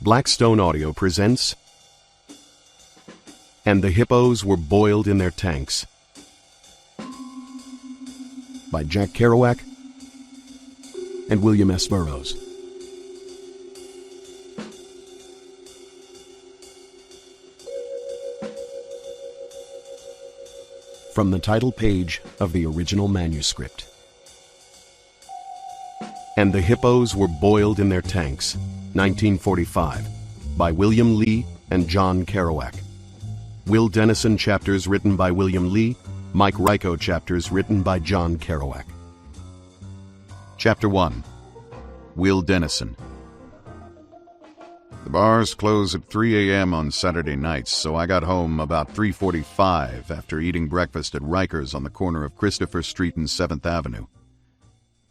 Blackstone Audio presents And the Hippos Were Boiled in Their Tanks by Jack Kerouac and William S. Burroughs. From the title page of the original manuscript. And the Hippos Were Boiled in Their Tanks, 1945, by William Lee and John Kerouac. Will Dennison chapters written by William Lee, Mike Ryko chapters written by John Kerouac. Chapter 1. Will Dennison. The bars close at 3 a.m. on Saturday nights, so I got home about 3:45 after eating breakfast at Riker's on the corner of Christopher Street and 7th Avenue.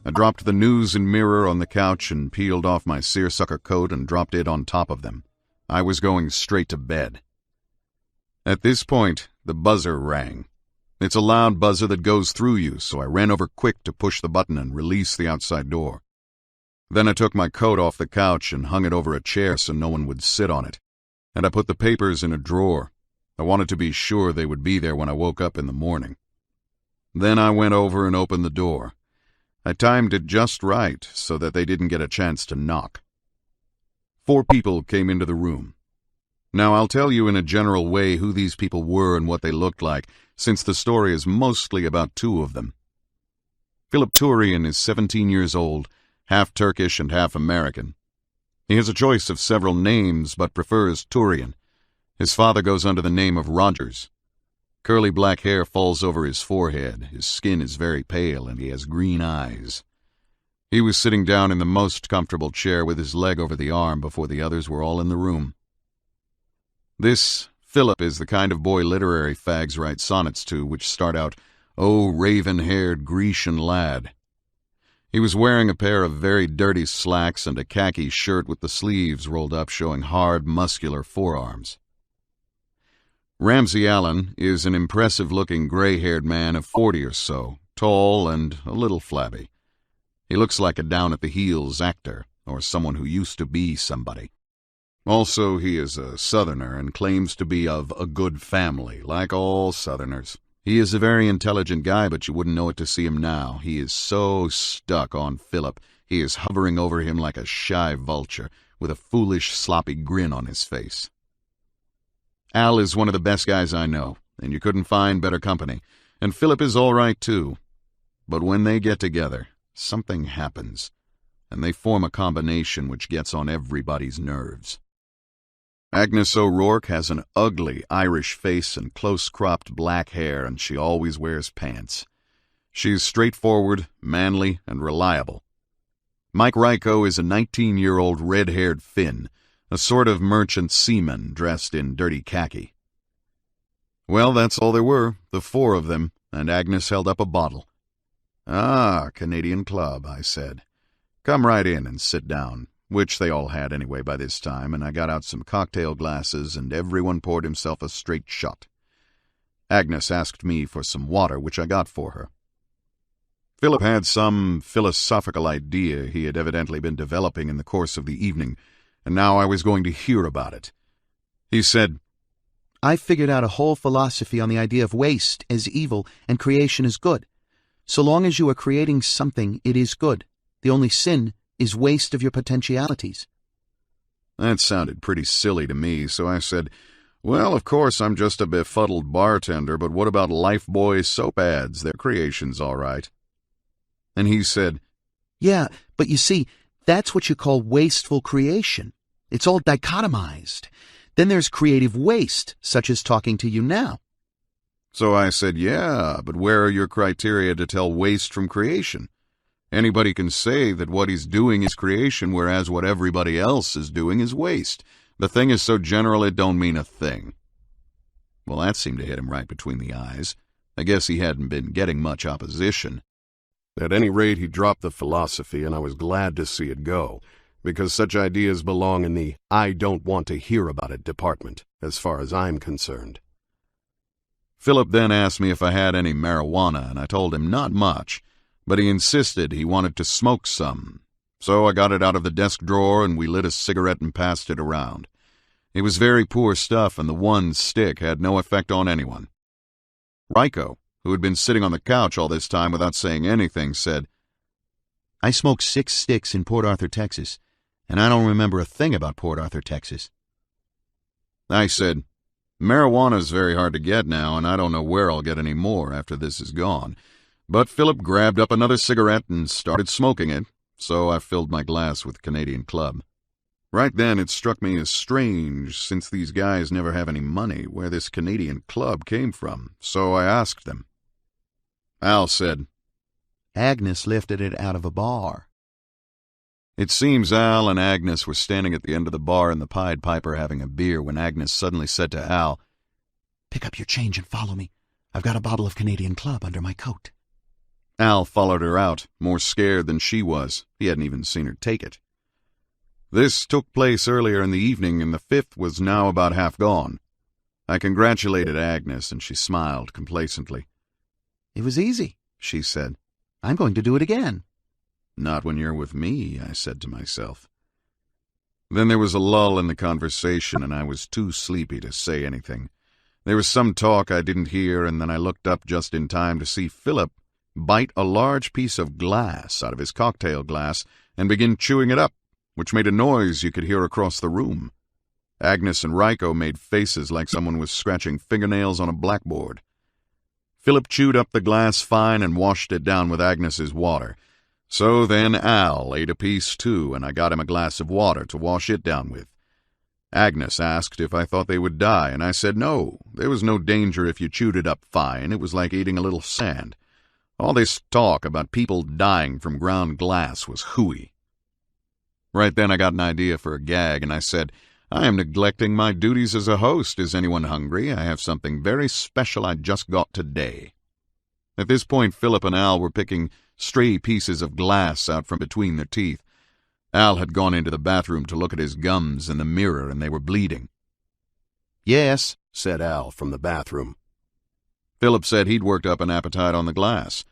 I dropped the News and Mirror on the couch and peeled off my seersucker coat and dropped it on top of them. I was going straight to bed. At this point, the buzzer rang. It's a loud buzzer that goes through you, so I ran over quick to push the button and release the outside door. Then I took my coat off the couch and hung it over a chair so no one would sit on it. And I put the papers in a drawer. I wanted to be sure they would be there when I woke up in the morning. Then I went over and opened the door. I timed it just right so that they didn't get a chance to knock. 4 people came into the room. Now I'll tell you in a general way who these people were and what they looked like, since the story is mostly about 2 of them. Philip Turian is 17 years old, half Turkish and half American. He has a choice of several names, but prefers Turian. His father goes under the name of Rogers. Curly black hair falls over his forehead, his skin is very pale, and he has green eyes. He was sitting down in the most comfortable chair with his leg over the arm before the others were all in the room. This Philip is the kind of boy literary fags write sonnets to, which start out, "Oh, raven-haired Grecian lad." He was wearing a pair of very dirty slacks and a khaki shirt with the sleeves rolled up showing hard, muscular forearms. Ramsey Allen is an impressive-looking gray-haired man of 40 or so, tall and a little flabby. He looks like a down-at-the-heels actor, or someone who used to be somebody. Also, he is a Southerner and claims to be of a good family, like all Southerners. He is a very intelligent guy, but you wouldn't know it to see him now. He is so stuck on Philip, he is hovering over him like a shy vulture, with a foolish, sloppy grin on his face. Al is one of the best guys I know, and you couldn't find better company, and Philip is all right, too. But when they get together, something happens, and they form a combination which gets on everybody's nerves. Agnes O'Rourke has an ugly Irish face and close-cropped black hair, and she always wears pants. She's straightforward, manly, and reliable. Mike Ryko is a 19-year-old red-haired Finn, a sort of merchant seaman dressed in dirty khaki. Well, that's all there were, the 4 of them, and Agnes held up a bottle. "Ah, Canadian Club," I said. "Come right in and sit down," which they all had anyway by this time, and I got out some cocktail glasses, and everyone poured himself a straight shot. Agnes asked me for some water, which I got for her. Philip had some philosophical idea he had evidently been developing in the course of the evening, and now I was going to hear about it. He said, "I figured out a whole philosophy on the idea of waste as evil and creation as good. So long as you are creating something, it is good. The only sin is waste of your potentialities." That sounded pretty silly to me, so I said, "Well, of course, I'm just a befuddled bartender, but what about Lifebuoy soap ads? Their creation's all right." And he said, "Yeah, but you see, that's what you call wasteful creation. It's all dichotomized. Then there's creative waste, such as talking to you now." So I said, "Yeah, but where are your criteria to tell waste from creation? Anybody can say that what he's doing is creation, whereas what everybody else is doing is waste. The thing is so general it don't mean a thing." Well, that seemed to hit him right between the eyes. I guess he hadn't been getting much opposition. At any rate, he dropped the philosophy, and I was glad to see it go, because such ideas belong in the "I don't want to hear about it" department, as far as I'm concerned. Philip then asked me if I had any marijuana, and I told him not much, but he insisted he wanted to smoke some. So I got it out of the desk drawer and we lit a cigarette and passed it around. It was very poor stuff, and the one stick had no effect on anyone. Ryko, who had been sitting on the couch all this time without saying anything, said, I smoked 6 sticks in Port Arthur, Texas, and I don't remember a thing about Port Arthur, Texas. I said, marijuana's very hard to get now, and I don't know where I'll get any more after this is gone. But Philip grabbed up another cigarette and started smoking it, so I filled my glass with Canadian Club. Right then it struck me as strange, since these guys never have any money, where this Canadian Club came from, so I asked them. Al said, Agnes lifted it out of a bar. It seems Al and Agnes were standing at the end of the bar in the Pied Piper having a beer when Agnes suddenly said to Al, Pick up your change and follow me. I've got a bottle of Canadian Club under my coat. Al followed her out, more scared than she was. He hadn't even seen her take it. This took place earlier in the evening, and the 5th was now about half gone. I congratulated Agnes, and she smiled complacently. It was easy, she said. I'm going to do it again. Not when you're with me, I said to myself. Then there was a lull in the conversation, and I was too sleepy to say anything. There was some talk I didn't hear, and then I looked up just in time to see Philip bite a large piece of glass out of his cocktail glass and begin chewing it up, which made a noise you could hear across the room. Agnes and Ryko made faces like someone was scratching fingernails on a blackboard. Philip chewed up the glass fine and washed it down with Agnes's water. So then Al ate a piece too, and I got him a glass of water to wash it down with. Agnes asked if I thought they would die, and I said no. There was no danger if you chewed it up fine. It was like eating a little sand. All this talk about people dying from ground glass was hooey. Right then I got an idea for a gag, and I said, I am neglecting my duties as a host. Is anyone hungry? I have something very special I just got today. At this point, Philip and Al were picking stray pieces of glass out from between their teeth. Al had gone into the bathroom to look at his gums in the mirror, and they were bleeding. Yes, said Al from the bathroom. Philip said he'd worked up an appetite on the glass.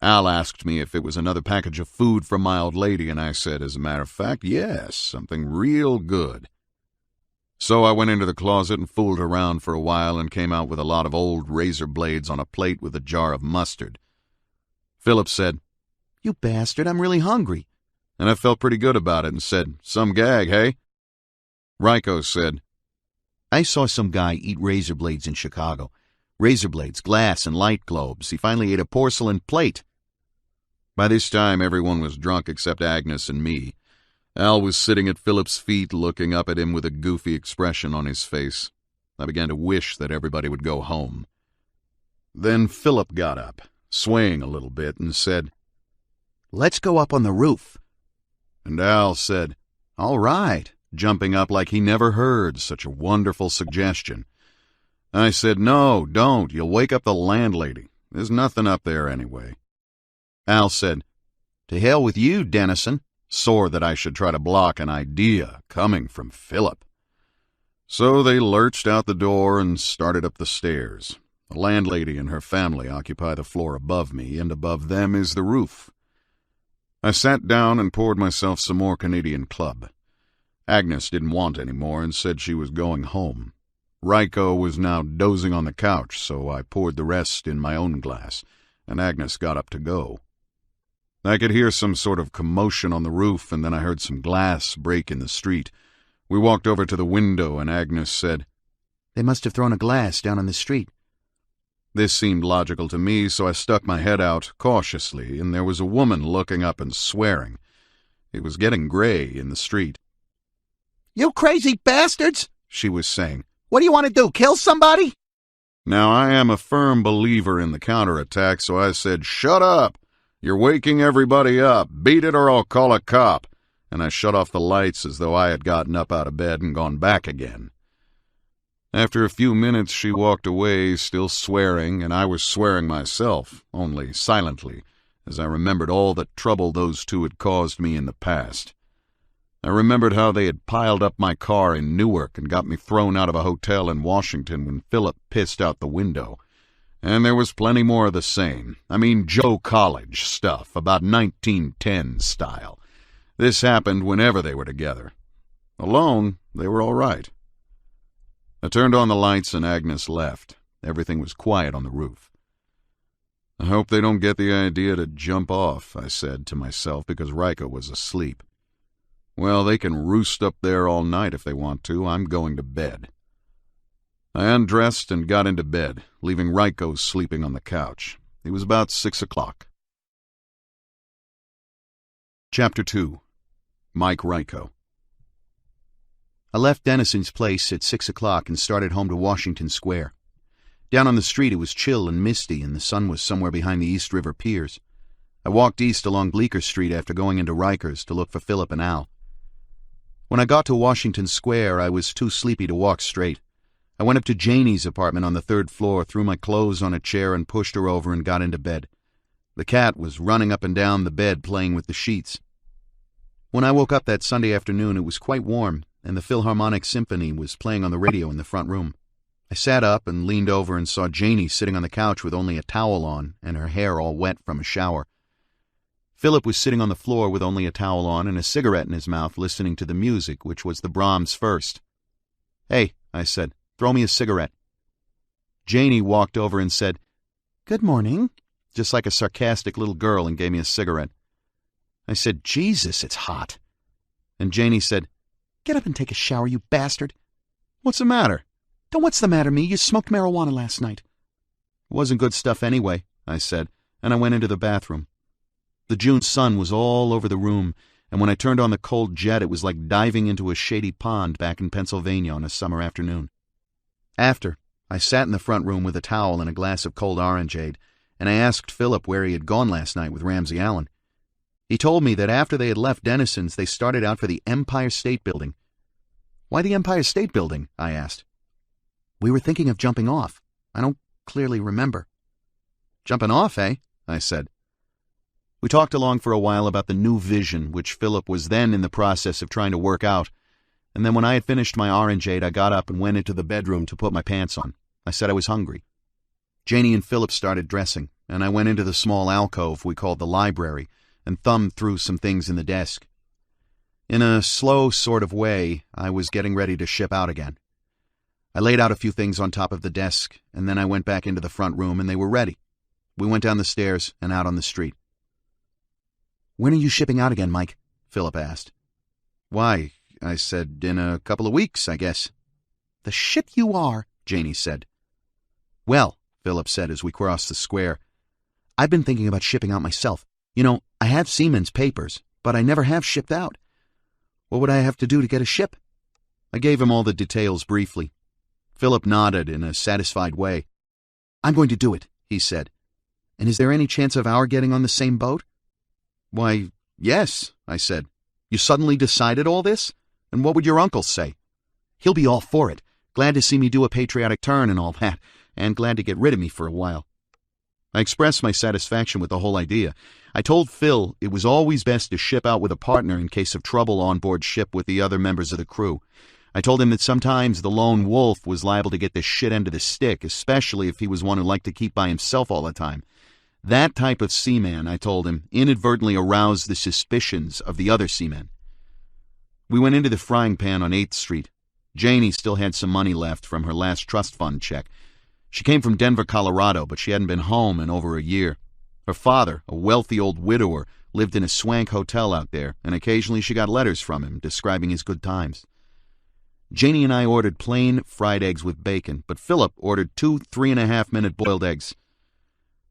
Al asked me if it was another package of food from my old lady, and I said, as a matter of fact, yes, something real good. So I went into the closet and fooled around for a while and came out with a lot of old razor blades on a plate with a jar of mustard. Philip said, You bastard, I'm really hungry. And I felt pretty good about it and said, Some gag, hey? Ryko said, I saw some guy eat razor blades in Chicago. Razor blades, glass, and light globes. He finally ate a porcelain plate. By this time, everyone was drunk except Agnes and me. Al was sitting at Philip's feet, looking up at him with a goofy expression on his face. I began to wish that everybody would go home. Then Philip got up, swaying a little bit, and said, Let's go up on the roof. And Al said, All right, jumping up like he never heard such a wonderful suggestion. I said, No, don't. You'll wake up the landlady. There's nothing up there anyway. Al said, To hell with you, Dennison. Sore that I should try to block an idea coming from Philip. So they lurched out the door and started up the stairs. The landlady and her family occupy the floor above me, and above them is the roof. I sat down and poured myself some more Canadian Club. Agnes didn't want any more and said she was going home. Ryko was now dozing on the couch, so I poured the rest in my own glass, and Agnes got up to go. I could hear some sort of commotion on the roof, and then I heard some glass break in the street. We walked over to the window, and Agnes said, They must have thrown a glass down in the street. This seemed logical to me, so I stuck my head out cautiously, and there was a woman looking up and swearing. It was getting gray in the street. You crazy bastards, she was saying. What do you want to do, kill somebody? Now, I am a firm believer in the counterattack, so I said, Shut up! You're waking everybody up. Beat it or I'll call a cop. And I shut off the lights as though I had gotten up out of bed and gone back again. After a few minutes, she walked away, still swearing, and I was swearing myself, only silently, as I remembered all the trouble those two had caused me in the past. I remembered how they had piled up my car in Newark and got me thrown out of a hotel in Washington when Philip pissed out the window. And there was plenty more of the same. I mean, Joe College stuff, about 1910 style. This happened whenever they were together. Alone, they were all right. I turned on the lights and Agnes left. Everything was quiet on the roof. I hope they don't get the idea to jump off, I said to myself, because Rika was asleep. Well, they can roost up there all night if they want to. I'm going to bed. I undressed and got into bed, leaving Rika sleeping on the couch. It was about 6 o'clock. Chapter 2. Mike Ryko. I left Dennison's place at 6 o'clock and started home to Washington Square. Down on the street it was chill and misty, and the sun was somewhere behind the East River piers. I walked east along Bleecker Street after going into Riker's to look for Philip and Al. When I got to Washington Square, I was too sleepy to walk straight. I went up to Janie's apartment on the 3rd floor, threw my clothes on a chair and pushed her over and got into bed. The cat was running up and down the bed playing with the sheets. When I woke up that Sunday afternoon, it was quite warm, and the Philharmonic Symphony was playing on the radio in the front room. I sat up and leaned over and saw Janie sitting on the couch with only a towel on and her hair all wet from a shower. Philip was sitting on the floor with only a towel on and a cigarette in his mouth, listening to the music, which was the Brahms First. "Hey," I said, "throw me a cigarette." Janie walked over and said, "Good morning," just like a sarcastic little girl, and gave me a cigarette. I said, "Jesus, it's hot." And Janie said, "Get up and take a shower, you bastard." "What's the matter?" "Don't what's the matter, me? You smoked marijuana last night." "It wasn't good stuff anyway," I said, and I went into the bathroom. The June sun was all over the room, and when I turned on the cold jet, it was like diving into a shady pond back in Pennsylvania on a summer afternoon. After, I sat in the front room with a towel and a glass of cold orangeade, and I asked Philip where he had gone last night with Ramsey Allen. He told me that after they had left Dennison's, they started out for the Empire State Building. "Why the Empire State Building?" I asked. "We were thinking of jumping off. I don't clearly remember." "Jumping off, eh?" I said. We talked along for a while about the new vision, which Philip was then in the process of trying to work out, and then when I had finished my orangeade, I got up and went into the bedroom to put my pants on. I said I was hungry. Janie and Philip started dressing, and I went into the small alcove we called the library and thumbed through some things in the desk. In a slow sort of way, I was getting ready to ship out again. I laid out a few things on top of the desk, and then I went back into the front room, and they were ready. We went down the stairs and out on the street. "When are you shipping out again, Mike?" Philip asked. "Why," I said, "in a couple of weeks, I guess." "The shit you are," Janie said. "Well," Philip said as we crossed the square, "I've been thinking about shipping out myself. You know, I have seaman's papers, but I never have shipped out. What would I have to do to get a ship?" I gave him all the details briefly. Philip nodded in a satisfied way. "I'm going to do it," he said. "And is there any chance of our getting on the same boat?" "Why, yes," I said. "You suddenly decided all this? And what would your uncle say?" "He'll be all for it. Glad to see me do a patriotic turn and all that, and glad to get rid of me for a while." I expressed my satisfaction with the whole idea. I told Phil it was always best to ship out with a partner in case of trouble on board ship with the other members of the crew. I told him that sometimes the lone wolf was liable to get the shit end of the stick, especially if he was one who liked to keep by himself all the time. That type of seaman, I told him, inadvertently aroused the suspicions of the other seamen. We went into the Frying Pan on 8th Street. Janie still had some money left from her last trust fund check. She came from Denver, Colorado, but she hadn't been home in over a year. Her father, a wealthy old widower, lived in a swank hotel out there, and occasionally she got letters from him describing his good times. Janie and I ordered plain fried eggs with bacon, but Philip ordered 2 3.5-minute boiled eggs.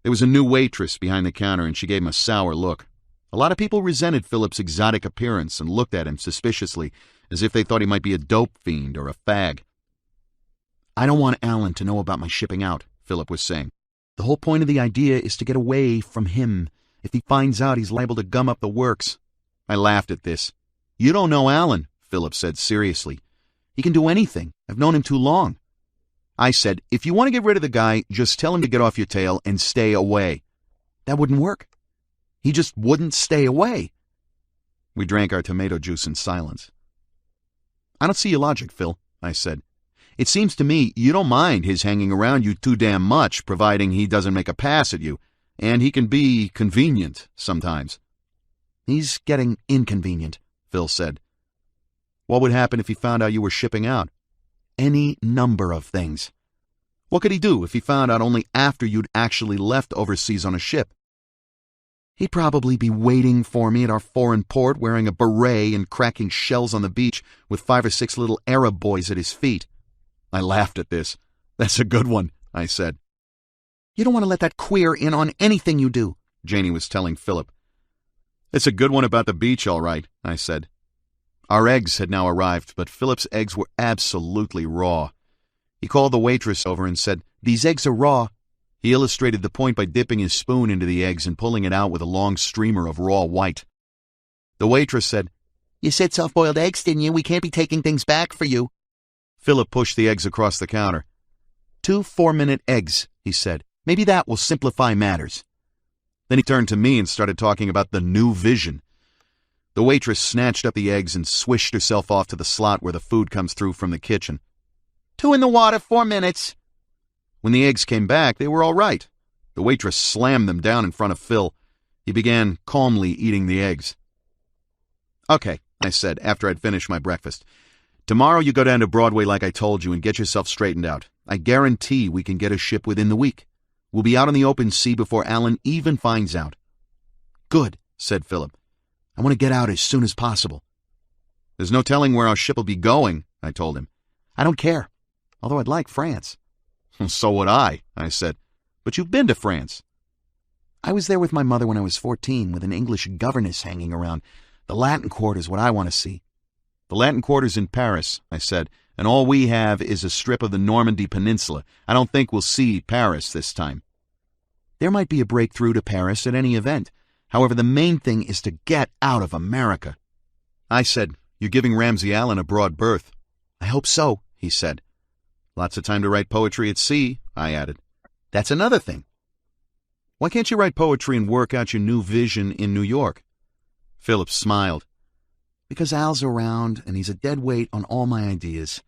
There was a new waitress behind the counter, and she gave him a sour look. A lot of people resented Philip's exotic appearance and looked at him suspiciously, as if they thought he might be a dope fiend or a fag. "I don't want Alan to know about my shipping out," Philip was saying. "The whole point of the idea is to get away from him. If he finds out, he's liable to gum up the works." I laughed at this. "You don't know Alan," Philip said seriously. "He can do anything. I've known him too long." I said, "If you want to get rid of the guy, just tell him to get off your tail and stay away." "That wouldn't work. He just wouldn't stay away." We drank our tomato juice in silence. "I don't see your logic, Phil," I said. "It seems to me you don't mind his hanging around you too damn much, providing he doesn't make a pass at you, and he can be convenient sometimes." He's getting inconvenient, Phil said. What would happen if he found out you were shipping out? Any number of things. What could he do if he found out only after you'd actually left overseas on a ship? He'd probably be waiting for me at our foreign port wearing a beret and cracking shells on the beach with 5 or 6 little Arab boys at his feet. I laughed at this. That's a good one, I said. You don't want to let that queer in on anything you do, Janie was telling Philip. It's a good one about the beach, all right, I said. Our eggs had now arrived, but Philip's eggs were absolutely raw. He called the waitress over and said, "These eggs are raw." He illustrated the point by dipping his spoon into the eggs and pulling it out with a long streamer of raw white. The waitress said, "You said soft-boiled eggs, didn't you? We can't be taking things back for you." Philip pushed the eggs across the counter. 2 4-minute eggs, he said. Maybe that will simplify matters. Then he turned to me and started talking about the new vision. The waitress snatched up the eggs and swished herself off to the slot where the food comes through from the kitchen. 2 in the water, 4 minutes. When the eggs came back, they were all right. The waitress slammed them down in front of Phil. He began calmly eating the eggs. "Okay," I said after I'd finished my breakfast. "Tomorrow you go down to Broadway like I told you and get yourself straightened out. I guarantee we can get a ship within the week. We'll be out on the open sea before Alan even finds out." "Good," said Philip. "I want to get out as soon as possible." "There's no telling where our ship will be going," I told him. "I don't care, although I'd like France." "So would I said. "But you've been to France." "I was there with my mother when I was 14, with an English governess hanging around. The Latin Quarter's what I want to see." "The Latin Quarter's in Paris," I said, "and all we have is a strip of the Normandy Peninsula. I don't think we'll see Paris this time." "There might be a breakthrough to Paris at any event. However, the main thing is to get out of America." I said, "You're giving Ramsay Allen a broad berth." "I hope so," he said. "Lots of time to write poetry at sea," I added. "That's another thing." "Why can't you write poetry and work out your new vision in New York?" Philip smiled. "Because Al's around, and he's a dead weight on all my ideas.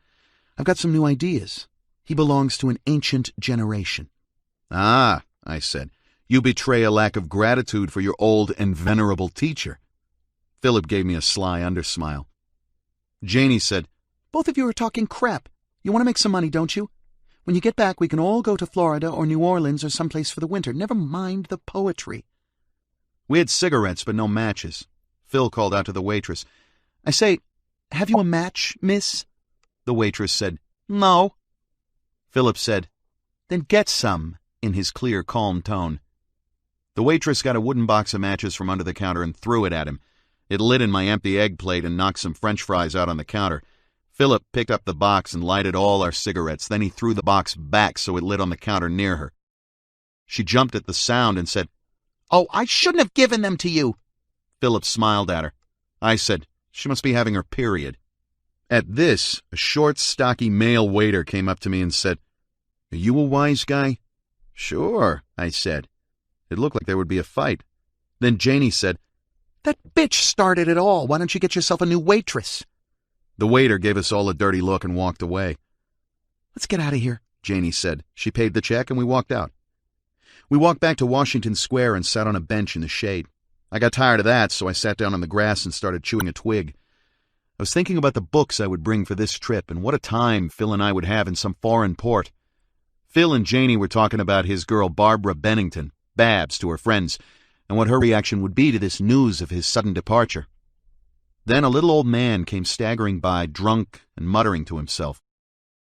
I've got some new ideas. He belongs to an ancient generation." "Ah," I said, "you betray a lack of gratitude for your old and venerable teacher." Philip gave me a sly undersmile. Janie said, "Both of you are talking crap. You want to make some money, don't you? When you get back, we can all go to Florida or New Orleans or someplace for the winter. Never mind the poetry." We had cigarettes, but no matches. Phil called out to the waitress, "I say, have you a match, miss?" The waitress said, "No." Philip said, "Then get some," in his clear, calm tone. The waitress got a wooden box of matches from under the counter and threw it at him. It lit in my empty egg plate and knocked some French fries out on the counter. Philip picked up the box and lighted all our cigarettes. Then he threw the box back so it lit on the counter near her. She jumped at the sound and said, "Oh, I shouldn't have given them to you." Philip smiled at her. I said, "She must be having her period." At this, a short, stocky male waiter came up to me and said, "Are you a wise guy?" "Sure," I said. It looked like there would be a fight. Then Janie said, "That bitch started it all. Why don't you get yourself a new waitress?" The waiter gave us all a dirty look and walked away. "Let's get out of here," Janie said. She paid the check and we walked out. We walked back to Washington Square and sat on a bench in the shade. I got tired of that, so I sat down on the grass and started chewing a twig. I was thinking about the books I would bring for this trip and what a time Phil and I would have in some foreign port. Phil and Janie were talking about his girl Barbara Bennington, Babs to her friends, and what her reaction would be to this news of his sudden departure. Then a little old man came staggering by, drunk and muttering to himself.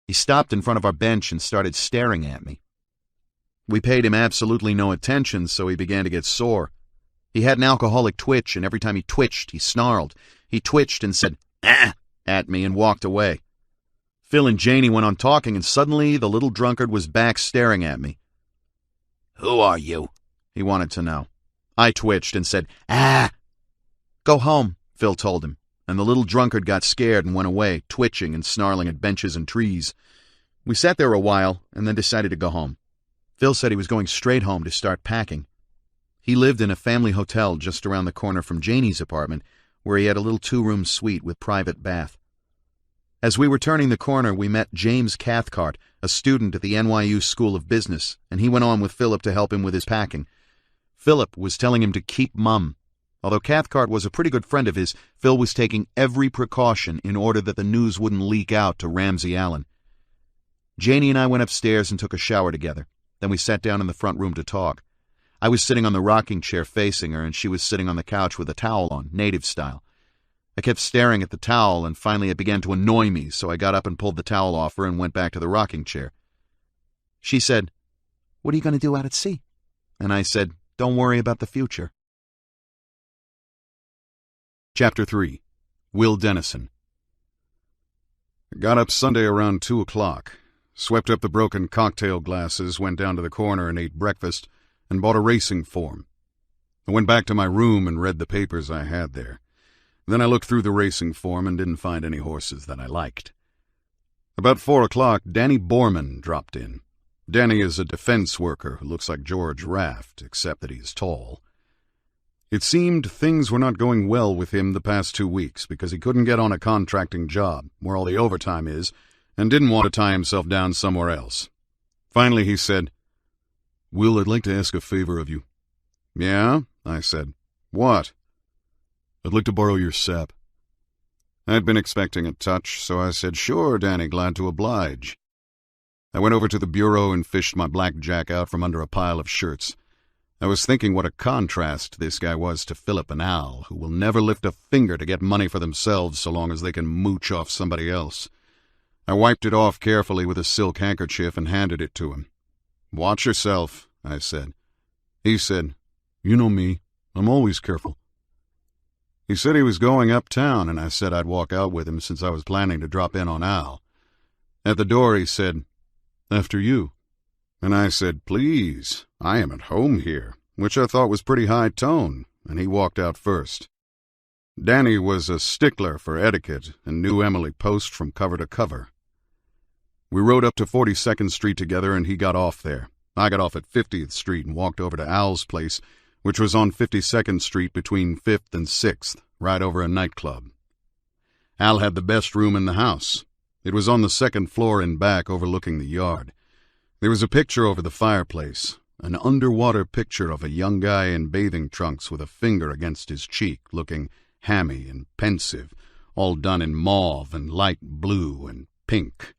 He stopped in front of our bench and started staring at me. We paid him absolutely no attention, so he began to get sore. He had an alcoholic twitch, and every time he twitched, he snarled. He twitched and said, "Ah!" at me and walked away. Phil and Janie went on talking, and suddenly the little drunkard was back staring at me. "Who are you?" he wanted to know. I twitched and said, "Ah!" "Go home," Phil told him, and the little drunkard got scared and went away, twitching and snarling at benches and trees. We sat there a while and then decided to go home. Phil said he was going straight home to start packing. He lived in a family hotel just around the corner from Janie's apartment, where he had a little 2-room suite with private bath. As we were turning the corner, we met James Cathcart, a student at the NYU School of Business, and he went on with Philip to help him with his packing. Philip was telling him to keep mum. Although Cathcart was a pretty good friend of his, Phil was taking every precaution in order that the news wouldn't leak out to Ramsey Allen. Janie and I went upstairs and took a shower together. Then we sat down in the front room to talk. I was sitting on the rocking chair facing her, and she was sitting on the couch with a towel on, native style. I kept staring at the towel, and finally it began to annoy me, so I got up and pulled the towel off her and went back to the rocking chair. She said, "What are you going to do out at sea?" And I said, "Don't worry about the future." Chapter 3. Will Dennison. I got up Sunday around 2 o'clock, swept up the broken cocktail glasses, went down to the corner and ate breakfast, and bought a racing form. I went back to my room and read the papers I had there. Then I looked through the racing form and didn't find any horses that I liked. About 4 o'clock, Danny Borman dropped in. Danny is a defense worker who looks like George Raft, except that he is tall. It seemed things were not going well with him the past 2 weeks because he couldn't get on a contracting job, where all the overtime is, and didn't want to tie himself down somewhere else. Finally he said, "Will, I'd like to ask a favor of you." "Yeah?" I said. "What?" "I'd like to borrow your sap." I'd been expecting a touch, so I said, "Sure, Danny, glad to oblige." I went over to the bureau and fished my blackjack out from under a pile of shirts. I was thinking what a contrast this guy was to Philip and Al, who will never lift a finger to get money for themselves so long as they can mooch off somebody else. I wiped it off carefully with a silk handkerchief and handed it to him. "Watch yourself," I said. He said, "You know me. I'm always careful." He said he was going uptown, and I said I'd walk out with him since I was planning to drop in on Al. At the door he said, "After you." And I said, "Please, I am at home here," which I thought was pretty high tone, and he walked out first. Danny was a stickler for etiquette and knew Emily Post from cover to cover. We rode up to 42nd Street together, and he got off there. I got off at 50th Street and walked over to Al's place, which was on 52nd Street between 5th and 6th, right over a nightclub. Al had the best room in the house. It was on the second floor in back overlooking the yard. There was a picture over the fireplace, an underwater picture of a young guy in bathing trunks with a finger against his cheek, looking hammy and pensive, all done in mauve and light blue and pink.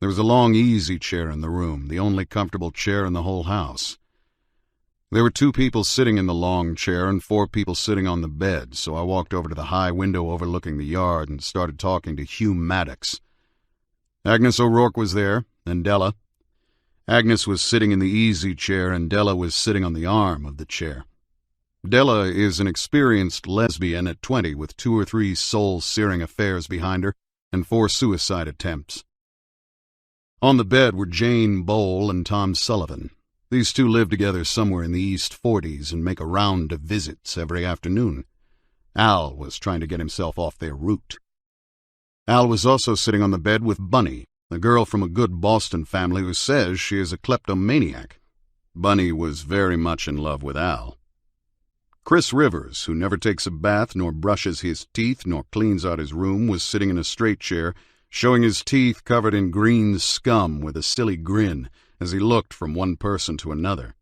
There was a long easy chair in the room, the only comfortable chair in the whole house. There were 2 people sitting in the long chair and 4 people sitting on the bed, so I walked over to the high window overlooking the yard and started talking to Hugh Maddox. Agnes O'Rourke was there, and Della. Agnes was sitting in the easy chair, and Della was sitting on the arm of the chair. Della is an experienced lesbian at 20 with 2 or 3 soul-searing affairs behind her and 4 suicide attempts. On the bed were Jane Bowl and Tom Sullivan. These 2 live together somewhere in the East 40s and make a round of visits every afternoon. Al was trying to get himself off their route. Al was also sitting on the bed with Bunny, a girl from a good Boston family who says she is a kleptomaniac. Bunny was very much in love with Al. Chris Rivers, who never takes a bath, nor brushes his teeth, nor cleans out his room, was sitting in a straight chair, showing his teeth covered in green scum with a silly grin as he looked from one person to another.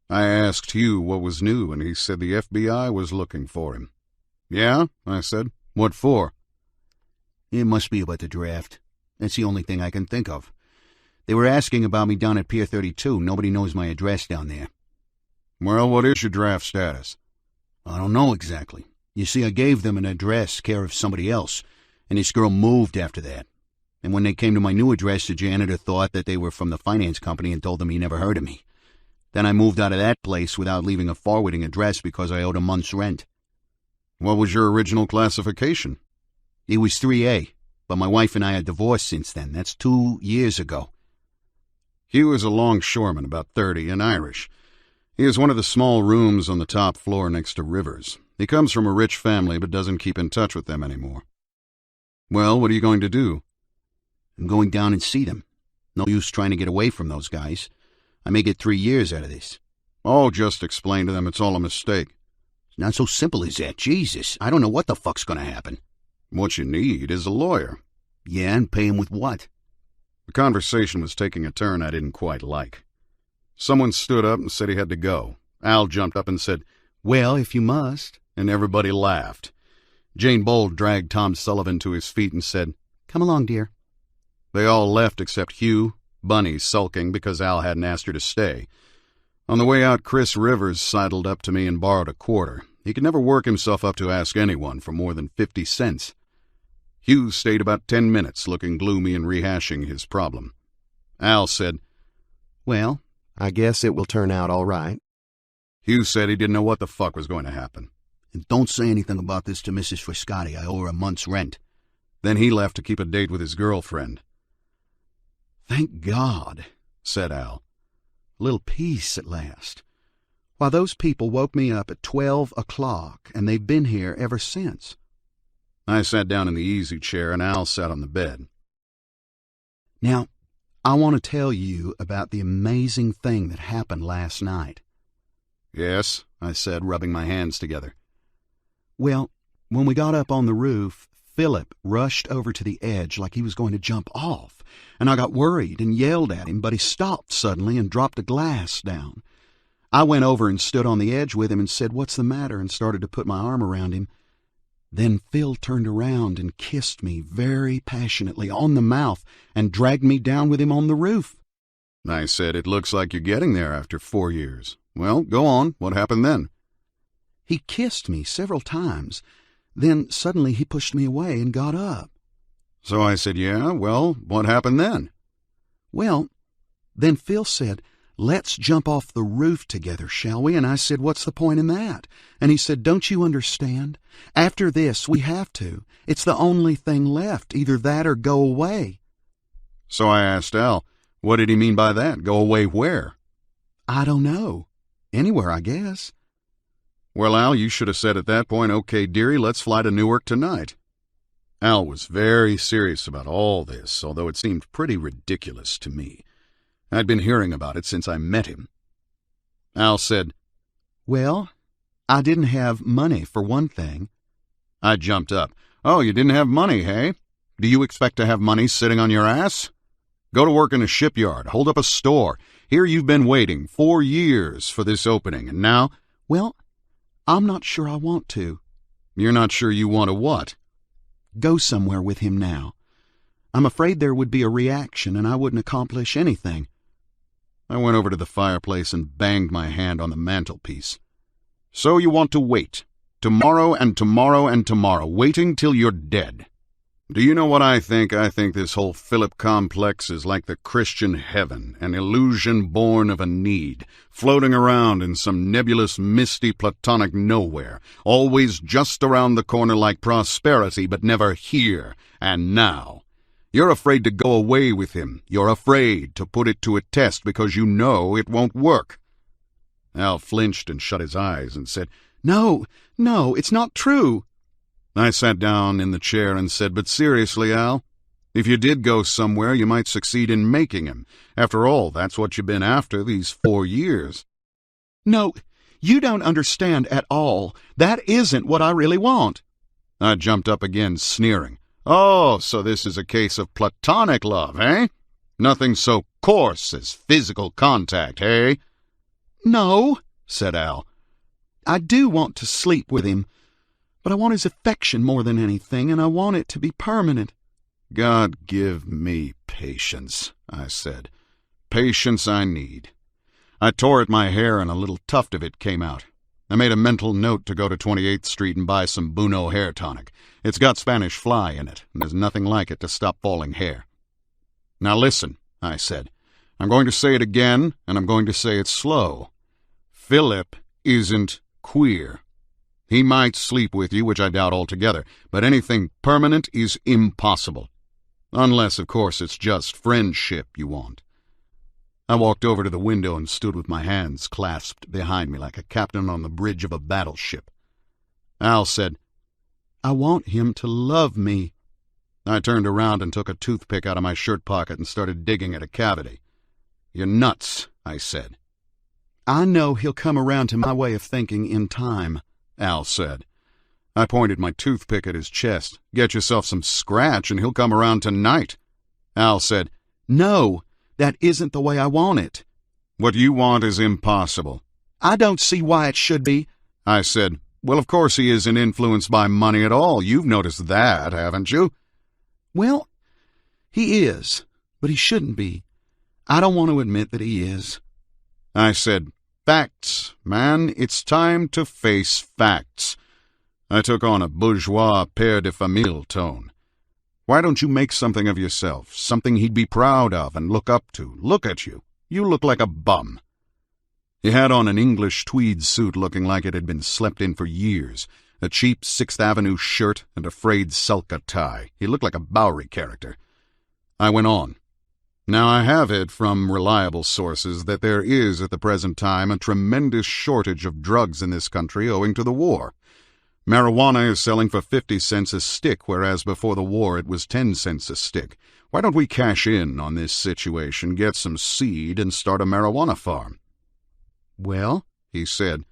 I asked Hugh what was new, and he said the FBI was looking for him. "Yeah?" I said. "What for?" "It must be about the draft. That's the only thing I can think of. They were asking about me down at Pier 32. Nobody knows my address down there." "Well, what is your draft status?" "I don't know exactly. You see, I gave them an address care of somebody else, and this girl moved after that. And when they came to my new address, the janitor thought that they were from the finance company and told them he never heard of me. Then I moved out of that place without leaving a forwarding address because I owed a month's rent." "What was your original classification?" "It was 3A, but my wife and I are divorced since then. That's 2 years ago." Hugh is a longshoreman, about 30, and Irish. He has one of the small rooms on the top floor next to Rivers. He comes from a rich family but doesn't keep in touch with them anymore. "Well, what are you going to do?" "I'm going down and see them. No use trying to get away from those guys. I may get 3 years out of this." "Oh, just explain to them it's all a mistake." "It's not so simple as that. Jesus, I don't know what the fuck's going to happen." "What you need is a lawyer." "Yeah, and pay him with what?" The conversation was taking a turn I didn't quite like. Someone stood up and said he had to go. Al jumped up and said, "Well, if you must." and everybody laughed. Jane Bold dragged Tom Sullivan to his feet and said, "Come along, dear." They all left except Hugh, Bunny sulking because Al hadn't asked her to stay. On the way out, Chris Rivers sidled up to me and borrowed a quarter. He could never work himself up to ask anyone for more than 50 cents. Hugh stayed about 10 minutes, looking gloomy and rehashing his problem. Al said, "Well, I guess it will turn out all right." Hugh said he didn't know what the fuck was going to happen. "And don't say anything about this to Mrs. Friscotti. I owe her a month's rent." Then he left to keep a date with his girlfriend. "Thank God," said Al. "A little peace at last. Why, those people woke me up at 12 o'clock, and they've been here ever since." I sat down in the easy chair, and Al sat on the bed. "Now, I want to tell you about the amazing thing that happened last night." "Yes," I said, rubbing my hands together. "Well, when we got up on the roof, Philip rushed over to the edge like he was going to jump off, and I got worried and yelled at him, but he stopped suddenly and dropped a glass down. I went over and stood on the edge with him and said, 'What's the matter?' and started to put my arm around him. Then Phil turned around and kissed me very passionately on the mouth and dragged me down with him on the roof." I said, "It looks like you're getting there after 4 years. Well, go on. What happened then?" "He kissed me several times. Then suddenly he pushed me away and got up." So I said, "Yeah, well, what happened then?" "Well, then Phil said, 'Let's jump off the roof together, shall we?' And I said, 'What's the point in that?' And he said, 'Don't you understand? After this, we have to. It's the only thing left, either that or go away.'" So I asked Al, what did he mean by that? Go away where? "I don't know. Anywhere, I guess." Well, Al, you should have said at that point, "Okay, dearie, let's fly to Newark tonight." Al was very serious about all this, although it seemed pretty ridiculous to me. I'd been hearing about it since I met him. Al said, "Well, I didn't have money for one thing." I jumped up. "Oh, you didn't have money, hey? Do you expect to have money sitting on your ass? Go to work in a shipyard, hold up a store. Here you've been waiting 4 years for this opening, and now—" "Well, I'm not sure I want to." "You're not sure you want to what?" "Go somewhere with him now. I'm afraid there would be a reaction, and I wouldn't accomplish anything." I went over to the fireplace and banged my hand on the mantelpiece. "So you want to wait. Tomorrow and tomorrow and tomorrow, waiting till you're dead. Do you know what I think? I think this whole Philip complex is like the Christian heaven, an illusion born of a need, floating around in some nebulous, misty, platonic nowhere, always just around the corner like prosperity, but never here and now. You're afraid to go away with him. You're afraid to put it to a test because you know it won't work." Al flinched and shut his eyes and said, No, it's not true." I sat down in the chair and said, "But seriously, Al, if you did go somewhere, you might succeed in making him. After all, that's what you've been after these 4 years. "No, you don't understand at all. That isn't what I really want." I jumped up again, sneering. "Oh, so this is a case of platonic love, eh? Nothing so coarse as physical contact, eh?" "No," said Al. "I do want to sleep with him, but I want his affection more than anything, and I want it to be permanent." "God give me patience," I said. "Patience I need." I tore at my hair and a little tuft of it came out. I made a mental note to go to 28th Street and buy some Buno hair tonic. It's got Spanish fly in it, and there's nothing like it to stop falling hair. "Now listen," I said. "I'm going to say it again, and I'm going to say it slow. Philip isn't queer. He might sleep with you, which I doubt altogether, but anything permanent is impossible. Unless, of course, it's just friendship you want." I walked over to the window and stood with my hands clasped behind me like a captain on the bridge of a battleship. Al said, "I want him to love me." I turned around and took a toothpick out of my shirt pocket and started digging at a cavity. "You're nuts," I said. "I know he'll come around to my way of thinking in time," Al said. I pointed my toothpick at his chest. "Get yourself some scratch and he'll come around tonight." Al said, "No, that isn't the way I want it." "What you want is impossible." "I don't see why it should be." I said, Well, of course he isn't influenced by money at all. You've noticed that, haven't you? Well, he is, but he shouldn't be. I don't want to admit that he is. I said, facts, man. It's time to face facts. I took on a bourgeois père de famille tone. Why don't you make something of yourself, something he'd be proud of and look up to? Look at you. You look like a bum. He had on an English tweed suit looking like it had been slept in for years, a cheap Sixth Avenue shirt and a frayed sulka tie. He looked like a Bowery character. I went on. Now, I have it from reliable sources that there is at the present time a tremendous shortage of drugs in this country owing to the war. Marijuana is selling for 50 cents a stick, whereas before the war it was 10 cents a stick. Why don't we cash in on this situation, get some seed, and start a marijuana farm? Well, he said,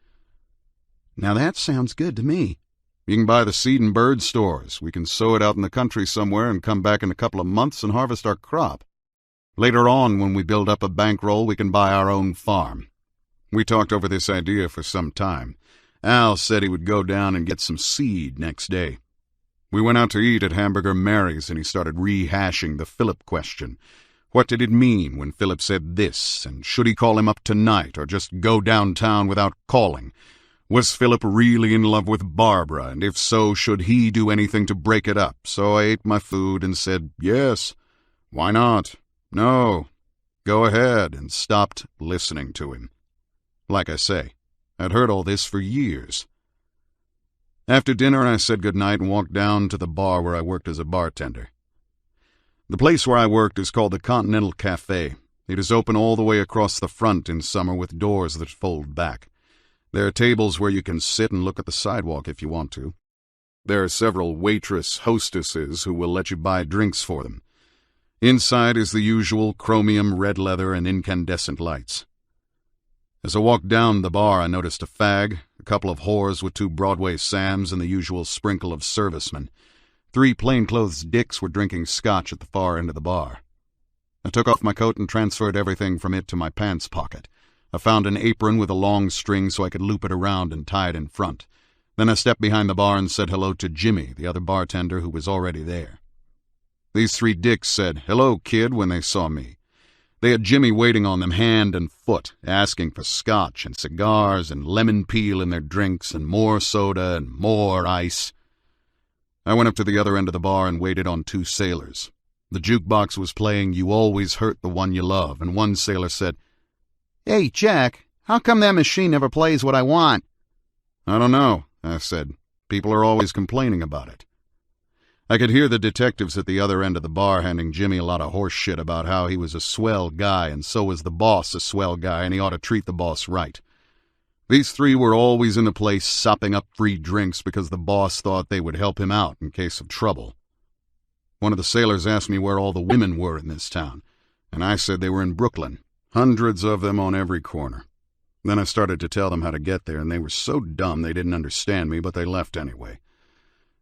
now that sounds good to me. You can buy the seed in bird stores. We can sow it out in the country somewhere and come back in a couple of months and harvest our crop. Later on, when we build up a bankroll, we can buy our own farm. We talked over this idea for some time. Al said he would go down and get some seed next day. We went out to eat at Hamburger Mary's, and he started rehashing the Philip question. What did it mean when Philip said this, and should he call him up tonight, or just go downtown without calling? Was Philip really in love with Barbara, and if so, should he do anything to break it up? So I ate my food and said, yes, why not? No, go ahead, and stopped listening to him. Like I say, I'd heard all this for years. After dinner, I said goodnight and walked down to the bar where I worked as a bartender. The place where I worked is called the Continental Cafe. It is open all the way across the front in summer with doors that fold back. There are tables where you can sit and look at the sidewalk if you want to. There are several hostesses who will let you buy drinks for them. Inside is the usual chromium red leather and incandescent lights. As I walked down the bar, I noticed a fag, a couple of whores with 2 Broadway Sams, and the usual sprinkle of servicemen. 3 plainclothes dicks were drinking scotch at the far end of the bar. I took off my coat and transferred everything from it to my pants pocket. I found an apron with a long string so I could loop it around and tie it in front. Then I stepped behind the bar and said hello to Jimmy, the other bartender who was already there. These 3 dicks said, hello, kid, when they saw me. They had Jimmy waiting on them hand and foot, asking for scotch and cigars and lemon peel in their drinks and more soda and more ice. I went up to the other end of the bar and waited on 2 sailors. The jukebox was playing You Always Hurt the One You Love, and one sailor said, Hey, Jack, how come that machine never plays what I want? I don't know, I said. People are always complaining about it. I could hear the detectives at the other end of the bar handing Jimmy a lot of horse shit about how he was a swell guy and so was the boss a swell guy and he ought to treat the boss right. These 3 were always in the place sopping up free drinks because the boss thought they would help him out in case of trouble. One of the sailors asked me where all the women were in this town, and I said they were in Brooklyn, hundreds of them on every corner. Then I started to tell them how to get there, and they were so dumb they didn't understand me, but they left anyway.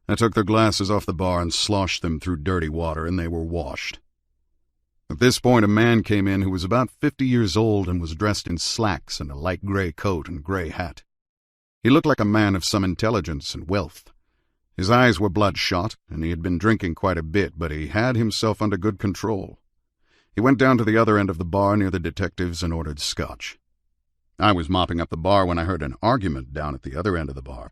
I took their glasses off the bar and sloshed them through dirty water, and they were washed. At this point, a man came in who was about 50 years old and was dressed in slacks and a light gray coat and gray hat. He looked like a man of some intelligence and wealth. His eyes were bloodshot, and he had been drinking quite a bit, but he had himself under good control. He went down to the other end of the bar near the detectives and ordered scotch. I was mopping up the bar when I heard an argument down at the other end of the bar.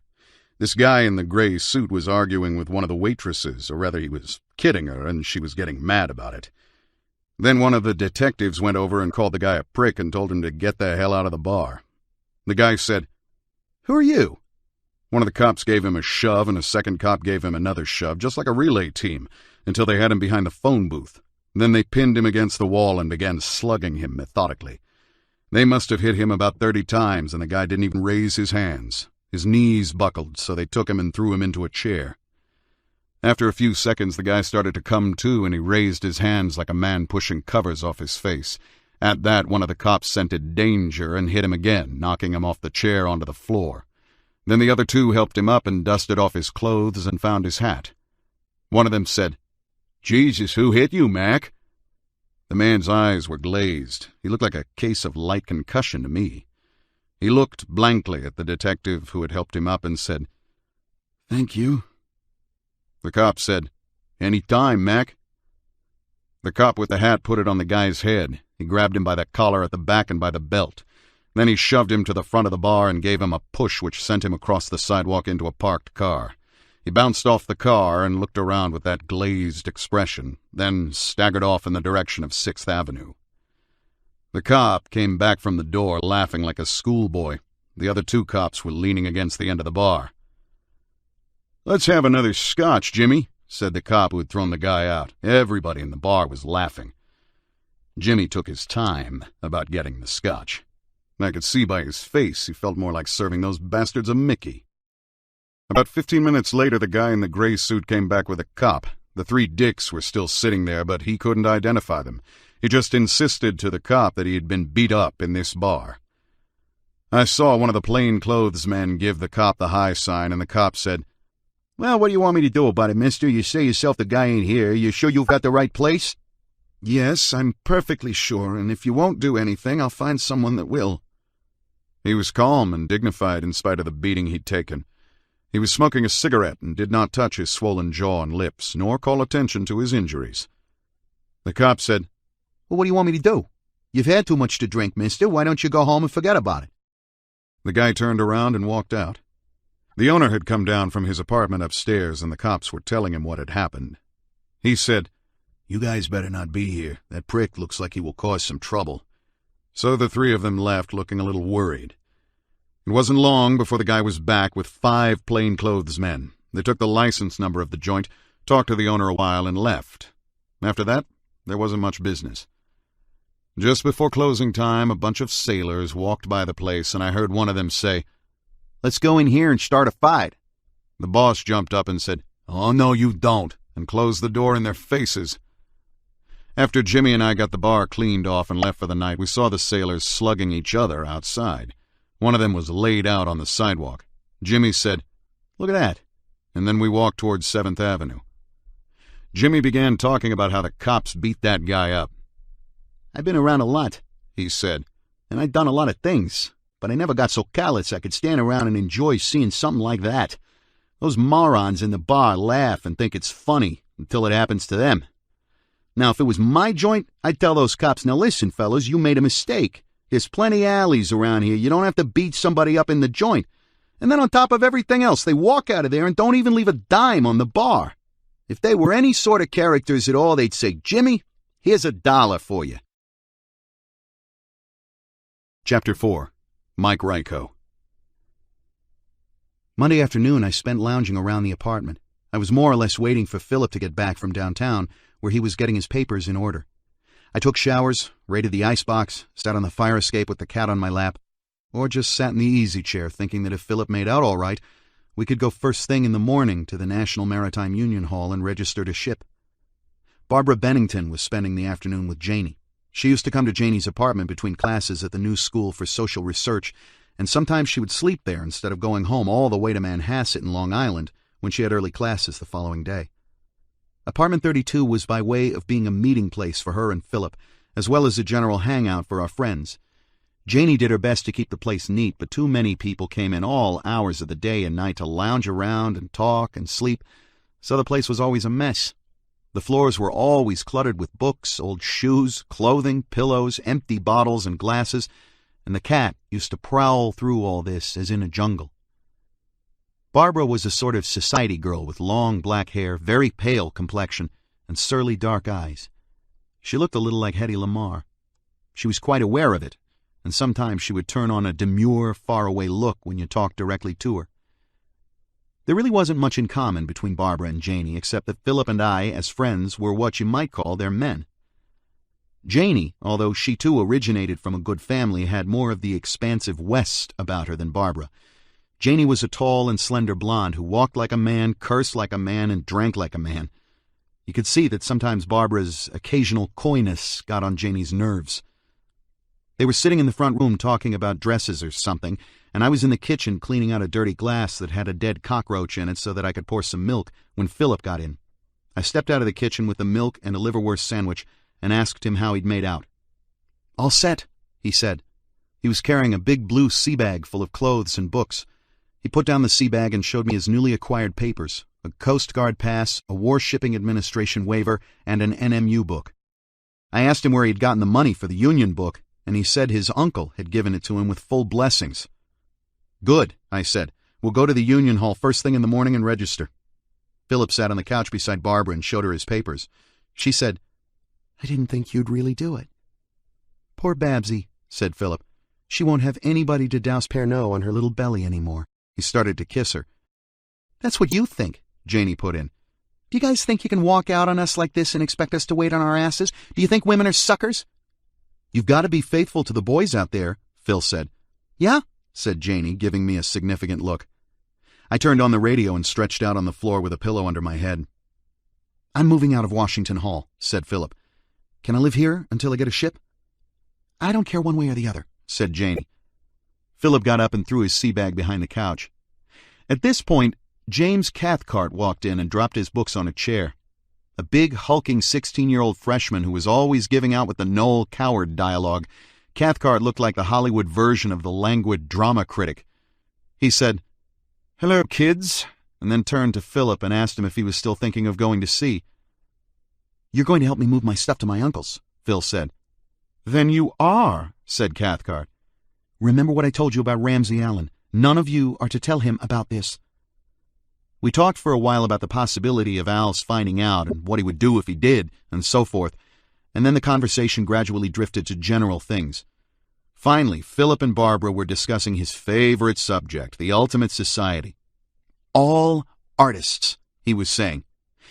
This guy in the gray suit was arguing with one of the waitresses, or rather he was kidding her, and she was getting mad about it. Then one of the detectives went over and called the guy a prick and told him to get the hell out of the bar. The guy said, "Who are you?" One of the cops gave him a shove, and a second cop gave him another shove, just like a relay team, until they had him behind the phone booth. Then they pinned him against the wall and began slugging him methodically. They must have hit him about 30 times, and the guy didn't even raise his hands. His knees buckled, so they took him and threw him into a chair. After a few seconds, the guy started to come to, and he raised his hands like a man pushing covers off his face. At that, one of the cops scented danger and hit him again, knocking him off the chair onto the floor. Then the other 2 helped him up and dusted off his clothes and found his hat. One of them said, "Jesus, who hit you, Mac?" The man's eyes were glazed. He looked like a case of light concussion to me. He looked blankly at the detective who had helped him up and said, "Thank you." The cop said, "Any time, Mac." The cop with the hat put it on the guy's head. He grabbed him by the collar at the back and by the belt. Then he shoved him to the front of the bar and gave him a push which sent him across the sidewalk into a parked car. He bounced off the car and looked around with that glazed expression, then staggered off in the direction of 6th Avenue. The cop came back from the door laughing like a schoolboy. The other two cops were leaning against the end of the bar. "Let's have another scotch, Jimmy," said the cop who had thrown the guy out. Everybody in the bar was laughing. Jimmy took his time about getting the scotch. I could see by his face he felt more like serving those bastards a Mickey. About 15 minutes later, the guy in the gray suit came back with a cop. The three dicks were still sitting there, but he couldn't identify them. He just insisted to the cop that he had been beat up in this bar. I saw one of the plainclothes men give the cop the high sign, and the cop said, "Well, what do you want me to do about it, mister? You say yourself the guy ain't here. You sure you've got the right place?" "Yes, I'm perfectly sure, and if you won't do anything, I'll find someone that will." He was calm and dignified in spite of the beating he'd taken. He was smoking a cigarette and did not touch his swollen jaw and lips, nor call attention to his injuries. The cop said, "Well, what do you want me to do? You've had too much to drink, mister. Why don't you go home and forget about it?" The guy turned around and walked out. The owner had come down from his apartment upstairs, and the cops were telling him what had happened. He said, "You guys better not be here. That prick looks like he will cause some trouble." So the three of them left, looking a little worried. It wasn't long before the guy was back with 5 plainclothes men. They took the license number of the joint, talked to the owner a while, and left. After that, there wasn't much business. Just before closing time, a bunch of sailors walked by the place, and I heard one of them say, "Let's go in here and start a fight." The boss jumped up and said, "Oh, no, you don't," and closed the door in their faces. After Jimmy and I got the bar cleaned off and left for the night, we saw the sailors slugging each other outside. One of them was laid out on the sidewalk. Jimmy said, "Look at that," and then we walked towards 7th Avenue. Jimmy began talking about how the cops beat that guy up. "I've been around a lot," he said, "and I've done a lot of things, but I never got so callous I could stand around and enjoy seeing something like that. Those morons in the bar laugh and think it's funny until it happens to them. Now, if it was my joint, I'd tell those cops, 'Now listen, fellas, you made a mistake. There's plenty of alleys around here. You don't have to beat somebody up in the joint.' And then on top of everything else, they walk out of there and don't even leave a dime on the bar. If they were any sort of characters at all, they'd say, 'Jimmy, here's $1 for you.'" Chapter 4. Mike Ryko. Monday afternoon, I spent lounging around the apartment. I was more or less waiting for Philip to get back from downtown, where he was getting his papers in order. I took showers, raided the icebox, sat on the fire escape with the cat on my lap, or just sat in the easy chair thinking that if Philip made out all right, we could go first thing in the morning to the National Maritime Union Hall and register to ship. Barbara Bennington was spending the afternoon with Janie. She used to come to Janie's apartment between classes at the New School for Social Research, and sometimes she would sleep there instead of going home all the way to Manhasset in Long Island when she had early classes the following day. Apartment 32 was by way of being a meeting place for her and Philip, as well as a general hangout for our friends. Janie did her best to keep the place neat, but too many people came in all hours of the day and night to lounge around and talk and sleep, so the place was always a mess. The floors were always cluttered with books, old shoes, clothing, pillows, empty bottles and glasses, and the cat used to prowl through all this as in a jungle. Barbara was a sort of society girl with long black hair, very pale complexion, and surly dark eyes. She looked a little like Hedy Lamarr. She was quite aware of it, and sometimes she would turn on a demure, faraway look when you talked directly to her. There really wasn't much in common between Barbara and Janie, except that Philip and I, as friends, were what you might call their men. Janie, although she too originated from a good family, had more of the expansive West about her than Barbara. Janie was a tall and slender blonde who walked like a man, cursed like a man, and drank like a man. You could see that sometimes Barbara's occasional coyness got on Janie's nerves. They were sitting in the front room talking about dresses or something, and I was in the kitchen cleaning out a dirty glass that had a dead cockroach in it so that I could pour some milk when Philip got in. I stepped out of the kitchen with the milk and a liverwurst sandwich and asked him how he'd made out. "All set," he said. He was carrying a big blue sea bag full of clothes and books. He put down the sea bag and showed me his newly acquired papers, a Coast Guard pass, a War Shipping Administration waiver, and an NMU book. I asked him where he'd gotten the money for the Union book, and he said his uncle had given it to him with full blessings. "Good," I said. "We'll go to the Union Hall first thing in the morning and register." Philip sat on the couch beside Barbara and showed her his papers. She said, "I didn't think you'd really do it." "Poor Babsy," said Philip. "She won't have anybody to douse Pernod on her little belly anymore." He started to kiss her. "That's what you think," Janie put in. "Do you guys think you can walk out on us like this and expect us to wait on our asses? Do you think women are suckers?" "You've got to be faithful to the boys out there," Phil said. "Yeah?" said Janie, giving me a significant look. I turned on the radio and stretched out on the floor with a pillow under my head. "I'm moving out of Washington Hall," said Philip. "Can I live here until I get a ship?" "I don't care one way or the other," said Janie. Philip got up and threw his sea bag behind the couch. At this point, James Cathcart walked in and dropped his books on a chair. A big, hulking 16-year-old freshman who was always giving out with the Noel Coward dialogue, Cathcart looked like the Hollywood version of the languid drama critic. He said, "Hello, kids," and then turned to Philip and asked him if he was still thinking of going to sea. "You're going to help me move my stuff to my uncle's," Phil said. "Then you are," said Cathcart. "Remember what I told you about Ramsay Allen. None of you are to tell him about this." We talked for a while about the possibility of Al's finding out and what he would do if he did, and so forth, and then the conversation gradually drifted to general things. Finally, Philip and Barbara were discussing his favorite subject, the Ultimate Society. "All artists," he was saying.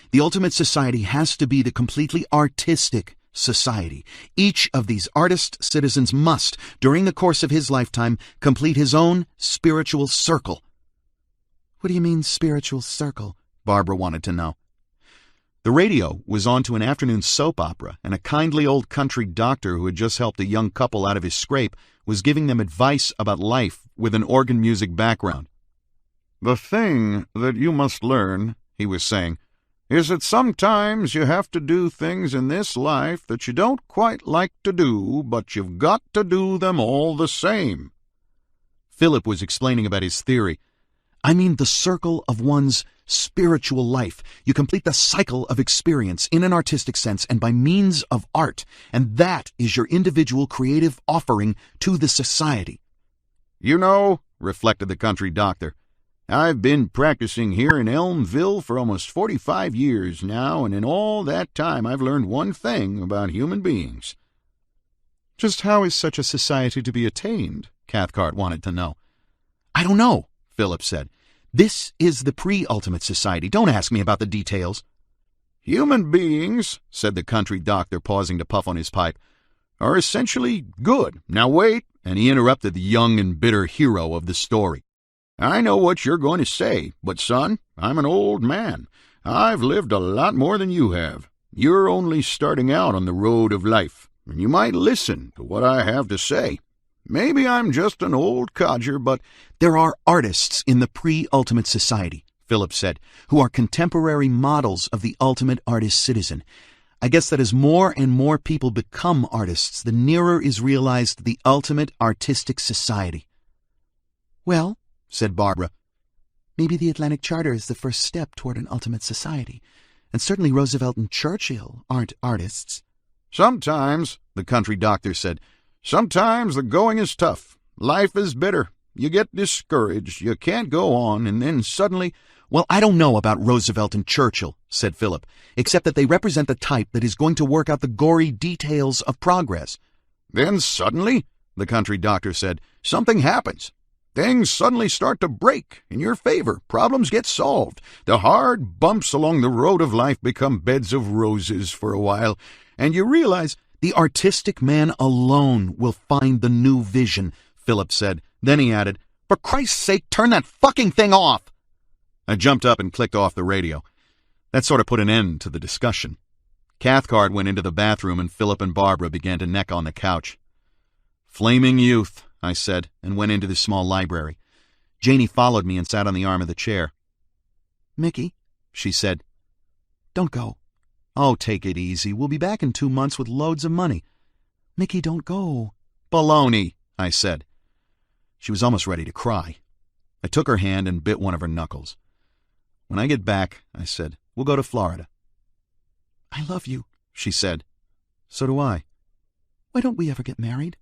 "The Ultimate Society has to be the completely artistic society. Each of these artist citizens must, during the course of his lifetime, complete his own spiritual circle." "What do you mean, spiritual circle?" Barbara wanted to know. The radio was on to an afternoon soap opera, and a kindly old country doctor who had just helped a young couple out of his scrape was giving them advice about life with an organ music background. "The thing that you must learn," he was saying, "is that sometimes you have to do things in this life that you don't quite like to do, but you've got to do them all the same." Philip was explaining about his theory. "I mean the circle of one's spiritual life. You complete the cycle of experience in an artistic sense and by means of art, and that is your individual creative offering to the society." "You know," reflected the country doctor, "I've been practicing here in Elmville for almost 45 years now, and in all that time I've learned one thing about human beings." "Just how is such a society to be attained?" Cathcart wanted to know. "I don't know," Philip said. "This is the pre-ultimate society. Don't ask me about the details." "Human beings," said the country doctor, pausing to puff on his pipe, "are essentially good. Now wait," and he interrupted the young and bitter hero of the story. "I know what you're going to say, but son, I'm an old man. I've lived a lot more than you have. You're only starting out on the road of life, and you might listen to what I have to say. Maybe I'm just an old codger, but—" "There are artists in the pre-ultimate society," Philip said, "who are contemporary models of the ultimate artist citizen. I guess that as more and more people become artists, the nearer is realized the ultimate artistic society." "Well," said Barbara, "maybe the Atlantic Charter is the first step toward an ultimate society, and certainly Roosevelt and Churchill aren't artists." "Sometimes," the country doctor said, "sometimes the going is tough. Life is bitter. You get discouraged. You can't go on, and then suddenly—" "Well, I don't know about Roosevelt and Churchill," said Philip, "except that they represent the type that is going to work out the gory details of progress." "Then suddenly," the country doctor said, "something happens. Things suddenly start to break in your favor. Problems get solved. The hard bumps along the road of life become beds of roses for a while, and you realize—" "The artistic man alone will find the new vision," Philip said. Then he added, "For Christ's sake, turn that fucking thing off!" I jumped up and clicked off the radio. That sort of put an end to the discussion. Cathcart went into the bathroom and Philip and Barbara began to neck on the couch. "Flaming youth," I said, and went into the small library. Janie followed me and sat on the arm of the chair. "Mickey," she said, "don't go." "Oh, take it easy. We'll be back in 2 months with loads of money." "Mickey, don't go." "Baloney," I said. She was almost ready to cry. I took her hand and bit one of her knuckles. When I get back, I said, we'll go to Florida. I love you, she said. So do I. Why don't we ever get married?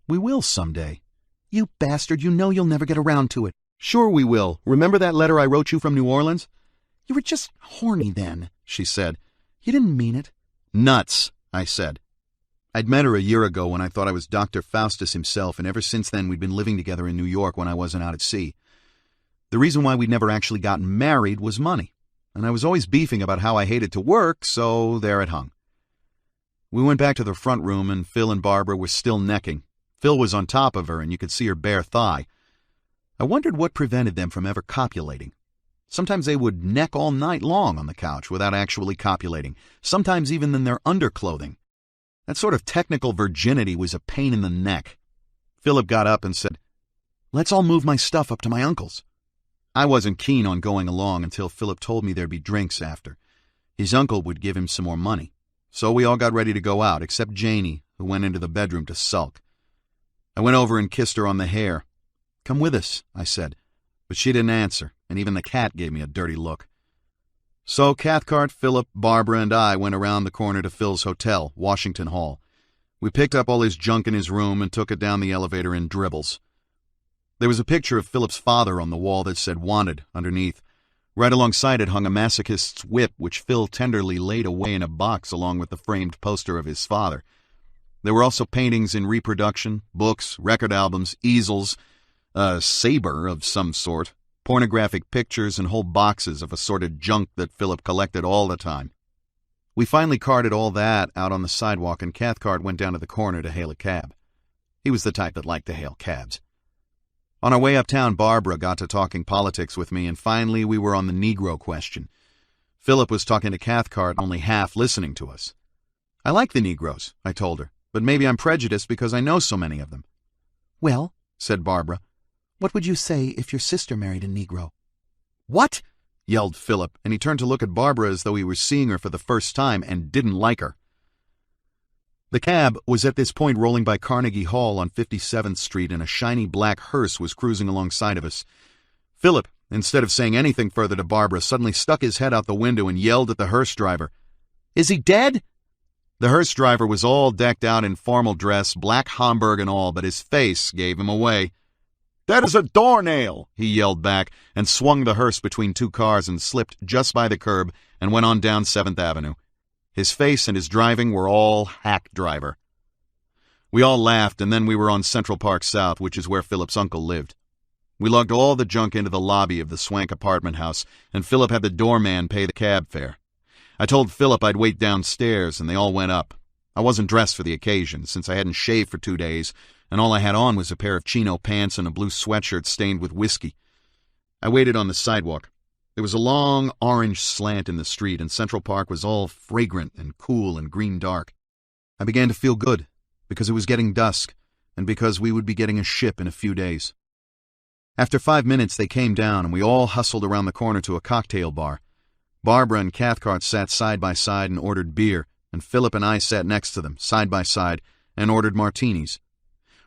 We will someday. You bastard, you know you'll never get around to it. Sure we will. Remember that letter I wrote you from New Orleans? You were just horny then, she said. You didn't mean it. Nuts, I said. I'd met her a year ago when I thought I was Dr. Faustus himself, and ever since then we'd been living together in New York when I wasn't out at sea. The reason why we'd never actually gotten married was money, and I was always beefing about how I hated to work, so there it hung. We went back to the front room, and Phil and Barbara were still necking. Phil was on top of her, and you could see her bare thigh. I wondered what prevented them from ever copulating. Sometimes they would neck all night long on the couch without actually copulating, sometimes even in their underclothing. That sort of technical virginity was a pain in the neck. Philip got up and said, "Let's all move my stuff up to my uncle's." I wasn't keen on going along until Philip told me there'd be drinks after. His uncle would give him some more money. So we all got ready to go out, except Janie, who went into the bedroom to sulk. I went over and kissed her on the hair. "Come with us," I said, but she didn't answer, and even the cat gave me a dirty look. So Cathcart, Philip, Barbara, and I went around the corner to Phil's hotel, Washington Hall. We picked up all his junk in his room and took it down the elevator in dribbles. There was a picture of Philip's father on the wall that said "Wanted" underneath. Right alongside it hung a masochist's whip, which Phil tenderly laid away in a box along with the framed poster of his father. There were also paintings in reproduction, books, record albums, easels, a saber of some sort, pornographic pictures, and whole boxes of assorted junk that Philip collected all the time. We finally carted all that out on the sidewalk, and Cathcart went down to the corner to hail a cab. He was the type that liked to hail cabs. On our way uptown, Barbara got to talking politics with me, and finally we were on the Negro question. Philip was talking to Cathcart, only half listening to us. "I like the Negroes," I told her, "but maybe I'm prejudiced because I know so many of them." "Well," said Barbara, "what would you say if your sister married a Negro?" "What?" yelled Philip, and he turned to look at Barbara as though he were seeing her for the first time and didn't like her. The cab was at this point rolling by Carnegie Hall on 57th Street, and a shiny black hearse was cruising alongside of us. Philip, instead of saying anything further to Barbara, suddenly stuck his head out the window and yelled at the hearse driver, "Is he dead?" The hearse driver was all decked out in formal dress, black Homburg and all, but his face gave him away. "That is a doornail," he yelled back, and swung the hearse between two cars and slipped just by the curb and went on down 7th Avenue. His face and his driving were all hack driver. We all laughed, and then we were on Central Park South, which is where Philip's uncle lived. We lugged all the junk into the lobby of the swank apartment house, and Philip had the doorman pay the cab fare. I told Philip I'd wait downstairs, and they all went up. I wasn't dressed for the occasion, since I hadn't shaved for 2 days, and all I had on was a pair of chino pants and a blue sweatshirt stained with whiskey. I waited on the sidewalk. There was a long orange slant in the street, and Central Park was all fragrant and cool and green dark. I began to feel good, because it was getting dusk, and because we would be getting a ship in a few days. After 5 minutes, they came down, and we all hustled around the corner to a cocktail bar. Barbara and Cathcart sat side by side and ordered beer, and Philip and I sat next to them, side by side, and ordered martinis.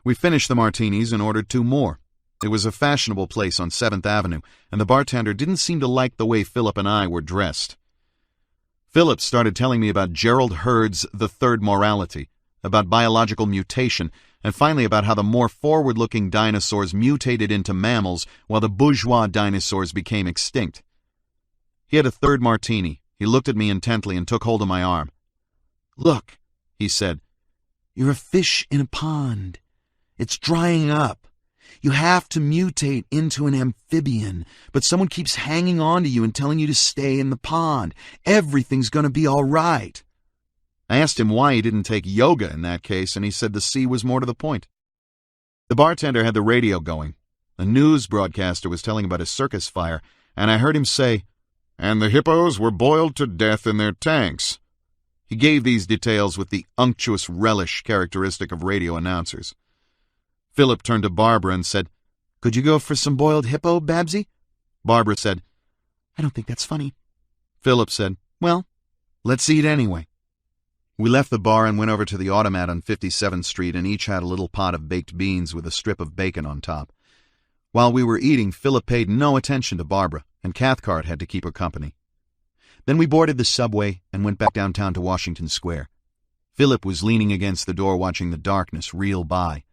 We finished the martinis and ordered 2 more. It was a fashionable place on 7th Avenue, and the bartender didn't seem to like the way Philip and I were dressed. Philip started telling me about Gerald Hurd's The Third Morality, about biological mutation, and finally about how the more forward-looking dinosaurs mutated into mammals while the bourgeois dinosaurs became extinct. He had a third martini. He looked at me intently and took hold of my arm. "Look," he said, "you're a fish in a pond. It's drying up. You have to mutate into an amphibian, but someone keeps hanging on to you and telling you to stay in the pond. Everything's going to be all right." I asked him why he didn't take yoga in that case, and he said the sea was more to the point. The bartender had the radio going. A news broadcaster was telling about a circus fire, and I heard him say, "And the hippos were boiled to death in their tanks." He gave these details with the unctuous relish characteristic of radio announcers. Philip turned to Barbara and said, "Could you go for some boiled hippo, Babsy?" Barbara said, "I don't think that's funny." Philip said, "Well, let's eat anyway." We left the bar and went over to the automat on 57th Street and each had a little pot of baked beans with a strip of bacon on top. While we were eating, Philip paid no attention to Barbara, and Cathcart had to keep her company. Then we boarded the subway and went back downtown to Washington Square. Philip was leaning against the door watching the darkness reel by.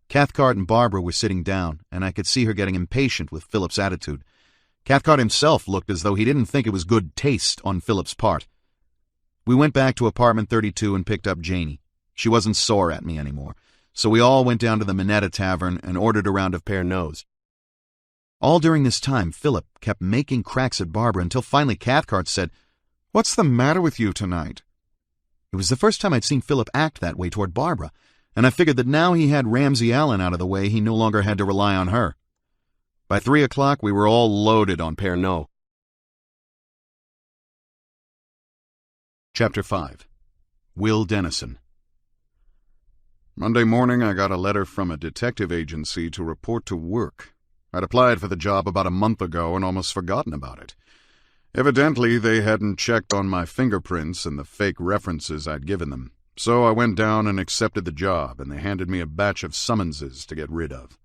Cathcart and Barbara were sitting down, and I could see her getting impatient with Philip's attitude. Cathcart himself looked as though he didn't think it was good taste on Philip's part. We went back to apartment 32 and picked up Janie. She wasn't sore at me anymore, so we all went down to the Minetta Tavern and ordered a round of pear nose. All during this time, Philip kept making cracks at Barbara until finally Cathcart said, "What's the matter with you tonight?" It was the first time I'd seen Philip act that way toward Barbara, and I figured that now he had Ramsey Allen out of the way, he no longer had to rely on her. By 3 o'clock, we were all loaded on Pernod. Chapter 5. Will Dennison. Monday morning, I got a letter from a detective agency to report to work. I'd applied for the job about a month ago and almost forgotten about it. Evidently, they hadn't checked on my fingerprints and the fake references I'd given them. So I went down and accepted the job, and they handed me a batch of summonses to get rid of.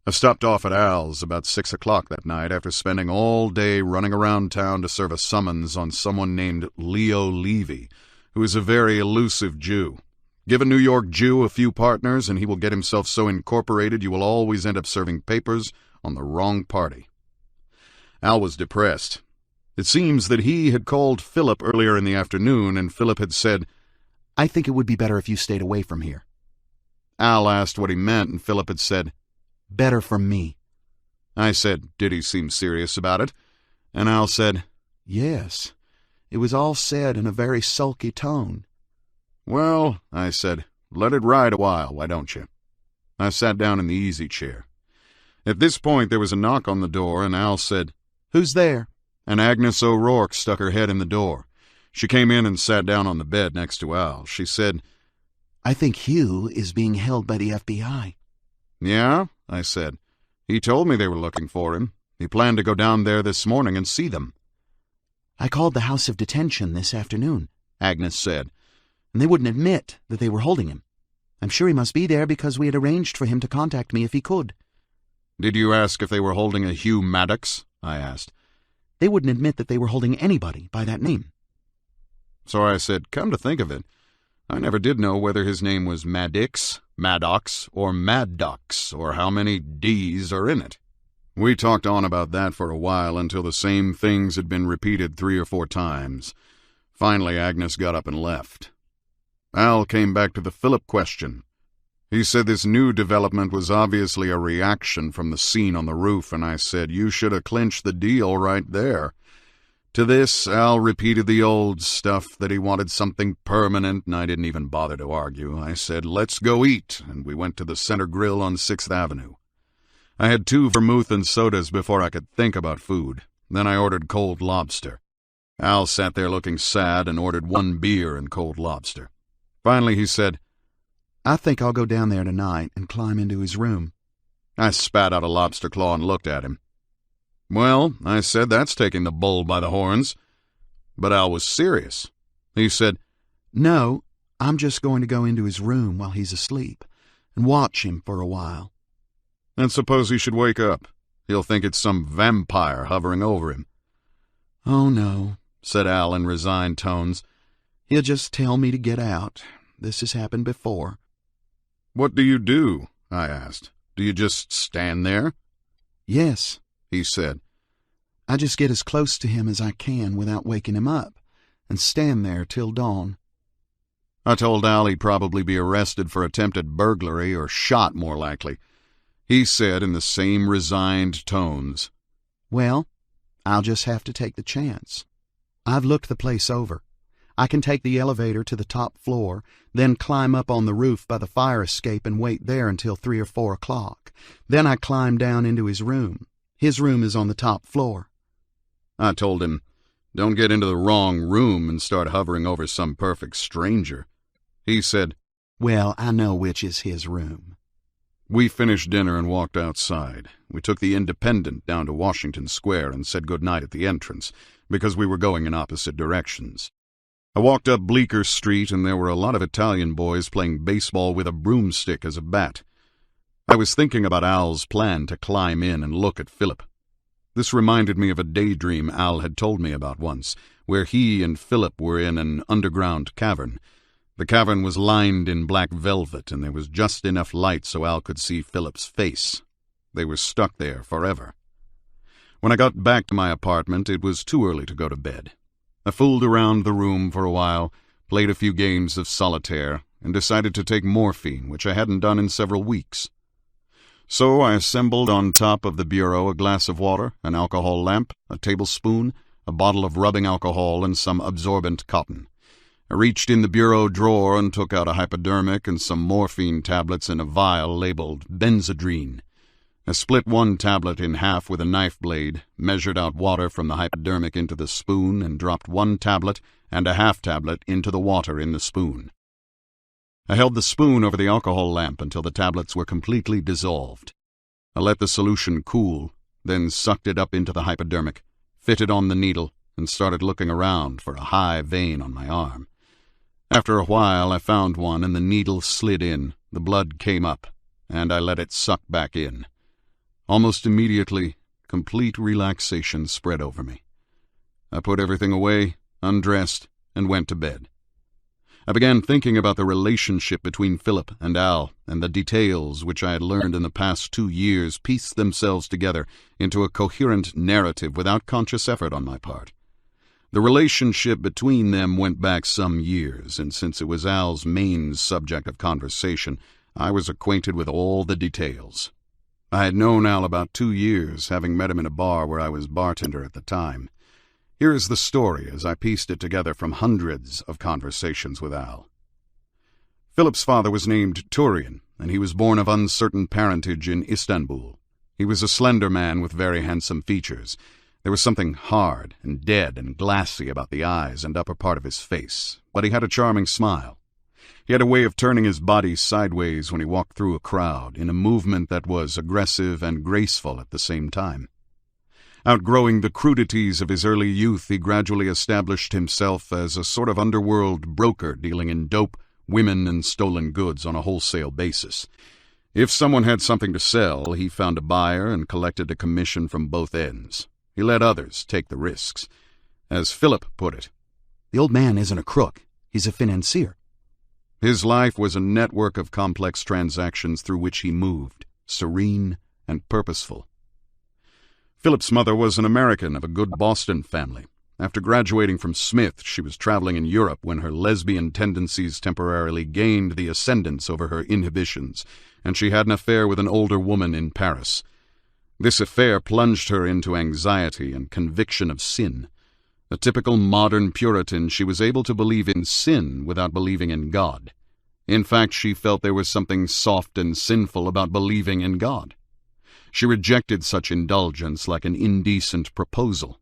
I stopped off at Al's about 6 o'clock that night after spending all day running around town to serve a summons on someone named Leo Levy, who is a very elusive Jew. Give a New York Jew a few partners, and he will get himself so incorporated you will always end up serving papers on the wrong party. Al was depressed. It seems that he had called Philip earlier in the afternoon, and Philip had said, "I think it would be better if you stayed away from here." Al asked what he meant, and Philip had said, "Better for me." I said, did he seem serious about it? And Al said, "Yes. It was all said in a very sulky tone." "Well," I said, "let it ride a while, why don't you?" I sat down in the easy chair. At this point there was a knock on the door, and Al said, "Who's there?" And Agnes O'Rourke stuck her head in the door. She came in and sat down on the bed next to Al. She said, "I think Hugh is being held by the FBI." "Yeah?" I said. "He told me they were looking for him. He planned to go down there this morning and see them." "I called the House of Detention this afternoon," Agnes said, "and they wouldn't admit that they were holding him. I'm sure he must be there because we had arranged for him to contact me if he could." "Did you ask if they were holding a Hugh Maddox?" I asked. "They wouldn't admit that they were holding anybody by that name." So I said, come to think of it, I never did know whether his name was Maddox, Maddox, or Maddox, or how many D's are in it. We talked on about that for a while until the same things had been repeated 3 or 4 times. Finally, Agnes got up and left. Al came back to the Philip question. He said this new development was obviously a reaction from the scene on the roof, and I said, you should have clinched the deal right there. To this, Al repeated the old stuff that he wanted something permanent, and I didn't even bother to argue. I said, let's go eat, and we went to the Center Grill on 6th Avenue. I had 2 vermouth and sodas before I could think about food. Then I ordered cold lobster. Al sat there looking sad and ordered 1 beer and cold lobster. Finally he said, I think I'll go down there tonight and climb into his room. I spat out a lobster claw and looked at him. Well, I said, that's taking the bull by the horns. But Al was serious. He said, No, I'm just going to go into his room while he's asleep and watch him for a while. And suppose he should wake up? He'll think it's some vampire hovering over him. Oh, no, said Al in resigned tones. He'll just tell me to get out. This has happened before. What do you do? I asked. Do you just stand there? Yes, he said. I just get as close to him as I can without waking him up, and stand there till dawn. I told Al he'd probably be arrested for attempted burglary or shot more likely. He said in the same resigned tones, Well, I'll just have to take the chance. I've looked the place over. I can take the elevator to the top floor, then climb up on the roof by the fire escape and wait there until 3 or 4 o'clock. Then I climb down into his room. His room is on the top floor. I told him, Don't get into the wrong room and start hovering over some perfect stranger. He said, Well, I know which is his room. We finished dinner and walked outside. We took the Independent down to Washington Square and said good night at the entrance, because we were going in opposite directions. I walked up Bleecker Street, and there were a lot of Italian boys playing baseball with a broomstick as a bat. I was thinking about Al's plan to climb in and look at Philip. This reminded me of a daydream Al had told me about once, where he and Philip were in an underground cavern. The cavern was lined in black velvet, and there was just enough light so Al could see Philip's face. They were stuck there forever. When I got back to my apartment, it was too early to go to bed. I fooled around the room for a while, played a few games of solitaire, and decided to take morphine, which I hadn't done in several weeks. So I assembled on top of the bureau a glass of water, an alcohol lamp, a tablespoon, a bottle of rubbing alcohol, and some absorbent cotton. I reached in the bureau drawer and took out a hypodermic and some morphine tablets in a vial labeled Benzedrine. I split one tablet in half with a knife blade, measured out water from the hypodermic into the spoon, and dropped one tablet and a half tablet into the water in the spoon. I held the spoon over the alcohol lamp until the tablets were completely dissolved. I let the solution cool, then sucked it up into the hypodermic, fitted on the needle, and started looking around for a high vein on my arm. After a while I found one, and the needle slid in, the blood came up, and I let it suck back in. Almost immediately, complete relaxation spread over me. I put everything away, undressed, and went to bed. I began thinking about the relationship between Philip and Al, and the details which I had learned in the past 2 years pieced themselves together into a coherent narrative without conscious effort on my part. The relationship between them went back some years, and since it was Al's main subject of conversation, I was acquainted with all the details. I had known Al about 2 years, having met him in a bar where I was bartender at the time. Here is the story as I pieced it together from hundreds of conversations with Al. Philip's father was named Turian, and he was born of uncertain parentage in Istanbul. He was a slender man with very handsome features. There was something hard and dead and glassy about the eyes and upper part of his face, but he had a charming smile. He had a way of turning his body sideways when he walked through a crowd, in a movement that was aggressive and graceful at the same time. Outgrowing the crudities of his early youth, he gradually established himself as a sort of underworld broker dealing in dope, women, and stolen goods on a wholesale basis. If someone had something to sell, he found a buyer and collected a commission from both ends. He let others take the risks. As Philip put it, "The old man isn't a crook. He's a financier." his life was a network of complex transactions through which he moved, serene and purposeful. Philip's mother was an American of a good Boston family. After graduating from Smith, she was traveling in Europe when her lesbian tendencies temporarily gained the ascendance over her inhibitions, and she had an affair with an older woman in Paris. This affair plunged her into anxiety and conviction of sin. A typical modern Puritan, she was able to believe in sin without believing in God. In fact, she felt there was something soft and sinful about believing in God. She rejected such indulgence like an indecent proposal.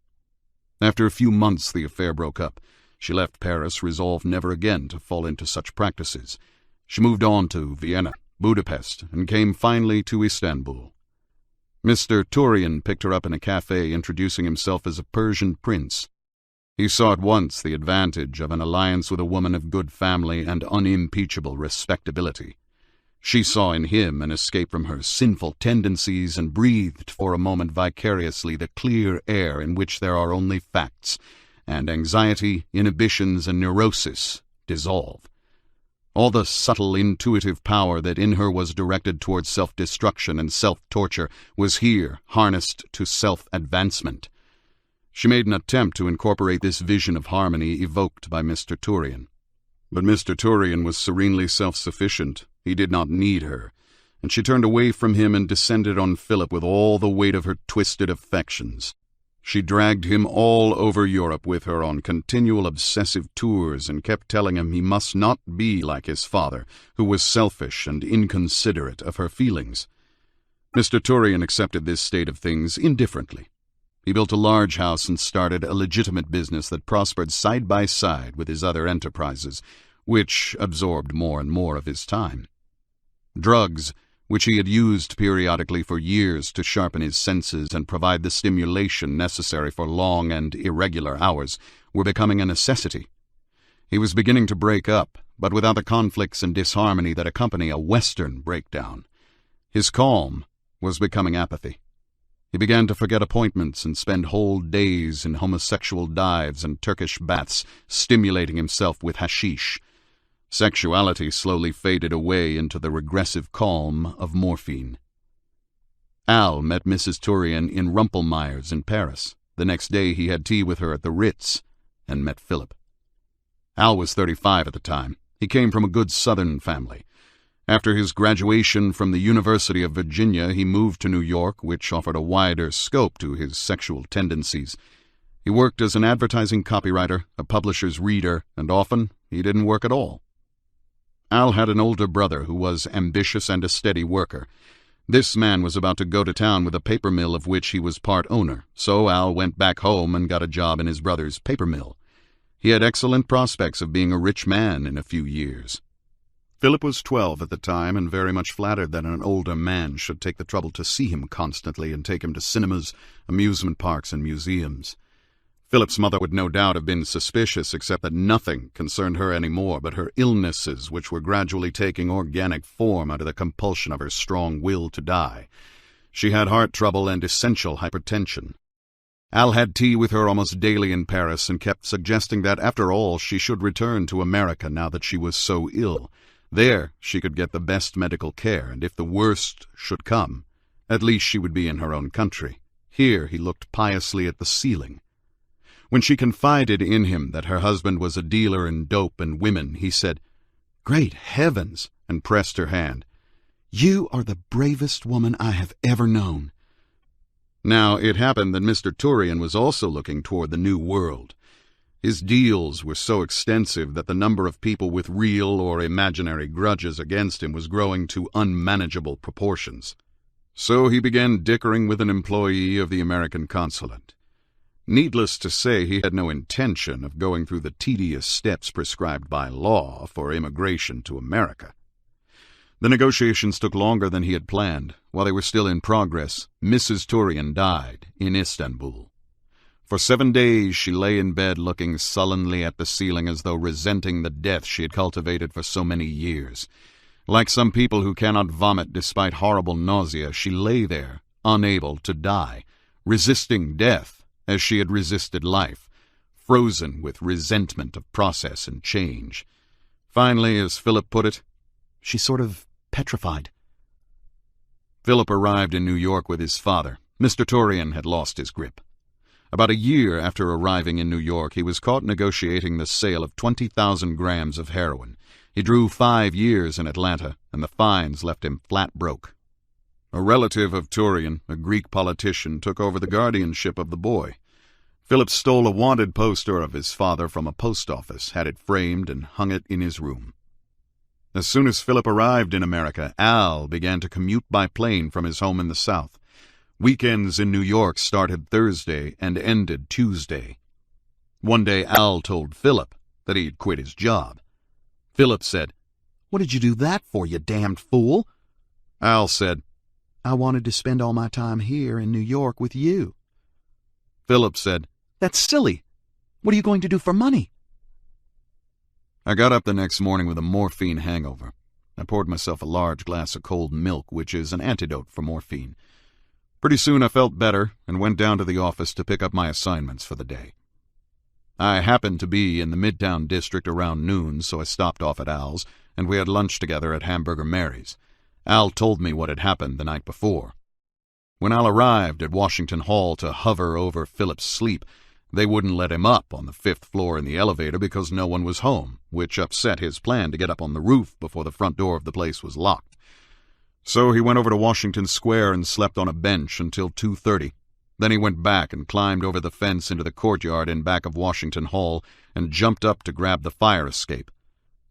After a few months, the affair broke up. She left Paris, resolved never again to fall into such practices. She moved on to Vienna, Budapest, and came finally to Istanbul. Mr. Turian picked her up in a cafe, introducing himself as a Persian prince. He saw at once the advantage of an alliance with a woman of good family and unimpeachable respectability. She saw in him an escape from her sinful tendencies and breathed for a moment vicariously the clear air in which there are only facts, and anxiety, inhibitions, and neurosis dissolve. All the subtle intuitive power that in her was directed towards self-destruction and self-torture was here harnessed to self-advancement. She made an attempt to incorporate this vision of harmony evoked by Mr. Turian. But Mr. Turian was serenely self-sufficient. He did not need her, and she turned away from him and descended on Philip with all the weight of her twisted affections. She dragged him all over Europe with her on continual obsessive tours and kept telling him he must not be like his father, who was selfish and inconsiderate of her feelings. Mr. Turian accepted this state of things indifferently. He built a large house and started a legitimate business that prospered side by side with his other enterprises, which absorbed more and more of his time. Drugs, which he had used periodically for years to sharpen his senses and provide the stimulation necessary for long and irregular hours, were becoming a necessity. He was beginning to break up, but without the conflicts and disharmony that accompany a Western breakdown. His calm was becoming apathy. He began to forget appointments and spend whole days in homosexual dives and Turkish baths, stimulating himself with hashish. Sexuality slowly faded away into the regressive calm of morphine. Al met Mrs. Turian in Rumpelmeyer's in Paris. The next day he had tea with her at the Ritz and met Philip. Al was 35 at the time. He came from a good Southern family. After his graduation from the University of Virginia, he moved to New York, which offered a wider scope to his sexual tendencies. He worked as an advertising copywriter, a publisher's reader, and often he didn't work at all. Al had an older brother who was ambitious and a steady worker. This man was about to go to town with a paper mill of which he was part owner, so Al went back home and got a job in his brother's paper mill. He had excellent prospects of being a rich man in a few years. Philip was 12 at the time and very much flattered that an older man should take the trouble to see him constantly and take him to cinemas, amusement parks, and museums. Philip's mother would no doubt have been suspicious, except that nothing concerned her any more but her illnesses, which were gradually taking organic form under the compulsion of her strong will to die. She had heart trouble and essential hypertension. Al had tea with her almost daily in Paris and kept suggesting that, after all, she should return to America now that she was so ill. There she could get the best medical care, and if the worst should come, at least she would be in her own country. Here he looked piously at the ceiling. When she confided in him that her husband was a dealer in dope and women, he said, "Great heavens," and pressed her hand. "You are the bravest woman I have ever known." Now, it happened that Mr. Turian was also looking toward the New World. His deals were so extensive that the number of people with real or imaginary grudges against him was growing to unmanageable proportions. So he began dickering with an employee of the American consulate. Needless to say, he had no intention of going through the tedious steps prescribed by law for immigration to America. The negotiations took longer than he had planned. While they were still in progress, Mrs. Turian died in Istanbul. For 7 days she lay in bed looking sullenly at the ceiling as though resenting the death she had cultivated for so many years. Like some people who cannot vomit despite horrible nausea, she lay there, unable to die, resisting death as she had resisted life, frozen with resentment of process and change. Finally, as Philip put it, she sort of petrified. Philip arrived in New York with his father. Mr. Turian had lost his grip. About a year after arriving in New York, he was caught negotiating the sale of 20,000 grams of heroin. He drew 5 years in Atlanta, and the fines left him flat broke. A relative of Turian, a Greek politician, took over the guardianship of the boy. Philip stole a wanted poster of his father from a post office, had it framed, and hung it in his room. As soon as Philip arrived in America, Al began to commute by plane from his home in the South. Weekends in New York started Thursday and ended Tuesday. One day Al told Philip that he had quit his job. Philip said, "What did you do that for, you damned fool?" Al said, "I wanted to spend all my time here in New York with you." Philip said, "That's silly. What are you going to do for money?" I got up the next morning with a morphine hangover. I poured myself a large glass of cold milk, which is an antidote for morphine. Pretty soon I felt better and went down to the office to pick up my assignments for the day. I happened to be in the Midtown district around noon, so I stopped off at Al's, and we had lunch together at Hamburger Mary's. Al told me what had happened the night before. When Al arrived at Washington Hall to hover over Philip's sleep, they wouldn't let him up on the 5th floor in the elevator because no one was home, which upset his plan to get up on the roof before the front door of the place was locked. So he went over to Washington Square and slept on a bench until 2:30. Then he went back and climbed over the fence into the courtyard in back of Washington Hall and jumped up to grab the fire escape.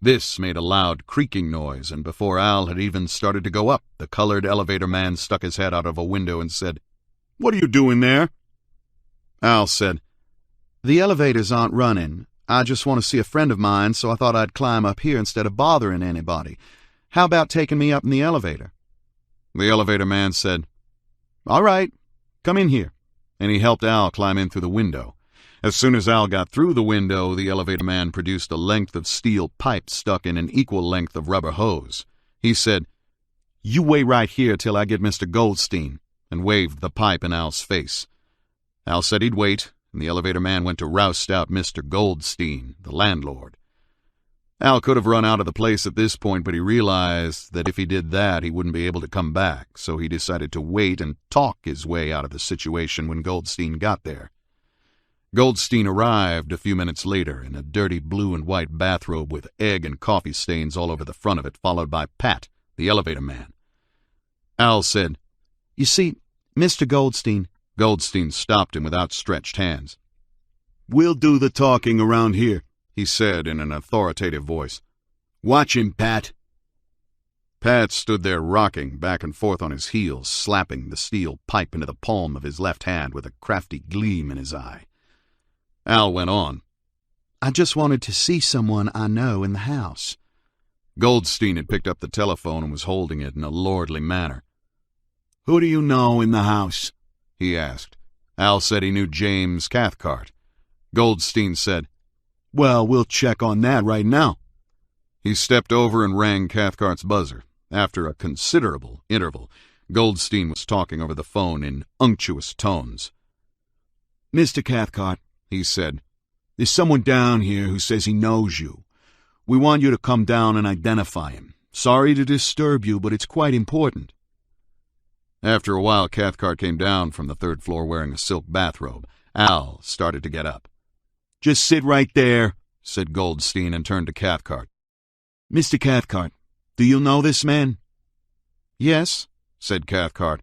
This made a loud creaking noise, and before Al had even started to go up, the colored elevator man stuck his head out of a window and said, "What are you doing there?" Al said, "The elevators aren't running. I just want to see a friend of mine, so I thought I'd climb up here instead of bothering anybody. How about taking me up in the elevator?" The elevator man said, "All right, come in here," and he helped Al climb in through the window. As soon as Al got through the window, the elevator man produced a length of steel pipe stuck in an equal length of rubber hose. He said, "You wait right here till I get Mr. Goldstein," and waved the pipe in Al's face. Al said he'd wait, and the elevator man went to roust out Mr. Goldstein, the landlord. Al could have run out of the place at this point, but he realized that if he did that, he wouldn't be able to come back, so he decided to wait and talk his way out of the situation when Goldstein got there. Goldstein arrived a few minutes later in a dirty blue and white bathrobe with egg and coffee stains all over the front of it, followed by Pat, the elevator man. Al said, "You see, Mr. Goldstein—" Goldstein stopped him with outstretched hands. "We'll do the talking around here," he said in an authoritative voice. "Watch him, Pat." Pat stood there rocking back and forth on his heels, slapping the steel pipe into the palm of his left hand with a crafty gleam in his eye. Al went on. "I just wanted to see someone I know in the house." Goldstein had picked up the telephone and was holding it in a lordly manner. "Who do you know in the house?" he asked. Al said he knew James Cathcart. Goldstein said, "Well, we'll check on that right now." He stepped over and rang Cathcart's buzzer. After a considerable interval, Goldstein was talking over the phone in unctuous tones. "Mr. Cathcart," he said, "there's someone down here who says he knows you. We want you to come down and identify him. Sorry to disturb you, but it's quite important." After a while, Cathcart came down from the third floor wearing a silk bathrobe. Al started to get up. "Just sit right there," said Goldstein, and turned to Cathcart. "Mr. Cathcart, do you know this man?" "Yes," said Cathcart.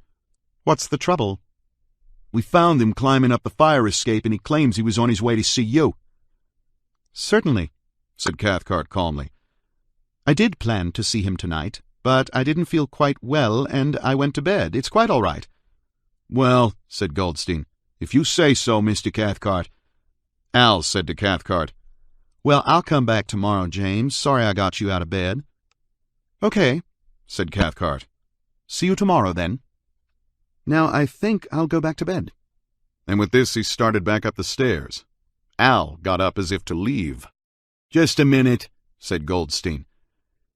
"What's the trouble?" "We found him climbing up the fire escape, and he claims he was on his way to see you." "Certainly," said Cathcart calmly. "I did plan to see him tonight, but I didn't feel quite well, and I went to bed. It's quite all right." "Well," said Goldstein, "if you say so, Mr. Cathcart." Al said to Cathcart, "Well, I'll come back tomorrow, James. Sorry I got you out of bed." "Okay," said Cathcart. "See you tomorrow, then. Now I think I'll go back to bed." And with this he started back up the stairs. Al got up as if to leave. "Just a minute," said Goldstein.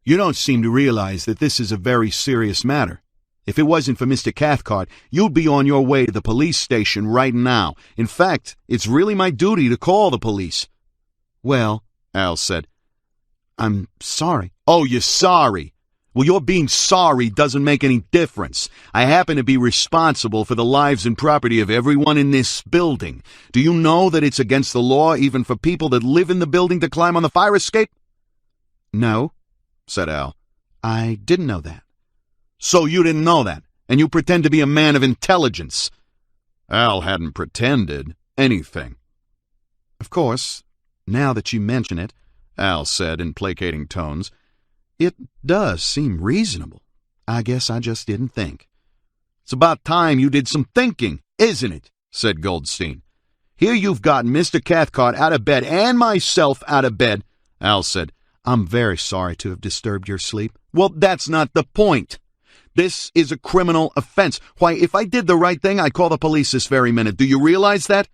"You don't seem to realize that this is a very serious matter. If it wasn't for Mr. Cathcart, you'd be on your way to the police station right now. In fact, it's really my duty to call the police." "Well," Al said, "I'm sorry." "Oh, you're sorry? Well, your being sorry doesn't make any difference. I happen to be responsible for the lives and property of everyone in this building. Do you know that it's against the law even for people that live in the building to climb on the fire escape?" "No," said Al. "I didn't know that." "So you didn't know that, and you pretend to be a man of intelligence." Al hadn't pretended anything. "Of course, now that you mention it," Al said in placating tones, "it does seem reasonable. I guess I just didn't think." "It's about time you did some thinking, isn't it?" said Goldstein. "Here you've gotten Mr. Cathcart out of bed and myself out of bed." Al said, "I'm very sorry to have disturbed your sleep." "Well, that's not the point. This is a criminal offense. Why, if I did the right thing, I'd call the police this very minute. Do you realize that?"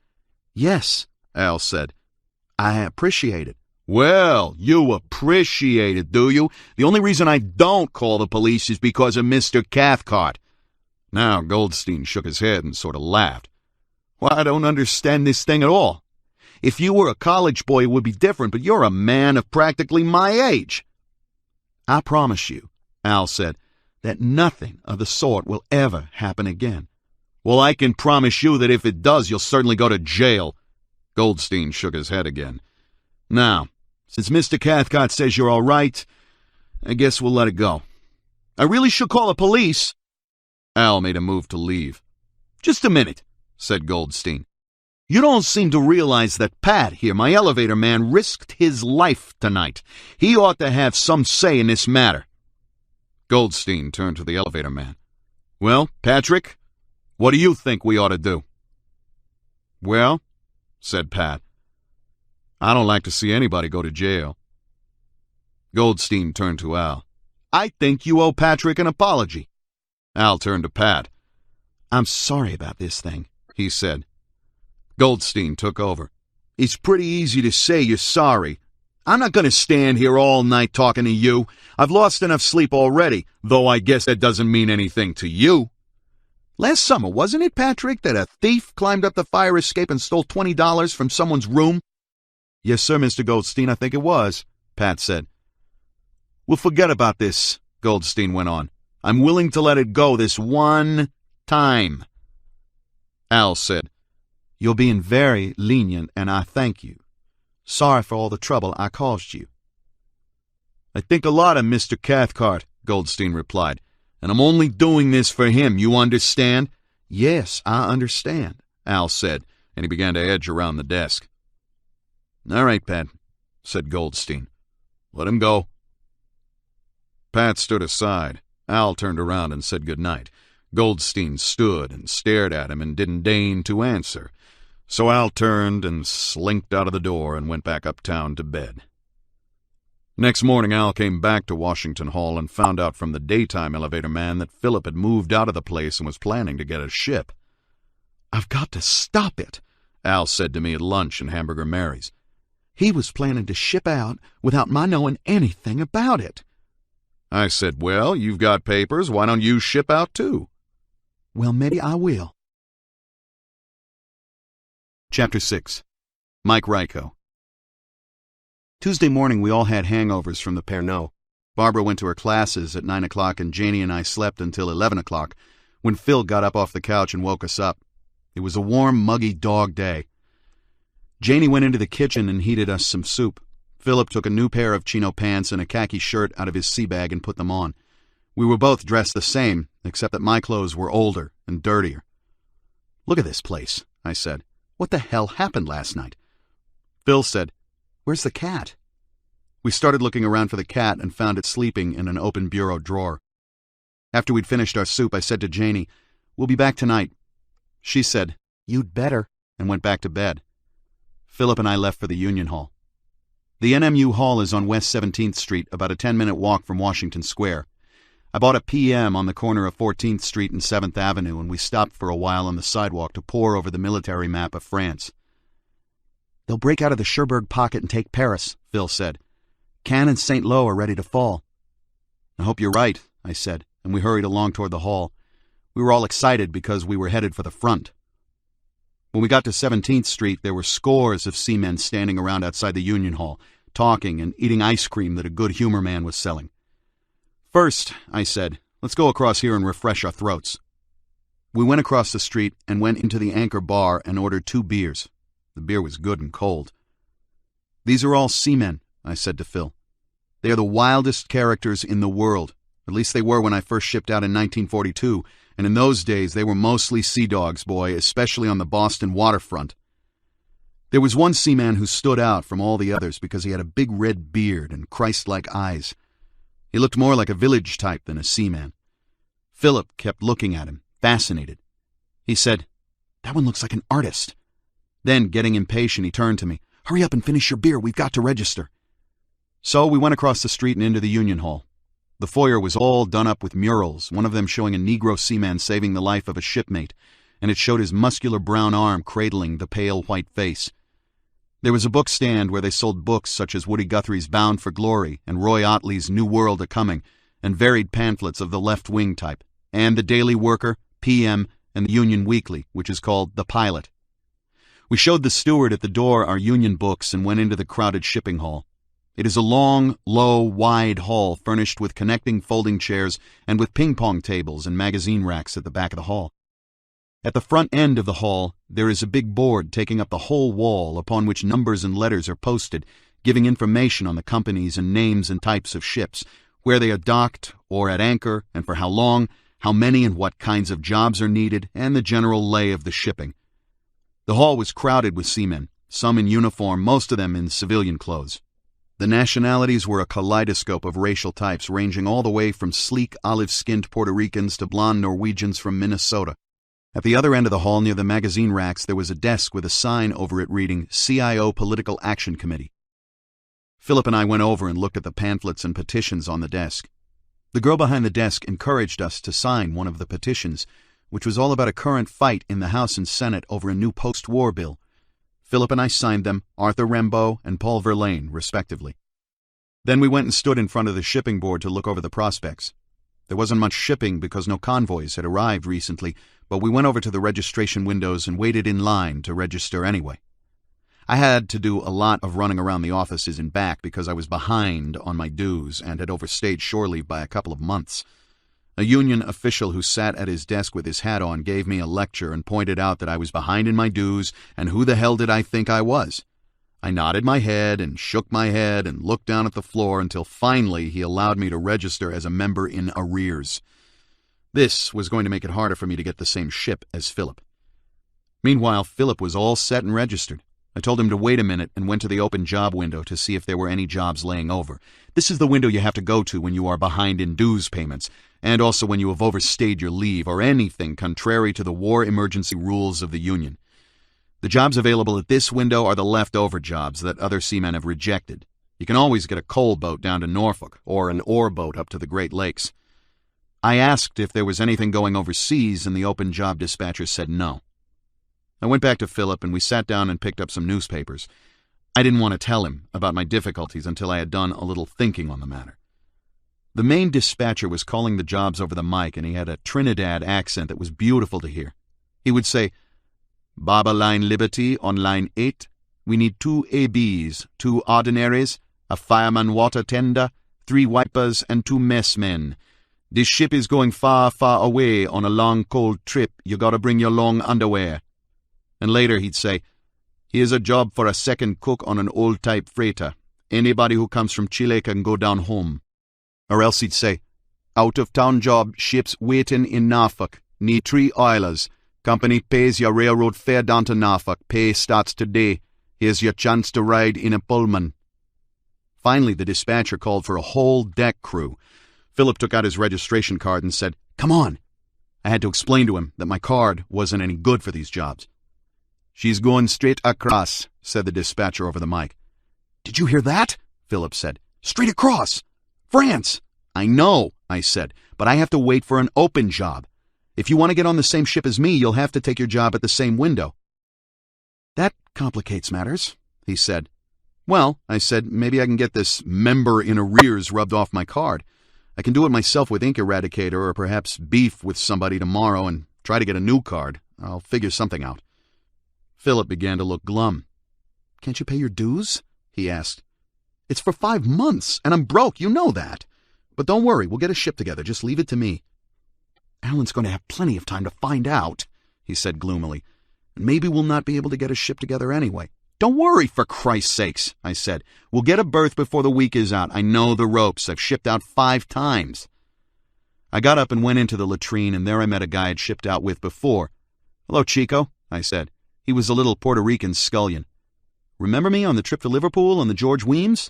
"Yes," Al said. "I appreciate it." "Well, you appreciate it, do you? The only reason I don't call the police is because of Mr. Cathcart." Now Goldstein shook his head and sort of laughed. "Well, I don't understand this thing at all. If you were a college boy, it would be different, but you're a man of practically my age." "I promise you," Al said, "that nothing of the sort will ever happen again." "Well, I can promise you that if it does, you'll certainly go to jail." Goldstein shook his head again. "Now, since Mr. Cathcart says you're all right, I guess we'll let it go. I really should call the police." Al made a move to leave. "Just a minute," said Goldstein. "You don't seem to realize that Pat here, my elevator man, risked his life tonight. He ought to have some say in this matter." Goldstein turned to the elevator man. "Well, Patrick, what do you think we ought to do?" "Well," said Pat, "I don't like to see anybody go to jail." Goldstein turned to Al. "I think you owe Patrick an apology." Al turned to Pat. "I'm sorry about this thing," he said. Goldstein took over. It's pretty easy to say you're sorry. I'm not going to stand here all night talking to you. I've lost enough sleep already, though I guess that doesn't mean anything to you. Last summer, wasn't it, Patrick, that a thief climbed up the fire escape and stole $20 from someone's room? Yes, sir, Mr. Goldstein, I think it was, Pat said. We'll forget about this, Goldstein went on. I'm willing to let it go this one time. Al said, You're being very lenient, and I thank you. Sorry for all the trouble I caused you. I think a lot of Mr. Cathcart, Goldstein replied, and I'm only doing this for him, you understand? Yes, I understand, Al said, and he began to edge around the desk. All right, Pat, said Goldstein. Let him go. Pat stood aside. Al turned around and said good night. Goldstein stood and stared at him and didn't deign to answer. So Al turned and slinked out of the door and went back uptown to bed. Next morning, Al came back to Washington Hall and found out from the daytime elevator man that Philip had moved out of the place and was planning to get a ship. I've got to stop it, Al said to me at lunch in Hamburger Mary's. He was planning to ship out without my knowing anything about it. I said, well, you've got papers. Why don't you ship out too? Well, maybe I will. Chapter 6. Mike Ryko. Tuesday morning we all had hangovers from the Pernod. Barbara went to her classes at 9 o'clock and Janie and I slept until 11 o'clock when Phil got up off the couch and woke us up. It was a warm, muggy dog day. Janie went into the kitchen and heated us some soup. Philip took a new pair of chino pants and a khaki shirt out of his sea bag and put them on. We were both dressed the same, except that my clothes were older and dirtier. Look at this place, I said. What the hell happened last night? Phil said, Where's the cat? We started looking around for the cat and found it sleeping in an open bureau drawer. After we'd finished our soup, I said to Janie, We'll be back tonight. She said, You'd better, and went back to bed. Philip and I left for the Union Hall. The NMU Hall is on West 17th Street, about a 10-minute walk from Washington Square. I bought a PM on the corner of 14th Street and 7th Avenue, and we stopped for a while on the sidewalk to pore over the military map of France. They'll break out of the Cherbourg pocket and take Paris, Phil said. Cannes and St. Lo are ready to fall. I hope you're right, I said, and we hurried along toward the hall. We were all excited because we were headed for the front. When we got to 17th Street, there were scores of seamen standing around outside the Union Hall, talking and eating ice cream that a good humor man was selling. First, I said, let's go across here and refresh our throats. We went across the street and went into the Anchor Bar and ordered 2 beers. The beer was good and cold. These are all seamen, I said to Phil. They are the wildest characters in the world. At least they were when I first shipped out in 1942, and in those days they were mostly sea dogs, boy, especially on the Boston waterfront. There was one seaman who stood out from all the others because he had a big red beard and Christ-like eyes. He looked more like a village type than a seaman. Philip kept looking at him, fascinated. He said, That one looks like an artist. Then, getting impatient, he turned to me. Hurry up and finish your beer, we've got to register. So we went across the street and into the Union Hall. The foyer was all done up with murals, one of them showing a Negro seaman saving the life of a shipmate, and it showed his muscular brown arm cradling the pale white face. There was a bookstand where they sold books such as Woody Guthrie's Bound for Glory and Roy Ottley's New World A-Coming, and varied pamphlets of the left-wing type, and the Daily Worker, PM, and the Union Weekly, which is called The Pilot. We showed the steward at the door our Union books and went into the crowded shipping hall. It is a long, low, wide hall furnished with connecting folding chairs and with ping-pong tables and magazine racks at the back of the hall. At the front end of the hall, there is a big board taking up the whole wall upon which numbers and letters are posted, giving information on the companies and names and types of ships, where they are docked or at anchor and for how long, how many and what kinds of jobs are needed, and the general lay of the shipping. The hall was crowded with seamen, some in uniform, most of them in civilian clothes. The nationalities were a kaleidoscope of racial types ranging all the way from sleek, olive-skinned Puerto Ricans to blonde Norwegians from Minnesota. At the other end of the hall, near the magazine racks, there was a desk with a sign over it reading, CIO Political Action Committee. Philip and I went over and looked at the pamphlets and petitions on the desk. The girl behind the desk encouraged us to sign one of the petitions, which was all about a current fight in the House and Senate over a new post-war bill. Philip and I signed them, Arthur Rimbaud and Paul Verlaine, respectively. Then we went and stood in front of the shipping board to look over the prospects. There wasn't much shipping because no convoys had arrived recently, but we went over to the registration windows and waited in line to register anyway. I had to do a lot of running around the offices and back because I was behind on my dues and had overstayed shore leave by a couple of months. A union official who sat at his desk with his hat on gave me a lecture and pointed out that I was behind in my dues, and who the hell did I think I was? I nodded my head and shook my head and looked down at the floor until finally he allowed me to register as a member in arrears. This was going to make it harder for me to get the same ship as Philip. Meanwhile, Philip was all set and registered. I told him to wait a minute and went to the open job window to see if there were any jobs laying over. This is the window you have to go to when you are behind in dues payments, and also when you have overstayed your leave or anything contrary to the war emergency rules of the union. The jobs available at this window are the leftover jobs that other seamen have rejected. You can always get a coal boat down to Norfolk or an ore boat up to the Great Lakes. I asked if there was anything going overseas, and the open job dispatcher said no. I went back to Philip and we sat down and picked up some newspapers. I didn't want to tell him about my difficulties until I had done a little thinking on the matter. The main dispatcher was calling the jobs over the mic, and he had a Trinidad accent that was beautiful to hear. He would say, "Baba Line Liberty on line 8. We need 2 ABs, 2 ordinaries, a fireman water tender, 3 wipers, and 2 messmen. This ship is going far, far away on a long, cold trip. You gotta bring your long underwear." And later he'd say, "Here's a job for a second cook on an old-type freighter. Anybody who comes from Chile can go down home." Or else he'd say, "Out-of-town job, ships waiting in Norfolk. Need 3 oilers. Company pays your railroad fare down to Norfolk. Pay starts today. Here's your chance to ride in a Pullman." Finally, the dispatcher called for a whole deck crew. Philip took out his registration card and said, "Come on." I had to explain to him that my card wasn't any good for these jobs. "She's going straight across," said the dispatcher over the mic. "Did you hear that?" Philip said. "Straight across! France!" "I know," I said, "but I have to wait for an open job. If you want to get on the same ship as me, you'll have to take your job at the same window." "That complicates matters," he said. "Well," I said, "maybe I can get this member in arrears rubbed off my card. I can do it myself with ink eradicator, or perhaps beef with somebody tomorrow and try to get a new card. I'll figure something out." Philip began to look glum. "Can't you pay your dues?" he asked. "It's for 5 months, and I'm broke, you know that. But don't worry, we'll get a ship together, just leave it to me." "Alan's going to have plenty of time to find out," he said gloomily. "And maybe we'll not be able to get a ship together anyway." "Don't worry, for Christ's sakes," I said. "We'll get a berth before the week is out. I know the ropes. I've shipped out 5 times. I got up and went into the latrine, and there I met a guy I'd shipped out with before. "Hello, Chico," I said. He was a little Puerto Rican scullion. "Remember me on the trip to Liverpool on the George Weems?"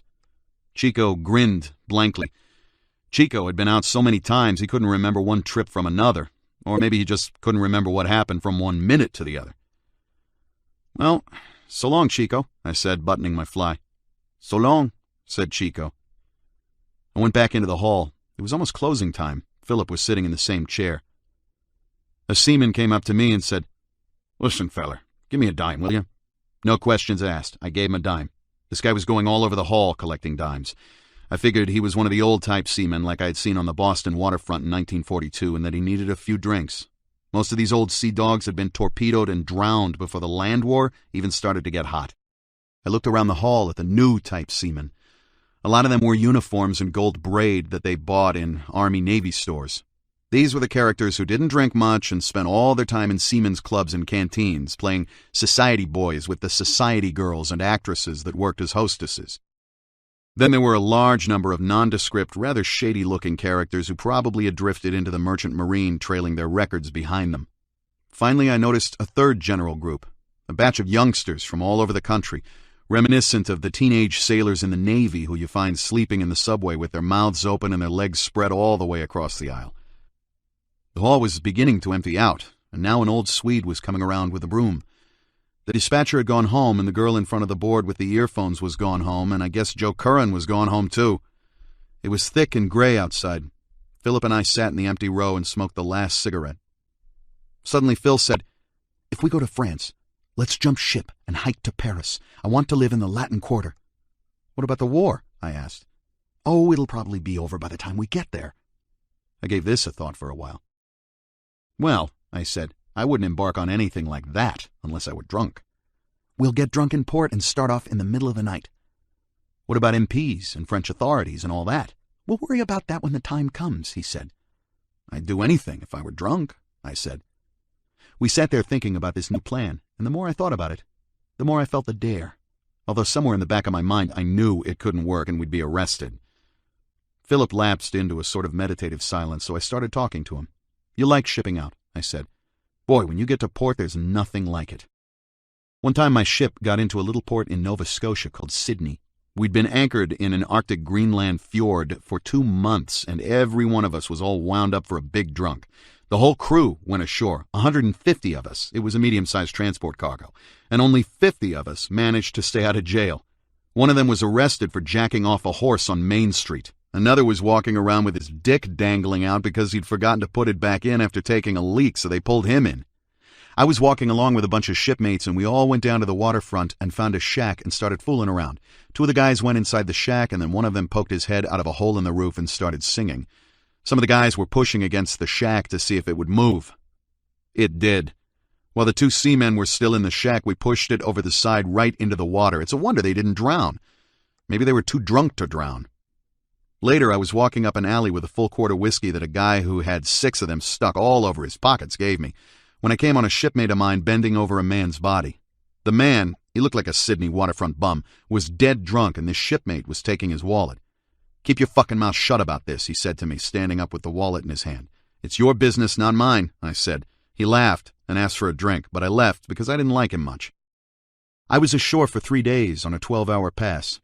Chico grinned blankly. Chico had been out so many times he couldn't remember one trip from another, or maybe he just couldn't remember what happened from one minute to the other. "Well, so long, Chico," I said, buttoning my fly. "So long," said Chico. I went back into the hall. It was almost closing time. Philip was sitting in the same chair. A seaman came up to me and said, "Listen, feller, give me a dime, will you?" No questions asked. I gave him a dime. This guy was going all over the hall collecting dimes. I figured he was one of the old-type seamen like I had seen on the Boston waterfront in 1942, and that he needed a few drinks. Most of these old sea dogs had been torpedoed and drowned before the land war even started to get hot. I looked around the hall at the new-type seamen. A lot of them wore uniforms and gold braid that they bought in Army-Navy stores. These were the characters who didn't drink much and spent all their time in seamen's clubs and canteens, playing society boys with the society girls and actresses that worked as hostesses. Then there were a large number of nondescript, rather shady-looking characters who probably had drifted into the merchant marine, trailing their records behind them. Finally, I noticed a third general group, a batch of youngsters from all over the country, reminiscent of the teenage sailors in the Navy who you find sleeping in the subway with their mouths open and their legs spread all the way across the aisle. The hall was beginning to empty out, and now an old Swede was coming around with a broom. The dispatcher had gone home, and the girl in front of the board with the earphones was gone home, and I guess Joe Curran was gone home too. It was thick and gray outside. Philip and I sat in the empty row and smoked the last cigarette. Suddenly Phil said, "If we go to France, Let's jump ship and hike to Paris. I want to live in the Latin Quarter." "What about the war?" I asked. "Oh, it'll probably be over by the time we get there." I gave this a thought for a while. "Well," I said, "I wouldn't embark on anything like that unless I were drunk." "We'll get drunk in port and start off in the middle of the night." "What about MPs and French authorities and all that?" "We'll worry about that when the time comes," he said. "I'd do anything if I were drunk," I said. We sat there thinking about this new plan, and the more I thought about it, the more I felt the dare, although somewhere in the back of my mind I knew it couldn't work and we'd be arrested. Philip lapsed into a sort of meditative silence, so I started talking to him. "You like shipping out," I said. "Boy, when you get to port, there's nothing like it." One time my ship got into a little port in Nova Scotia called Sydney. We'd been anchored in an Arctic Greenland fjord for 2 months, and every one of us was all wound up for a big drunk. The whole crew went ashore, 150 of us. It was a medium-sized transport cargo, and only 50 of us managed to stay out of jail. One of them was arrested for jacking off a horse on Main Street. Another was walking around with his dick dangling out because he'd forgotten to put it back in after taking a leak, so they pulled him in. I was walking along with a bunch of shipmates, and we all went down to the waterfront and found a shack and started fooling around. 2 of the guys went inside the shack, and then one of them poked his head out of a hole in the roof and started singing. Some of the guys were pushing against the shack to see if it would move. It did. While the 2 seamen were still in the shack, we pushed it over the side right into the water. It's a wonder they didn't drown. Maybe they were too drunk to drown. Later, I was walking up an alley with a full quart of whiskey that a guy who had 6 of them stuck all over his pockets gave me, when I came on a shipmate of mine bending over a man's body. The man, he looked like a Sydney waterfront bum, was dead drunk, and this shipmate was taking his wallet. "Keep your fucking mouth shut about this," he said to me, standing up with the wallet in his hand. "It's your business, not mine," I said. He laughed and asked for a drink, but I left because I didn't like him much. I was ashore for 3 days on a 12-hour pass.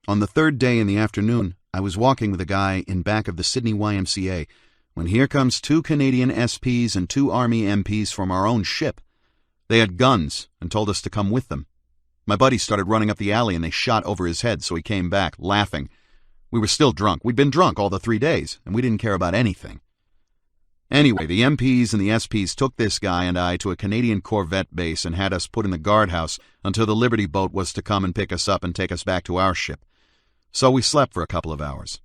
On the 3rd day in the afternoon, I was walking with a guy in back of the Sydney YMCA when here comes 2 Canadian SPs and 2 Army MPs from our own ship. They had guns and told us to come with them. My buddy started running up the alley and they shot over his head, so he came back, laughing. We were still drunk. We'd been drunk all the 3 days, and we didn't care about anything. Anyway, the MPs and the SPs took this guy and I to a Canadian Corvette base and had us put in the guardhouse until the Liberty boat was to come and pick us up and take us back to our ship. So we slept for a couple of hours.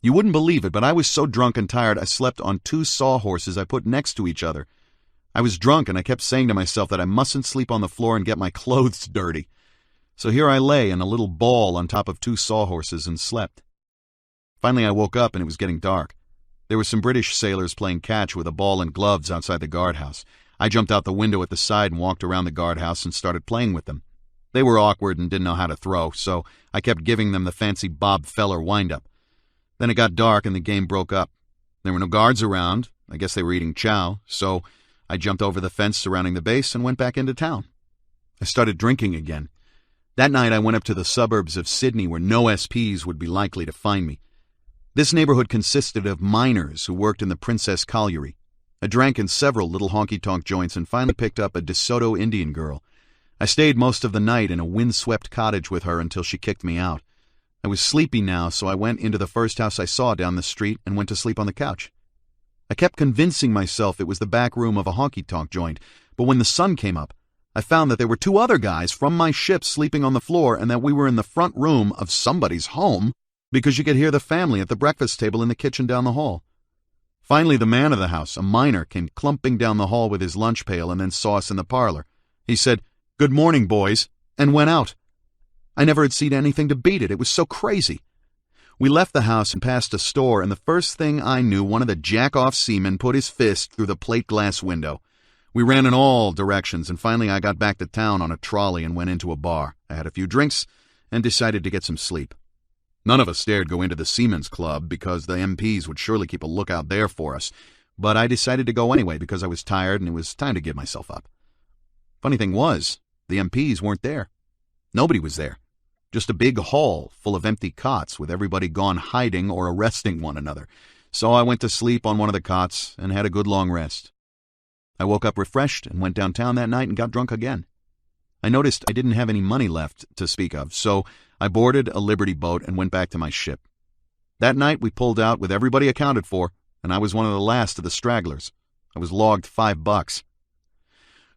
You wouldn't believe it, but I was so drunk and tired I slept on 2 sawhorses I put next to each other. I was drunk and I kept saying to myself that I mustn't sleep on the floor and get my clothes dirty. So here I lay in a little ball on top of 2 sawhorses and slept. Finally I woke up and it was getting dark. There were some British sailors playing catch with a ball and gloves outside the guardhouse. I jumped out the window at the side and walked around the guardhouse and started playing with them. They were awkward and didn't know how to throw, so I kept giving them the fancy Bob Feller wind-up. Then it got dark and the game broke up. There were no guards around. I guess they were eating chow, so I jumped over the fence surrounding the base and went back into town. I started drinking again. That night I went up to the suburbs of Sydney where no SPs would be likely to find me. This neighborhood consisted of miners who worked in the Princess Colliery. I drank in several little honky-tonk joints and finally picked up a DeSoto Indian girl. I stayed most of the night in a wind-swept cottage with her until she kicked me out. I was sleepy now, so I went into the first house I saw down the street and went to sleep on the couch. I kept convincing myself it was the back room of a honky-tonk joint, but when the sun came up, I found that there were 2 other guys from my ship sleeping on the floor and that we were in the front room of somebody's home because you could hear the family at the breakfast table in the kitchen down the hall. Finally, the man of the house, a miner, came clumping down the hall with his lunch pail and then saw us in the parlor. He said, "Good morning, boys," and went out. I never had seen anything to beat it. It was so crazy. We left the house and passed a store, and the first thing I knew, one of the jack-off seamen put his fist through the plate glass window. We ran in all directions, and finally I got back to town on a trolley and went into a bar. I had a few drinks and decided to get some sleep. None of us dared go into the Seamen's Club because the MPs would surely keep a lookout there for us, but I decided to go anyway because I was tired and it was time to give myself up. Funny thing was, the MPs weren't there. Nobody was there. Just a big hall full of empty cots with everybody gone hiding or arresting one another. So I went to sleep on one of the cots and had a good long rest. I woke up refreshed and went downtown that night and got drunk again. I noticed I didn't have any money left to speak of, so I boarded a Liberty boat and went back to my ship. That night we pulled out with everybody accounted for, and I was one of the last of the stragglers. I was logged $5.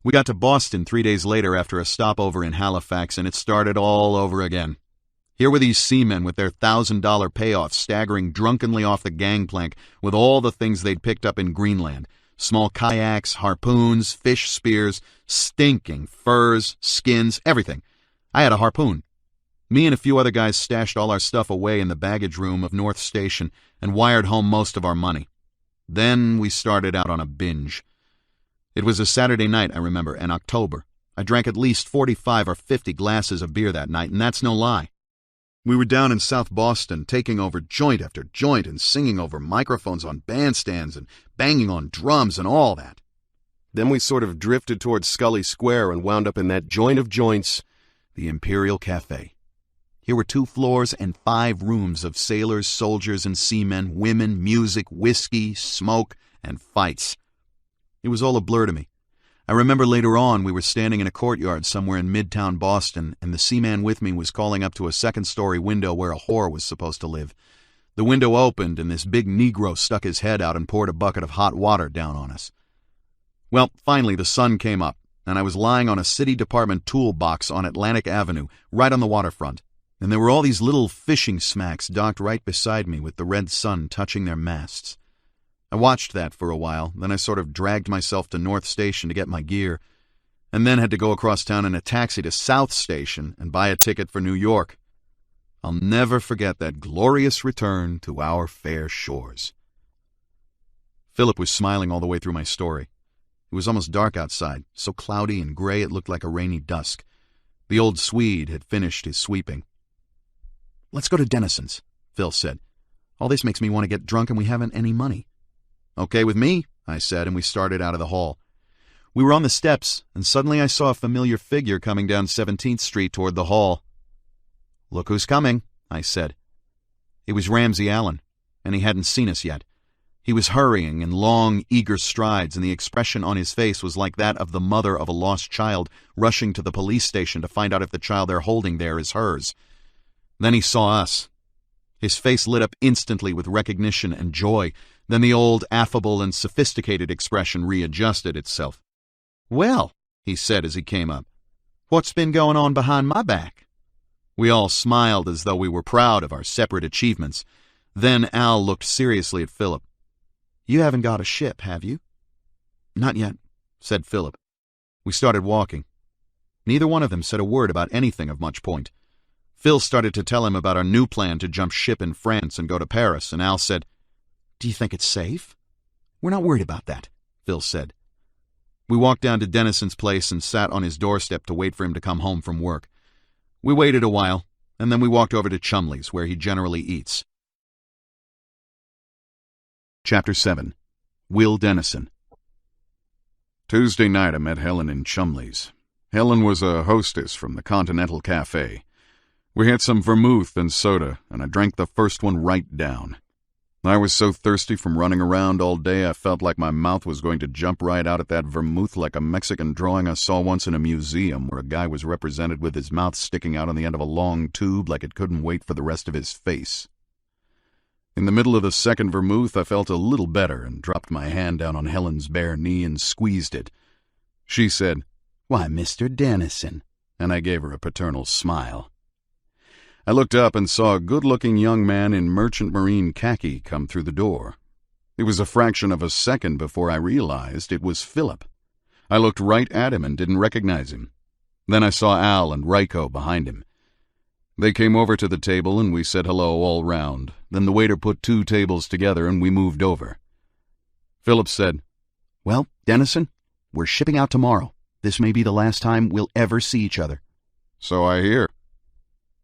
We got to Boston 3 days later after a stopover in Halifax, and it started all over again. Here were these seamen with their $1,000 payoffs staggering drunkenly off the gangplank with all the things they'd picked up in Greenland. Small kayaks, harpoons, fish spears, stinking furs, skins, everything. I had a harpoon. Me and a few other guys stashed all our stuff away in the baggage room of North Station and wired home most of our money. Then we started out on a binge. It was a Saturday night, I remember, in October. I drank at least 45 or 50 glasses of beer that night, and that's no lie. We were down in South Boston, taking over joint after joint and singing over microphones on bandstands and banging on drums and all that. Then we sort of drifted towards Scully Square and wound up in that joint of joints, the Imperial Cafe. Here were 2 floors and 5 rooms of sailors, soldiers, and seamen, women, music, whiskey, smoke, and fights. It was all a blur to me. I remember later on we were standing in a courtyard somewhere in Midtown Boston, and the seaman with me was calling up to a second-story window where a whore was supposed to live. The window opened, and this big Negro stuck his head out and poured a bucket of hot water down on us. Well, finally the sun came up, and I was lying on a city department toolbox on Atlantic Avenue, right on the waterfront, and there were all these little fishing smacks docked right beside me with the red sun touching their masts. I watched that for a while, then I sort of dragged myself to North Station to get my gear, and then had to go across town in a taxi to South Station and buy a ticket for New York. I'll never forget that glorious return to our fair shores. Philip was smiling all the way through my story. It was almost dark outside, so cloudy and gray it looked like a rainy dusk. The old Swede had finished his sweeping. "Let's go to Dennison's," Phil said. "All this makes me want to get drunk and we haven't any money." "Okay with me," I said, and we started out of the hall. We were on the steps, and suddenly I saw a familiar figure coming down 17th Street toward the hall. "Look who's coming," I said. It was Ramsey Allen, and he hadn't seen us yet. He was hurrying in long, eager strides, and the expression on his face was like that of the mother of a lost child rushing to the police station to find out if the child they're holding there is hers. Then he saw us. His face lit up instantly with recognition and joy. Then the old, affable and sophisticated expression readjusted itself. "Well," he said as he came up, "what's been going on behind my back?" We all smiled as though we were proud of our separate achievements. Then Al looked seriously at Philip. "You haven't got a ship, have you?" "Not yet," said Philip. We started walking. Neither one of them said a word about anything of much point. Phil started to tell him about our new plan to jump ship in France and go to Paris, and Al said, "Do you think it's safe?" "We're not worried about that," Phil said. We walked down to Dennison's place and sat on his doorstep to wait for him to come home from work. We waited a while, and then we walked over to Chumley's, where he generally eats. Chapter 7. Will Dennison. Tuesday night I met Helen in Chumley's. Helen was a hostess from the Continental Cafe. We had some vermouth and soda, and I drank the first one right down. I was so thirsty from running around all day I felt like my mouth was going to jump right out at that vermouth like a Mexican drawing I saw once in a museum where a guy was represented with his mouth sticking out on the end of a long tube like it couldn't wait for the rest of his face. In the middle of the second vermouth I felt a little better and dropped my hand down on Helen's bare knee and squeezed it. She said, "Why, Mr. Dennison," and I gave her a paternal smile. I looked up and saw a good-looking young man in merchant marine khaki come through the door. It was a fraction of a second before I realized it was Philip. I looked right at him and didn't recognize him. Then I saw Al and Ryko behind him. They came over to the table and we said hello all round. Then the waiter put 2 tables together and we moved over. Philip said, "Well, Dennison, we're shipping out tomorrow. This may be the last time we'll ever see each other." "So I hear."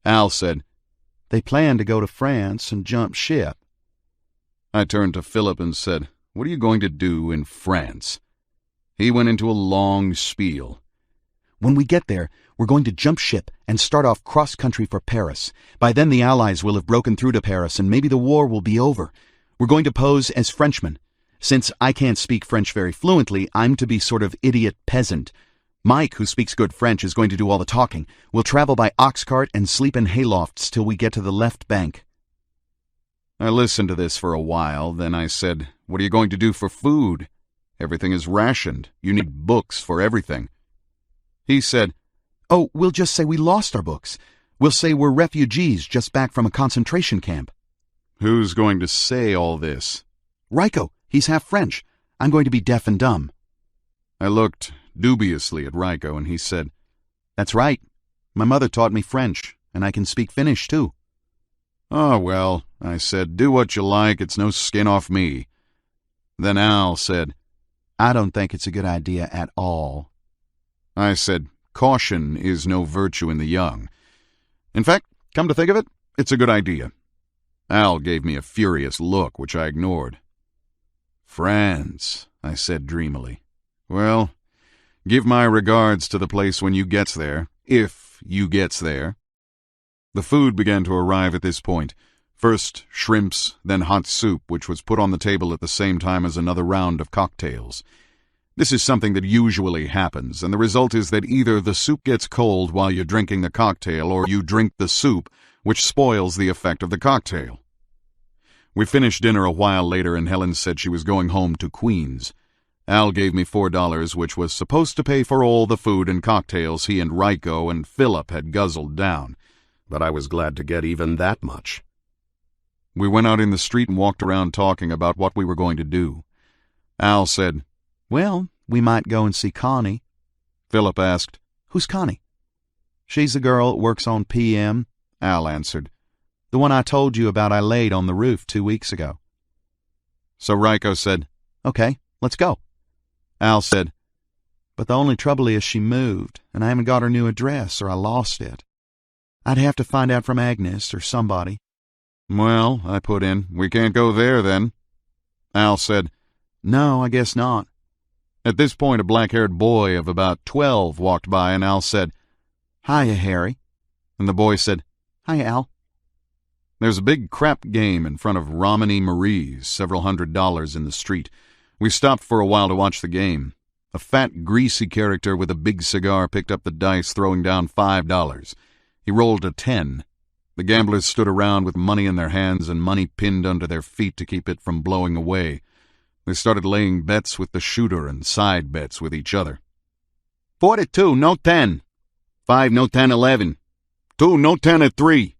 Al said, "They plan to go to France and jump ship." I turned to Philip and said, "What are you going to do in France?" He went into a long spiel. "When we get there, we're going to jump ship and start off cross-country for Paris. By then the Allies will have broken through to Paris and maybe the war will be over. We're going to pose as Frenchmen. Since I can't speak French very fluently, I'm to be sort of idiot peasant. Mike, who speaks good French, is going to do all the talking. We'll travel by ox cart and sleep in haylofts till we get to the left bank." I listened to this for a while, then I said, "What are you going to do for food?" Everything is rationed. You need books for everything. He said, Oh, we'll just say we lost our books. We'll say we're refugees just back from a concentration camp. Who's going to say all this? Ryko, he's half French. I'm going to be deaf and dumb. I looked dubiously at Ryko, and he said, That's right. My mother taught me French, and I can speak Finnish, too. Oh, well, I said, do what you like. It's no skin off me. Then Al said, I don't think it's a good idea at all. I said, caution is no virtue in the young. In fact, come to think of it, it's a good idea. Al gave me a furious look, which I ignored. France, I said dreamily. Well, give my regards to the place when you gets there, if you gets there. The food began to arrive at this point. First shrimps, then hot soup, which was put on the table at the same time as another round of cocktails. This is something that usually happens, and the result is that either the soup gets cold while you're drinking the cocktail, or you drink the soup, which spoils the effect of the cocktail. We finished dinner a while later, and Helen said she was going home to Queens. Al gave me $4, which was supposed to pay for all the food and cocktails he and Ryko and Philip had guzzled down, but I was glad to get even that much. We went out in the street and walked around talking about what we were going to do. Al said, Well, we might go and see Connie. Philip asked, Who's Connie? She's the girl that works on PM, Al answered. The one I told you about I laid on the roof 2 weeks ago. So Ryko said, Okay, let's go. Al said, But the only trouble is she moved, and I haven't got her new address, or I lost it. I'd have to find out from Agnes or somebody. Well, I put in, we can't go there then. Al said, No, I guess not. At this point, a black-haired boy of about 12 walked by, and Al said, Hiya, Harry. And the boy said, Hiya, Al. There's a big crap game in front of Romany Marie's, several $100s in the street. We stopped for a while to watch the game. A fat, greasy character with a big cigar picked up the dice, throwing down $5. He rolled a 10. The gamblers stood around with money in their hands and money pinned under their feet to keep it from blowing away. They started laying bets with the shooter and side bets with each other. 42, no 10. 5, no 10, 11. 2, no 10 at 3.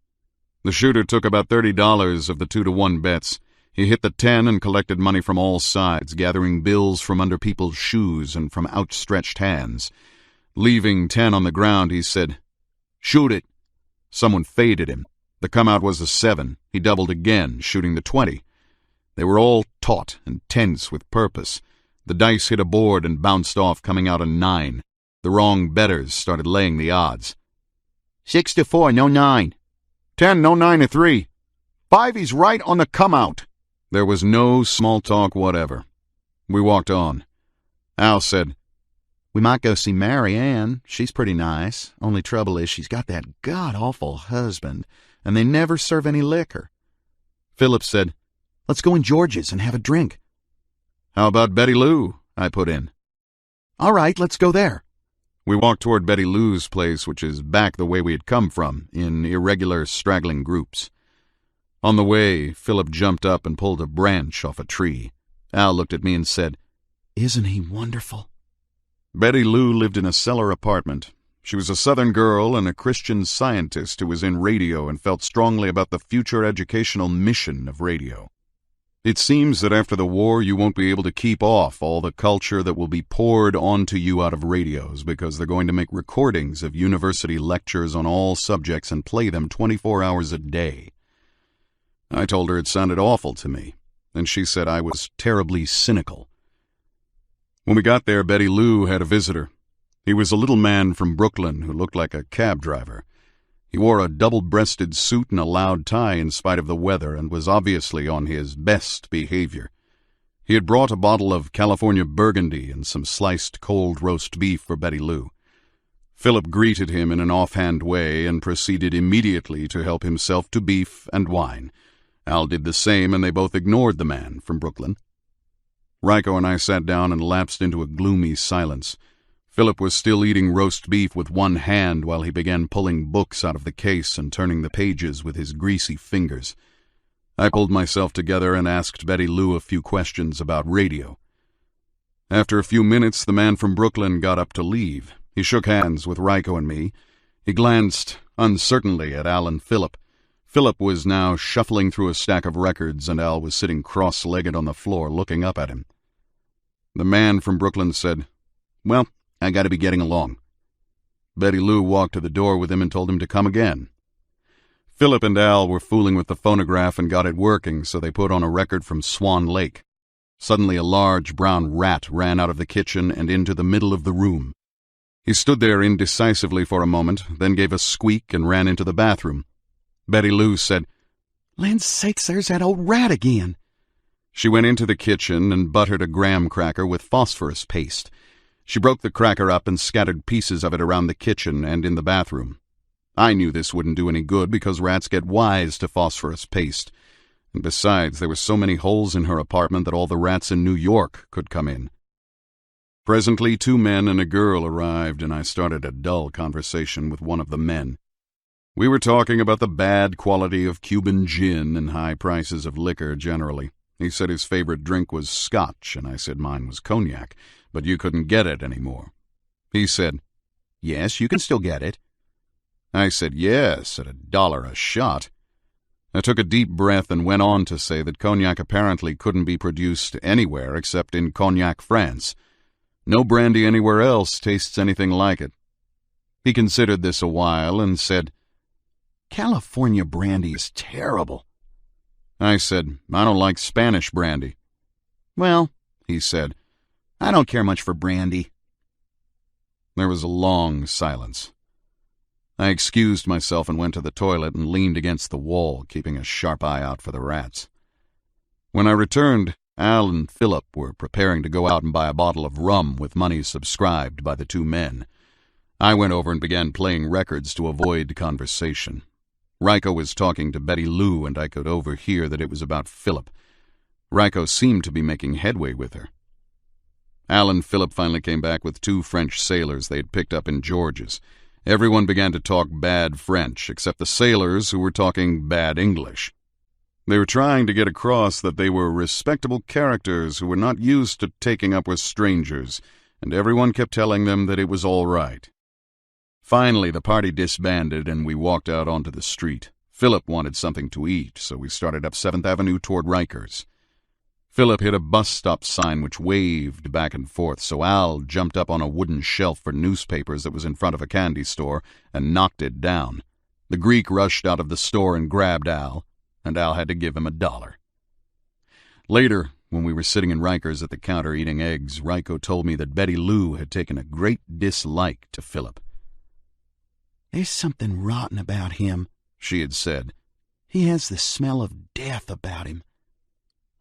The shooter took about $30 of the 2-to-1 bets. He hit the 10 and collected money from all sides, gathering bills from under people's shoes and from outstretched hands. Leaving 10 on the ground, he said, Shoot it. Someone faded him. The comeout was a 7. He doubled again, shooting the 20. They were all taut and tense with purpose. The dice hit a board and bounced off, coming out a 9. The wrong bettors started laying the odds. 6 to 4, no 9. 10, no 9 at 3. 5, he's right on the comeout. There was no small talk whatever. We walked on. Al said, We might go see Mary Ann. She's pretty nice. Only trouble is she's got that god-awful husband, and they never serve any liquor. Philip said, Let's go in George's and have a drink. How about Betty Lou? I put in. All right, let's go there. We walked toward Betty Lou's place, which is back the way we had come from, in irregular, straggling groups. On the way, Philip jumped up and pulled a branch off a tree. Al looked at me and said, Isn't he wonderful? Betty Lou lived in a cellar apartment. She was a Southern girl and a Christian Scientist who was in radio and felt strongly about the future educational mission of radio. It seems that after the war you won't be able to keep off all the culture that will be poured onto you out of radios because they're going to make recordings of university lectures on all subjects and play them 24 hours a day. I told her it sounded awful to me, and she said I was terribly cynical. When we got there, Betty Lou had a visitor. He was a little man from Brooklyn who looked like a cab driver. He wore a double-breasted suit and a loud tie in spite of the weather and was obviously on his best behavior. He had brought a bottle of California Burgundy and some sliced cold roast beef for Betty Lou. Philip greeted him in an offhand way and proceeded immediately to help himself to beef and wine. Al did the same, and they both ignored the man from Brooklyn. Ryko and I sat down and lapsed into a gloomy silence. Philip was still eating roast beef with one hand while he began pulling books out of the case and turning the pages with his greasy fingers. I pulled myself together and asked Betty Lou a few questions about radio. After a few minutes, the man from Brooklyn got up to leave. He shook hands with Ryko and me. He glanced uncertainly at Al and Philip. Philip was now shuffling through a stack of records, and Al was sitting cross-legged on the floor looking up at him. The man from Brooklyn said, "Well, I gotta be getting along." Betty Lou walked to the door with him and told him to come again. Philip and Al were fooling with the phonograph and got it working, so they put on a record from Swan Lake. Suddenly a large brown rat ran out of the kitchen and into the middle of the room. He stood there indecisively for a moment, then gave a squeak and ran into the bathroom. Betty Lou said, "Land's sakes, there's that old rat again." She went into the kitchen and buttered a graham cracker with phosphorus paste. She broke the cracker up and scattered pieces of it around the kitchen and in the bathroom. I knew this wouldn't do any good because rats get wise to phosphorus paste. And besides, there were so many holes in her apartment that all the rats in New York could come in. Presently, 2 men and a girl arrived, and I started a dull conversation with one of the men. We were talking about the bad quality of Cuban gin and high prices of liquor generally. He said his favorite drink was scotch, and I said mine was cognac, but you couldn't get it anymore. He said, "Yes, you can still get it." I said, "Yes, at $1 a shot." I took a deep breath and went on to say that cognac apparently couldn't be produced anywhere except in Cognac, France. No brandy anywhere else tastes anything like it. He considered this a while and said, "California brandy is terrible." I said, "I don't like Spanish brandy." "Well," he said, "I don't care much for brandy." There was a long silence. I excused myself and went to the toilet and leaned against the wall, keeping a sharp eye out for the rats. When I returned, Al and Philip were preparing to go out and buy a bottle of rum with money subscribed by the 2 men. I went over and began playing records to avoid conversation. Ryko was talking to Betty Lou, and I could overhear that it was about Philip. Ryko seemed to be making headway with her. Al and Philip finally came back with 2 French sailors they had picked up in George's. Everyone began to talk bad French, except the sailors who were talking bad English. They were trying to get across that they were respectable characters who were not used to taking up with strangers, and everyone kept telling them that it was all right. Finally, the party disbanded, and we walked out onto the street. Philip wanted something to eat, so we started up 7th Avenue toward Rikers. Philip hit a bus stop sign which waved back and forth, so Al jumped up on a wooden shelf for newspapers that was in front of a candy store and knocked it down. The Greek rushed out of the store and grabbed Al, and Al had to give him $1. Later, when we were sitting in Rikers at the counter eating eggs, Ryko told me that Betty Lou had taken a great dislike to Philip. "There's something rotten about him," she had said. "He has the smell of death about him."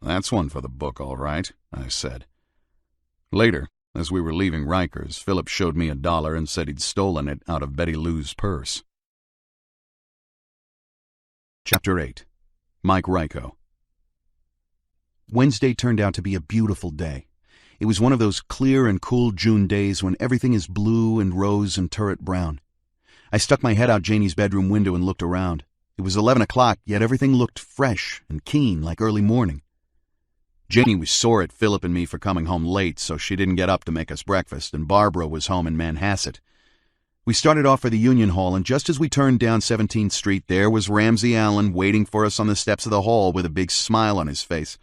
"That's one for the book, all right," I said. Later, as we were leaving Rikers, Philip showed me $1 and said he'd stolen it out of Betty Lou's purse. Chapter 8. Mike Ryko. Wednesday turned out to be a beautiful day. It was one of those clear and cool June days when everything is blue and rose and turret brown. I stuck my head out Janie's bedroom window and looked around. It was 11 o'clock, yet everything looked fresh and keen like early morning. Janie was sore at Philip and me for coming home late, so she didn't get up to make us breakfast, and Barbara was home in Manhasset. We started off for the Union Hall, and just as we turned down 17th Street, there was Ramsey Allen waiting for us on the steps of the hall with a big smile on his face.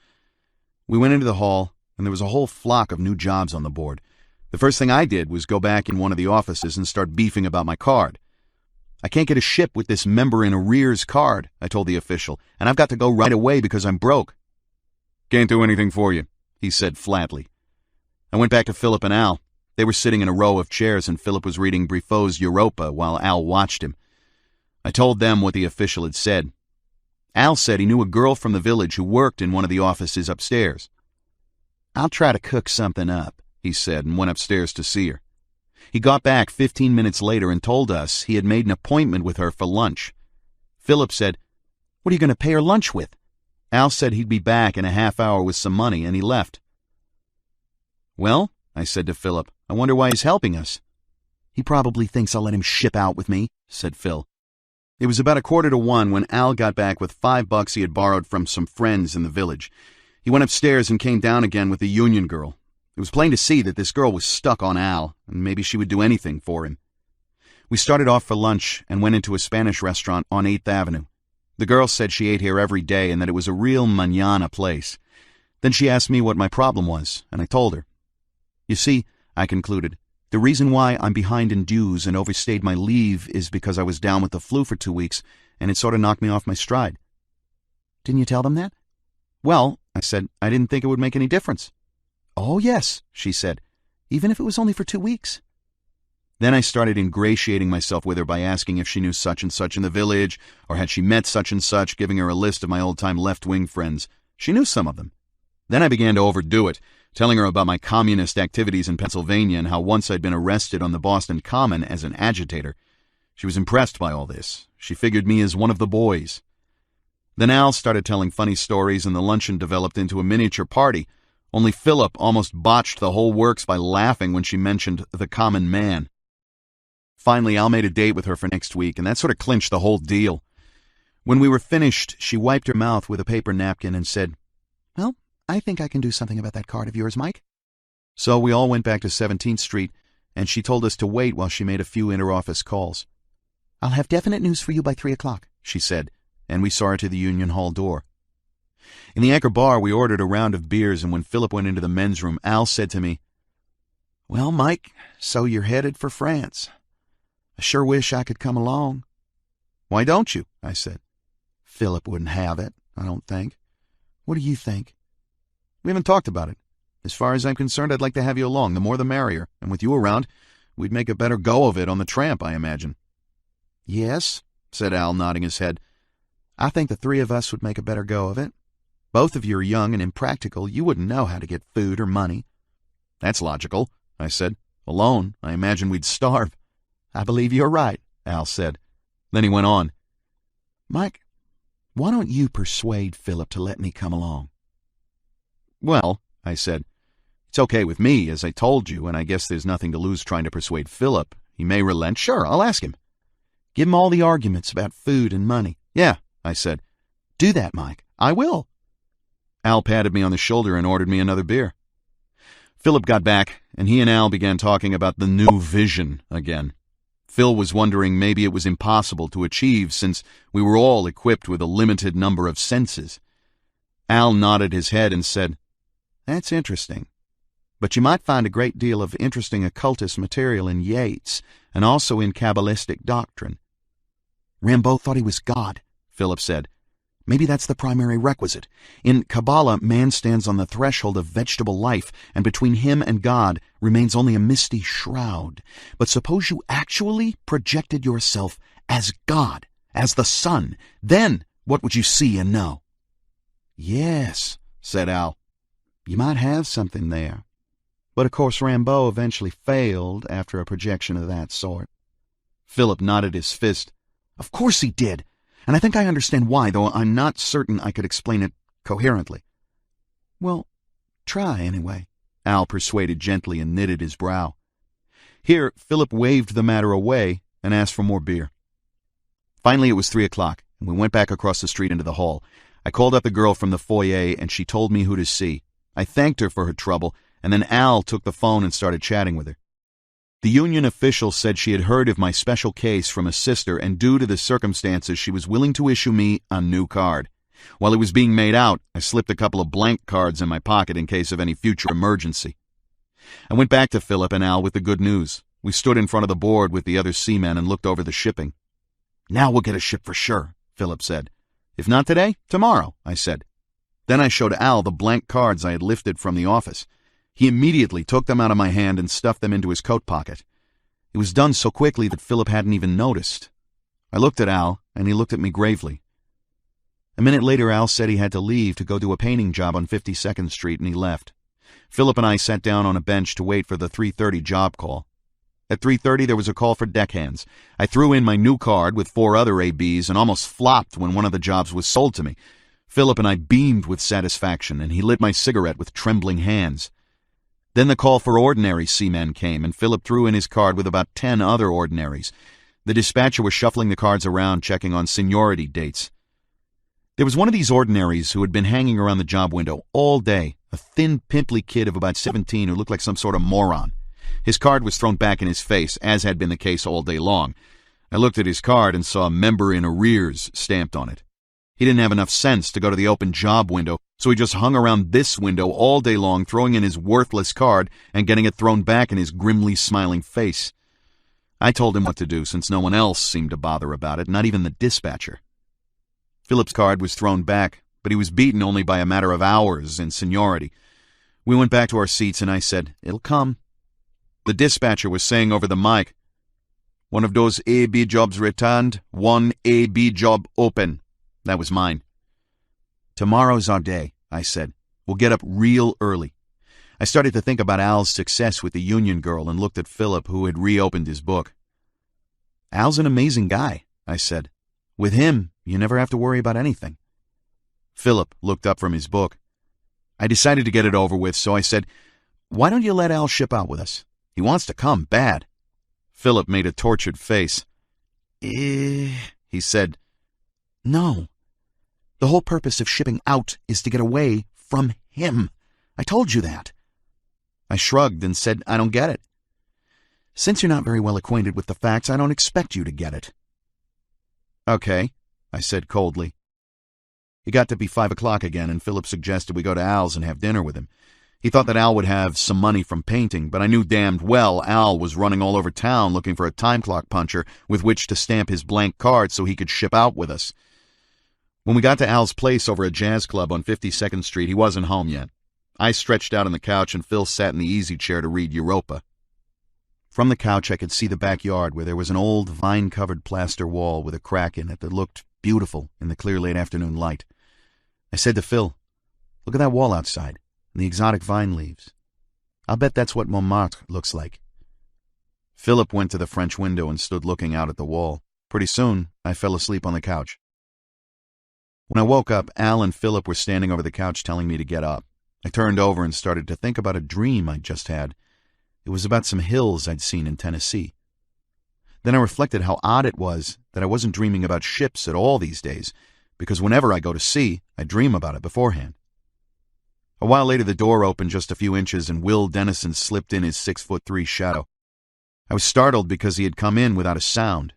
We went into the hall, and there was a whole flock of new jobs on the board. The first thing I did was go back in one of the offices and start beefing about my card. "I can't get a ship with this member in arrears card," I told the official, "and I've got to go right away because I'm broke." "Can't do anything for you," he said flatly. I went back to Philip and Al. They were sitting in a row of chairs, and Philip was reading Briffault's Europa while Al watched him. I told them what the official had said. Al said he knew a girl from the village who worked in one of the offices upstairs. "I'll try to cook something up," he said, and went upstairs to see her. He got back 15 minutes later and told us he had made an appointment with her for lunch. Philip said, "What are you going to pay her lunch with?" Al said he'd be back in a half hour with some money, and he left. "Well," I said to Philip, "I wonder why he's helping us." "He probably thinks I'll let him ship out with me," said Phil. It was about 1:45 when Al got back with $5 he had borrowed from some friends in the village. He went upstairs and came down again with the Union girl. It was plain to see that this girl was stuck on Al, and maybe she would do anything for him. We started off for lunch and went into a Spanish restaurant on 8th Avenue. The girl said she ate here every day and that it was a real mañana place. Then she asked me what my problem was, and I told her. You see, I concluded, the reason why I'm behind in dues and overstayed my leave is because I was down with the flu for 2 weeks, and it sort of knocked me off my stride. Didn't you tell them that? Well, I said, I didn't think it would make any difference. Oh, yes, she said, even if it was only for 2 weeks. Then I started ingratiating myself with her by asking if she knew such and such in the village, or had she met such and such, giving her a list of my old-time left-wing friends. She knew some of them. Then I began to overdo it, telling her about my communist activities in Pennsylvania and how once I'd been arrested on the Boston Common as an agitator. She was impressed by all this. She figured me as one of the boys. Then Al started telling funny stories and the luncheon developed into a miniature party, only Philip almost botched the whole works by laughing when she mentioned the common man. Finally, Al made a date with her for next week, and that sort of clinched the whole deal. When we were finished, she wiped her mouth with a paper napkin and said, Well, I think I can do something about that card of yours, Mike. So we all went back to 17th Street, and she told us to wait while she made a few inter-office calls. I'll have definite news for you by 3 o'clock, she said, and we saw her to the Union Hall door. In the Anchor Bar, we ordered a round of beers, and when Philip went into the men's room, Al said to me, Well, Mike, so you're headed for France. I sure wish I could come along. Why don't you? I said. Philip wouldn't have it, I don't think. What do you think? We haven't talked about it. As far as I'm concerned, I'd like to have you along. The more the merrier. And with you around, we'd make a better go of it on the tramp, I imagine. Yes, said Al, nodding his head. I think the 3 of us would make a better go of it. Both of you are young and impractical. You wouldn't know how to get food or money. That's logical, I said. Alone, I imagine we'd starve. I believe you're right, Al said. Then he went on. Mike, why don't you persuade Philip to let me come along? Well, I said, it's okay with me, as I told you, and I guess there's nothing to lose trying to persuade Philip. He may relent. Sure, I'll ask him. Give him all the arguments about food and money. Yeah, I said. Do that, Mike. I will. Al patted me on the shoulder and ordered me another beer. Philip got back, and he and Al began talking about the new vision again. Phil was wondering maybe it was impossible to achieve since we were all equipped with a limited number of senses. Al nodded his head and said, That's interesting. But you might find a great deal of interesting occultist material in Yeats and also in Kabbalistic doctrine. Rimbaud thought he was God, Philip said. Maybe that's the primary requisite. In Kabbalah, man stands on the threshold of vegetable life, and between him and God remains only a misty shroud. But suppose you actually projected yourself as God, as the sun. Then what would you see and know? Yes, said Al. You might have something there. But of course Rimbaud eventually failed after a projection of that sort. Philip nodded his fist. Of course he did. And I think I understand why, though I'm not certain I could explain it coherently. Well, try anyway, Al persuaded gently and knitted his brow. Here, Philip waved the matter away and asked for more beer. Finally, it was 3 o'clock, and we went back across the street into the hall. I called up the girl from the foyer, and she told me who to see. I thanked her for her trouble, and then Al took the phone and started chatting with her. The union official said she had heard of my special case from a sister, and due to the circumstances, she was willing to issue me a new card. While it was being made out, I slipped a couple of blank cards in my pocket in case of any future emergency. I went back to Philip and Al with the good news. We stood in front of the board with the other seamen and looked over the shipping. Now we'll get a ship for sure, Philip said. If not today, tomorrow, I said. Then I showed Al the blank cards I had lifted from the office. He immediately took them out of my hand and stuffed them into his coat pocket. It was done so quickly that Philip hadn't even noticed. I looked at Al, and he looked at me gravely. A minute later, Al said he had to leave to go do a painting job on 52nd Street, and he left. Philip and I sat down on a bench to wait for the 3:30 job call. At 3:30, there was a call for deckhands. I threw in my new card with 4 other ABs and almost flopped when one of the jobs was sold to me. Philip and I beamed with satisfaction, and he lit my cigarette with trembling hands. Then the call for ordinary seamen came, and Philip threw in his card with about 10 other ordinaries. The dispatcher was shuffling the cards around, checking on seniority dates. There was one of these ordinaries who had been hanging around the job window all day a thin, pimply kid of about 17 who looked like some sort of moron. His card was thrown back in his face, as had been the case all day long. I looked at his card and saw "Member in Arrears" stamped on it. He didn't have enough sense to go to the open job window, so he just hung around this window all day long, throwing in his worthless card and getting it thrown back in his grimly smiling face. I told him what to do, since no one else seemed to bother about it, not even the dispatcher. Philip's card was thrown back, but he was beaten only by a matter of hours in seniority. We went back to our seats, and I said, "It'll come." The dispatcher was saying over the mic, "One of those A-B jobs returned, one A-B job open." That was mine. "Tomorrow's our day," I said. "We'll get up real early." I started to think about Al's success with the union girl and looked at Philip, who had reopened his book. "Al's an amazing guy," I said. "With him, you never have to worry about anything." Philip looked up from his book. I decided to get it over with, so I said, "Why don't you let Al ship out with us? He wants to come bad." Philip made a tortured face. He said, "No. The whole purpose of shipping out is to get away from him. I told you that." I shrugged and said, "I don't get it." "Since you're not very well acquainted with the facts, I don't expect you to get it." "Okay," I said coldly. It got to be 5 o'clock again, and Philip suggested we go to Al's and have dinner with him. He thought that Al would have some money from painting, but I knew damned well Al was running all over town looking for a time clock puncher with which to stamp his blank card so he could ship out with us. When we got to Al's place over at Jazz Club on 52nd Street, he wasn't home yet. I stretched out on the couch and Phil sat in the easy chair to read Europa. From the couch I could see the backyard where there was an old vine-covered plaster wall with a crack in it that looked beautiful in the clear late afternoon light. I said to Phil, "Look at that wall outside, and the exotic vine leaves. I'll bet that's what Montmartre looks like." Philip went to the French window and stood looking out at the wall. Pretty soon, I fell asleep on the couch. When I woke up, Al and Philip were standing over the couch telling me to get up. I turned over and started to think about a dream I'd just had. It was about some hills I'd seen in Tennessee. Then I reflected how odd it was that I wasn't dreaming about ships at all these days, because whenever I go to sea, I dream about it beforehand. A while later, the door opened just a few inches and Will Dennison slipped in his 6'3" shadow. I was startled because he had come in without a sound.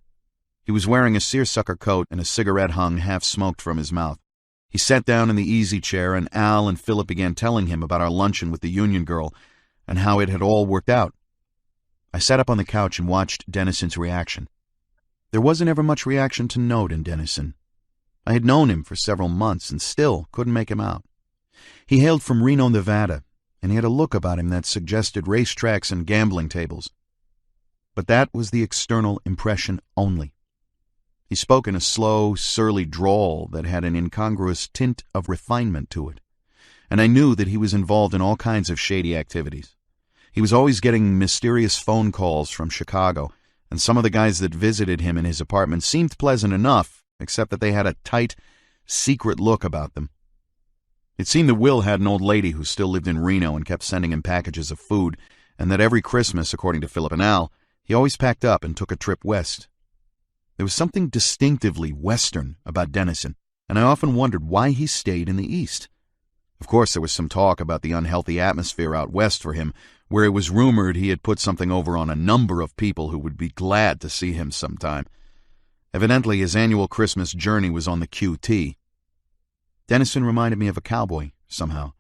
He was wearing a seersucker coat and a cigarette hung half-smoked from his mouth. He sat down in the easy chair, and Al and Philip began telling him about our luncheon with the union girl and how it had all worked out. I sat up on the couch and watched Dennison's reaction. There wasn't ever much reaction to note in Dennison. I had known him for several months and still couldn't make him out. He hailed from Reno, Nevada, and he had a look about him that suggested racetracks and gambling tables. But that was the external impression only. He spoke in a slow, surly drawl that had an incongruous tint of refinement to it, and I knew that he was involved in all kinds of shady activities. He was always getting mysterious phone calls from Chicago, and some of the guys that visited him in his apartment seemed pleasant enough, except that they had a tight, secret look about them. It seemed that Will had an old lady who still lived in Reno and kept sending him packages of food, and that every Christmas, according to Philip and Al, he always packed up and took a trip west. There was something distinctively Western about Dennison, and I often wondered why he stayed in the East. Of course, there was some talk about the unhealthy atmosphere out west for him, where it was rumored he had put something over on a number of people who would be glad to see him sometime. Evidently, his annual Christmas journey was on the QT. Dennison reminded me of a cowboy, somehow.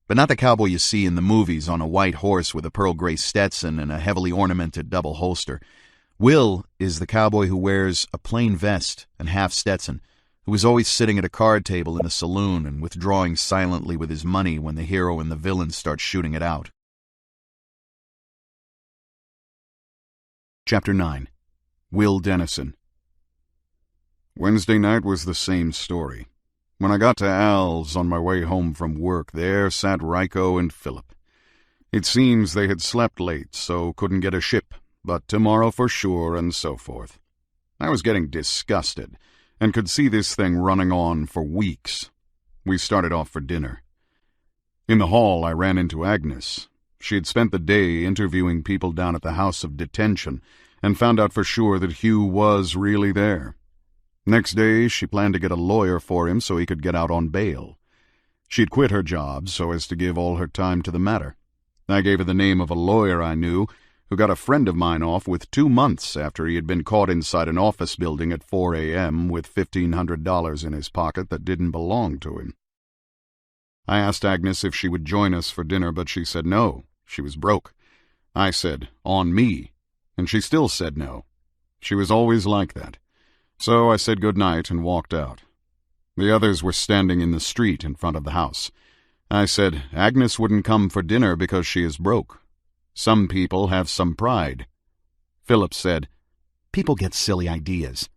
But not the cowboy you see in the movies on a white horse with a pearl gray Stetson and a heavily ornamented double holster. Will is the cowboy who wears a plain vest and half Stetson, who is always sitting at a card table in the saloon and withdrawing silently with his money when the hero and the villain start shooting it out. Chapter 9. Will Dennison. Wednesday night was the same story. When I got to Al's on my way home from work, there sat Ryko and Philip. It seems they had slept late, so couldn't get a ship, but tomorrow for sure, and so forth. I was getting disgusted, and could see this thing running on for weeks. We started off for dinner. In the hall, I ran into Agnes. She had spent the day interviewing people down at the House of Detention, and found out for sure that Hugh was really there. Next day, she planned to get a lawyer for him so he could get out on bail. She'd quit her job so as to give all her time to the matter. I gave her the name of a lawyer I knew who got a friend of mine off with 2 months after he had been caught inside an office building at 4 a.m. with $1,500 in his pocket that didn't belong to him. I asked Agnes if she would join us for dinner, but she said no. She was broke. I said, on me, and she still said no. She was always like that. So I said good night and walked out. The others were standing in the street in front of the house. I said, Agnes wouldn't come for dinner because she is broke. Some people have some pride. Philip said, People get silly ideas.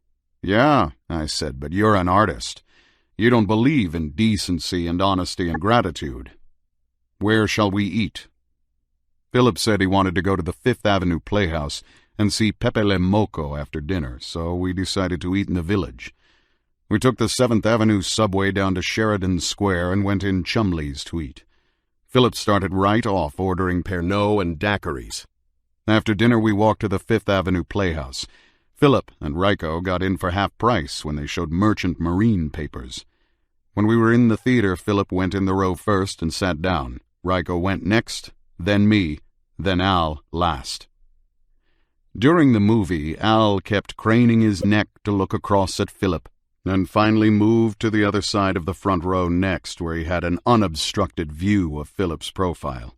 Yeah, I said, but you're an artist. You don't believe in decency and honesty and gratitude. Where shall we eat? Philip said he wanted to go to the Fifth Avenue Playhouse and see Pepe Le Moco after dinner, so we decided to eat in the Village. We took the 7th Avenue subway down to Sheridan Square and went in Chumley's to eat. Philip started right off ordering Pernod and daiquiris. After dinner we walked to the Fifth Avenue Playhouse. Philip and Ryko got in for half price when they showed Merchant Marine papers. When we were in the theater, Philip went in the row first and sat down. Ryko went next, then me, then Al last. During the movie, Al kept craning his neck to look across at Philip, and finally moved to the other side of the front row next, where he had an unobstructed view of Philip's profile.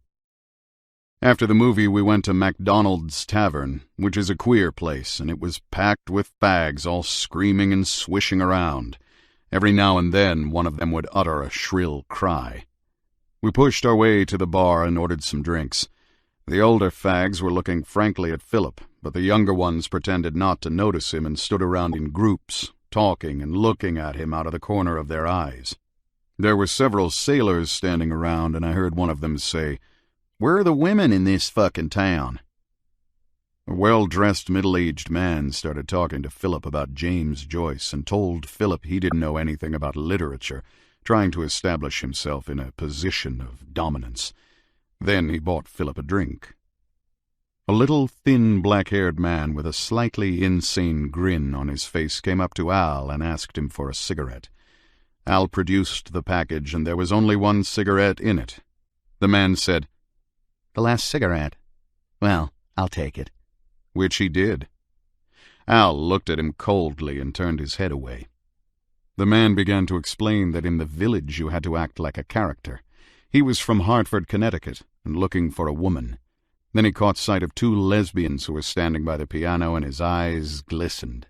After the movie, we went to MacDonald's Tavern, which is a queer place, and it was packed with fags all screaming and swishing around. Every now and then, one of them would utter a shrill cry. We pushed our way to the bar and ordered some drinks. The older fags were looking frankly at Philip, but the younger ones pretended not to notice him and stood around in groups, talking and looking at him out of the corner of their eyes. There were several sailors standing around, and I heard one of them say, "Where are the women in this fucking town?" A well-dressed middle-aged man started talking to Philip about James Joyce and told Philip he didn't know anything about literature, trying to establish himself in a position of dominance. Then he bought Philip a drink. A little, thin, black-haired man with a slightly insane grin on his face came up to Al and asked him for a cigarette. Al produced the package, and there was only one cigarette in it. The man said, The last cigarette? Well, I'll take it. Which he did. Al looked at him coldly and turned his head away. The man began to explain that in the Village you had to act like a character. He was from Hartford, Connecticut, and looking for a woman. Then he caught sight of 2 lesbians who were standing by the piano, and his eyes glistened.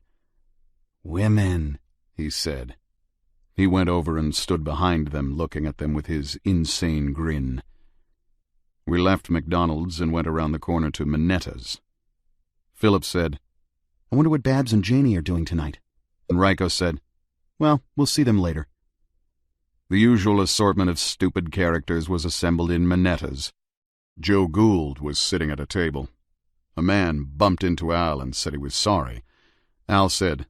"Women," he said. He went over and stood behind them, looking at them with his insane grin. We left McDonald's and went around the corner to Minetta's. Philip said, I wonder what Babs and Janie are doing tonight. And Ryko said, Well, we'll see them later. The usual assortment of stupid characters was assembled in Minetta's. Joe Gould was sitting at a table. A man bumped into Al and said he was sorry. Al said,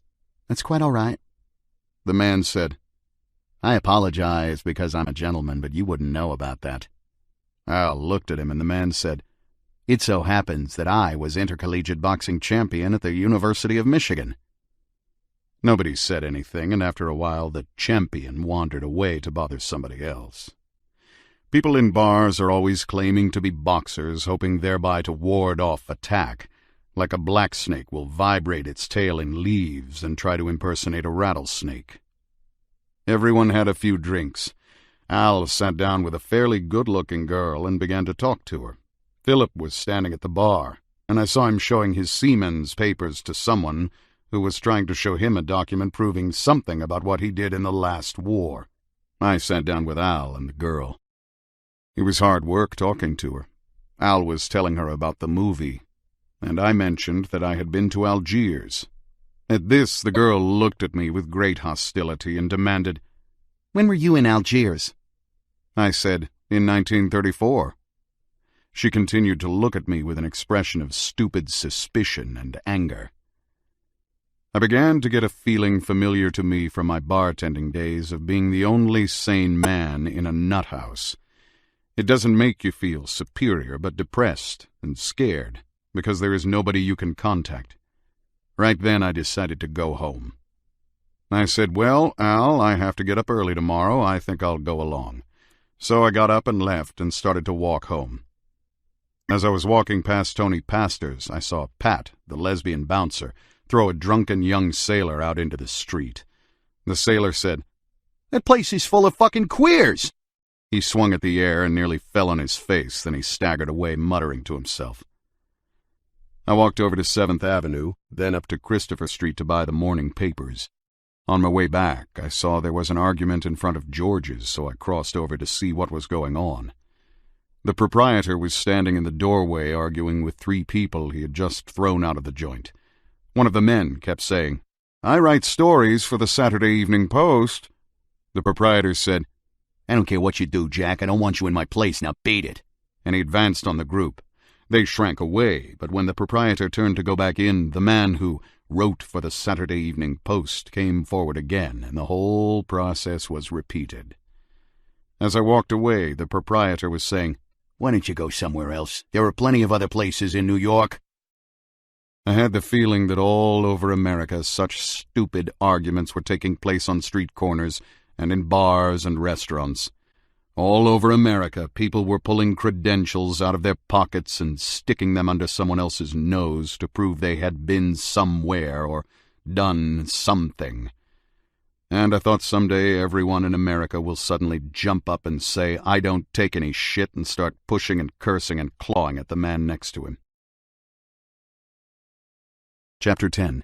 That's quite all right. The man said, I apologize because I'm a gentleman, but you wouldn't know about that. Al looked at him, and the man said, It so happens that I was intercollegiate boxing champion at the University of Michigan. Nobody said anything, and after a while the champion wandered away to bother somebody else. People in bars are always claiming to be boxers, hoping thereby to ward off attack, like a black snake will vibrate its tail in leaves and try to impersonate a rattlesnake. Everyone had a few drinks. Al sat down with a fairly good-looking girl and began to talk to her. Philip was standing at the bar, and I saw him showing his seaman's papers to someone who was trying to show him a document proving something about what he did in the last war. I sat down with Al and the girl. It was hard work talking to her. Al was telling her about the movie, and I mentioned that I had been to Algiers. At this, the girl looked at me with great hostility and demanded, When were you in Algiers? I said, in 1934. She continued to look at me with an expression of stupid suspicion and anger. I began to get a feeling familiar to me from my bartending days of being the only sane man in a nut house. It doesn't make you feel superior, but depressed and scared, because there is nobody you can contact. Right then I decided to go home. I said, Well, Al, I have to get up early tomorrow. I think I'll go along. So I got up and left and started to walk home. As I was walking past Tony Pastor's, I saw Pat, the lesbian bouncer, throw a drunken young sailor out into the street. The sailor said, "That place is full of fucking queers." He swung at the air and nearly fell on his face, then he staggered away, muttering to himself. I walked over to 7th Avenue, then up to Christopher Street to buy the morning papers. On my way back, I saw there was an argument in front of George's, so I crossed over to see what was going on. The proprietor was standing in the doorway arguing with 3 people he had just thrown out of the joint. One of the men kept saying, "I write stories for the Saturday Evening Post." The proprietor said, "I don't care what you do, Jack. I don't want you in my place. Now beat it." And he advanced on the group. They shrank away, but when the proprietor turned to go back in, the man who wrote for the Saturday Evening Post came forward again, and the whole process was repeated. As I walked away, the proprietor was saying, "Why don't you go somewhere else? There are plenty of other places in New York." I had the feeling that all over America such stupid arguments were taking place on street corners and in bars and restaurants. All over America, people were pulling credentials out of their pockets and sticking them under someone else's nose to prove they had been somewhere or done something. And I thought someday everyone in America will suddenly jump up and say, "I don't take any shit," and start pushing and cursing and clawing at the man next to him. Chapter 10.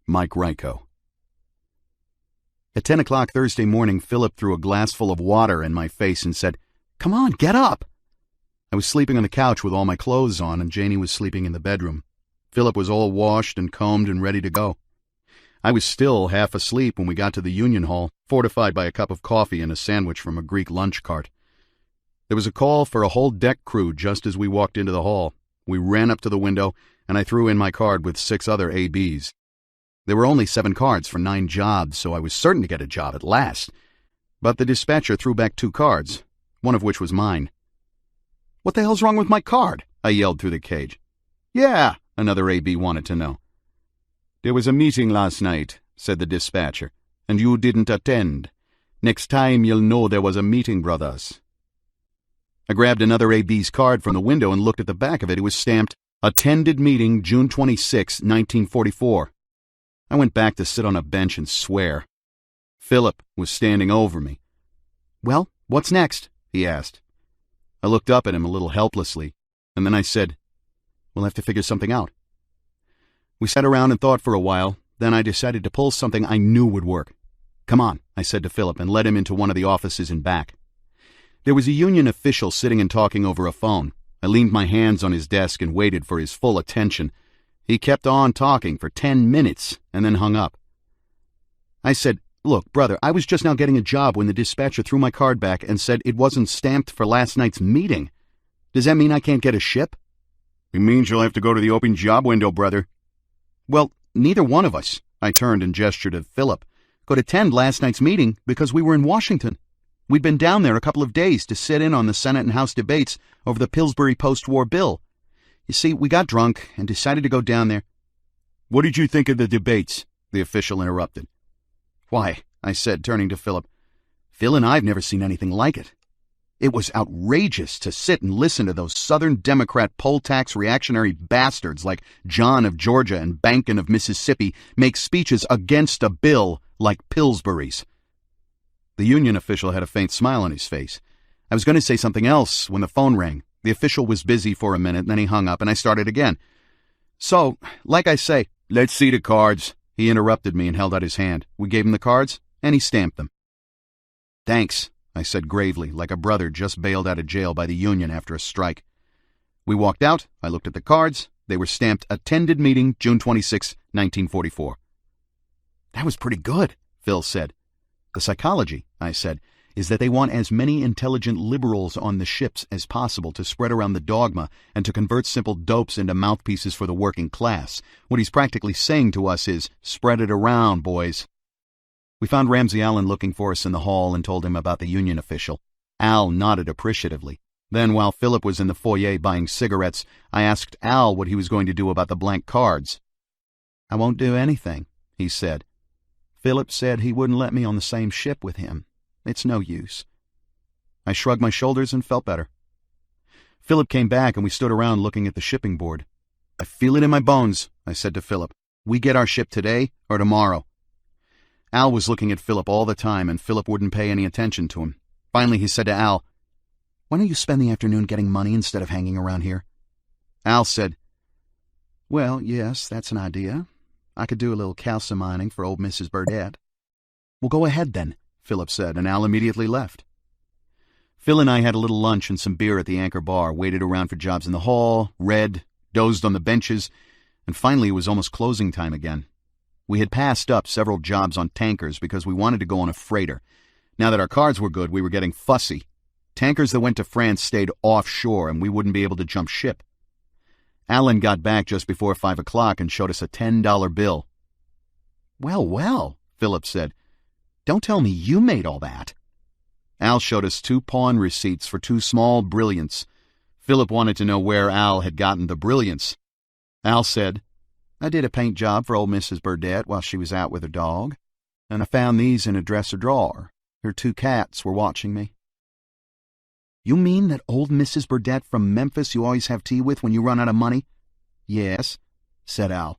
Mike Ryko. At 10 o'clock Thursday morning, Philip threw a glassful of water in my face and said, "Come on, get up." I was sleeping on the couch with all my clothes on, and Janie was sleeping in the bedroom. Philip was all washed and combed and ready to go. I was still half asleep when we got to the Union Hall, fortified by a cup of coffee and a sandwich from a Greek lunch cart. There was a call for a whole deck crew just as we walked into the hall. We ran up to the window, and I threw in my card with 6 other ABs. There were only 7 cards for 9 jobs, so I was certain to get a job at last. But the dispatcher threw back 2 cards, one of which was mine. "What the hell's wrong with my card?" I yelled through the cage. "Yeah," another AB wanted to know. "There was a meeting last night," said the dispatcher, "and you didn't attend. Next time you'll know there was a meeting, brothers." I grabbed another AB's card from the window and looked at the back of it. It was stamped, "Attended meeting June 26, 1944. I went back to sit on a bench and swear. Philip was standing over me. "Well, what's next?" he asked. I looked up at him a little helplessly, and then I said, "We'll have to figure something out." We sat around and thought for a while, then I decided to pull something I knew would work. "Come on," I said to Philip, and led him into one of the offices in back. There was a union official sitting and talking over a phone. I leaned my hands on his desk and waited for his full attention. He kept on talking for 10 minutes and then hung up. I said, "Look, brother, I was just now getting a job when the dispatcher threw my card back and said it wasn't stamped for last night's meeting. Does that mean I can't get a ship?" "It means you'll have to go to the open job window, brother." "Well, neither one of us," I turned and gestured at Philip, "could attend last night's meeting because we were in Washington. We'd been down there a couple of days to sit in on the Senate and House debates over the Pillsbury post-war bill. You see, we got drunk and decided to go down there." "What did you think of the debates?" the official interrupted. "Why," I said, turning to Philip, "Phil and I have never seen anything like it. It was outrageous to sit and listen to those Southern Democrat poll tax reactionary bastards like John of Georgia and Bankin of Mississippi make speeches against a bill like Pillsbury's." The union official had a faint smile on his face. I was going to say something else when the phone rang. The official was busy for a minute, then he hung up, and I started again. "So, like I say—" "Let's see the cards." He interrupted me and held out his hand. We gave him the cards, and he stamped them. "Thanks," I said gravely, like a brother just bailed out of jail by the union after a strike. We walked out. I looked at the cards. They were stamped, "Attended meeting June 26, 1944. "That was pretty good," Phil said. "The psychology," I said, "is that they want as many intelligent liberals on the ships as possible to spread around the dogma and to convert simple dopes into mouthpieces for the working class. What he's practically saying to us is, spread it around, boys." We found Ramsey Allen looking for us in the hall and told him about the union official. Al nodded appreciatively. Then, while Philip was in the foyer buying cigarettes, I asked Al what he was going to do about the blank cards. "I won't do anything," he said. "Philip said he wouldn't let me on the same ship with him. It's no use." I shrugged my shoulders and felt better. Philip came back and we stood around looking at the shipping board. I feel it in my bones, I said to Philip. We get our ship today or tomorrow. Al was looking at Philip all the time and Philip wouldn't pay any attention to him. Finally he said to Al, "Why don't you spend the afternoon getting money instead of hanging around here?" Al said, "Well, yes, that's an idea. I could do a little calcimining for old Mrs. Burdett." "Well, go ahead then," Philip said, and Al immediately left. Phil and I had a little lunch and some beer at the Anchor Bar, waited around for jobs in the hall, read, dozed on the benches, and finally it was almost closing time again. We had passed up several jobs on tankers because we wanted to go on a freighter. Now that our cards were good, we were getting fussy. Tankers that went to France stayed offshore and we wouldn't be able to jump ship. Alan got back just before 5 o'clock and showed us a $10 bill. "Well, well," Philip said. "Don't tell me you made all that." Al showed us 2 pawn receipts for 2 small brilliants. Philip wanted to know where Al had gotten the brilliants. Al said, "I did a paint job for old Mrs. Burdett while she was out with her dog, and I found these in a dresser drawer. Her 2 cats were watching me." "You mean that old Mrs. Burdett from Memphis you always have tea with when you run out of money?" "Yes," said Al.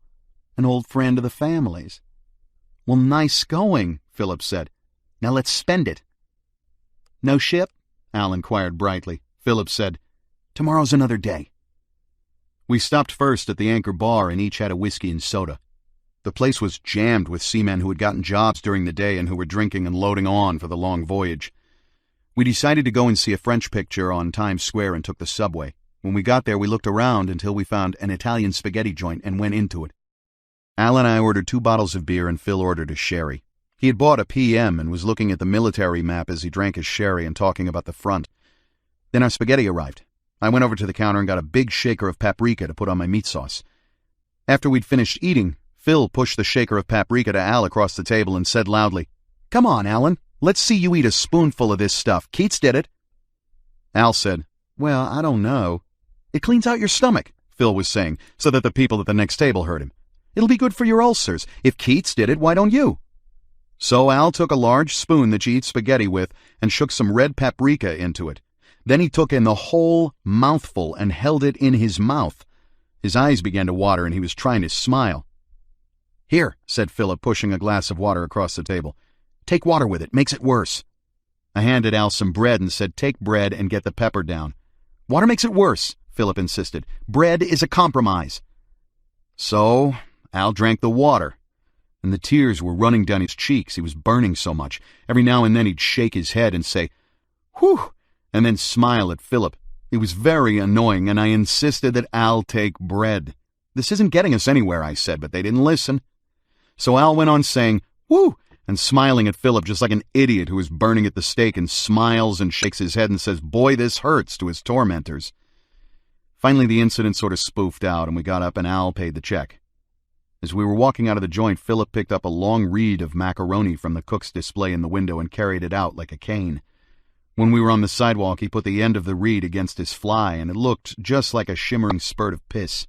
"An old friend of the family's." "Well, nice going," Philip said. "Now let's spend it." "No ship?" Al inquired brightly. Philip said, "Tomorrow's another day." We stopped first at the Anchor Bar and each had a whiskey and soda. The place was jammed with seamen who had gotten jobs during the day and who were drinking and loading on for the long voyage. We decided to go and see a French picture on Times Square and took the subway. When we got there, we looked around until we found an Italian spaghetti joint and went into it. Al and I ordered 2 bottles of beer and Phil ordered a sherry. He had bought a PM and was looking at the military map as he drank his sherry and talking about the front. Then our spaghetti arrived. I went over to the counter and got a big shaker of paprika to put on my meat sauce. After we'd finished eating, Phil pushed the shaker of paprika to Al across the table and said loudly, "Come on, Alan, let's see you eat a spoonful of this stuff. Keats did it." Al said, "Well, I don't know." "It cleans out your stomach," Phil was saying, so that the people at the next table heard him. "It'll be good for your ulcers. If Keats did it, why don't you?" So Al took a large spoon that you eat spaghetti with and shook some red paprika into it. Then he took in the whole mouthful and held it in his mouth. His eyes began to water and he was trying to smile. "Here," said Philip, pushing a glass of water across the table. "Take water with it. Makes it worse." I handed Al some bread and said, "Take bread and get the pepper down." "Water makes it worse," Philip insisted. "Bread is a compromise." So Al drank the water, and the tears were running down his cheeks. He was burning so much. Every now and then he'd shake his head and say, "Whew," and then smile at Philip. It was very annoying, and I insisted that Al take bread. "This isn't getting us anywhere," I said, but they didn't listen. So Al went on saying, "Whew," and smiling at Philip just like an idiot who is burning at the stake and smiles and shakes his head and says, "Boy, this hurts," to his tormentors. Finally, the incident sort of spoofed out, and we got up and Al paid the check. As we were walking out of the joint, Philip picked up a long reed of macaroni from the cook's display in the window and carried it out like a cane. When we were on the sidewalk, he put the end of the reed against his fly, and it looked just like a shimmering spurt of piss.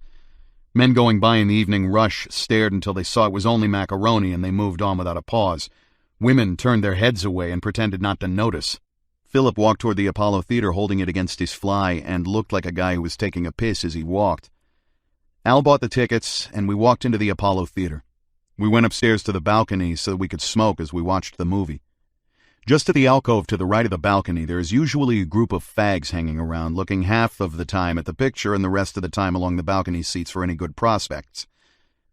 Men going by in the evening rush stared until they saw it was only macaroni, and they moved on without a pause. Women turned their heads away and pretended not to notice. Philip walked toward the Apollo Theater holding it against his fly and looked like a guy who was taking a piss as he walked. Al bought the tickets, and we walked into the Apollo Theater. We went upstairs to the balcony so that we could smoke as we watched the movie. Just at the alcove to the right of the balcony, there is usually a group of fags hanging around, looking half of the time at the picture and the rest of the time along the balcony seats for any good prospects.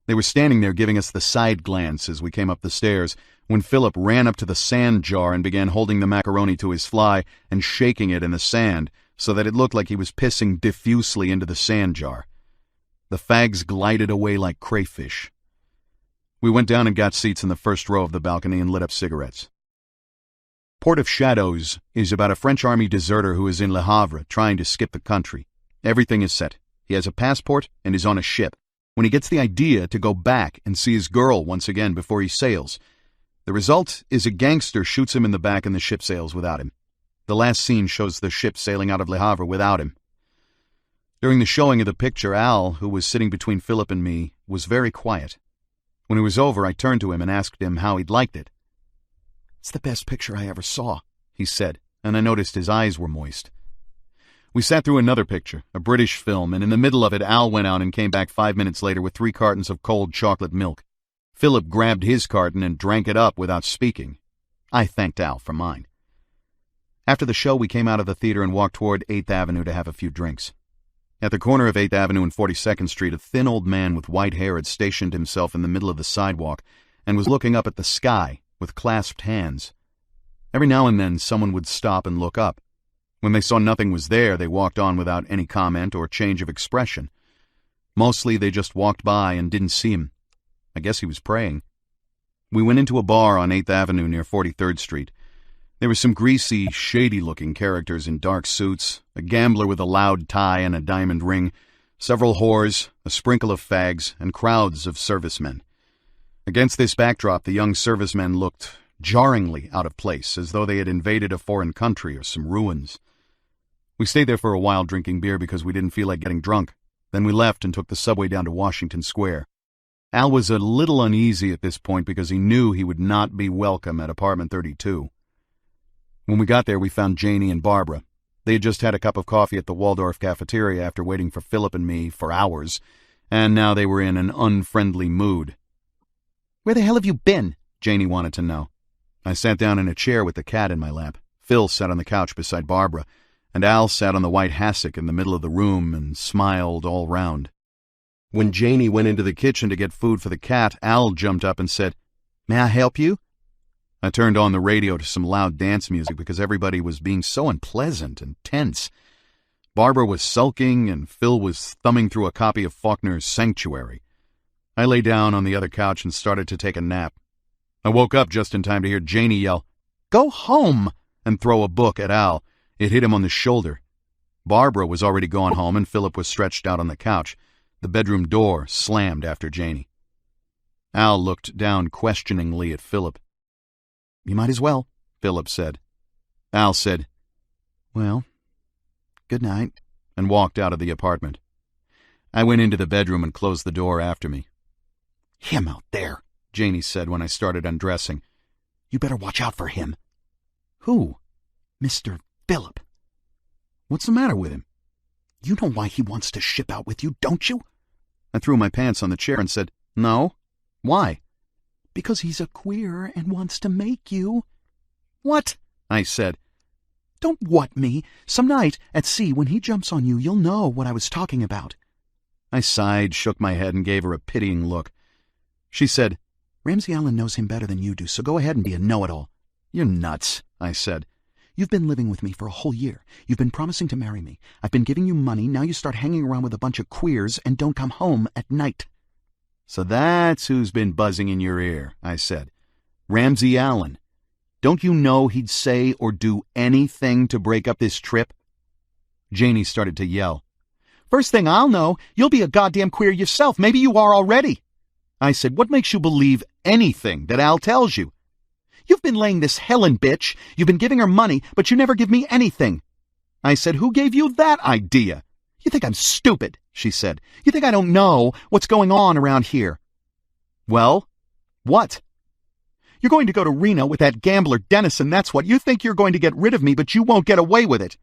They were standing there giving us the side glance as we came up the stairs, when Philip ran up to the sand jar and began holding the macaroni to his fly and shaking it in the sand so that it looked like he was pissing diffusely into the sand jar. The fags glided away like crayfish. We went down and got seats in the first row of the balcony and lit up cigarettes. Port of Shadows is about a French army deserter who is in Le Havre trying to skip the country. Everything is set. He has a passport and is on a ship, when he gets the idea to go back and see his girl once again before he sails. The result is a gangster shoots him in the back and the ship sails without him. The last scene shows the ship sailing out of Le Havre without him. During the showing of the picture, Al, who was sitting between Philip and me, was very quiet. When it was over, I turned to him and asked him how he'd liked it. "It's the best picture I ever saw," he said, and I noticed his eyes were moist. We sat through another picture, a British film, and in the middle of it Al went out and came back 5 minutes later with 3 cartons of cold chocolate milk. Philip grabbed his carton and drank it up without speaking. I thanked Al for mine. After the show, we came out of the theater and walked toward 8th Avenue to have a few drinks. At the corner of 8th Avenue and 42nd Street, a thin old man with white hair had stationed himself in the middle of the sidewalk and was looking up at the sky with clasped hands. Every now and then, someone would stop and look up. When they saw nothing was there, they walked on without any comment or change of expression. Mostly, they just walked by and didn't see him. I guess he was praying. We went into a bar on 8th Avenue near 43rd Street. There were some greasy, shady-looking characters in dark suits, a gambler with a loud tie and a diamond ring, several whores, a sprinkle of fags, and crowds of servicemen. Against this backdrop, the young servicemen looked jarringly out of place, as though they had invaded a foreign country or some ruins. We stayed there for a while drinking beer because we didn't feel like getting drunk. Then we left and took the subway down to Washington Square. Al was a little uneasy at this point because he knew he would not be welcome at apartment 32. When we got there, we found Janie and Barbara. They had just had a cup of coffee at the Waldorf cafeteria after waiting for Philip and me for hours, and now they were in an unfriendly mood. "Where the hell have you been?" Janie wanted to know. I sat down in a chair with the cat in my lap. Phil sat on the couch beside Barbara, and Al sat on the white hassock in the middle of the room and smiled all round. When Janie went into the kitchen to get food for the cat, Al jumped up and said, "May I help you?" I turned on the radio to some loud dance music because everybody was being so unpleasant and tense. Barbara was sulking and Phil was thumbing through a copy of Faulkner's Sanctuary. I lay down on the other couch and started to take a nap. I woke up just in time to hear Janie yell, "Go home!" and throw a book at Al. It hit him on the shoulder. Barbara was already gone home and Philip was stretched out on the couch. The bedroom door slammed after Janie. Al looked down questioningly at Philip. "You might as well," Philip said. Al said, "Well, good night," and walked out of the apartment. I went into the bedroom and closed the door after me. "Him out there," Janie said when I started undressing. "You better watch out for him." "Who?" "Mr. Philip." "What's the matter with him?" "You know why he wants to ship out with you, don't you?" I threw my pants on the chair and said, "No. Why?" "Because he's a queer and wants to make you." "What?" I said. "Don't what me. Some night, at sea, when he jumps on you, you'll know what I was talking about." I sighed, shook my head, and gave her a pitying look. She said, "Ramsey Allen knows him better than you do, so go ahead and be a know-it-all." "You're nuts," I said. "You've been living with me for a whole year. You've been promising to marry me. I've been giving you money. Now you start hanging around with a bunch of queers and don't come home at night." "So that's who's been buzzing in your ear," I said. "Ramsey Allen. Don't you know he'd say or do anything to break up this trip?" Janie started to yell. "First thing I'll know, you'll be a goddamn queer yourself. Maybe you are already." I said, "What makes you believe anything that Al tells you?" "You've been laying this Helen bitch. You've been giving her money, but you never give me anything." I said, "Who gave you that idea?" "You think I'm stupid," she said. "You think I don't know what's going on around here." "Well, what?" "You're going to go to Reno with that gambler Dennison, that's what. You think you're going to get rid of me, but you won't get away with it."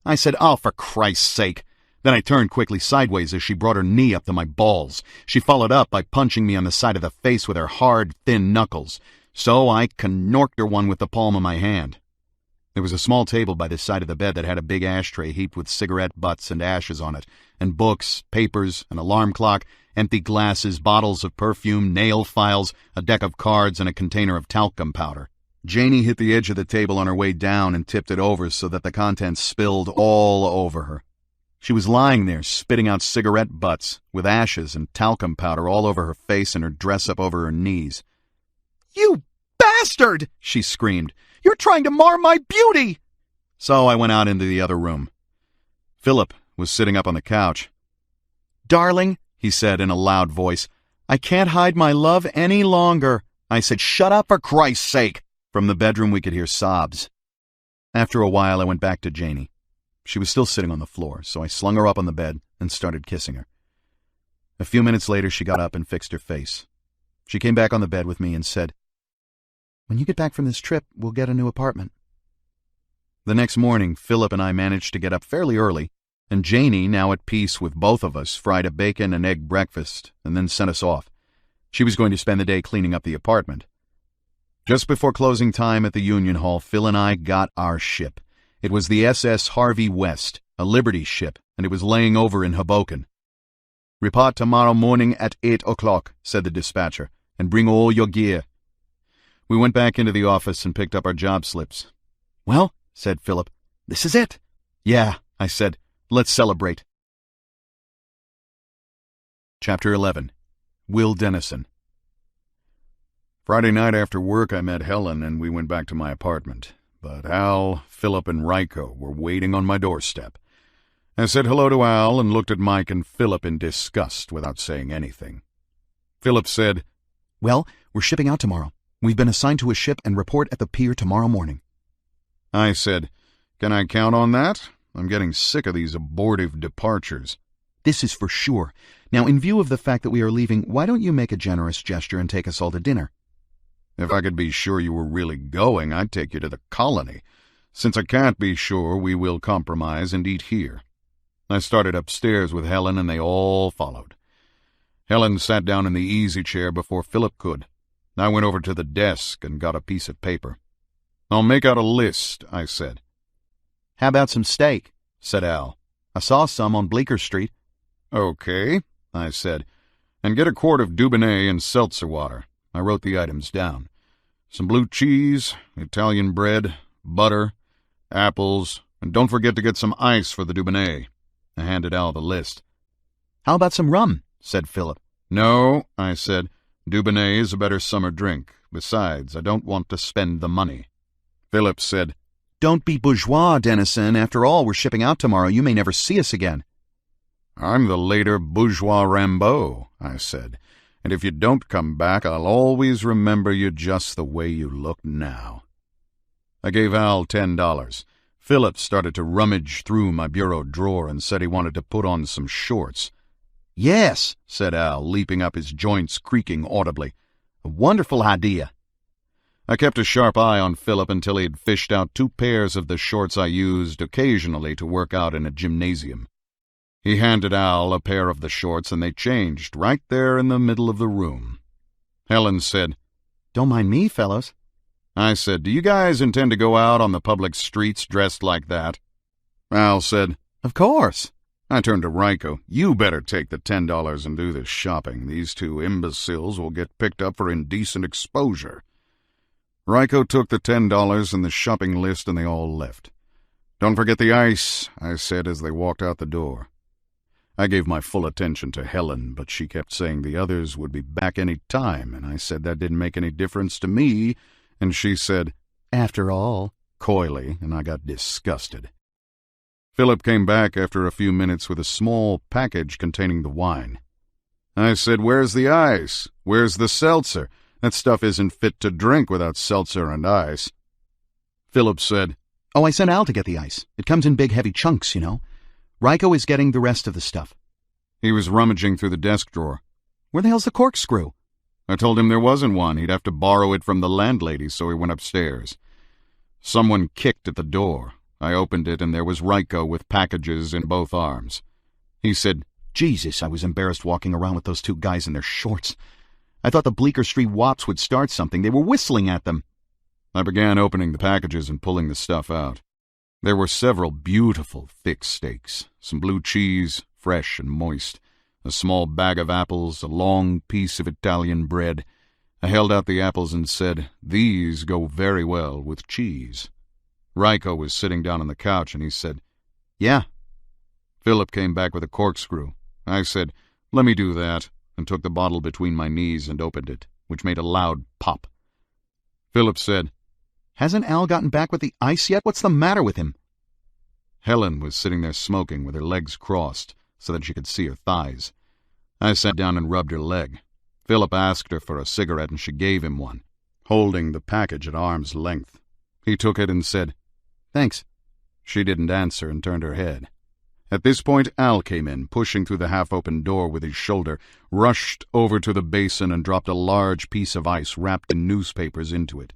I said, "Oh, for Christ's sake." Then I turned quickly sideways as she brought her knee up to my balls. She followed up by punching me on the side of the face with her hard, thin knuckles. So I canorked her one with the palm of my hand. There was a small table by the side of the bed that had a big ashtray heaped with cigarette butts and ashes on it, and books, papers, an alarm clock, empty glasses, bottles of perfume, nail files, a deck of cards, and a container of talcum powder. Janie hit the edge of the table on her way down and tipped it over so that the contents spilled all over her. She was lying there, spitting out cigarette butts, with ashes and talcum powder all over her face and her dress up over her knees. "You bastard!" she screamed. "You're trying to mar my beauty!" So I went out into the other room. Philip was sitting up on the couch. "Darling," he said in a loud voice, "I can't hide my love any longer." I said, "Shut up for Christ's sake!" From the bedroom we could hear sobs. After a while I went back to Janie. She was still sitting on the floor, so I slung her up on the bed and started kissing her. A few minutes later she got up and fixed her face. She came back on the bed with me and said, "When you get back from this trip, we'll get a new apartment." The next morning, Philip and I managed to get up fairly early, and Janie, now at peace with both of us, fried a bacon and egg breakfast and then sent us off. She was going to spend the day cleaning up the apartment. Just before closing time at the Union Hall, Phil and I got our ship. It was the SS Harvey West, a Liberty ship, and it was laying over in Hoboken. "Report tomorrow morning at 8 o'clock, said the dispatcher, "and bring all your gear." We went back into the office and picked up our job slips. "Well," said Philip, "this is it." "Yeah," I said, "let's celebrate." Chapter 11. Will Dennison. Friday night after work I met Helen and we went back to my apartment. But Al, Philip, and Ryko were waiting on my doorstep. I said hello to Al and looked at Mike and Philip in disgust without saying anything. Philip said, "Well, we're shipping out tomorrow. We've been assigned to a ship and report at the pier tomorrow morning." I said, "Can I count on that? I'm getting sick of these abortive departures." "This is for sure. Now, in view of the fact that we are leaving, why don't you make a generous gesture and take us all to dinner?" "If I could be sure you were really going, I'd take you to the colony. Since I can't be sure, we will compromise and eat here." I started upstairs with Helen and they all followed. Helen sat down in the easy chair before Philip could. I went over to the desk and got a piece of paper. "I'll make out a list," I said. "How about some steak?" said Al. "I saw some on Bleecker Street." "Okay," I said, "and get a quart of Dubonnet and seltzer water." I wrote the items down. Some blue cheese, Italian bread, butter, apples, and don't forget to get some ice for the Dubonnet. I handed Al the list. "How about some rum?" said Philip. "No," I said. "Dubonnet is a better summer drink. Besides, I don't want to spend the money." Philip said, "Don't be bourgeois, Dennison. After all, we're shipping out tomorrow. You may never see us again." "I'm the later bourgeois Rambeau," I said, "and if you don't come back, I'll always remember you just the way you look now." I gave Al $10. Philip started to rummage through my bureau drawer and said he wanted to put on some shorts. "Yes," said Al, leaping up, his joints creaking audibly. "A wonderful idea." I kept a sharp eye on Philip until he had fished out 2 pairs of the shorts I used occasionally to work out in a gymnasium. He handed Al a pair of the shorts and they changed right there in the middle of the room. Helen said, "Don't mind me, fellows." I said, "Do you guys intend to go out on the public streets dressed like that?" Al said, "Of course." I turned to Ryko. "You better take the $10 and do this shopping. These 2 imbeciles will get picked up for indecent exposure." Ryko took the $10 and the shopping list and they all left. "Don't forget the ice," I said as they walked out the door. I gave my full attention to Helen, but she kept saying the others would be back any time, and I said that didn't make any difference to me, and she said, "After all," coyly, and I got disgusted. Philip came back after a few minutes with a small package containing the wine. I said, "Where's the ice? Where's the seltzer? That stuff isn't fit to drink without seltzer and ice." Philip said, "Oh, I sent Al to get the ice. It comes in big heavy chunks, you know. Ryko is getting the rest of the stuff." He was rummaging through the desk drawer. "Where the hell's the corkscrew?" I told him there wasn't one. He'd have to borrow it from the landlady, so he went upstairs. Someone kicked at the door. I opened it, and there was Ryko with packages in both arms. He said, "Jesus, I was embarrassed walking around with those 2 guys in their shorts. I thought the Bleecker Street wops would start something. They were whistling at them." I began opening the packages and pulling the stuff out. There were several beautiful thick steaks, some blue cheese, fresh and moist, a small bag of apples, a long piece of Italian bread. I held out the apples and said, "These go very well with cheese." Ryko was sitting down on the couch and he said, "Yeah." Philip came back with a corkscrew. I said, "Let me do that," and took the bottle between my knees and opened it, which made a loud pop. Philip said, "Hasn't Al gotten back with the ice yet? What's the matter with him?" Helen was sitting there smoking with her legs crossed so that she could see her thighs. I sat down and rubbed her leg. Philip asked her for a cigarette and she gave him one, holding the package at arm's length. He took it and said, "Thanks." She didn't answer and turned her head. At this point, Al came in, pushing through the half-open door with his shoulder, rushed over to the basin and dropped a large piece of ice wrapped in newspapers into it.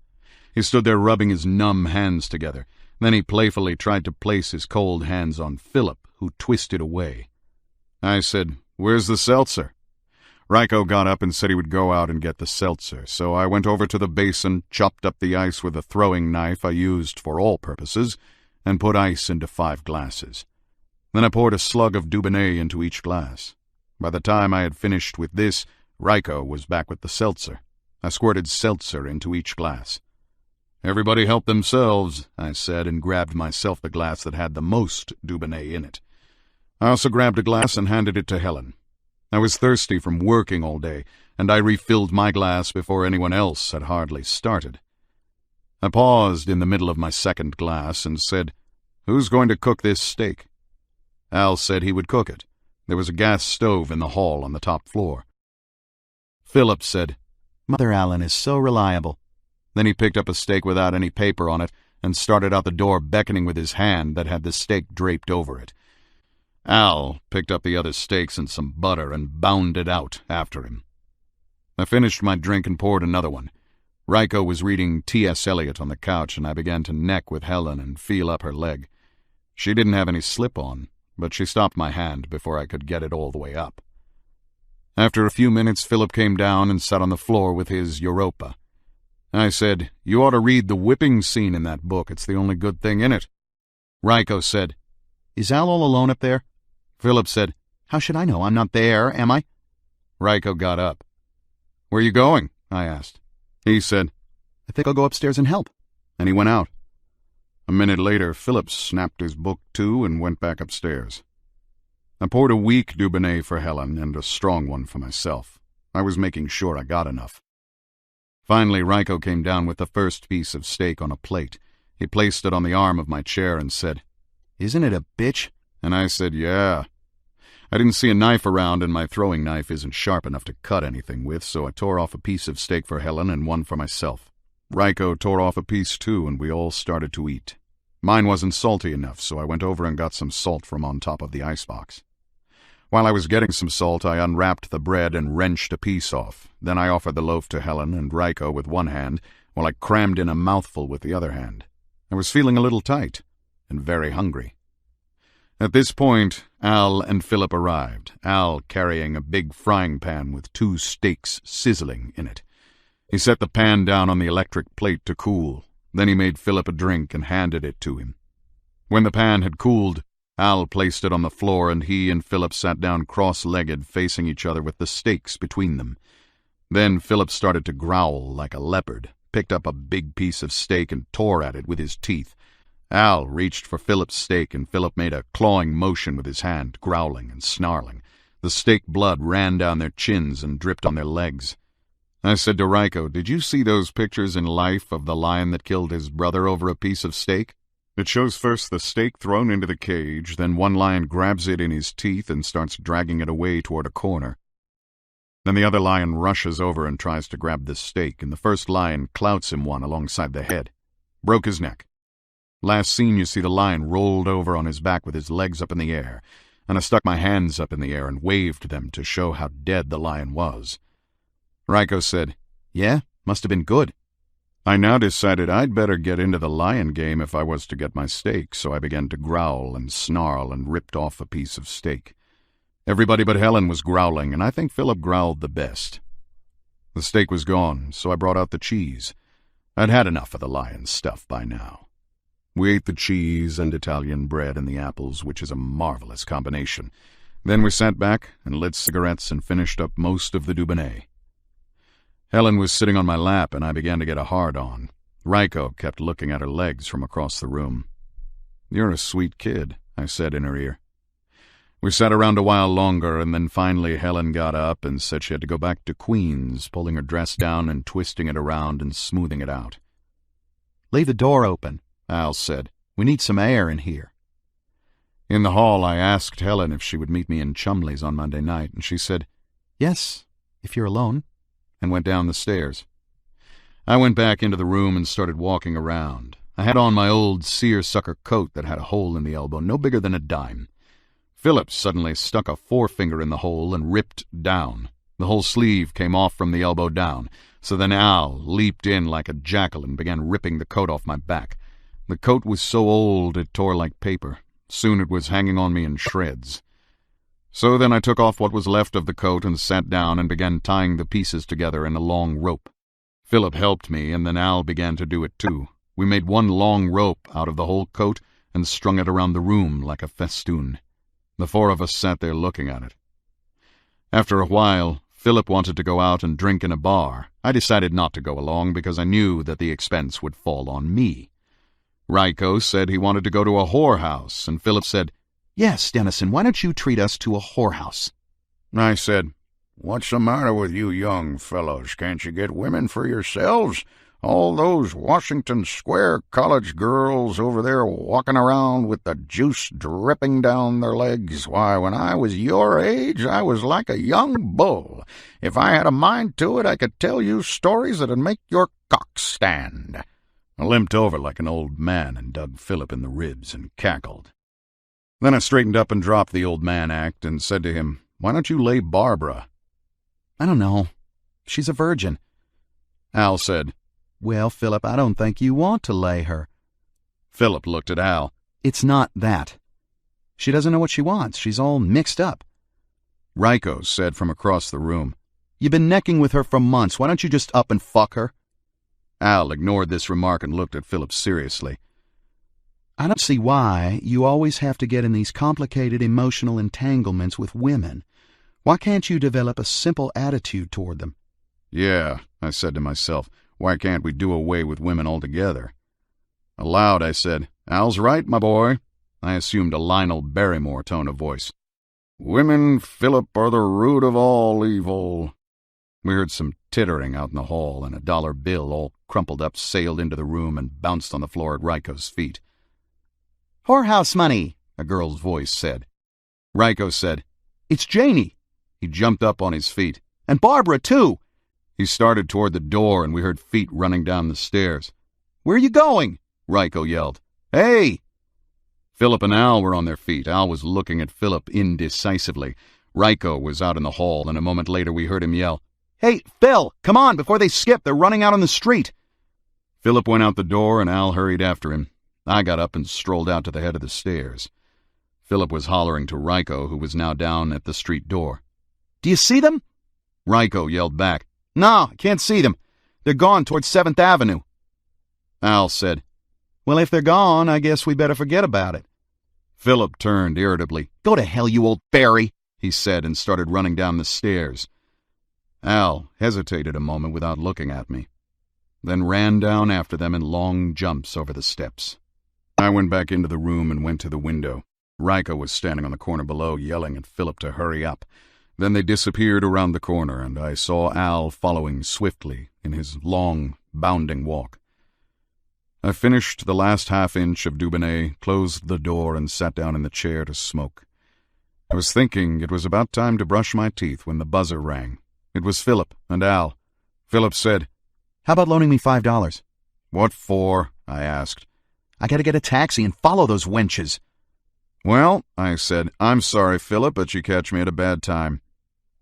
He stood there rubbing his numb hands together. Then he playfully tried to place his cold hands on Philip, who twisted away. I said, "Where's the seltzer?" Ryko got up and said he would go out and get the seltzer, so I went over to the basin, chopped up the ice with a throwing knife I used for all purposes, and put ice into 5 glasses. Then I poured a slug of Dubonnet into each glass. By the time I had finished with this, Ryko was back with the seltzer. I squirted seltzer into each glass. "Everybody help themselves," I said, and grabbed myself the glass that had the most Dubonnet in it. I also grabbed a glass and handed it to Helen. I was thirsty from working all day, and I refilled my glass before anyone else had hardly started. I paused in the middle of my second glass and said, "Who's going to cook this steak?" Al said he would cook it. There was a gas stove in the hall on the top floor. Philip said, Mother Allen is so reliable. Then he picked up a steak without any paper on it and started out the door beckoning with his hand that had the steak draped over it. Al picked up the other steaks and some butter and bounded out after him. I finished my drink and poured another one. Ryko was reading T.S. Eliot on the couch, and I began to neck with Helen and feel up her leg. She didn't have any slip on, but she stopped my hand before I could get it all the way up. After a few minutes, Philip came down and sat on the floor with his Europa. I said, "You ought to read the whipping scene in that book. It's the only good thing in it." Ryko said, Is Al all alone up there? Philip said, How should I know? I'm not there, am I? Ryko got up. "Where are you going?" I asked. He said, I think I'll go upstairs and help. And he went out. A minute later, Philip snapped his book to and went back upstairs. I poured a weak Dubonnet for Helen and a strong one for myself. I was making sure I got enough. Finally, Ryko came down with the first piece of steak on a plate. He placed it on the arm of my chair and said, Isn't it a bitch? And I said, "Yeah." I didn't see a knife around, and my throwing knife isn't sharp enough to cut anything with, so I tore off a piece of steak for Helen and one for myself. Ryko tore off a piece too, and we all started to eat. Mine wasn't salty enough, so I went over and got some salt from on top of the icebox. While I was getting some salt, I unwrapped the bread and wrenched a piece off. Then I offered the loaf to Helen and Ryko with one hand, while I crammed in a mouthful with the other hand. I was feeling a little tight and very hungry. At this point, Al and Philip arrived, Al carrying a big frying pan with 2 steaks sizzling in it. He set the pan down on the electric plate to cool. Then he made Philip a drink and handed it to him. When the pan had cooled, Al placed it on the floor, and he and Philip sat down cross-legged, facing each other with the steaks between them. Then Philip started to growl like a leopard, picked up a big piece of steak and tore at it with his teeth. Al reached for Philip's steak, and Philip made a clawing motion with his hand, growling and snarling. The steak blood ran down their chins and dripped on their legs. I said to Ryko, "Did you see those pictures in Life of the lion that killed his brother over a piece of steak? It shows first the steak thrown into the cage, then one lion grabs it in his teeth and starts dragging it away toward a corner. Then the other lion rushes over and tries to grab the steak, and the first lion clouts him one alongside the head. Broke his neck. Last scene, you see the lion rolled over on his back with his legs up in the air, and I stuck my hands up in the air and waved them to show how dead the lion was." Ryko said, Yeah, must have been good. I now decided I'd better get into the lion game if I was to get my steak, so I began to growl and snarl and ripped off a piece of steak. Everybody but Helen was growling, and I think Philip growled the best. The steak was gone, so I brought out the cheese. I'd had enough of the lion stuff by now. We ate the cheese and Italian bread and the apples, which is a marvelous combination. Then we sat back and lit cigarettes and finished up most of the Dubonnet. Helen was sitting on my lap, and I began to get a hard-on. Ryko kept looking at her legs from across the room. "You're a sweet kid," I said in her ear. We sat around a while longer, and then finally Helen got up and said she had to go back to Queens, pulling her dress down and twisting it around and smoothing it out. Leave the door open, Al said. We need some air in here. In the hall, I asked Helen if she would meet me in Chumley's on Monday night, and she said, Yes, if you're alone, and went down the stairs. I went back into the room and started walking around. I had on my old seersucker coat that had a hole in the elbow, no bigger than a dime. Philip suddenly stuck a forefinger in the hole and ripped down. The whole sleeve came off from the elbow down, so then Al leaped in like a jackal and began ripping the coat off my back. The coat was so old it tore like paper. Soon it was hanging on me in shreds. So then I took off what was left of the coat and sat down and began tying the pieces together in a long rope. Philip helped me, and then Al began to do it too. We made one long rope out of the whole coat and strung it around the room like a festoon. The four of us sat there looking at it. After a while, Philip wanted to go out and drink in a bar. I decided not to go along because I knew that the expense would fall on me. Ryko said he wanted to go to a whorehouse, and Philip said, Yes, Dennison, why don't you treat us to a whorehouse? I said, What's the matter with you young fellows? Can't you get women for yourselves? All those Washington Square college girls over there walking around with the juice dripping down their legs. Why, when I was your age, I was like a young bull. If I had a mind to it, I could tell you stories that'd make your cock stand. I limped over like an old man and dug Philip in the ribs and cackled. Then I straightened up and dropped the old man act and said to him, Why don't you lay Barbara? I don't know. She's a virgin. Al said, Well, Philip, I don't think you want to lay her. Philip looked at Al. It's not that. She doesn't know what she wants. She's all mixed up. Ryko said from across the room, You've been necking with her for months. Why don't you just up and fuck her? Al ignored this remark and looked at Philip seriously. I don't see why you always have to get in these complicated emotional entanglements with women. Why can't you develop a simple attitude toward them? Yeah, I said to myself, why can't we do away with women altogether? Aloud I said, Al's right, my boy. I assumed a Lionel Barrymore tone of voice. Women, Philip, are the root of all evil. We heard some tittering out in the hall, and a dollar bill all crumpled up sailed into the room and bounced on the floor at Ryko's feet. Whorehouse money, a girl's voice said. Ryko said, It's Janie. He jumped up on his feet. And Barbara, too. He started toward the door, and we heard feet running down the stairs. Where are you going? Ryko yelled. Hey! Philip and Al were on their feet. Al was looking at Philip indecisively. Ryko was out in the hall, and a moment later we heard him yell, Hey, Phil, come on, before they skip. They're running out on the street. Philip went out the door, and Al hurried after him. I got up and strolled out to the head of the stairs. Philip was hollering to Ryko, who was now down at the street door. Do you see them? Ryko yelled back. No, I can't see them. They're gone towards 7th Avenue. Al said, Well, if they're gone, I guess we better forget about it. Philip turned irritably. Go to hell, you old fairy, he said, and started running down the stairs. Al hesitated a moment without looking at me, then ran down after them in long jumps over the steps. I went back into the room and went to the window. Ryko was standing on the corner below, yelling at Philip to hurry up. Then they disappeared around the corner, and I saw Al following swiftly in his long, bounding walk. I finished the last half-inch of Dubonnet, closed the door, and sat down in the chair to smoke. I was thinking it was about time to brush my teeth when the buzzer rang. It was Philip and Al. Philip said, How about loaning me $5? What for? I asked. I gotta get a taxi and follow those wenches. Well, I said, I'm sorry, Philip, but you catch me at a bad time.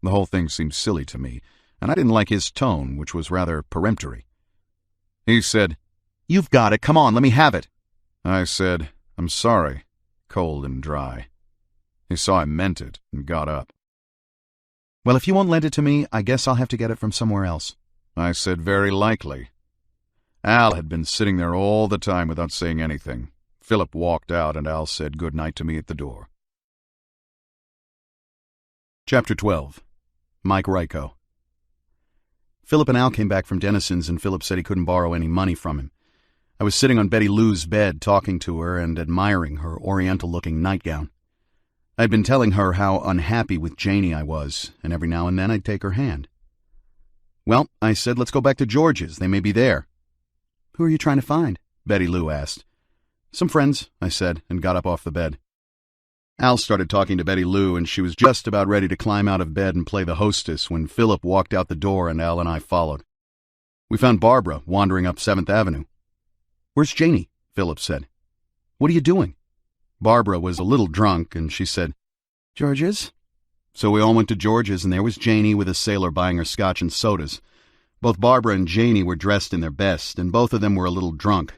The whole thing seemed silly to me, and I didn't like his tone, which was rather peremptory. He said, You've got it. Come on, let me have it. I said, I'm sorry, cold and dry. He saw I meant it and got up. Well, if you won't lend it to me, I guess I'll have to get it from somewhere else. I said, very likely. Al had been sitting there all the time without saying anything. Philip walked out, and Al said good night to me at the door. Chapter 12. Mike Ryko. Philip and Al came back from Dennison's, and Philip said he couldn't borrow any money from him. I was sitting on Betty Lou's bed talking to her and admiring her oriental-looking nightgown. I'd been telling her how unhappy with Janie I was, and every now and then I'd take her hand. Well, I said, let's go back to George's. They may be there. Who are you trying to find? Betty Lou asked. Some friends, I said, and got up off the bed. Al started talking to Betty Lou, and she was just about ready to climb out of bed and play the hostess when Philip walked out the door and Al and I followed. We found Barbara wandering up 7th Avenue. Where's Janie? Philip said. What are you doing? Barbara was a little drunk, and she said, George's? So we all went to George's, and there was Janie with a sailor buying her scotch and sodas. Both Barbara and Janie were dressed in their best, and both of them were a little drunk.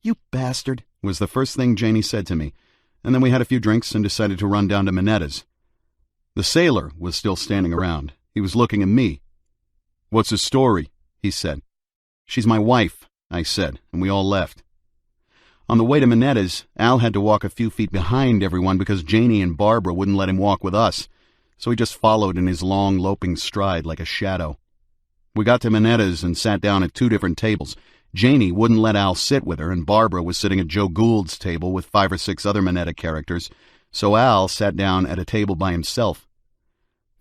"You bastard," was the first thing Janie said to me, and then we had a few drinks and decided to run down to Minetta's. The sailor was still standing around. He was looking at me. "What's the story?" he said. "She's my wife," I said, and we all left. On the way to Minetta's, Al had to walk a few feet behind everyone because Janie and Barbara wouldn't let him walk with us, so he just followed in his long, loping stride like a shadow. We got to Minetta's and sat down at 2 different tables. Janie wouldn't let Al sit with her, and Barbara was sitting at Joe Gould's table with 5 or 6 other Minetta characters, so Al sat down at a table by himself.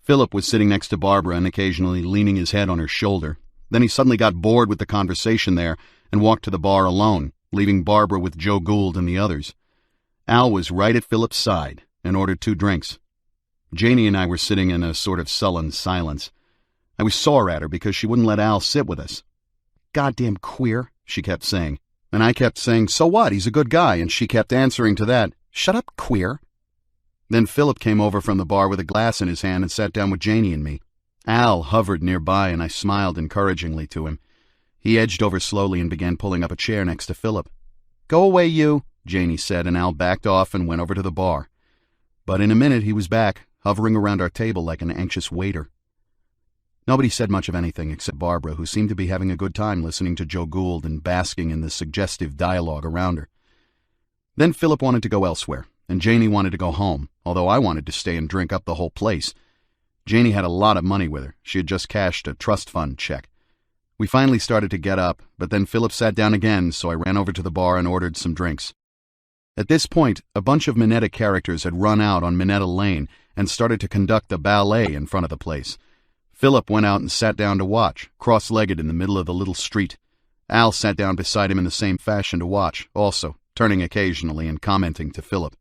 Philip was sitting next to Barbara and occasionally leaning his head on her shoulder. Then he suddenly got bored with the conversation there and walked to the bar alone, leaving Barbara with Joe Gould and the others. Al was right at Philip's side and ordered 2 drinks. Janie and I were sitting in a sort of sullen silence. I was sore at her because she wouldn't let Al sit with us. "Goddamn queer," she kept saying. And I kept saying, "So what? He's a good guy." And she kept answering to that, "Shut up, queer." Then Philip came over from the bar with a glass in his hand and sat down with Janie and me. Al hovered nearby, and I smiled encouragingly to him. He edged over slowly and began pulling up a chair next to Philip. "Go away, you," Janie said, and Al backed off and went over to the bar. But in a minute he was back, hovering around our table like an anxious waiter. Nobody said much of anything except Barbara, who seemed to be having a good time listening to Joe Gould and basking in the suggestive dialogue around her. Then Philip wanted to go elsewhere, and Janie wanted to go home, although I wanted to stay and drink up the whole place. Janie had a lot of money with her. She had just cashed a trust fund check. We finally started to get up, but then Philip sat down again, so I ran over to the bar and ordered some drinks. At this point, a bunch of Minetta characters had run out on Minetta Lane and started to conduct a ballet in front of the place. Philip went out and sat down to watch, cross-legged in the middle of the little street. Al sat down beside him in the same fashion to watch, also, turning occasionally and commenting to Philip.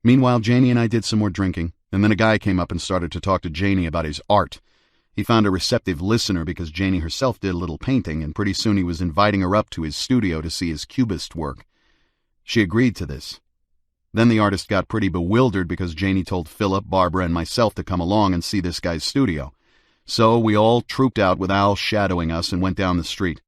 Meanwhile, Janie and I did some more drinking, and then a guy came up and started to talk to Janie about his art. He found a receptive listener because Janie herself did a little painting, and pretty soon he was inviting her up to his studio to see his cubist work. She agreed to this. Then the artist got pretty bewildered because Janie told Philip, Barbara, and myself to come along and see this guy's studio. So we all trooped out with Al shadowing us and went down the street.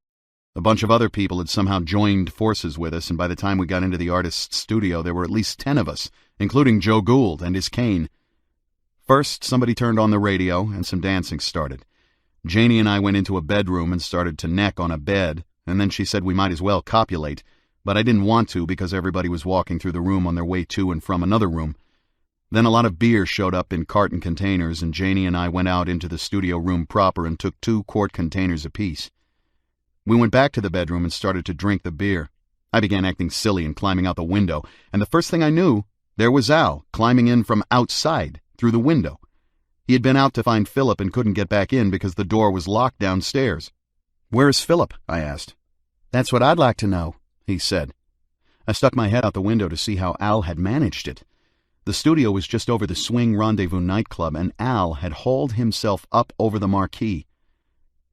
A bunch of other people had somehow joined forces with us, and by the time we got into the artist's studio there were at least 10 of us, including Joe Gould and his cane. First, somebody turned on the radio, and some dancing started. Janie and I went into a bedroom and started to neck on a bed, and then she said we might as well copulate, but I didn't want to because everybody was walking through the room on their way to and from another room. Then a lot of beer showed up in carton containers, and Janie and I went out into the studio room proper and took 2 quart containers apiece. We went back to the bedroom and started to drink the beer. I began acting silly and climbing out the window, and the first thing I knew, there was Al, climbing in from outside, through the window. He had been out to find Philip and couldn't get back in because the door was locked downstairs. "Where is Philip?" I asked. "That's what I'd like to know," he said. I stuck my head out the window to see how Al had managed it. The studio was just over the Swing Rendezvous nightclub, and Al had hauled himself up over the marquee.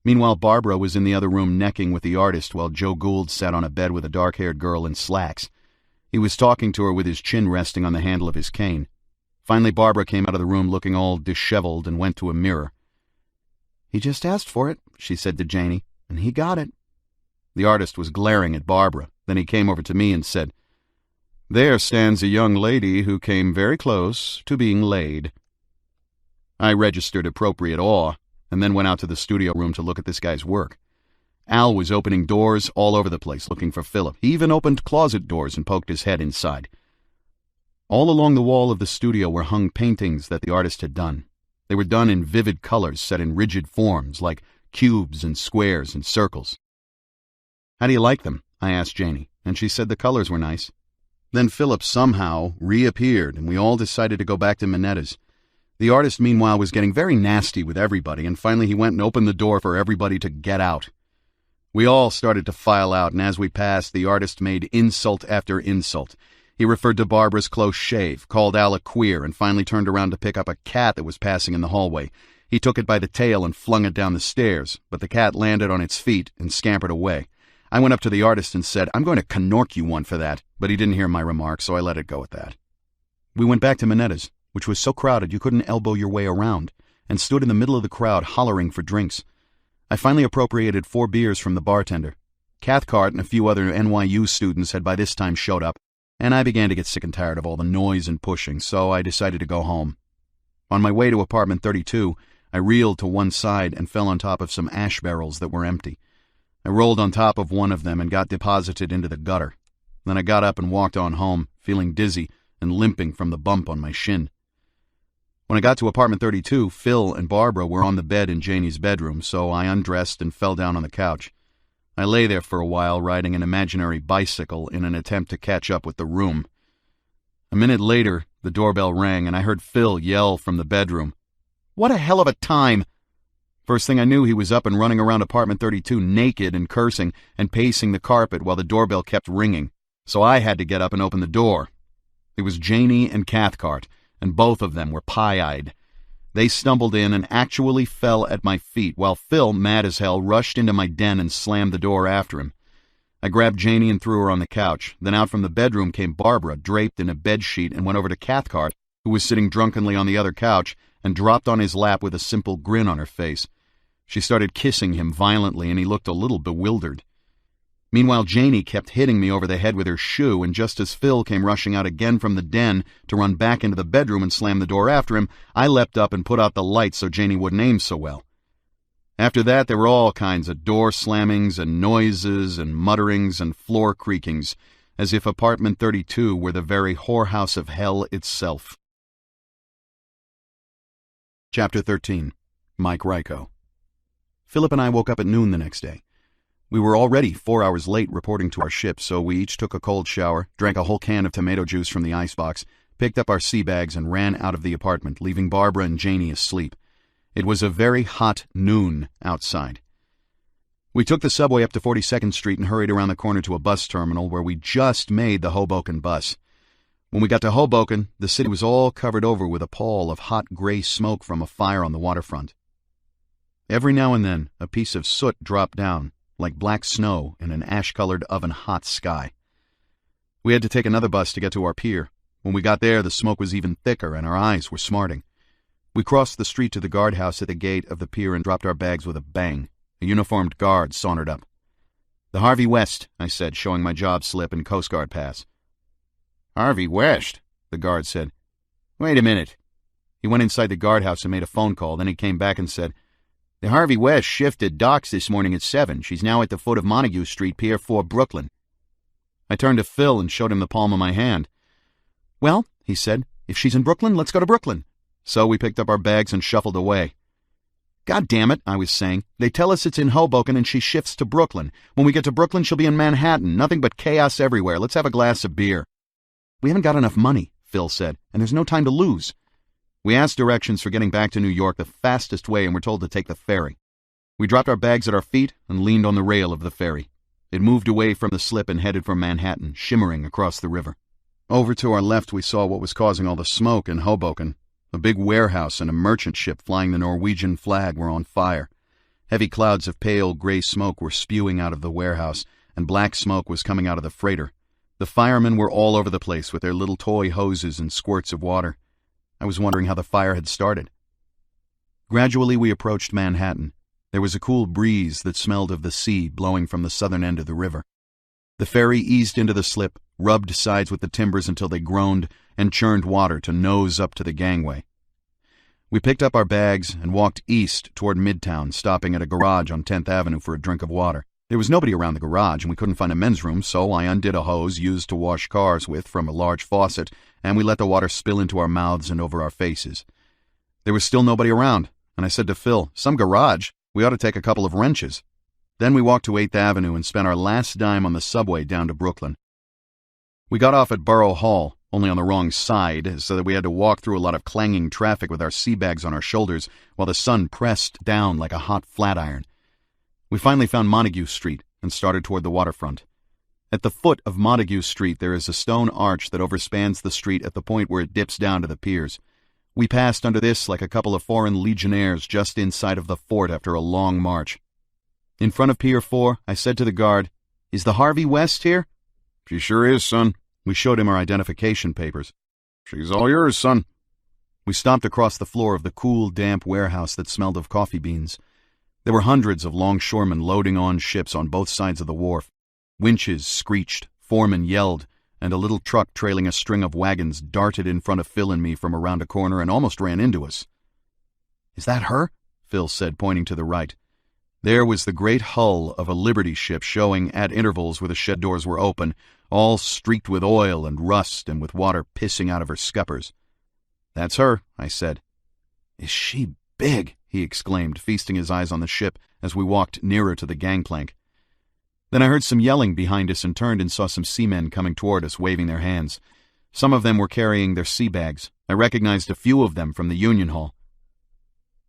Meanwhile, Barbara was in the other room necking with the artist while Joe Gould sat on a bed with a dark-haired girl in slacks. He was talking to her with his chin resting on the handle of his cane. Finally, Barbara came out of the room looking all disheveled and went to a mirror. "He just asked for it," she said to Janie, "and he got it." The artist was glaring at Barbara. Then he came over to me and said, "There stands a young lady who came very close to being laid." I registered appropriate awe, and then went out to the studio room to look at this guy's work. Al was opening doors all over the place looking for Philip. He even opened closet doors and poked his head inside. All along the wall of the studio were hung paintings that the artist had done. They were done in vivid colors set in rigid forms like cubes and squares and circles. "How do you like them?" I asked Janie, and she said the colors were nice. Then Philip somehow reappeared, and we all decided to go back to Minetta's. The artist, meanwhile, was getting very nasty with everybody, and finally he went and opened the door for everybody to get out. We all started to file out, and as we passed, the artist made insult after insult. He referred to Barbara's close shave, called Al a queer, and finally turned around to pick up a cat that was passing in the hallway. He took it by the tail and flung it down the stairs, but the cat landed on its feet and scampered away. I went up to the artist and said, "I'm going to canork you one for that," but he didn't hear my remark, so I let it go at that. We went back to Minetta's, which was so crowded you couldn't elbow your way around, and stood in the middle of the crowd hollering for drinks. I finally appropriated 4 beers from the bartender. Cathcart and a few other NYU students had by this time showed up, and I began to get sick and tired of all the noise and pushing, so I decided to go home. On my way to apartment 32, I reeled to one side and fell on top of some ash barrels that were empty. I rolled on top of one of them and got deposited into the gutter. Then I got up and walked on home, feeling dizzy and limping from the bump on my shin. When I got to apartment 32, Phil and Barbara were on the bed in Janie's bedroom, so I undressed and fell down on the couch. I lay there for a while, riding an imaginary bicycle in an attempt to catch up with the room. A minute later, the doorbell rang, and I heard Phil yell from the bedroom, "What a hell of a time!" First thing I knew, he was up and running around apartment 32 naked and cursing and pacing the carpet while the doorbell kept ringing, so I had to get up and open the door. It was Janie and Cathcart, and both of them were pie-eyed. They stumbled in and actually fell at my feet, while Phil, mad as hell, rushed into my den and slammed the door after him. I grabbed Janie and threw her on the couch. Then out from the bedroom came Barbara, draped in a bedsheet, and went over to Cathcart, who was sitting drunkenly on the other couch, and dropped on his lap with a simple grin on her face. She started kissing him violently, and he looked a little bewildered. Meanwhile, Janie kept hitting me over the head with her shoe, and just as Phil came rushing out again from the den to run back into the bedroom and slam the door after him, I leapt up and put out the light so Janie wouldn't aim so well. After that, there were all kinds of door slammings and noises and mutterings and floor creakings, as if apartment 32 were the very whorehouse of hell itself. Chapter 13. Mike Ryko. Philip and I woke up at noon the next day. We were already 4 hours late reporting to our ship, so we each took a cold shower, drank a whole can of tomato juice from the icebox, picked up our sea bags, and ran out of the apartment, leaving Barbara and Janie asleep. It was a very hot noon outside. We took the subway up to 42nd Street and hurried around the corner to a bus terminal where we just made the Hoboken bus. When we got to Hoboken, the city was all covered over with a pall of hot gray smoke from a fire on the waterfront. Every now and then, a piece of soot dropped down, like black snow in an ash-colored oven-hot sky. We had to take another bus to get to our pier. When we got there, the smoke was even thicker and our eyes were smarting. We crossed the street to the guardhouse at the gate of the pier and dropped our bags with a bang. A uniformed guard sauntered up. "The Harvey West," I said, showing my job slip and Coast Guard pass. "Harvey West?" the guard said. "Wait a minute." He went inside the guardhouse and made a phone call. Then he came back and said, "The Harvey West shifted docks this morning at 7. She's now at the foot of Montague Street, Pier 4, Brooklyn." I turned to Phil and showed him the palm of my hand. "Well," he said, "if she's in Brooklyn, let's go to Brooklyn." So we picked up our bags and shuffled away. "God damn it," I was saying. "They tell us it's in Hoboken and she shifts to Brooklyn. When we get to Brooklyn, she'll be in Manhattan. Nothing but chaos everywhere. Let's have a glass of beer." "We haven't got enough money," Phil said, "and there's no time to lose." We asked directions for getting back to New York the fastest way and were told to take the ferry. We dropped our bags at our feet and leaned on the rail of the ferry. It moved away from the slip and headed for Manhattan, shimmering across the river. Over to our left we saw what was causing all the smoke in Hoboken. A big warehouse and a merchant ship flying the Norwegian flag were on fire. Heavy clouds of pale gray smoke were spewing out of the warehouse, and black smoke was coming out of the freighter. The firemen were all over the place with their little toy hoses and squirts of water. I was wondering how the fire had started. Gradually we approached Manhattan. There was a cool breeze that smelled of the sea blowing from the southern end of the river. The ferry eased into the slip, rubbed sides with the timbers until they groaned, and churned water to nose up to the gangway. We picked up our bags and walked east toward Midtown, stopping at a garage on 10th Avenue for a drink of water. There was nobody around the garage, and we couldn't find a men's room, so I undid a hose used to wash cars with from a large faucet, and we let the water spill into our mouths and over our faces. There was still nobody around, and I said to Phil, "Some garage? We ought to take a couple of wrenches." Then we walked to 8th Avenue and spent our last dime on the subway down to Brooklyn. We got off at Borough Hall, only on the wrong side, so that we had to walk through a lot of clanging traffic with our sea bags on our shoulders while the sun pressed down like a hot flat iron. We finally found Montague Street and started toward the waterfront. At the foot of Montague Street there is a stone arch that overspans the street at the point where it dips down to the piers. We passed under this like a couple of foreign legionnaires just inside of the fort after a long march. In front of Pier 4, I said to the guard, "Is the Harvey West here?" "She sure is, son." We showed him our identification papers. "She's all yours, son." We stomped across the floor of the cool, damp warehouse that smelled of coffee beans. There were hundreds of longshoremen loading on ships on both sides of the wharf. Winches screeched, foremen yelled, and a little truck trailing a string of wagons darted in front of Phil and me from around a corner and almost ran into us. "Is that her?" Phil said, pointing to the right. There was the great hull of a Liberty ship showing at intervals where the shed doors were open, all streaked with oil and rust and with water pissing out of her scuppers. "That's her," I said. "Is she big?" he exclaimed, feasting his eyes on the ship as we walked nearer to the gangplank. Then I heard some yelling behind us and turned and saw some seamen coming toward us, waving their hands. Some of them were carrying their sea bags. I recognized a few of them from the Union Hall.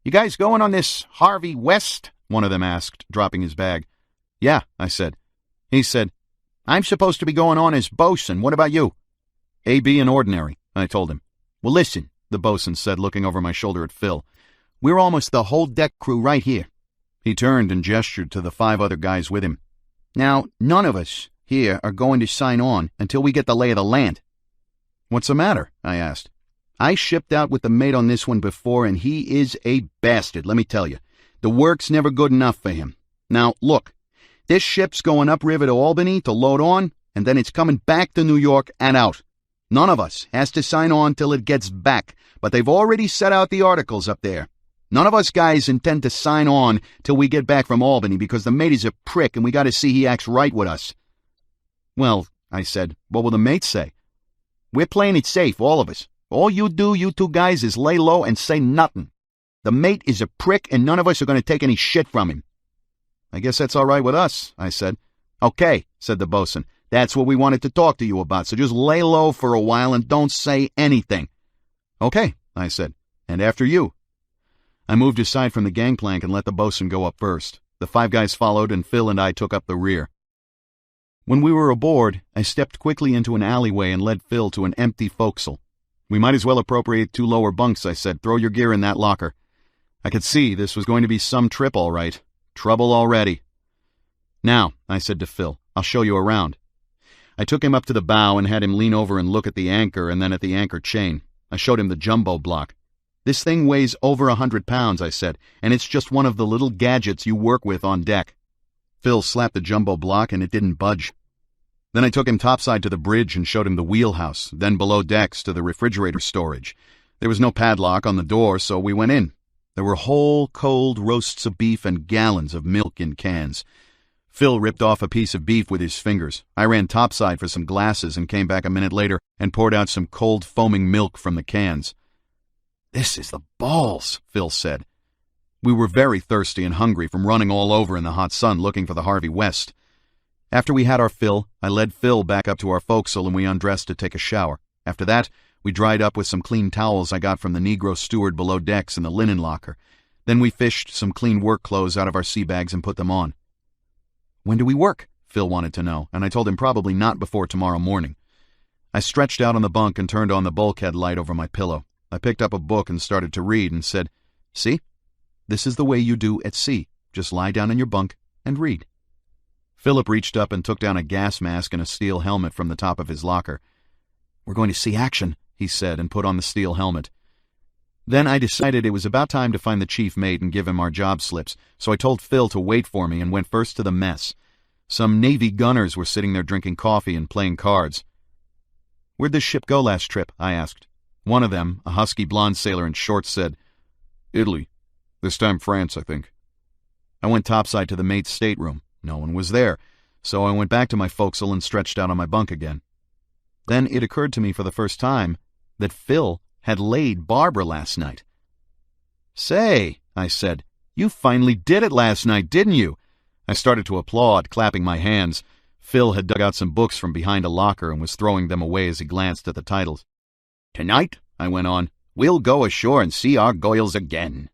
"You guys going on this Harvey West?" one of them asked, dropping his bag. "Yeah," I said. He said, "I'm supposed to be going on as bosun. What about you?" "AB and ordinary," I told him. "Well, listen," the bosun said, looking over my shoulder at Phil. "We're almost the whole deck crew right here." He turned and gestured to the 5 other guys with him. "Now, none of us here are going to sign on until we get the lay of the land." "What's the matter?" I asked. "I shipped out with the mate on this one before, and he is a bastard, let me tell you. The work's never good enough for him. Now, look, this ship's going upriver to Albany to load on, and then it's coming back to New York and out. None of us has to sign on till it gets back, but they've already set out the articles up there. None of us guys intend to sign on till we get back from Albany because the mate is a prick and we got to see he acts right with us." "Well," I said, "what will the mate say?" "We're playing it safe, all of us. All you do, you 2 guys, is lay low and say nothing. The mate is a prick and none of us are going to take any shit from him." "I guess that's all right with us," I said. "Okay," said the bosun. "That's what we wanted to talk to you about, so just lay low for a while and don't say anything." "Okay," I said, "and after you." I moved aside from the gangplank and let the bosun go up first. The 5 guys followed, and Phil and I took up the rear. When we were aboard, I stepped quickly into an alleyway and led Phil to an empty forecastle. "We might as well appropriate 2 lower bunks," I said. "Throw your gear in that locker." I could see this was going to be some trip, all right. Trouble already. "Now," I said to Phil, "I'll show you around." I took him up to the bow and had him lean over and look at the anchor and then at the anchor chain. I showed him the jumbo block. "This thing weighs over 100 pounds, I said, "and it's just one of the little gadgets you work with on deck." Phil slapped the jumbo block and it didn't budge. Then I took him topside to the bridge and showed him the wheelhouse, then below decks to the refrigerator storage. There was no padlock on the door, so we went in. There were whole, cold roasts of beef and gallons of milk in cans. Phil ripped off a piece of beef with his fingers. I ran topside for some glasses and came back a minute later and poured out some cold, foaming milk from the cans. "This is the balls," Phil said. We were very thirsty and hungry from running all over in the hot sun looking for the Harvey West. After we had our fill, I led Phil back up to our forecastle and we undressed to take a shower. After that, we dried up with some clean towels I got from the Negro steward below decks in the linen locker. Then we fished some clean work clothes out of our sea bags and put them on. "When do we work?" Phil wanted to know, and I told him probably not before tomorrow morning. I stretched out on the bunk and turned on the bulkhead light over my pillow. I picked up a book and started to read and said, "See? This is the way you do at sea. Just lie down in your bunk and read." Philip reached up and took down a gas mask and a steel helmet from the top of his locker. "We're going to see action," he said, and put on the steel helmet. Then I decided it was about time to find the chief mate and give him our job slips, so I told Phil to wait for me and went first to the mess. Some Navy gunners were sitting there drinking coffee and playing cards. "Where'd this ship go last trip?" I asked. One of them, a husky blonde sailor in shorts, said, "Italy. This time France, I think." I went topside to the mate's stateroom. No one was there, so I went back to my forecastle and stretched out on my bunk again. Then it occurred to me for the first time that Phil had laid Barbara last night. "Say," I said, "you finally did it last night, didn't you?" I started to applaud, clapping my hands. Phil had dug out some books from behind a locker and was throwing them away as he glanced at the titles. "Tonight," I went on, "we'll go ashore and see our goyles again."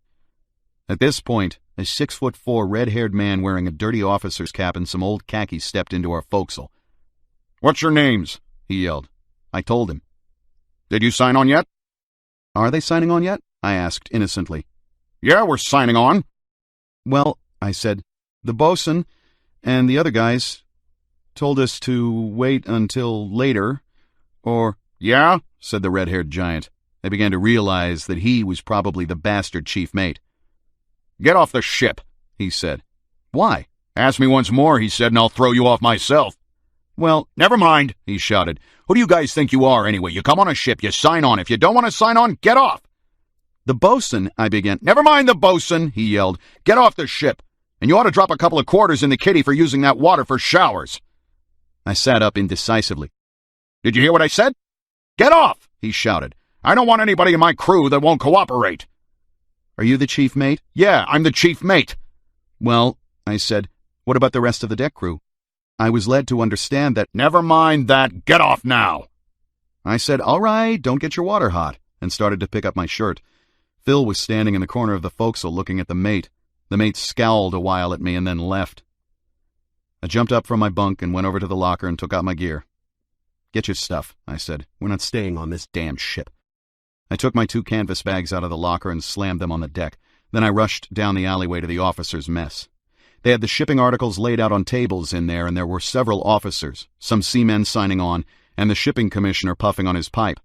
At this point, a 6'4" red-haired man wearing a dirty officer's cap and some old khakis stepped into our forecastle. "What's your names?" he yelled. I told him. "Did you sign on yet?" "Are they signing on yet?" I asked innocently. "Yeah, we're signing on." "Well," I said, "the bosun and the other guys told us to wait until later, or—" "Yeah?" said the red-haired giant. I began to realize that he was probably the bastard chief mate. "Get off the ship," he said. "Why?" "Ask me once more," he said, "and I'll throw you off myself." Well, never mind, he shouted. Who do you guys think you are, anyway? You come on a ship, you sign on. If you don't want to sign on, get off. The bosun, I began. Never mind the bosun, he yelled. Get off the ship. And you ought to drop a couple of quarters in the kitty for using that water for showers. I sat up indecisively. Did you hear what I said? Get off, he shouted. I don't want anybody in my crew that won't cooperate. Are you the chief mate? Yeah, I'm the chief mate. Well, I said, what about the rest of the deck crew? I was led to understand that. Never mind that. Get off now. I said, all right, don't get your water hot, and started to pick up my shirt. Phil was standing in the corner of the forecastle looking at the mate. The mate scowled a while at me and then left. I jumped up from my bunk and went over to the locker and took out my gear. Get your stuff, I said. We're not staying on this damn ship. I took my 2 canvas bags out of the locker and slammed them on the deck. Then I rushed down the alleyway to the officers' mess. They had the shipping articles laid out on tables in there, and there were several officers, some seamen signing on, and the shipping commissioner puffing on his pipe.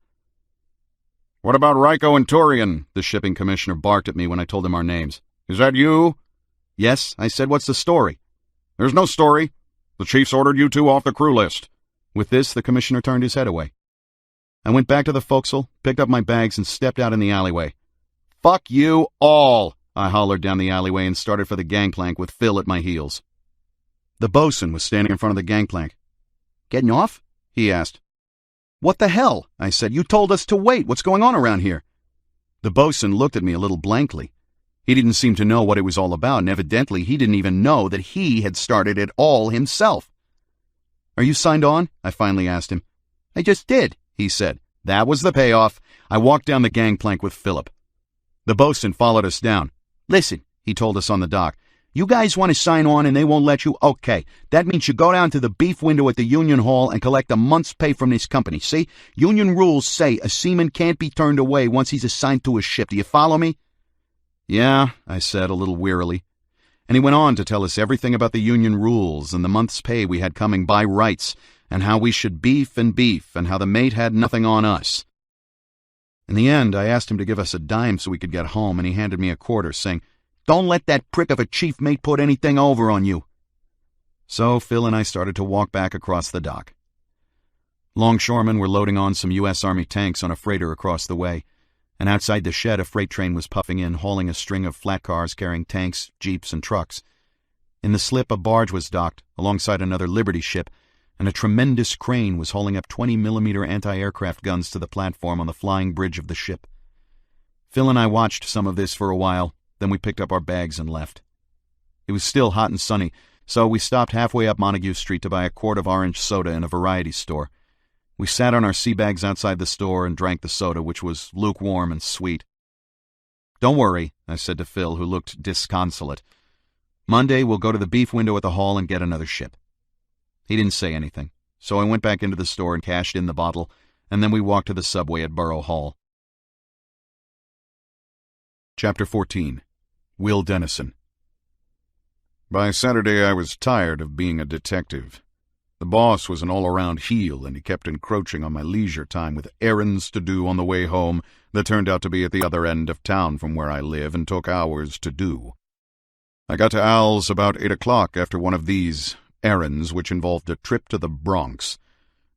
What about Ryko and Turian? The shipping commissioner barked at me when I told him our names. Is that you? Yes, I said, what's the story? There's no story. The chief's ordered you 2 off the crew list. With this, the commissioner turned his head away. I went back to the forecastle, picked up my bags, and stepped out in the alleyway. Fuck you all! I hollered down the alleyway and started for the gangplank with Phil at my heels. The bosun was standing in front of the gangplank. Getting off? He asked. What the hell? I said. You told us to wait. What's going on around here? The bosun looked at me a little blankly. He didn't seem to know what it was all about, and evidently he didn't even know that he had started it all himself. Are you signed on? I finally asked him. I just did, he said. That was the payoff. I walked down the gangplank with Philip. The bosun followed us down. Listen, he told us on the dock. You guys want to sign on and they won't let you? Okay. That means you go down to the beef window at the Union Hall and collect a month's pay from this company. See? Union rules say a seaman can't be turned away once he's assigned to a ship. Do you follow me? Yeah, I said a little wearily. And he went on to tell us everything about the union rules and the month's pay we had coming by rights, and how we should beef, and how the mate had nothing on us. In the end, I asked him to give us a dime so we could get home, and he handed me a quarter, saying, Don't let that prick of a chief mate put anything over on you. So Phil and I started to walk back across the dock. Longshoremen were loading on some U.S. Army tanks on a freighter across the way, and outside the shed a freight train was puffing in, hauling a string of flat cars carrying tanks, jeeps, and trucks. In the slip a barge was docked, alongside another Liberty ship, and a tremendous crane was hauling up 20mm anti-aircraft guns to the platform on the flying bridge of the ship. Phil and I watched some of this for a while, then we picked up our bags and left. It was still hot and sunny, so we stopped halfway up Montague Street to buy a quart of orange soda in a variety store. We sat on our sea bags outside the store and drank the soda, which was lukewarm and sweet. Don't worry, I said to Phil, who looked disconsolate. Monday we'll go to the beef window at the hall and get another ship. He didn't say anything, so I went back into the store and cashed in the bottle, and then we walked to the subway at Borough Hall. Chapter 14. Will Dennison. By Saturday I was tired of being a detective. The boss was an all-around heel, and he kept encroaching on my leisure time with errands to do on the way home that turned out to be at the other end of town from where I live and took hours to do. I got to Al's about 8 o'clock after one of these errands, which involved a trip to the Bronx.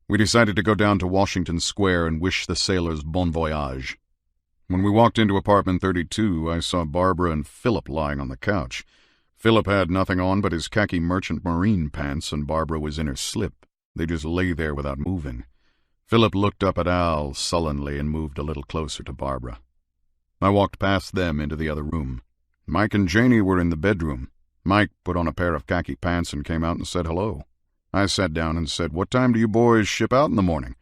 We decided to go down to Washington Square and wish the sailors bon voyage. When we walked into apartment 32, I saw Barbara and Philip lying on the couch. Philip had nothing on but his khaki merchant marine pants, and Barbara was in her slip. They just lay there without moving. Philip looked up at Al sullenly and moved a little closer to Barbara. I walked past them into the other room. Mike and Janie were in the bedroom. Mike put on a pair of khaki pants and came out and said hello. I sat down and said, What time do you boys ship out in the morning?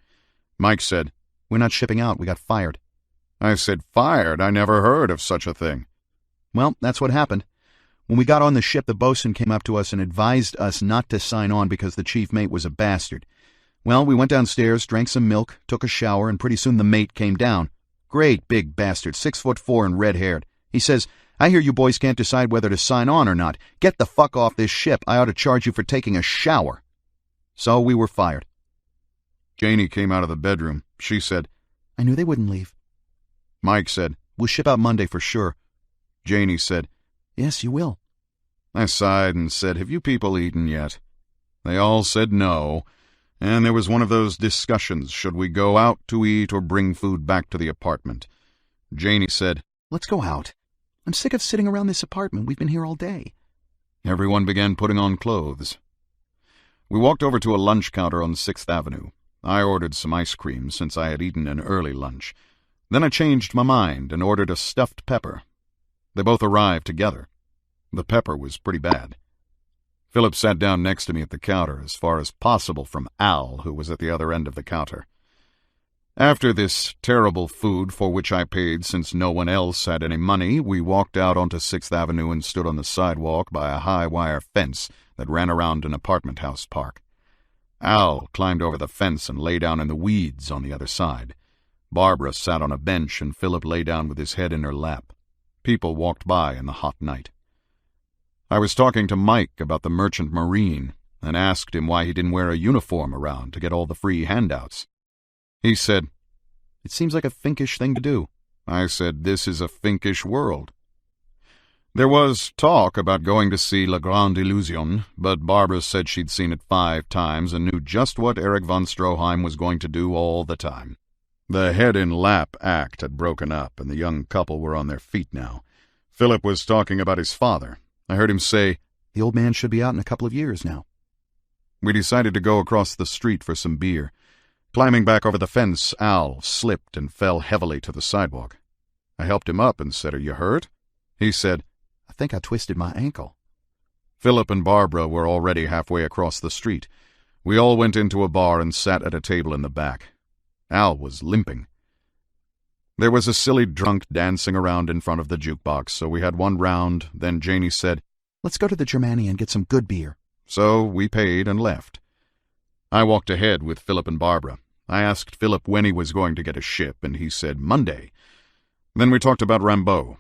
Mike said, We're not shipping out. We got fired. I said, Fired? I never heard of such a thing. Well, that's what happened. When we got on the ship, the bosun came up to us and advised us not to sign on because the chief mate was a bastard. Well, we went downstairs, drank some milk, took a shower, and pretty soon the mate came down. Great big bastard, 6'4" and red-haired. He says, I hear you boys can't decide whether to sign on or not. Get the fuck off this ship. I ought to charge you for taking a shower. So we were fired. Janie came out of the bedroom. She said, I knew they wouldn't leave. Mike said, We'll ship out Monday for sure. Janie said, Yes, you will. I sighed and said, Have you people eaten yet? They all said no. and there was one of those discussions, should we go out to eat or bring food back to the apartment. Janie said, "Let's go out. I'm sick of sitting around this apartment. We've been here all day." Everyone began putting on clothes. We walked over to a lunch counter on 6th Avenue. I ordered some ice cream since I had eaten an early lunch. Then I changed my mind and ordered a stuffed pepper. They both arrived together. The pepper was pretty bad. Philip sat down next to me at the counter, as far as possible from Al, who was at the other end of the counter. After this terrible food, for which I paid since no one else had any money, we walked out onto 6th Avenue and stood on the sidewalk by a high-wire fence that ran around an apartment house park. Al climbed over the fence and lay down in the weeds on the other side. Barbara sat on a bench and Philip lay down with his head in her lap. People walked by in the hot night. I was talking to Mike about the Merchant Marine and asked him why he didn't wear a uniform around to get all the free handouts. He said, "It seems like a Finkish thing to do." I said, "This is a Finkish world." There was talk about going to see La Grande Illusion, but Barbara said she'd seen it 5 times and knew just what Erich von Stroheim was going to do all the time. The head-in-lap act had broken up, and the young couple were on their feet now. Philip was talking about his father. I heard him say, "The old man should be out in a couple of years now." We decided to go across the street for some beer. Climbing back over the fence, Al slipped and fell heavily to the sidewalk. I helped him up and said, "Are you hurt?" He said, "I think I twisted my ankle." Philip and Barbara were already halfway across the street. We all went into a bar and sat at a table in the back. Al was limping. There was a silly drunk dancing around in front of the jukebox, so we had one round. Then Janie said, "Let's go to the Germania and get some good beer." So we paid and left. I walked ahead with Philip and Barbara. I asked Philip when he was going to get a ship, and he said Monday. Then we talked about Rimbaud.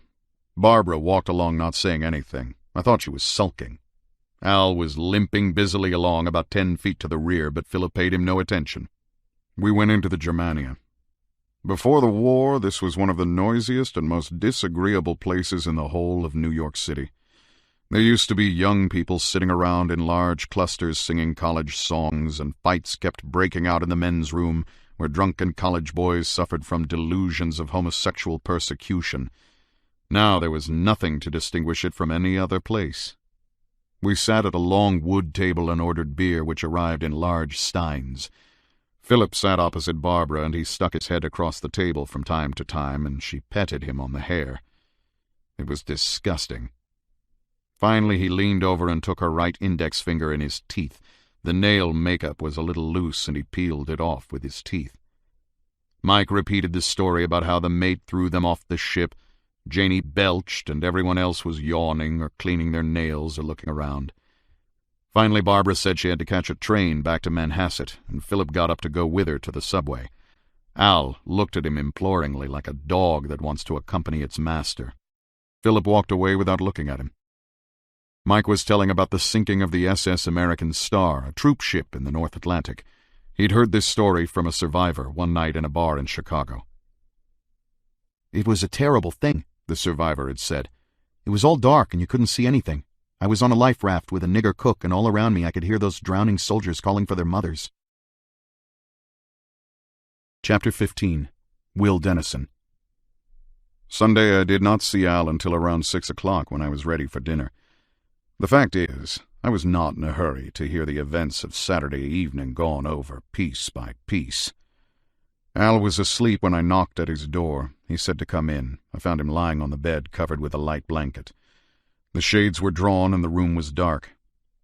Barbara walked along not saying anything. I thought she was sulking. Al was limping busily along about 10 feet to the rear, but Philip paid him no attention. We went into the Germania. Before the war, this was one of the noisiest and most disagreeable places in the whole of New York City. There used to be young people sitting around in large clusters singing college songs, and fights kept breaking out in the men's room, where drunken college boys suffered from delusions of homosexual persecution. Now there was nothing to distinguish it from any other place. We sat at a long wood table and ordered beer, which arrived in large steins. Philip sat opposite Barbara, and he stuck his head across the table from time to time, and she petted him on the hair. It was disgusting. Finally he leaned over and took her right index finger in his teeth. The nail makeup was a little loose, and he peeled it off with his teeth. Mike repeated the story about how the mate threw them off the ship. Janie belched, and everyone else was yawning or cleaning their nails or looking around. Finally Barbara said she had to catch a train back to Manhasset, and Philip got up to go with her to the subway. Al looked at him imploringly, like a dog that wants to accompany its master. Philip walked away without looking at him. Mike was telling about the sinking of the SS American Star, a troop ship in the North Atlantic. He'd heard this story from a survivor one night in a bar in Chicago. "It was a terrible thing," the survivor had said. "It was all dark and you couldn't see anything. I was on a life raft with a nigger cook, and all around me I could hear those drowning soldiers calling for their mothers." Chapter 15. Will Dennison. Sunday I did not see Al until around 6 o'clock, when I was ready for dinner. The fact is, I was not in a hurry to hear the events of Saturday evening gone over piece by piece. Al was asleep when I knocked at his door. He said to come in. I found him lying on the bed, covered with a light blanket. The shades were drawn and the room was dark.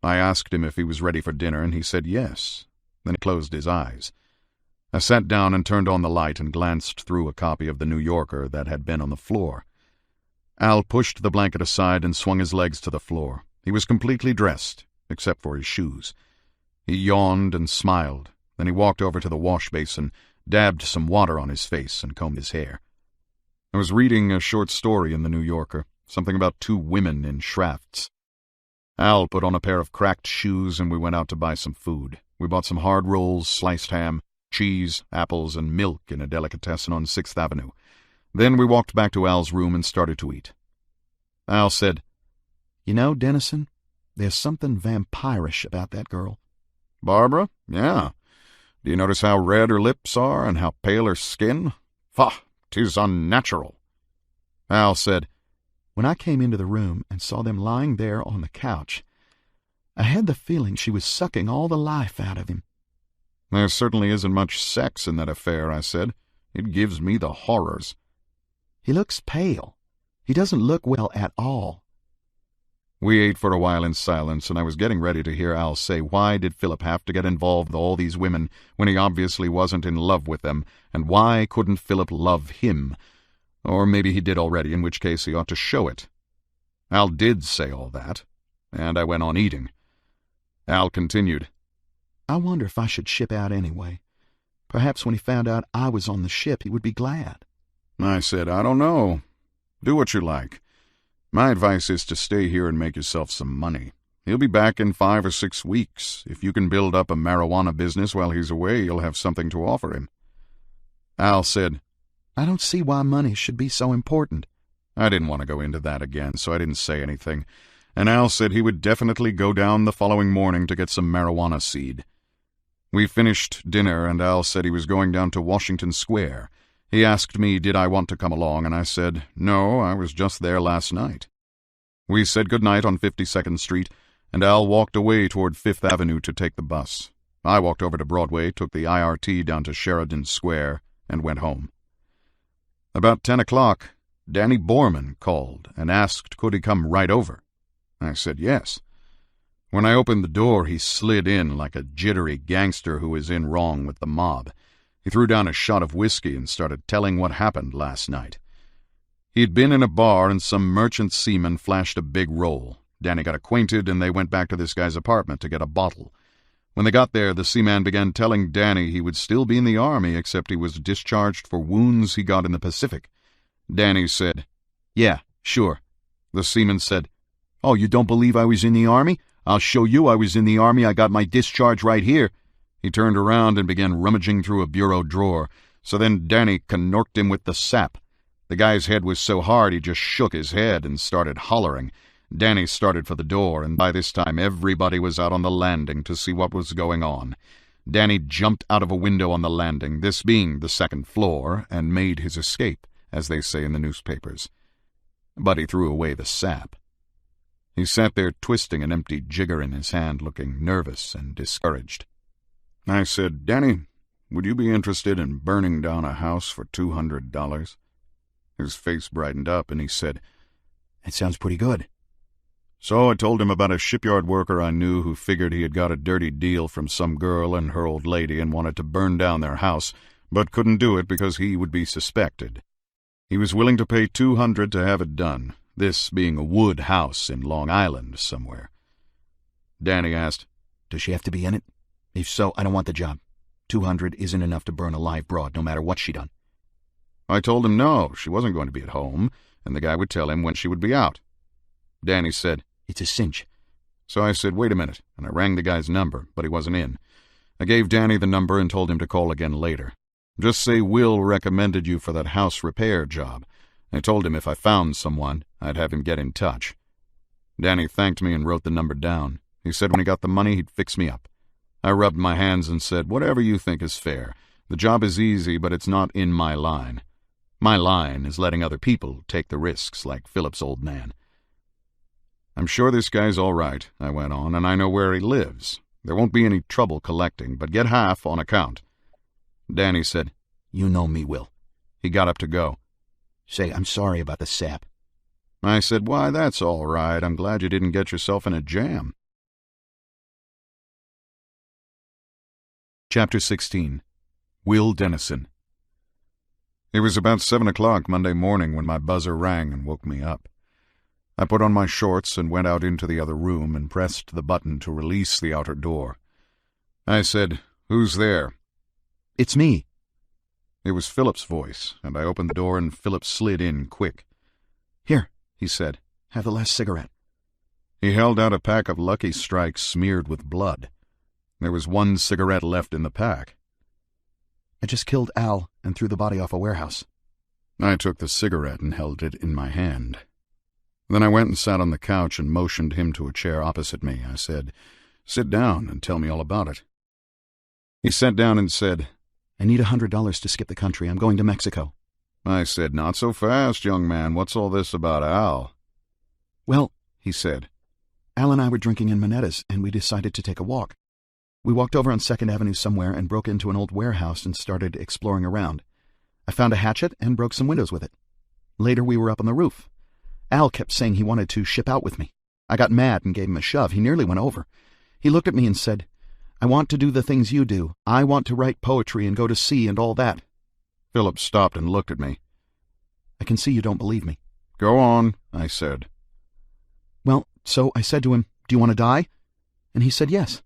I asked him if he was ready for dinner, and he said yes. Then he closed his eyes. I sat down and turned on the light and glanced through a copy of the New Yorker that had been on the floor. Al pushed the blanket aside and swung his legs to the floor. He was completely dressed, except for his shoes. He yawned and smiled. Then he walked over to the wash basin, dabbed some water on his face, and combed his hair. I was reading a short story in the New Yorker, something about 2 women in shafts. Al put on a pair of cracked shoes, and we went out to buy some food. We bought some hard rolls, sliced ham, cheese, apples, and milk in a delicatessen on 6th Avenue. Then we walked back to Al's room and started to eat. Al said, "You know, Dennison, there's something vampirish about that girl." "Barbara? Yeah. Do you notice how red her lips are and how pale her skin? Faugh, 'tis unnatural. Al said, When I came into the room and saw them lying there on the couch, I had the feeling she was sucking all the life out of him. There certainly isn't much sex in that affair, I said. It gives me the horrors. He looks pale. He doesn't look well at all. We ate for a while in silence, and I was getting ready to hear Al say why did Philip have to get involved with all these women when he obviously wasn't in love with them, and why couldn't Philip love him? Or maybe he did already, in which case he ought to show it. Al did say all that, and I went on eating. Al continued, I wonder if I should ship out anyway. Perhaps when he found out I was on the ship, he would be glad. I said, I don't know. Do what you like. My advice is to stay here and make yourself some money. He'll be back in 5 or 6 weeks. If you can build up a marijuana business while he's away, you'll have something to offer him. Al said, I don't see why money should be so important. I didn't want to go into that again, so I didn't say anything. And Al said he would definitely go down the following morning to get some marijuana seed. We finished dinner, and Al said he was going down to Washington Square. He asked me did I want to come along, and I said, no, I was just there last night. We said good night on 52nd Street, and Al walked away toward 5th Avenue to take the bus. I walked over to Broadway, took the IRT down to Sheridan Square, and went home. About 10 o'clock, Danny Borman called and asked could he come right over. I said yes. When I opened the door, he slid in like a jittery gangster who was in wrong with the mob. He threw down a shot of whiskey and started telling what happened last night. He'd been in a bar and some merchant seaman flashed a big roll. Danny got acquainted and they went back to this guy's apartment to get a bottle. When they got there, the seaman began telling Danny he would still be in the army except he was discharged for wounds he got in the Pacific. Danny said, Yeah, sure. The seaman said, Oh, you don't believe I was in the army? I'll show you I was in the army. I got my discharge right here. He turned around and began rummaging through a bureau drawer. So then Danny canorked him with the sap. The guy's head was so hard he just shook his head and started hollering. Danny started for the door, and by this time everybody was out on the landing to see what was going on. Danny jumped out of a window on the landing, this being the 2nd floor, and made his escape, as they say in the newspapers. But he threw away the sap. He sat there twisting an empty jigger in his hand, looking nervous and discouraged. I said, Danny, would you be interested in burning down a house for $200? His face brightened up, and he said, That sounds pretty good. So I told him about a shipyard worker I knew who figured he had got a dirty deal from some girl and her old lady and wanted to burn down their house, but couldn't do it because he would be suspected. He was willing to pay $200 to have it done, this being a wood house in Long Island somewhere. Danny asked, Does she have to be in it? If so, I don't want the job. $200 isn't enough to burn a live broad, no matter what she done. I told him no, she wasn't going to be at home, and the guy would tell him when she would be out. Danny said, It's a cinch. So I said, wait a minute, and I rang the guy's number, but he wasn't in. I gave Danny the number and told him to call again later. Just say Will recommended you for that house repair job. I told him if I found someone, I'd have him get in touch. Danny thanked me and wrote the number down. He said when he got the money, he'd fix me up. I rubbed my hands and said, whatever you think is fair. The job is easy, but it's not in my line. My line is letting other people take the risks, like Philip's old man. I'm sure this guy's all right, I went on, and I know where he lives. There won't be any trouble collecting, but get half on account. Danny said, You know me, Will. He got up to go. Say, I'm sorry about the sap. I said, why, that's all right. I'm glad you didn't get yourself in a jam. Chapter 16. Will Dennison. It was about 7 o'clock Monday morning when my buzzer rang and woke me up. I put on my shorts and went out into the other room and pressed the button to release the outer door. I said, Who's there? It's me. It was Philip's voice, and I opened the door and Philip slid in quick. Here, he said, have the last cigarette. He held out a pack of Lucky Strikes smeared with blood. There was 1 cigarette left in the pack. I just killed Al and threw the body off a warehouse. I took the cigarette and held it in my hand. Then I went and sat on the couch and motioned him to a chair opposite me. I said, Sit down and tell me all about it. He sat down and said, "I need $100 to skip the country. I'm going to Mexico." I said, "Not so fast, young man. What's all this about Al?" "Well," he said, "Al and I were drinking in Monetta's, and we decided to take a walk. We walked over on 2nd Avenue somewhere and broke into an old warehouse and started exploring around. I found a hatchet and broke some windows with it. Later we were up on the roof. Al kept saying he wanted to ship out with me. I got mad and gave him a shove. He nearly went over. He looked at me and said, 'I want to do the things you do. I want to write poetry and go to sea and all that.'" Philip stopped and looked at me. "I can see you don't believe me." "Go on," I said. "Well, so I said to him, 'Do you want to die?' And he said yes.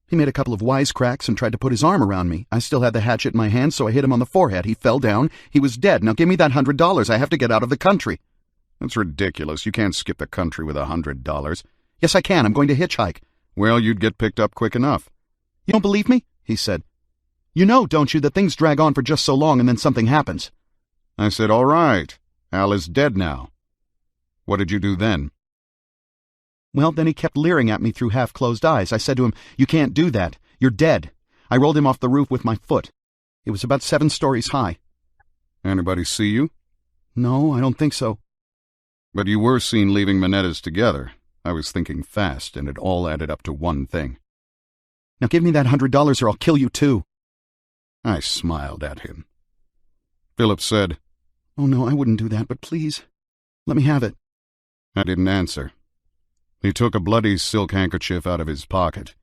He made a couple of wisecracks and tried to put his arm around me. I still had the hatchet in my hand, so I hit him on the forehead. He fell down. He was dead. Now give me that $100. I have to get out of the country." "That's ridiculous. You can't skip the country with $100. "Yes, I can. I'm going to hitchhike." "Well, you'd get picked up quick enough." "You don't believe me?" he said. "You know, don't you, that things drag on for just so long and then something happens." I said, "All right. Al is dead now. What did you do then?" Well, then he kept leering at me through half-closed eyes. I said to him, "You can't do that. You're dead." I rolled him off the roof with my foot. It was about 7 stories high. "Anybody see you?" "No, I don't think so." "But you were seen leaving Monetta's together." I was thinking fast, and it all added up to one thing. "Now give me that $100 or I'll kill you too." I smiled at him. Philip said, "Oh no, I wouldn't do that, but please, let me have it." I didn't answer. He took a bloody silk handkerchief out of his pocket.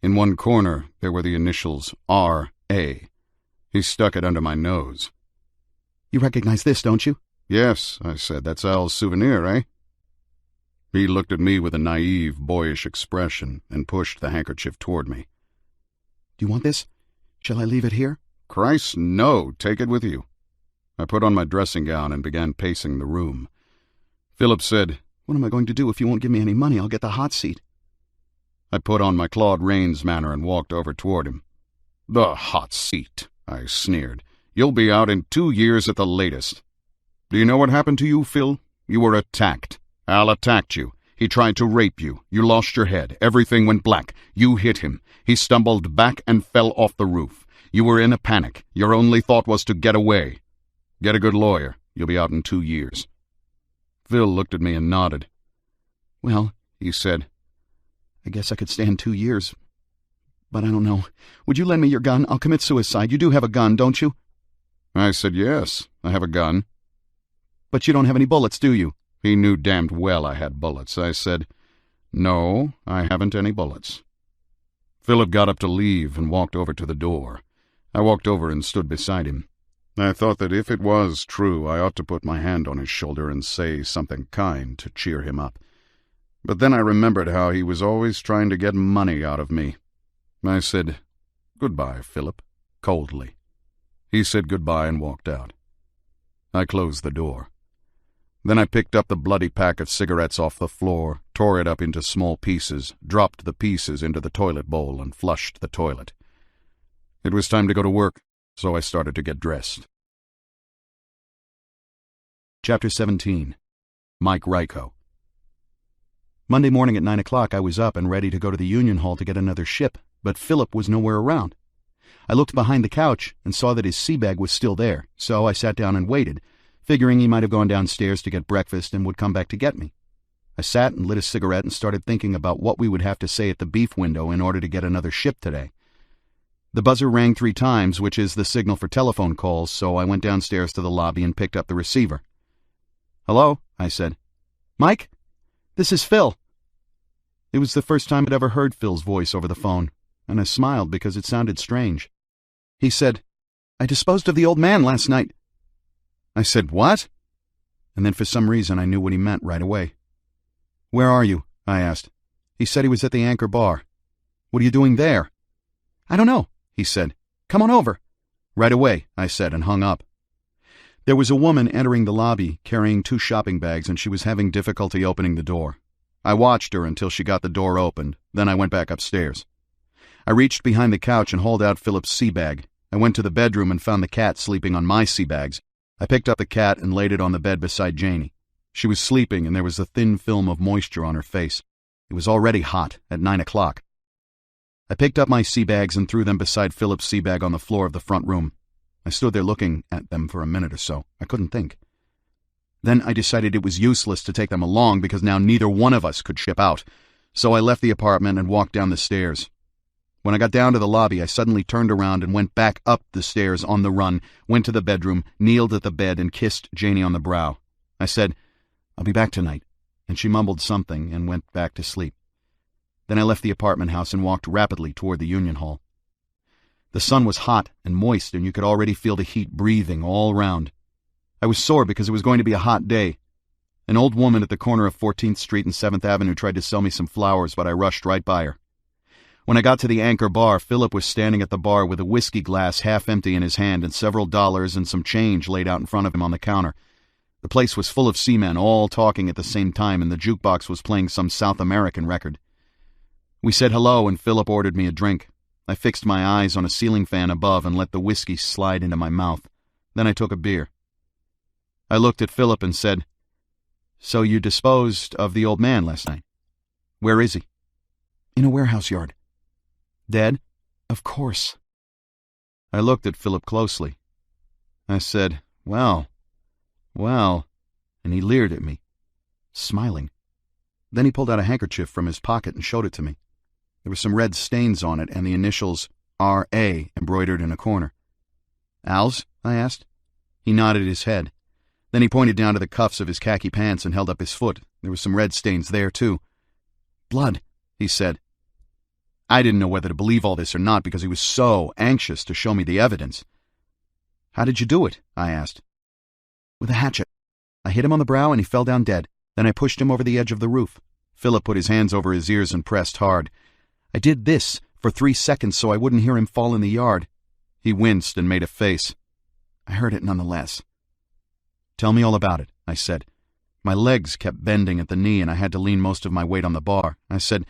In one corner there were the initials R.A. He stuck it under my nose. "You recognize this, don't you?" "Yes," I said. "That's Al's souvenir, eh?" He looked at me with a naive, boyish expression and pushed the handkerchief toward me. "Do you want this? Shall I leave it here?" "Christ, no! Take it with you." I put on my dressing gown and began pacing the room. Philip said, "What am I going to do if you won't give me any money? I'll get the hot seat." I put on my Claude Rains manner and walked over toward him. "The hot seat," I sneered. "You'll be out in 2 years at the latest. Do you know what happened to you, Phil? You were attacked. Al attacked you. He tried to rape you. You lost your head. Everything went black. You hit him. He stumbled back and fell off the roof. You were in a panic. Your only thought was to get away. Get a good lawyer. You'll be out in 2 years. Phil looked at me and nodded. "Well," he said, "I guess I could stand 2 years. But I don't know. Would you lend me your gun? I'll commit suicide. You do have a gun, don't you?" I said, "Yes, I have a gun." "But you don't have any bullets, do you?" He knew damned well I had bullets. I said, "No, I haven't any bullets." Philip got up to leave and walked over to the door. I walked over and stood beside him. I thought that if it was true, I ought to put my hand on his shoulder and say something kind to cheer him up. But then I remembered how he was always trying to get money out of me. I said, "Goodbye, Philip," coldly. He said goodbye and walked out. I closed the door. Then I picked up the bloody pack of cigarettes off the floor, tore it up into small pieces, dropped the pieces into the toilet bowl, and flushed the toilet. It was time to go to work, so I started to get dressed. Chapter 17. Mike Ryko. Monday morning at 9 o'clock I was up and ready to go to the Union Hall to get another ship, but Philip was nowhere around. I looked behind the couch and saw that his sea bag was still there, so I sat down and waited, figuring he might have gone downstairs to get breakfast and would come back to get me. I sat and lit a cigarette and started thinking about what we would have to say at the beef window in order to get another ship today. The buzzer rang 3 times, which is the signal for telephone calls, so I went downstairs to the lobby and picked up the receiver. "Hello," I said. "Mike? This is Phil." It was the first time I'd ever heard Phil's voice over the phone, and I smiled because it sounded strange. He said, "I disposed of the old man last night." I said, "What?" And then for some reason I knew what he meant right away. "Where are you?" I asked. He said he was at the Anchor Bar. "What are you doing there?" "I don't know," he said. "Come on over." "Right away," I said, and hung up. There was a woman entering the lobby carrying 2 shopping bags, and she was having difficulty opening the door. I watched her until she got the door opened, then I went back upstairs. I reached behind the couch and hauled out Philip's sea bag. I went to the bedroom and found the cat sleeping on my sea bags. I picked up the cat and laid it on the bed beside Janie. She was sleeping and there was a thin film of moisture on her face. It was already hot, at 9 o'clock. I picked up my sea bags and threw them beside Philip's sea bag on the floor of the front room. I stood there looking at them for a minute or so. I couldn't think. Then I decided it was useless to take them along because now neither one of us could ship out. So I left the apartment and walked down the stairs. When I got down to the lobby, I suddenly turned around and went back up the stairs on the run, went to the bedroom, kneeled at the bed, and kissed Janie on the brow. I said, "I'll be back tonight," and she mumbled something and went back to sleep. Then I left the apartment house and walked rapidly toward the Union Hall. The sun was hot and moist, and you could already feel the heat breathing all round. I was sore because it was going to be a hot day. An old woman at the corner of 14th Street and 7th Avenue tried to sell me some flowers, but I rushed right by her. When I got to the Anchor Bar, Philip was standing at the bar with a whiskey glass half empty in his hand and several dollars and some change laid out in front of him on the counter. The place was full of seamen, all talking at the same time, and the jukebox was playing some South American record. We said hello, and Philip ordered me a drink. I fixed my eyes on a ceiling fan above and let the whiskey slide into my mouth. Then I took a beer. I looked at Philip and said, "So you disposed of the old man last night? Where is he?" "In a warehouse yard." "Dead?" "Of course." I looked at Philip closely. I said, well, and he leered at me, smiling. Then he pulled out a handkerchief from his pocket and showed it to me. There were some red stains on it and the initials R.A. embroidered in a corner. "Al's?" I asked. He nodded his head. Then he pointed down to the cuffs of his khaki pants and held up his foot. There were some red stains there, too. "Blood," he said. I didn't know whether to believe all this or not because he was so anxious to show me the evidence. "How did you do it?" I asked. "With a hatchet. I hit him on the brow and he fell down dead. Then I pushed him over the edge of the roof." Philip put his hands over his ears and pressed hard. "I did this for 3 seconds so I wouldn't hear him fall in the yard." He winced and made a face. "I heard it nonetheless." "Tell me all about it," I said. My legs kept bending at the knee and I had to lean most of my weight on the bar. I said,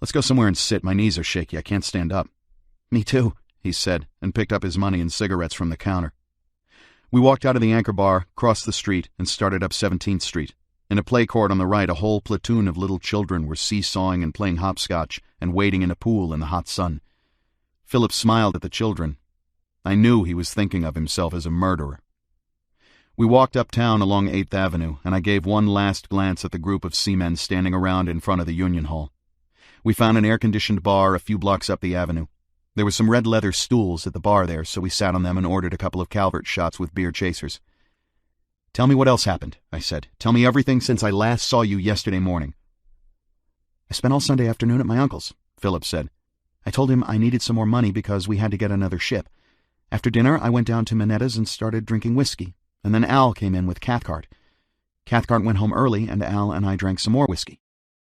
"Let's go somewhere and sit. My knees are shaky. I can't stand up." "Me too," he said, and picked up his money and cigarettes from the counter. We walked out of the Anchor Bar, crossed the street, and started up 17th Street. In a play court on the right, a whole platoon of little children were seesawing and playing hopscotch and wading in a pool in the hot sun. Philip smiled at the children. I knew he was thinking of himself as a murderer. We walked uptown along 8th Avenue, and I gave one last glance at the group of seamen standing around in front of the Union Hall. We found an air-conditioned bar a few blocks up the avenue. There were some red leather stools at the bar there, so we sat on them and ordered a couple of Calvert shots with beer chasers. "Tell me what else happened," I said. "Tell me everything since I last saw you yesterday morning." "I spent all Sunday afternoon at my uncle's," Philip said. "I told him I needed some more money because we had to get another ship. After dinner, I went down to Minetta's and started drinking whiskey, and then Al came in with Cathcart. Cathcart went home early, and Al and I drank some more whiskey."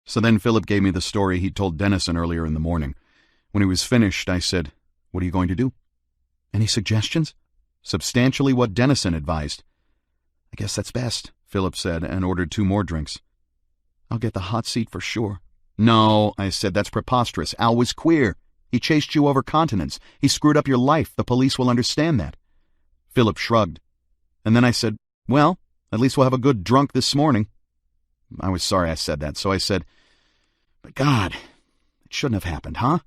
So then Philip gave me the story he'd told Dennison earlier in the morning. When he was finished, I said, "What are you going to do?" "Any suggestions?" "Substantially what Dennison advised." "I guess that's best," Philip said, and ordered 2 more drinks. "I'll get the hot seat for sure." "No," I said, "that's preposterous. Al was queer. He chased you over continents. He screwed up your life. The police will understand that." Philip shrugged. And then I said, "Well, at least we'll have a good drunk this morning." I was sorry I said that, so I said, "But God, it shouldn't have happened, huh?"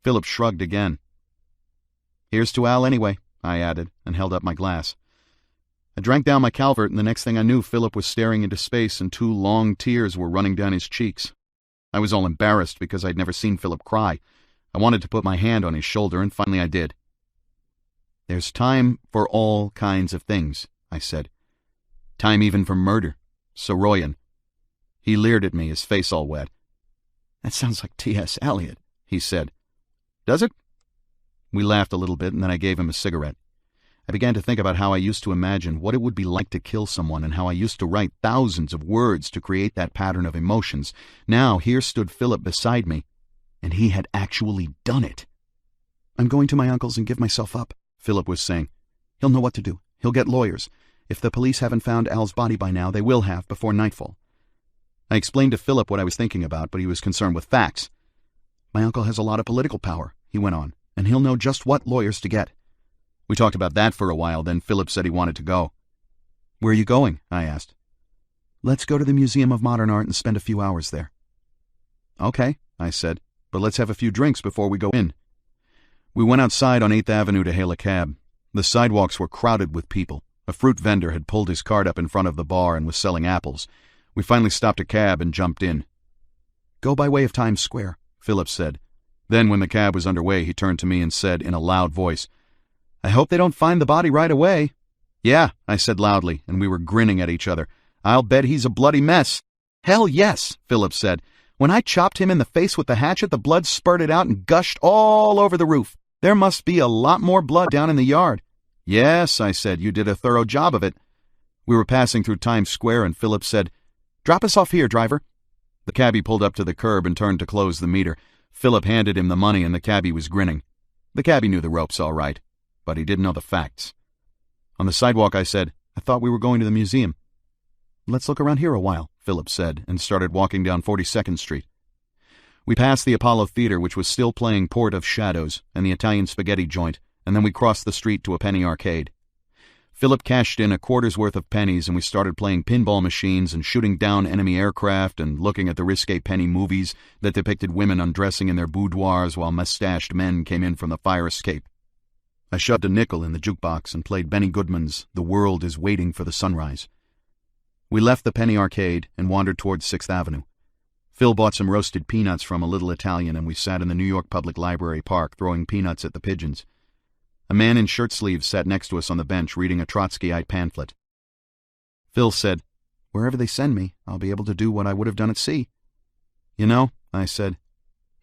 Philip shrugged again. "Here's to Al anyway," I added, and held up my glass. I drank down my Calvert, and the next thing I knew, Philip was staring into space, and 2 long tears were running down his cheeks. I was all embarrassed because I'd never seen Philip cry. I wanted to put my hand on his shoulder, and finally I did. "There's time for all kinds of things," I said. "Time even for murder. Soroyan." He leered at me, his face all wet. "That sounds like T.S. Eliot," he said. "Does it?" We laughed a little bit, and then I gave him a cigarette. I began to think about how I used to imagine what it would be like to kill someone and how I used to write thousands of words to create that pattern of emotions. Now here stood Philip beside me, and he had actually done it. "I'm going to my uncle's and give myself up," Philip was saying. "He'll know what to do. He'll get lawyers. If the police haven't found Al's body by now, they will have before nightfall." I explained to Philip what I was thinking about, but he was concerned with facts. "My uncle has a lot of political power," he went on, "and he'll know just what lawyers to get." We talked about that for a while, then Philip said he wanted to go. "Where are you going?" I asked. "Let's go to the Museum of Modern Art and spend a few hours there." "Okay," I said. but let's have a few drinks before we go in. We went outside on 8th Avenue to hail a cab. The sidewalks were crowded with people. A fruit vendor had pulled his cart up in front of the bar and was selling apples. We finally stopped a cab and jumped in. Go by way of Times Square, Philip said. Then, when the cab was underway, he turned to me and said in a loud voice, "I hope they don't find the body right away." "Yeah," I said loudly, and we were grinning at each other. "I'll bet he's a bloody mess." "Hell yes," Philip said. "When I chopped him in the face with the hatchet, the blood spurted out and gushed all over the roof. There must be a lot more blood down in the yard." "Yes," I said, "you did a thorough job of it." We were passing through Times Square, and Philip said, "Drop us off here, driver." The cabbie pulled up to the curb and turned to close the meter. Philip handed him the money, and the cabbie was grinning. The cabbie knew the ropes all right, but he didn't know the facts. On the sidewalk, I said, "I thought we were going to the museum." "Let's look around here a while," Philip said, and started walking down 42nd Street. We passed the Apollo Theater, which was still playing Port of Shadows, and the Italian spaghetti joint, and then we crossed the street to a penny arcade. Philip cashed in a quarter's worth of pennies, and we started playing pinball machines and shooting down enemy aircraft and looking at the risque penny movies that depicted women undressing in their boudoirs while mustached men came in from the fire escape. I shoved a nickel in the jukebox and played Benny Goodman's "The World is Waiting for the Sunrise." We left the penny arcade and wandered towards 6th Avenue. Phil bought some roasted peanuts from a little Italian, and we sat in the New York Public Library park throwing peanuts at the pigeons. A man in shirt sleeves sat next to us on the bench reading a Trotskyite pamphlet. Phil said, "Wherever they send me, I'll be able to do what I would have done at sea." "You know," I said,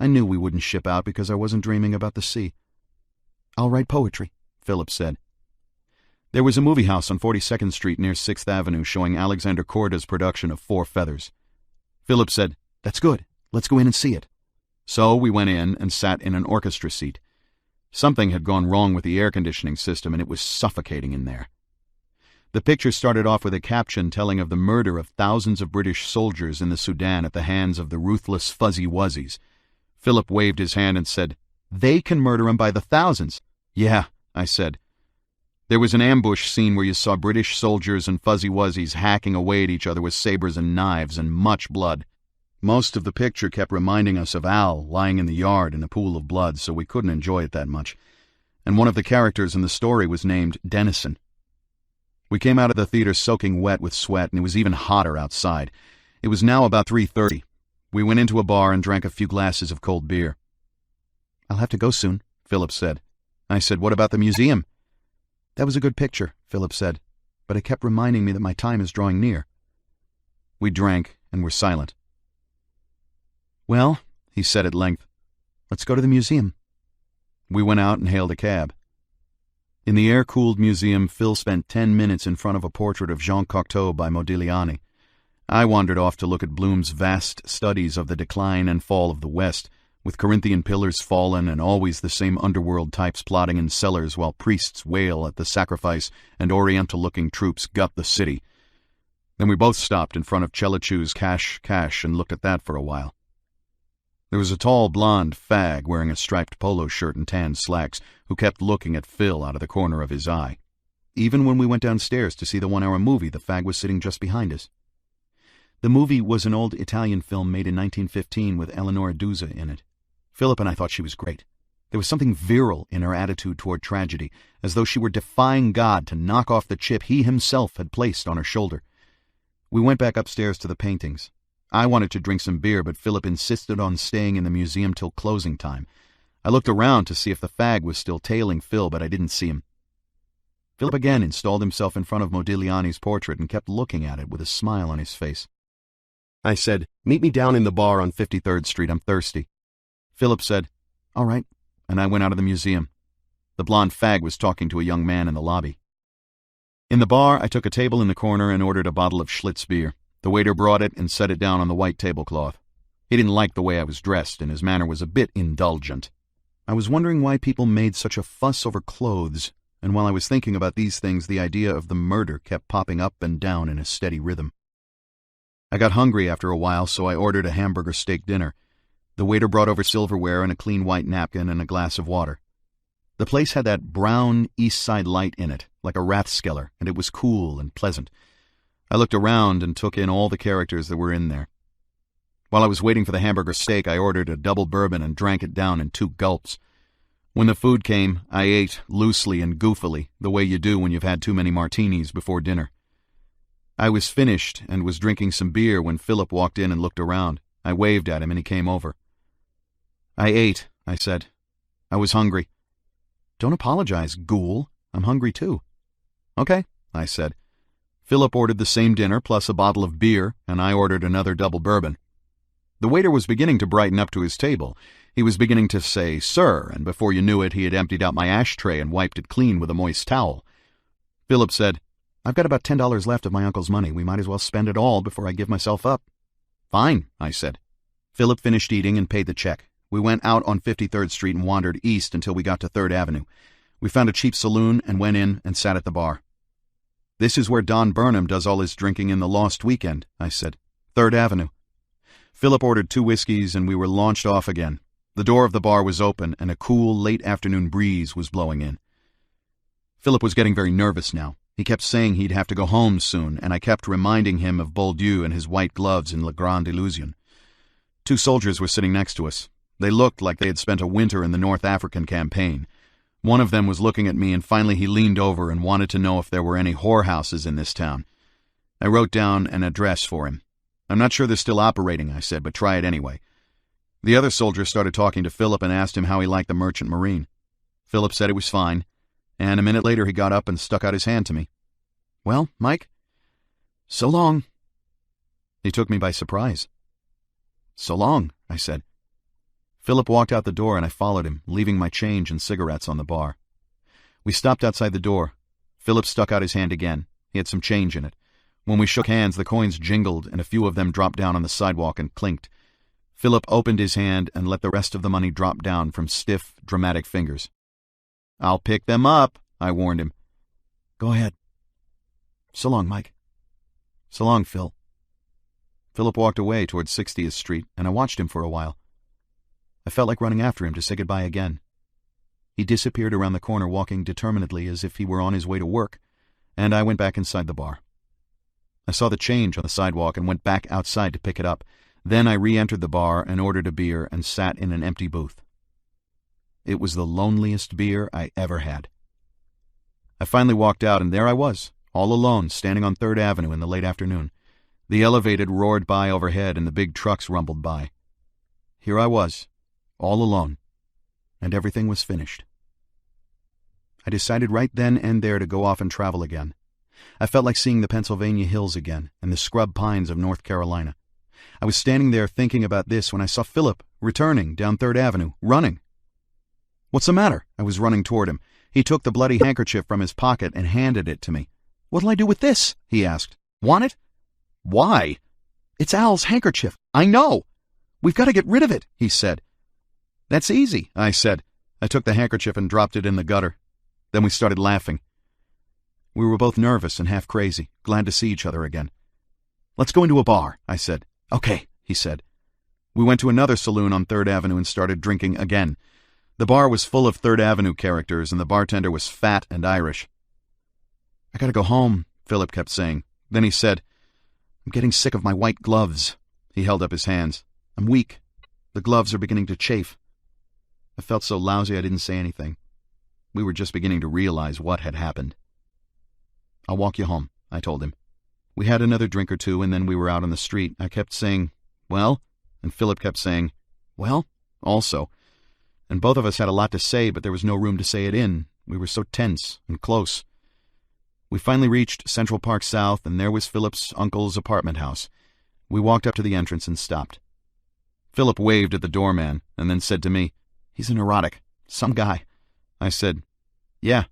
"I knew we wouldn't ship out because I wasn't dreaming about the sea." "I'll write poetry," Philip said. There was a movie house on 42nd Street near 6th Avenue showing Alexander Korda's production of Four Feathers. Philip said, "That's good. Let's go in and see it." So we went in and sat in an orchestra seat. Something had gone wrong with the air conditioning system, and it was suffocating in there. The picture started off with a caption telling of the murder of thousands of British soldiers in the Sudan at the hands of the ruthless Fuzzy Wuzzies. Philip waved his hand and said, "They can murder 'em by the thousands." "Yeah," I said. There was an ambush scene where you saw British soldiers and Fuzzy Wuzzies hacking away at each other with sabers and knives, and much blood. Most of the picture kept reminding us of Al lying in the yard in a pool of blood, so we couldn't enjoy it that much. And one of the characters in the story was named Dennison. We came out of the theater soaking wet with sweat, and it was even hotter outside. It was now about 3:30. We went into a bar and drank a few glasses of cold beer. "I'll have to go soon," Philip said. I said, "What about the museum?" "That was a good picture," Philip said, "but it kept reminding me that my time is drawing near." We drank and were silent. "Well," he said at length, "let's go to the museum." We went out and hailed a cab. In the air-cooled museum, Phil spent 10 minutes in front of a portrait of Jean Cocteau by Modigliani. I wandered off to look at Bloom's vast studies of the decline and fall of the West, with Corinthian pillars fallen and always the same underworld types plotting in cellars while priests wail at the sacrifice and oriental-looking troops gut the city. Then we both stopped in front of Celichou's Cash Cash and looked at that for a while. There was a tall blonde fag wearing a striped polo shirt and tan slacks who kept looking at Phil out of the corner of his eye. Even when we went downstairs to see the 1-hour movie, the fag was sitting just behind us. The movie was an old Italian film made in 1915 with Eleonora Duse in it. Philip and I thought she was great. There was something virile in her attitude toward tragedy, as though she were defying God to knock off the chip he himself had placed on her shoulder. We went back upstairs to the paintings. I wanted to drink some beer, but Philip insisted on staying in the museum till closing time. I looked around to see if the fag was still tailing Phil, but I didn't see him. Philip again installed himself in front of Modigliani's portrait and kept looking at it with a smile on his face. I said, "Meet me down in the bar on 53rd Street. I'm thirsty." Philip said, "All right," and I went out of the museum. The blonde fag was talking to a young man in the lobby. In the bar, I took a table in the corner and ordered a bottle of Schlitz beer. The waiter brought it and set it down on the white tablecloth. He didn't like the way I was dressed, and his manner was a bit indulgent. I was wondering why people made such a fuss over clothes, and while I was thinking about these things, the idea of the murder kept popping up and down in a steady rhythm. I got hungry after a while, so I ordered a hamburger steak dinner. The waiter brought over silverware and a clean white napkin and a glass of water. The place had that brown East Side light in it, like a rathskeller, and it was cool and pleasant. I looked around and took in all the characters that were in there. While I was waiting for the hamburger steak, I ordered a double bourbon and drank it down in 2 gulps. When the food came, I ate loosely and goofily, the way you do when you've had too many martinis before dinner. I was finished and was drinking some beer when Philip walked in and looked around. I waved at him and he came over. "I ate," I said. "I was hungry." "Don't apologize, ghoul. I'm hungry too." "Okay," I said. Philip ordered the same dinner plus a bottle of beer, and I ordered another double bourbon. The waiter was beginning to brighten up to his table. He was beginning to say, "Sir," and before you knew it, he had emptied out my ashtray and wiped it clean with a moist towel. Philip said, "I've got about $10 left of my uncle's money. We might as well spend it all before I give myself up." "Fine," I said. Philip finished eating and paid the check. We went out on 53rd Street and wandered east until we got to 3rd Avenue. We found a cheap saloon and went in and sat at the bar. "This is where Don Burnham does all his drinking in the Lost Weekend," I said. "3rd Avenue." Philip ordered 2 whiskeys and we were launched off again. The door of the bar was open and a cool, late-afternoon breeze was blowing in. Philip was getting very nervous now. He kept saying he'd have to go home soon, and I kept reminding him of Bouldieu and his white gloves in La Grande Illusion. 2 soldiers were sitting next to us. They looked like they had spent a winter in the North African campaign. One of them was looking at me, and finally he leaned over and wanted to know if there were any whorehouses in this town. I wrote down an address for him. "I'm not sure they're still operating," I said, "but try it anyway." The other soldier started talking to Philip and asked him how he liked the Merchant Marine. Philip said it was fine, and a minute later he got up and stuck out his hand to me. "Well, Mike, so long." He took me by surprise. "So long," I said. Philip walked out the door and I followed him, leaving my change and cigarettes on the bar. We stopped outside the door. Philip stuck out his hand again. He had some change in it. When we shook hands, the coins jingled and a few of them dropped down on the sidewalk and clinked. Philip opened his hand and let the rest of the money drop down from stiff, dramatic fingers. "I'll pick them up," I warned him. "Go ahead." "So long, Mike." "So long, Phil." Philip walked away toward 60th Street, and I watched him for a while. I felt like running after him to say goodbye again. He disappeared around the corner, walking determinedly as if he were on his way to work, and I went back inside the bar. I saw the change on the sidewalk and went back outside to pick it up. Then I re-entered the bar and ordered a beer and sat in an empty booth. It was the loneliest beer I ever had. I finally walked out, and there I was, all alone, standing on 3rd Avenue in the late afternoon. The elevated roared by overhead and the big trucks rumbled by. Here I was, all alone, and everything was finished. I decided right then and there to go off and travel again. I felt like seeing the Pennsylvania hills again and the scrub pines of North Carolina. I was standing there thinking about this when I saw Philip returning down 3rd Avenue, running. "What's the matter?" I was running toward him. He took the bloody handkerchief from his pocket and handed it to me. "What'll I do with this?" he asked. "Want it?" "Why?" "It's Al's handkerchief. I know. We've got to get rid of it," he said. "That's easy," I said. I took the handkerchief and dropped it in the gutter. Then we started laughing. We were both nervous and half crazy, glad to see each other again. "Let's go into a bar," I said. "Okay," he said. We went to another saloon on 3rd Avenue and started drinking again. The bar was full of 3rd Avenue characters, and the bartender was fat and Irish. "I gotta go home," Philip kept saying. Then he said, "I'm getting sick of my white gloves." He held up his hands. "I'm weak. The gloves are beginning to chafe." I felt so lousy I didn't say anything. We were just beginning to realize what had happened. "I'll walk you home," I told him. We had another drink or two, and then we were out on the street. I kept saying, "Well?" and Philip kept saying, "Well?" also. And both of us had a lot to say, but there was no room to say it in. We were so tense and close. We finally reached Central Park South, and there was Philip's uncle's apartment house. We walked up to the entrance and stopped. Philip waved at the doorman, and then said to me, "He's a neurotic. Some guy." I said, "Yeah."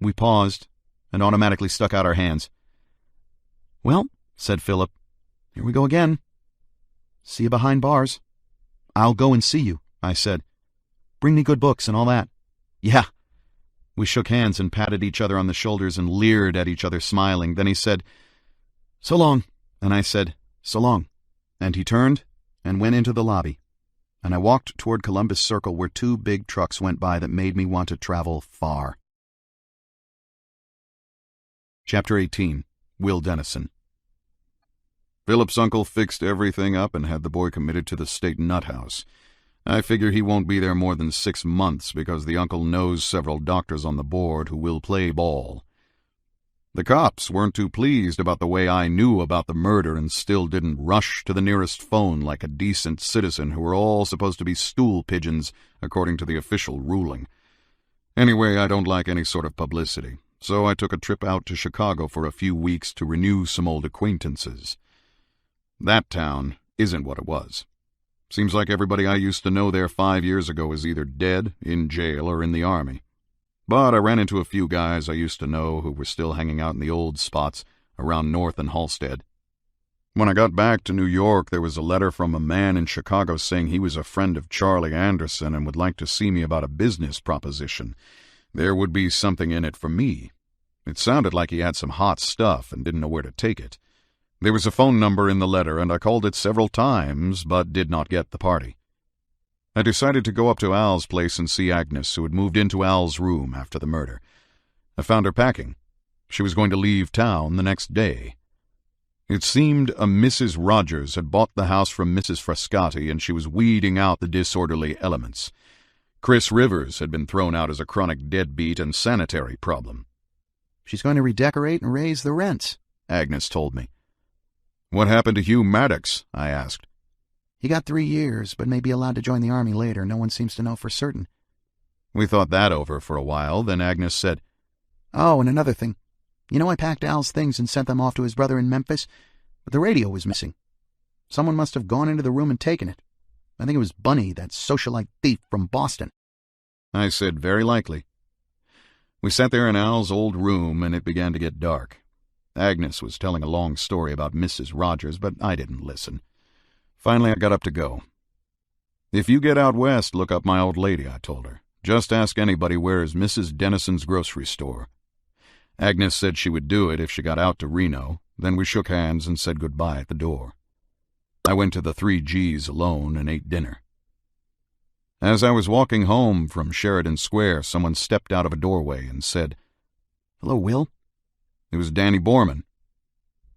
We paused and automatically stuck out our hands. "Well," said Philip, "here we go again. See you behind bars." "I'll go and see you," I said. "Bring me good books and all that." "Yeah." We shook hands and patted each other on the shoulders and leered at each other, smiling. Then he said, "So long," and I said, "So long." And he turned and went into the lobby. And I walked toward Columbus Circle, where 2 big trucks went by that made me want to travel far. Chapter 18. Will Dennison. Philip's uncle fixed everything up and had the boy committed to the state nut house. I figure he won't be there more than 6 months because the uncle knows several doctors on the board who will play ball. The cops weren't too pleased about the way I knew about the murder and still didn't rush to the nearest phone like a decent citizen who were all supposed to be stool pigeons according to the official ruling. Anyway, I don't like any sort of publicity, so I took a trip out to Chicago for a few weeks to renew some old acquaintances. That town isn't what it was. Seems like everybody I used to know there 5 years ago is either dead, in jail, or in the army. But I ran into a few guys I used to know who were still hanging out in the old spots around North and Halstead. When I got back to New York, there was a letter from a man in Chicago saying he was a friend of Charlie Anderson and would like to see me about a business proposition. There would be something in it for me. It sounded like he had some hot stuff and didn't know where to take it. There was a phone number in the letter, and I called it several times, but did not get the party. I decided to go up to Al's place and see Agnes, who had moved into Al's room after the murder. I found her packing. She was going to leave town the next day. It seemed a Mrs. Rogers had bought the house from Mrs. Frascati, and she was weeding out the disorderly elements. Chris Rivers had been thrown out as a chronic deadbeat and sanitary problem. She's going to redecorate and raise the rents, Agnes told me. What happened to Hugh Maddox? I asked. He got 3 years, but may be allowed to join the army later. No one seems to know for certain. We thought that over for a while, then Agnes said, Oh, and another thing. You know, I packed Al's things and sent them off to his brother in Memphis, but the radio was missing. Someone must have gone into the room and taken it. I think it was Bunny, that socialite thief from Boston. I said, very likely. We sat there in Al's old room, and it began to get dark. Agnes was telling a long story about Mrs. Rogers, but I didn't listen. Finally, I got up to go. If you get out west, look up my old lady, I told her. Just ask anybody where is Mrs. Dennison's grocery store. Agnes said she would do it if she got out to Reno. Then we shook hands and said goodbye at the door. I went to the 3 Gs alone and ate dinner. As I was walking home from Sheridan Square, someone stepped out of a doorway and said, Hello, Will. It was Danny Borman.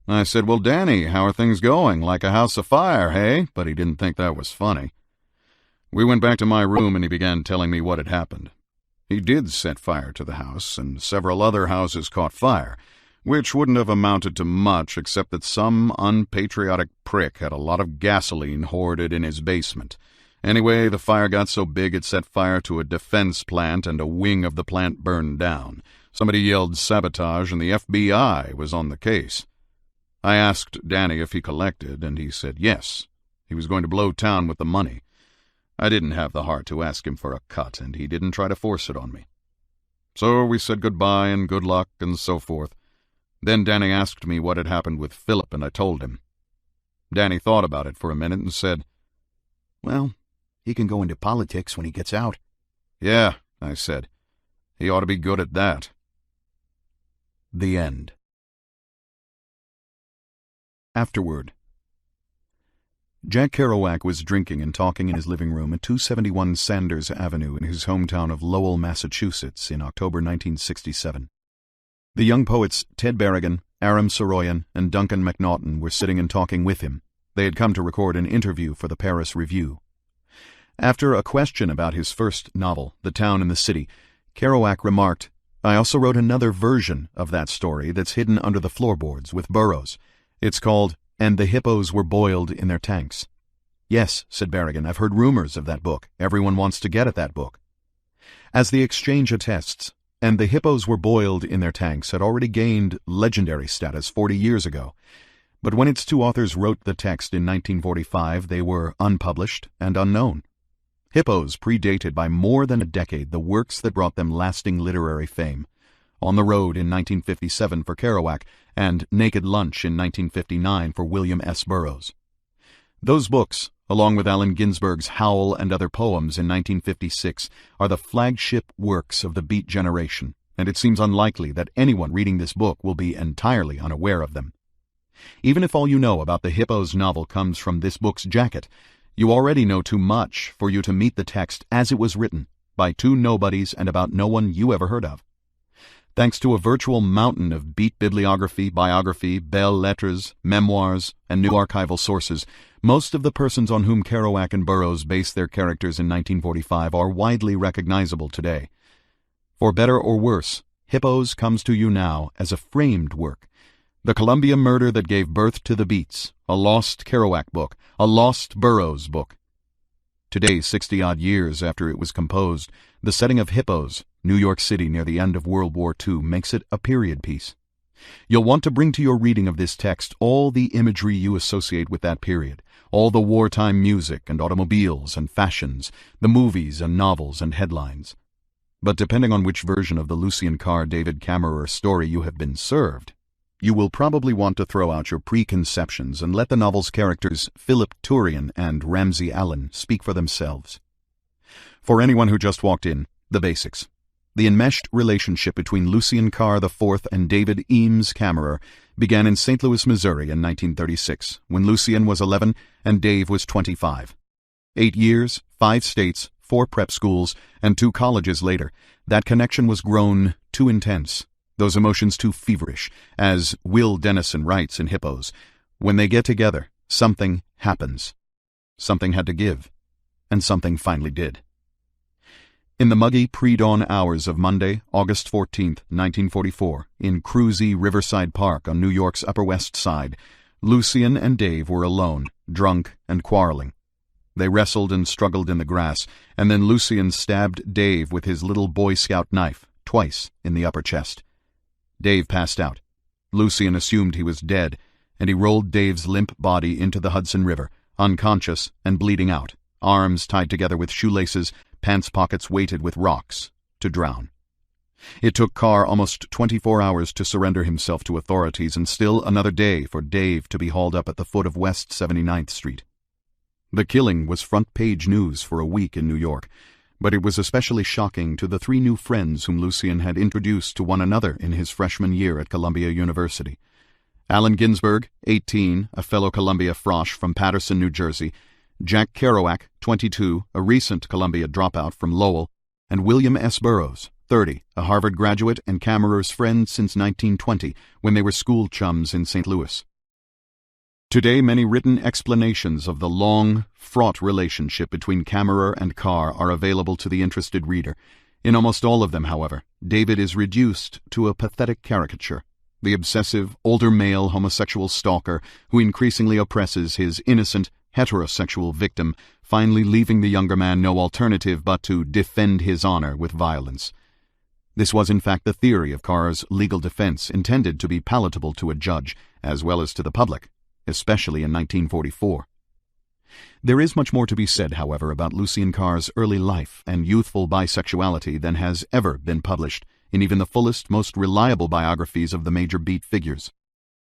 I said, Well, Danny, how are things going? Like a house afire, hey? But he didn't think that was funny. We went back to my room and he began telling me what had happened. He did set fire to the house, and several other houses caught fire, which wouldn't have amounted to much except that some unpatriotic prick had a lot of gasoline hoarded in his basement. Anyway, the fire got so big it set fire to a defense plant, and a wing of the plant burned down. Somebody yelled sabotage, and the FBI was on the case. I asked Danny if he collected, and he said yes. He was going to blow town with the money. I didn't have the heart to ask him for a cut, and he didn't try to force it on me. So we said goodbye and good luck and so forth. Then Danny asked me what had happened with Philip, and I told him. Danny thought about it for a minute and said, Well, he can go into politics when he gets out. Yeah, I said. He ought to be good at that. The end. Afterward. Jack Kerouac was drinking and talking in his living room at 271 Sanders Avenue in his hometown of Lowell, Massachusetts, in October 1967. The young poets Ted Berrigan, Aram Saroyan, and Duncan MacNaughton were sitting and talking with him. They had come to record an interview for the Paris Review. After a question about his first novel, The Town and the City, Kerouac remarked, I also wrote another version of that story that's hidden under the floorboards with Burroughs. It's called And the Hippos Were Boiled in Their Tanks. Yes, said Berrigan, I've heard rumors of that book. Everyone wants to get at that book. As the exchange attests, And the Hippos Were Boiled in Their Tanks had already gained legendary status 40 years ago. But when its 2 authors wrote the text in 1945, they were unpublished and unknown. Hippos predated by more than a decade the works that brought them lasting literary fame. On the Road in 1957 for Kerouac, and Naked Lunch in 1959 for William S. Burroughs. Those books, along with Allen Ginsberg's Howl and Other Poems in 1956, are the flagship works of the Beat generation, and it seems unlikely that anyone reading this book will be entirely unaware of them. Even if all you know about the Hippos novel comes from this book's jacket, you already know too much for you to meet the text as it was written, by 2 nobodies and about no one you ever heard of. Thanks to a virtual mountain of beat bibliography, biography, belles lettres, memoirs, and new archival sources, most of the persons on whom Kerouac and Burroughs based their characters in 1945 are widely recognizable today. For better or worse, Hippos comes to you now as a framed work. The Columbia murder that gave birth to the Beats, a lost Kerouac book, a lost Burroughs book. Today, 60-odd years after it was composed, the setting of Hippos, New York City near the end of World War II, makes it a period piece. You'll want to bring to your reading of this text all the imagery you associate with that period, all the wartime music and automobiles and fashions, the movies and novels and headlines. But depending on which version of the Lucien Carr-David Kammerer story you have been served, you will probably want to throw out your preconceptions and let the novel's characters Philip Turian and Ramsey Allen speak for themselves. For anyone who just walked in, the basics. The enmeshed relationship between Lucien Carr IV and David Eames Kammerer began in St. Louis, Missouri in 1936, when Lucien was 11 and Dave was 25. 8 years, 5 states, 4 prep schools, and 2 colleges later, that connection was grown too intense, those emotions too feverish. As Will Dennison writes in Hippos, when they get together, something happens. Something had to give, and something finally did. In the muggy pre-dawn hours of Monday, August 14, 1944, in cruisy Riverside Park on New York's Upper West Side, Lucien and Dave were alone, drunk and quarreling. They wrestled and struggled in the grass, and then Lucien stabbed Dave with his little Boy Scout knife, twice in the upper chest. Dave passed out. Lucien assumed he was dead, and he rolled Dave's limp body into the Hudson River, unconscious and bleeding out, arms tied together with shoelaces, pants pockets weighted with rocks, to drown. It took Carr almost 24 hours to surrender himself to authorities, and still another day for Dave to be hauled up at the foot of West 79th Street. The killing was front-page news for a week in New York, but it was especially shocking to the 3 new friends whom Lucien had introduced to one another in his freshman year at Columbia University. Allen Ginsberg, 18, a fellow Columbia frosh from Paterson, New Jersey, Jack Kerouac, 22, a recent Columbia dropout from Lowell, and William S. Burroughs, 30, a Harvard graduate and Kammerer's friend since 1920, when they were school chums in St. Louis. Today, many written explanations of the long, fraught relationship between Kammerer and Carr are available to the interested reader. In almost all of them, however, David is reduced to a pathetic caricature, the obsessive, older male homosexual stalker who increasingly oppresses his innocent, heterosexual victim, finally leaving the younger man no alternative but to defend his honor with violence. This was in fact the theory of Carr's legal defense, intended to be palatable to a judge, as well as to the public, especially in 1944. There is much more to be said, however, about Lucien Carr's early life and youthful bisexuality than has ever been published in even the fullest, most reliable biographies of the major beat figures.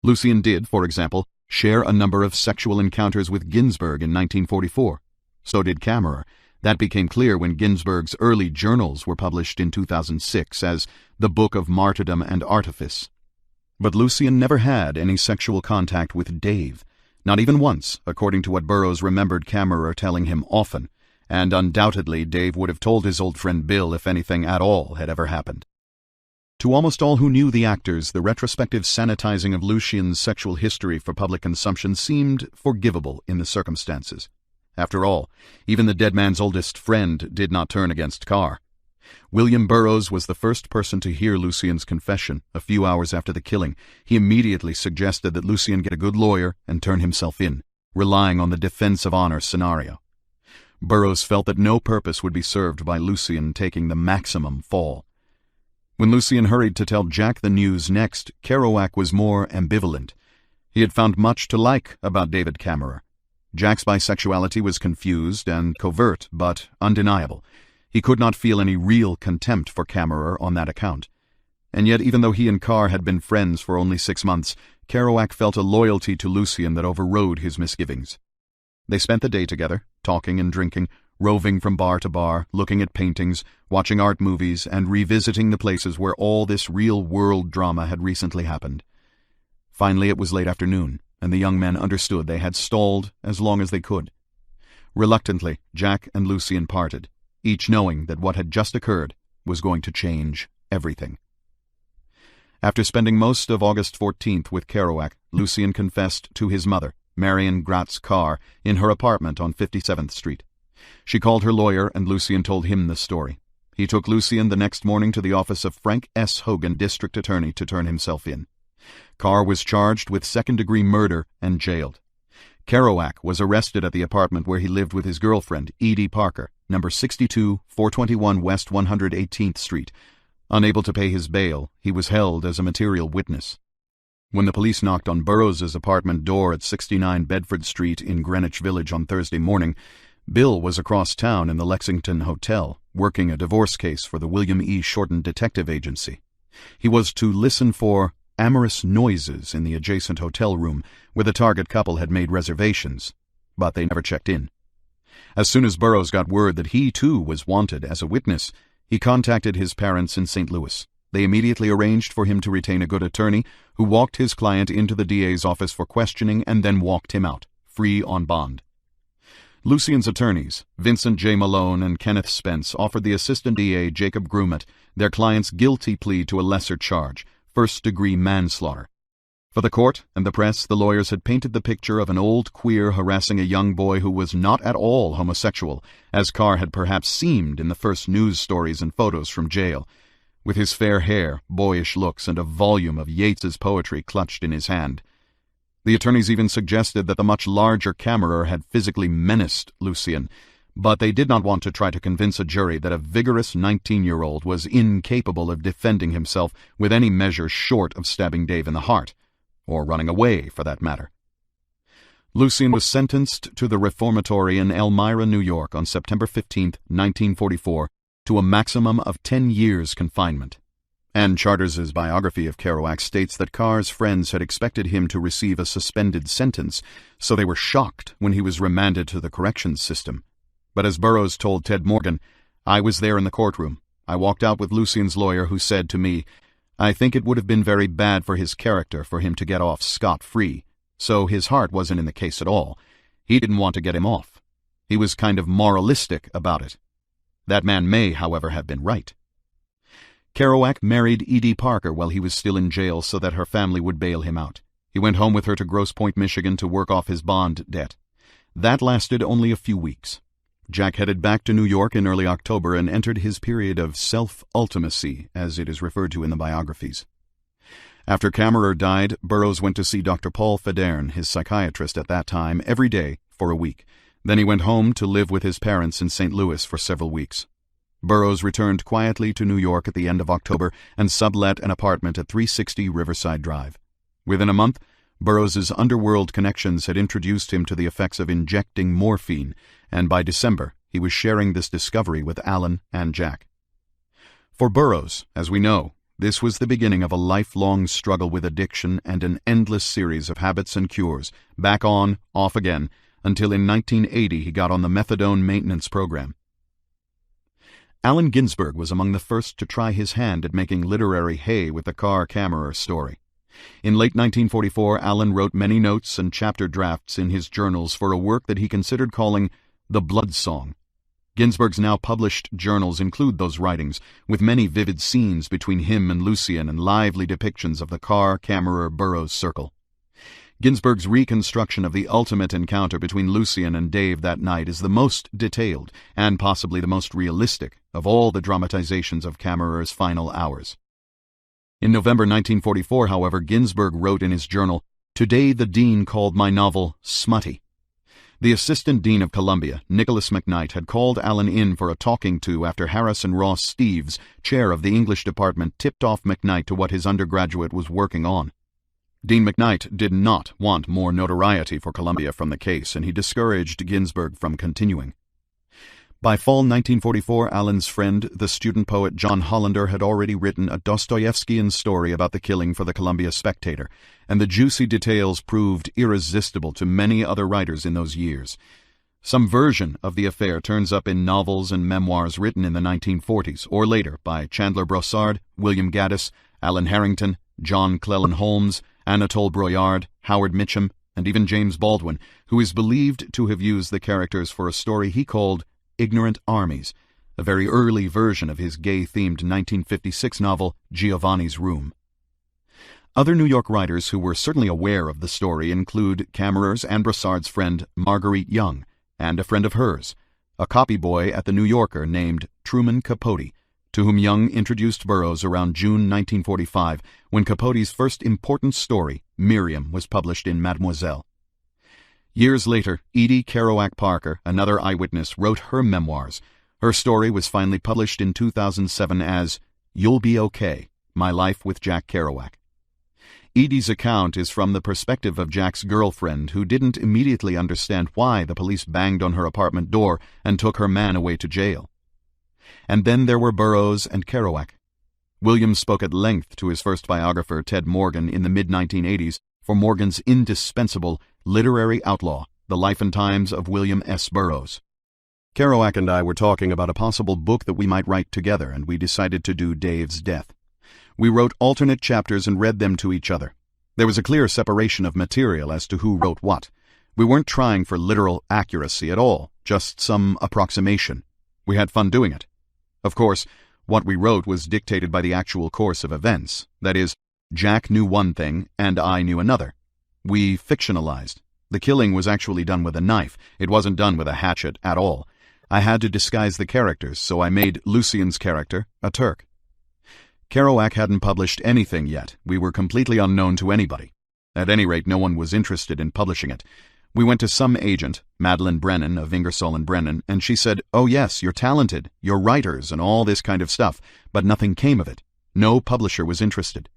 Lucien did, for example, share a number of sexual encounters with Ginsberg in 1944. So did Kammerer. That became clear when Ginsberg's early journals were published in 2006 as The Book of Martyrdom and Artifice. But Lucien never had any sexual contact with Dave, not even once, according to what Burroughs remembered Kammerer telling him often, and undoubtedly Dave would have told his old friend Bill if anything at all had ever happened. To almost all who knew the actors, the retrospective sanitizing of Lucien's sexual history for public consumption seemed forgivable in the circumstances. After all, even the dead man's oldest friend did not turn against Carr. William Burroughs was the first person to hear Lucien's confession a few hours after the killing. He immediately suggested that Lucien get a good lawyer and turn himself in, relying on the defense of honor scenario. Burroughs felt that no purpose would be served by Lucien taking the maximum fall. When Lucien hurried to tell Jack the news next, Kerouac was more ambivalent. He had found much to like about David Kammerer. Jack's bisexuality was confused and covert, but undeniable. He could not feel any real contempt for Kammerer on that account. And yet, even though he and Carr had been friends for only 6 months, Kerouac felt a loyalty to Lucien that overrode his misgivings. They spent the day together, talking and drinking, roving from bar to bar, looking at paintings, watching art movies, and revisiting the places where all this real-world drama had recently happened. Finally, it was late afternoon, and the young men understood they had stalled as long as they could. Reluctantly, Jack and Lucien parted, each knowing that what had just occurred was going to change everything. After spending most of August 14th with Kerouac, Lucien confessed to his mother, Marion Gratz Carr, in her apartment on 57th Street. She called her lawyer, and Lucien told him the story. He took Lucien the next morning to the office of Frank S. Hogan, district attorney, to turn himself in. Carr was charged with second-degree murder and jailed. Kerouac was arrested at the apartment where he lived with his girlfriend, Edie Parker, number 62, 421 West 118th Street. Unable to pay his bail, he was held as a material witness. When the police knocked on Burroughs' apartment door at 69 Bedford Street in Greenwich Village on Thursday morning, Bill was across town in the Lexington Hotel, working a divorce case for the William E. Shorten Detective Agency. He was to listen for amorous noises in the adjacent hotel room where the target couple had made reservations, but they never checked in. As soon as Burroughs got word that he, too, was wanted as a witness, he contacted his parents in St. Louis. They immediately arranged for him to retain a good attorney who walked his client into the DA's office for questioning and then walked him out, free on bond. Lucien's attorneys, Vincent J. Malone and Kenneth Spence, offered the assistant DA, Jacob Grumet, their client's guilty plea to a lesser charge, first-degree manslaughter. For the court and the press, the lawyers had painted the picture of an old queer harassing a young boy who was not at all homosexual, as Carr had perhaps seemed in the first news stories and photos from jail, with his fair hair, boyish looks, and a volume of Yeats's poetry clutched in his hand. The attorneys even suggested that the much larger Kammerer had physically menaced Lucien, but they did not want to try to convince a jury that a vigorous 19-year-old was incapable of defending himself with any measure short of stabbing Dave in the heart, or running away, for that matter. Lucien was sentenced to the reformatory in Elmira, New York, on September 15, 1944, to a maximum of 10 years' confinement. Ann Charters's biography of Kerouac states that Carr's friends had expected him to receive a suspended sentence, so they were shocked when he was remanded to the corrections system. But as Burroughs told Ted Morgan, "I was there in the courtroom. I walked out with Lucien's lawyer, who said to me, 'I think it would have been very bad for his character for him to get off scot-free.' So his heart wasn't in the case at all. He didn't want to get him off. He was kind of moralistic about it. That man may, however, have been right." Kerouac married Edie Parker while he was still in jail so that her family would bail him out. He went home with her to Grosse Pointe, Michigan to work off his bond debt. That lasted only a few weeks. Jack headed back to New York in early October and entered his period of self-ultimacy, as it is referred to in the biographies. After Kammerer died, Burroughs went to see Dr. Paul Federn, his psychiatrist at that time, every day for a week. Then he went home to live with his parents in St. Louis for several weeks. Burroughs returned quietly to New York at the end of October and sublet an apartment at 360 Riverside Drive. Within a month, Burroughs's underworld connections had introduced him to the effects of injecting morphine, and by December he was sharing this discovery with Alan and Jack. For Burroughs, as we know, this was the beginning of a lifelong struggle with addiction and an endless series of habits and cures, back on, off again, until in 1980 he got on the methadone maintenance program. Allen Ginsberg was among the first to try his hand at making literary hay with the Kammerer story. In late 1944, Allen wrote many notes and chapter drafts in his journals for a work that he considered calling The Blood Song. Ginsberg's now published journals include those writings, with many vivid scenes between him and Lucien and lively depictions of the Kammerer-Burroughs circle. Ginsberg's reconstruction of the ultimate encounter between Lucien and Dave that night is the most detailed, and possibly the most realistic, of all the dramatizations of Kammerer's final hours. In November 1944, however, Ginsberg wrote in his journal, "Today the dean called my novel smutty." The assistant dean of Columbia, Nicholas McKnight, had called Allen in for a talking to after Harrison Ross Steeves, chair of the English department, tipped off McKnight to what his undergraduate was working on. Dean McKnight did not want more notoriety for Columbia from the case, and he discouraged Ginsberg from continuing. By fall 1944, Allen's friend, the student poet John Hollander, had already written a Dostoevskian story about the killing for the Columbia Spectator, and the juicy details proved irresistible to many other writers in those years. Some version of the affair turns up in novels and memoirs written in the 1940s or later by Chandler Brossard, William Gaddis, Alan Harrington, John Cleland Holmes, Anatole Broyard, Howard Mitchum, and even James Baldwin, who is believed to have used the characters for a story he called Ignorant Armies, a very early version of his gay-themed 1956 novel Giovanni's Room. Other New York writers who were certainly aware of the story include Kammerer's and Brossard's friend Marguerite Young, and a friend of hers, a copy boy at the New Yorker named Truman Capote, to whom Young introduced Burroughs around June 1945, when Capote's first important story, Miriam, was published in Mademoiselle. Years later, Edie Kerouac Parker, another eyewitness, wrote her memoirs. Her story was finally published in 2007 as You'll Be Okay, My Life with Jack Kerouac. Edie's account is from the perspective of Jack's girlfriend, who didn't immediately understand why the police banged on her apartment door and took her man away to jail. And then there were Burroughs and Kerouac. William spoke at length to his first biographer, Ted Morgan, in the mid-1980s for Morgan's indispensable Literary Outlaw, The Life and Times of William S. Burroughs. Kerouac and I were talking about a possible book that we might write together, and we decided to do Dave's Death. We wrote alternate chapters and read them to each other. There was a clear separation of material as to who wrote what. We weren't trying for literal accuracy at all, just some approximation. We had fun doing it. Of course, what we wrote was dictated by the actual course of events. That is, Jack knew one thing and I knew another. We fictionalized. The killing was actually done with a knife. It wasn't done with a hatchet at all. I had to disguise the characters, so I made Lucien's character a Turk. Kerouac hadn't published anything yet. We were completely unknown to anybody. At any rate, no one was interested in publishing it. We went to some agent, Madeline Brennan of Ingersoll and Brennan, and she said, "Oh yes, you're talented, you're writers and all this kind of stuff," but nothing came of it. No publisher was interested.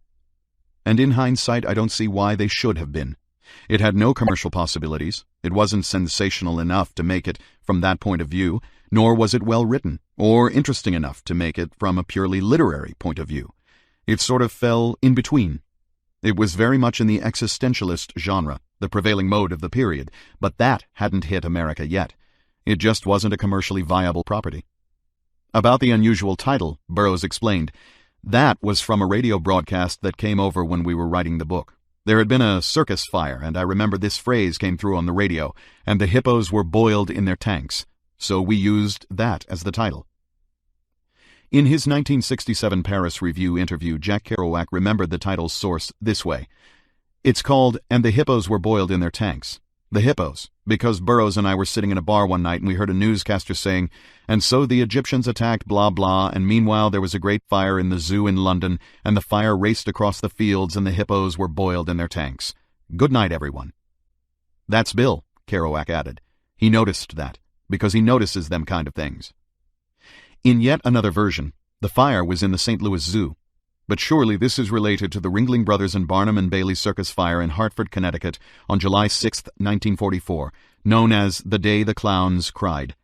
And in hindsight, I don't see why they should have been. It had no commercial possibilities. It wasn't sensational enough to make it from that point of view, nor was it well written, or interesting enough to make it from a purely literary point of view. It sort of fell in between. It was very much in the existentialist genre, the prevailing mode of the period, but that hadn't hit America yet. It just wasn't a commercially viable property. About the unusual title, Burroughs explained, that was from a radio broadcast that came over when we were writing the book. There had been a circus fire, and I remember this phrase came through on the radio, and the hippos were boiled in their tanks, so we used that as the title. In his 1967 Paris Review interview, Jack Kerouac remembered the title's source this way. It's called And the Hippos Were Boiled in Their Tanks. The hippos, because Burroughs and I were sitting in a bar one night and we heard a newscaster saying, "And so the Egyptians attacked blah blah, and meanwhile there was a great fire in the zoo in London, and the fire raced across the fields and the hippos were boiled in their tanks. Good night, everyone." "That's Bill," Kerouac added. He noticed that, because he notices them kind of things. In yet another version, the fire was in the St. Louis Zoo. But surely this is related to the Ringling Brothers and Barnum and Bailey Circus fire in Hartford, Connecticut, on July 6, 1944, known as the Day the Clowns Cried.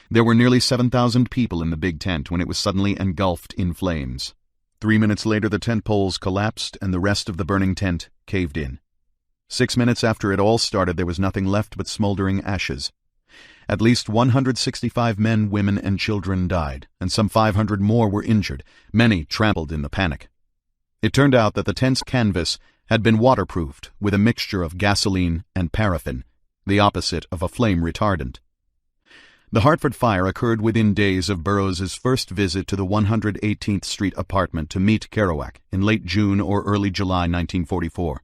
There were nearly 7,000 people in the big tent when it was suddenly engulfed in flames. 3 minutes later, the tent poles collapsed and the rest of the burning tent caved in. 6 minutes after it all started, there was nothing left but smoldering ashes. At least 165 men, women, and children died, and some 500 more were injured, many trampled in the panic. It turned out that the tent's canvas had been waterproofed with a mixture of gasoline and paraffin, the opposite of a flame retardant. The Hartford fire occurred within days of Burroughs's first visit to the 118th Street apartment to meet Kerouac in late June or early July 1944.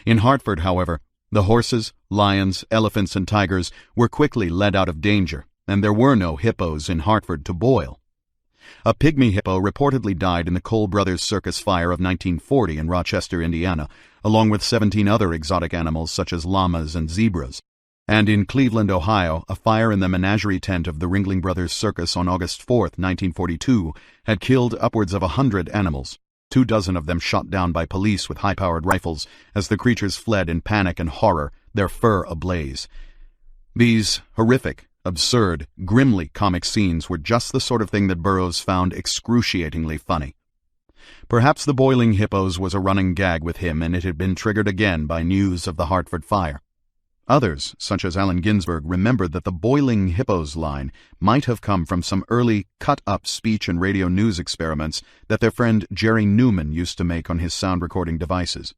In Hartford, however, the horses, lions, elephants, and tigers were quickly led out of danger, and there were no hippos in Hartford to boil. A pygmy hippo reportedly died in the Cole Brothers Circus fire of 1940 in Rochester, Indiana, along with 17 other exotic animals such as llamas and zebras. And in Cleveland, Ohio, a fire in the menagerie tent of the Ringling Brothers Circus on August 4, 1942, had killed upwards of 100 animals. 24 of them shot down by police with high-powered rifles as the creatures fled in panic and horror, their fur ablaze. These horrific, absurd, grimly comic scenes were just the sort of thing that Burroughs found excruciatingly funny. Perhaps the boiling hippos was a running gag with him, and it had been triggered again by news of the Hartford fire. Others, such as Allen Ginsberg, remembered that the boiling hippos line might have come from some early cut-up speech and radio news experiments that their friend Jerry Newman used to make on his sound recording devices.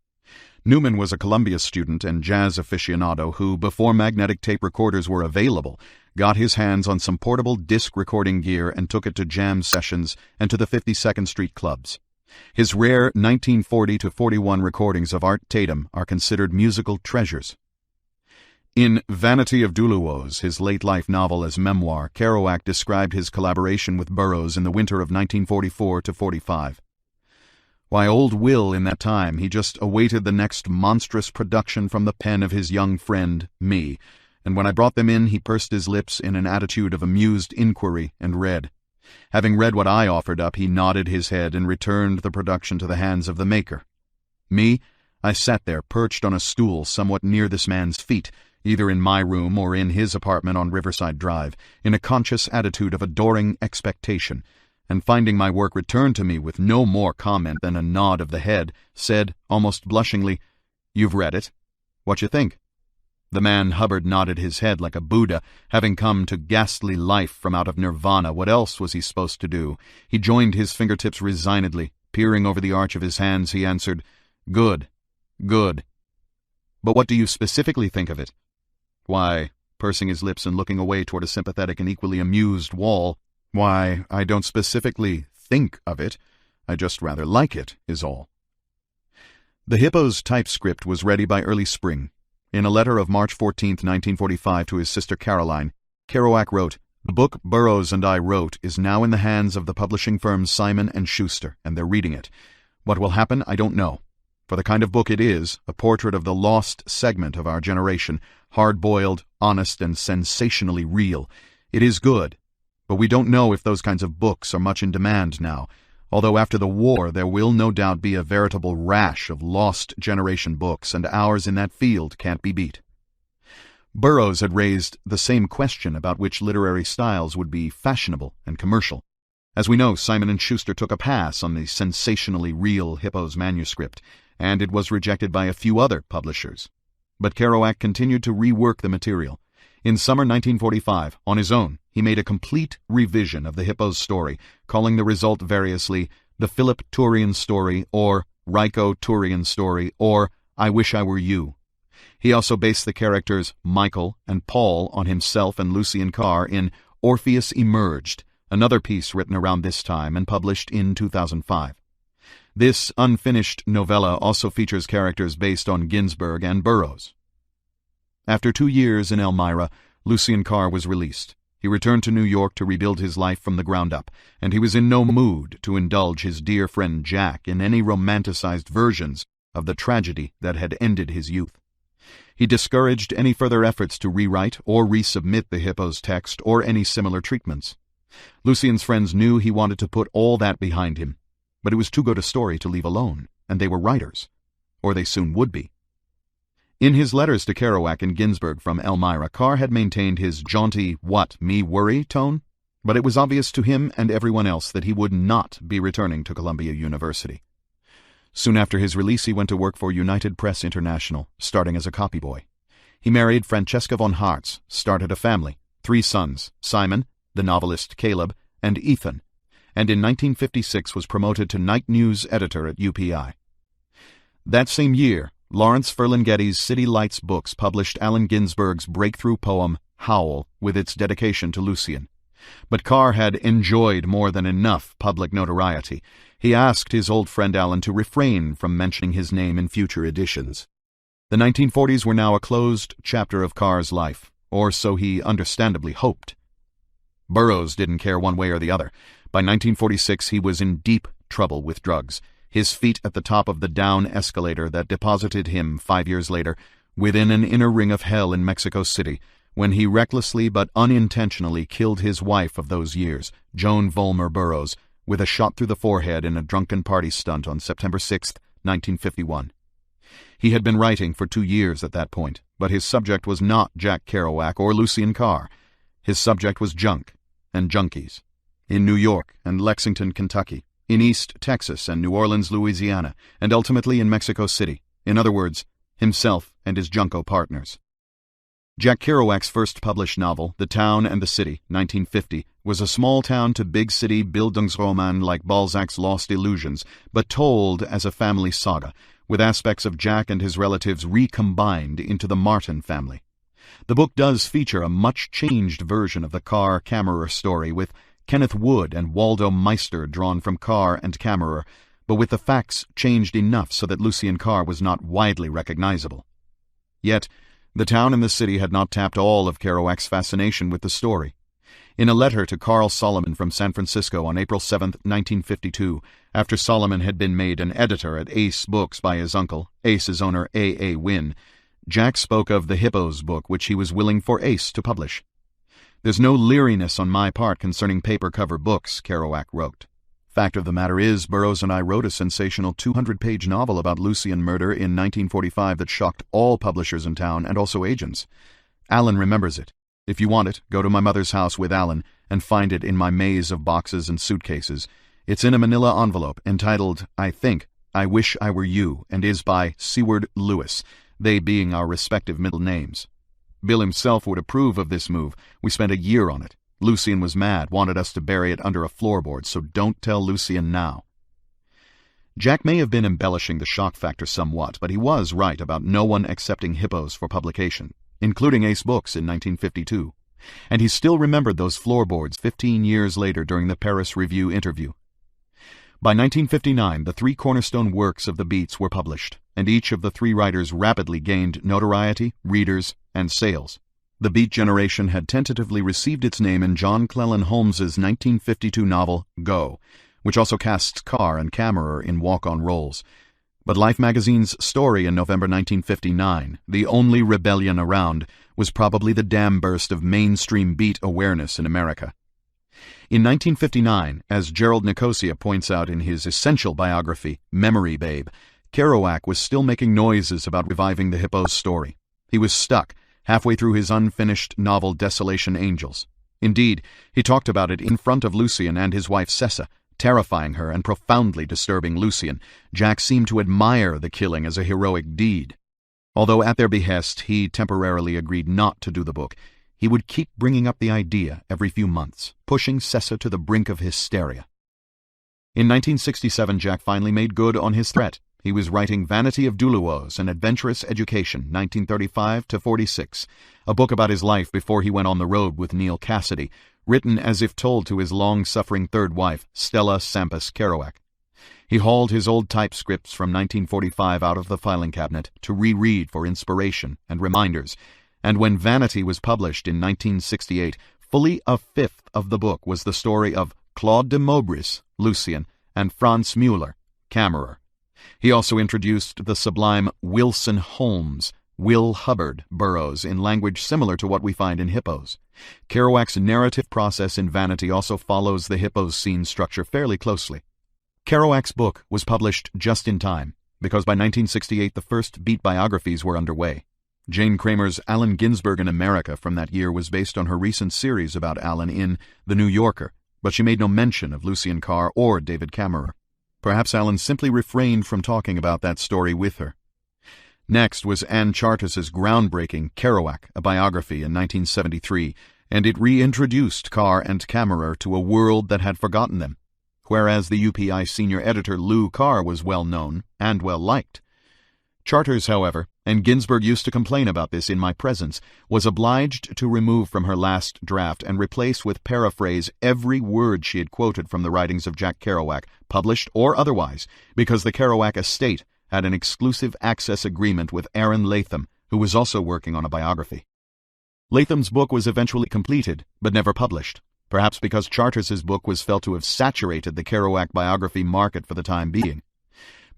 Newman was a Columbia student and jazz aficionado who, before magnetic tape recorders were available, got his hands on some portable disc recording gear and took it to jam sessions and to the 52nd Street clubs. His rare 1940-41 recordings of Art Tatum are considered musical treasures. In Vanity of Duluos, his late-life novel as memoir, Kerouac described his collaboration with Burroughs in the winter of 1944-45. Why, old Will, in that time, he just awaited the next monstrous production from the pen of his young friend, me, and when I brought them in, he pursed his lips in an attitude of amused inquiry and read. Having read what I offered up, he nodded his head and returned the production to the hands of the maker. Me, I sat there, perched on a stool somewhat near this man's feet, either in my room or in his apartment on Riverside Drive, in a conscious attitude of adoring expectation, and finding my work returned to me with no more comment than a nod of the head, said, almost blushingly, "You've read it. What you think?" The man Hubbard nodded his head like a Buddha, having come to ghastly life from out of nirvana. What else was he supposed to do? He joined his fingertips resignedly. Peering over the arch of his hands, he answered, "Good, good. But what do you specifically think of it?" "Why," pursing his lips and looking away toward a sympathetic and equally amused wall, "why, I don't specifically think of it. I just rather like it, is all." The Hippos typescript was ready by early spring. In a letter of March 14, 1945, to his sister Caroline, Kerouac wrote, "The book Burroughs and I wrote is now in the hands of the publishing firm Simon & Schuster, and they're reading it. What will happen, I don't know. For the kind of book it is, a portrait of the lost segment of our generation, hard-boiled, honest, and sensationally real. It is good, but we don't know if those kinds of books are much in demand now, although after the war there will no doubt be a veritable rash of lost generation books, and ours in that field can't be beat." Burroughs had raised the same question about which literary styles would be fashionable and commercial. As we know, Simon & Schuster took a pass on the sensationally real Hippos manuscript, and it was rejected by a few other publishers. But Kerouac continued to rework the material. In summer 1945, on his own, he made a complete revision of the Hippos story, calling the result variously the Philip Turian story, or Rico Turian story, or I Wish I Were You. He also based the characters Michael and Paul on himself and Lucien Carr in Orpheus Emerged, another piece written around this time and published in 2005. This unfinished novella also features characters based on Ginsberg and Burroughs. After 2 years in Elmira, Lucien Carr was released. He returned to New York to rebuild his life from the ground up, and he was in no mood to indulge his dear friend Jack in any romanticized versions of the tragedy that had ended his youth. He discouraged any further efforts to rewrite or resubmit the Hippos text or any similar treatments. Lucien's friends knew he wanted to put all that behind him, but it was too good a story to leave alone, and they were writers, or they soon would be. In his letters to Kerouac and Ginsberg from Elmira, Carr had maintained his jaunty, "what, me worry" tone, but it was obvious to him and everyone else that he would not be returning to Columbia University. Soon after his release, he went to work for United Press International, starting as a copyboy. He married Francesca von Hartz, started a family, 3 sons, Simon, the novelist Caleb, and Ethan, and in 1956 was promoted to night news editor at UPI. That same year, Lawrence Ferlinghetti's City Lights Books published Allen Ginsberg's breakthrough poem, Howl, with its dedication to Lucien. But Carr had enjoyed more than enough public notoriety. He asked his old friend Allen to refrain from mentioning his name in future editions. The 1940s were now a closed chapter of Carr's life, or so he understandably hoped. Burroughs didn't care one way or the other. By 1946 he was in deep trouble with drugs, his feet at the top of the down escalator that deposited him 5 years later within an inner ring of hell in Mexico City, when he recklessly but unintentionally killed his wife of those years, Joan Vollmer Burroughs, with a shot through the forehead in a drunken party stunt on September 6, 1951. He had been writing for 2 years at that point, but his subject was not Jack Kerouac or Lucien Carr. His subject was junk and junkies. In New York and Lexington, Kentucky, in East Texas and New Orleans, Louisiana, and ultimately in Mexico City. In other words, himself and his junko partners. Jack Kerouac's first published novel, The Town and the City, 1950, was a small-town to big-city Bildungsroman like Balzac's Lost Illusions, but told as a family saga, with aspects of Jack and his relatives recombined into the Martin family. The book does feature a much-changed version of the Carr-Kammerer story, with Kenneth Wood and Waldo Meister drawn from Carr and Kammerer, but with the facts changed enough so that Lucien Carr was not widely recognizable. Yet, the town and the city had not tapped all of Kerouac's fascination with the story. In a letter to Carl Solomon from San Francisco on April 7, 1952, after Solomon had been made an editor at Ace Books by his uncle, Ace's owner A. Wynne, Jack spoke of the Hippos book which he was willing for Ace to publish. "There's no leeriness on my part concerning paper-cover books," Kerouac wrote. Fact of the matter is, Burroughs and I wrote a sensational 200-page novel about Lucien murder in 1945 that shocked all publishers in town and also agents. Alan remembers it. If you want it, go to my mother's house with Alan and find it in my maze of boxes and suitcases. It's in a manila envelope entitled, I think, I Wish I Were You, and is by Seward Lewis, they being our respective middle names. Bill himself would approve of this move. We spent a year on it. Lucien was mad, wanted us to bury it under a floorboard, so don't tell Lucien now. Jack may have been embellishing the shock factor somewhat, but he was right about no one accepting Hippos for publication, including Ace Books in 1952. And he still remembered those floorboards 15 years later during the Paris Review interview. By 1959, the 3 cornerstone works of the Beats were published, and each of the 3 writers rapidly gained notoriety, readers, and sales. The Beat generation had tentatively received its name in John Cleland Holmes's 1952 novel, Go, which also casts Carr and Kammerer in walk-on roles. But Life magazine's story in November 1959, The Only Rebellion Around, was probably the dam burst of mainstream Beat awareness in America. In 1959, as Gerald Nicosia points out in his essential biography, Memory Babe, Kerouac was still making noises about reviving the Hippos story. He was stuck halfway through his unfinished novel Desolation Angels. Indeed, he talked about it in front of Lucien and his wife Cessa, terrifying her and profoundly disturbing Lucien. Jack seemed to admire the killing as a heroic deed. Although at their behest he temporarily agreed not to do the book, he would keep bringing up the idea every few months, pushing Cessa to the brink of hysteria. In 1967, Jack finally made good on his threat. He was writing Vanity of Duluos, An Adventurous Education, 1935-46, a book about his life before he went on the road with Neil Cassidy, written as if told to his long-suffering third wife, Stella Sampras Kerouac. He hauled his old typescripts from 1945 out of the filing cabinet to reread for inspiration and reminders, and when Vanity was published in 1968, fully a fifth of the book was the story of Claude de Maubris, Lucien, and Franz Müller, Kammerer. He also introduced the sublime Wilson Holmes, Will Hubbard, Burroughs, in language similar to what we find in Hippos. Kerouac's narrative process in Vanity also follows the Hippos scene structure fairly closely. Kerouac's book was published just in time, because by 1968 the first Beat biographies were underway. Jane Kramer's Allen Ginsberg in America from that year was based on her recent series about Allen in The New Yorker, but she made no mention of Lucien Carr or David Kammerer. Perhaps Allen simply refrained from talking about that story with her. Next was Anne Chartis's groundbreaking Kerouac, a biography in 1973, and it reintroduced Carr and Kammerer to a world that had forgotten them, whereas the UPI senior editor Lou Carr was well known and well liked. Charters, however, and Ginsberg used to complain about this in my presence, was obliged to remove from her last draft and replace with paraphrase every word she had quoted from the writings of Jack Kerouac, published or otherwise, because the Kerouac estate had an exclusive access agreement with Aaron Latham, who was also working on a biography. Latham's book was eventually completed, but never published, perhaps because Charters's book was felt to have saturated the Kerouac biography market for the time being.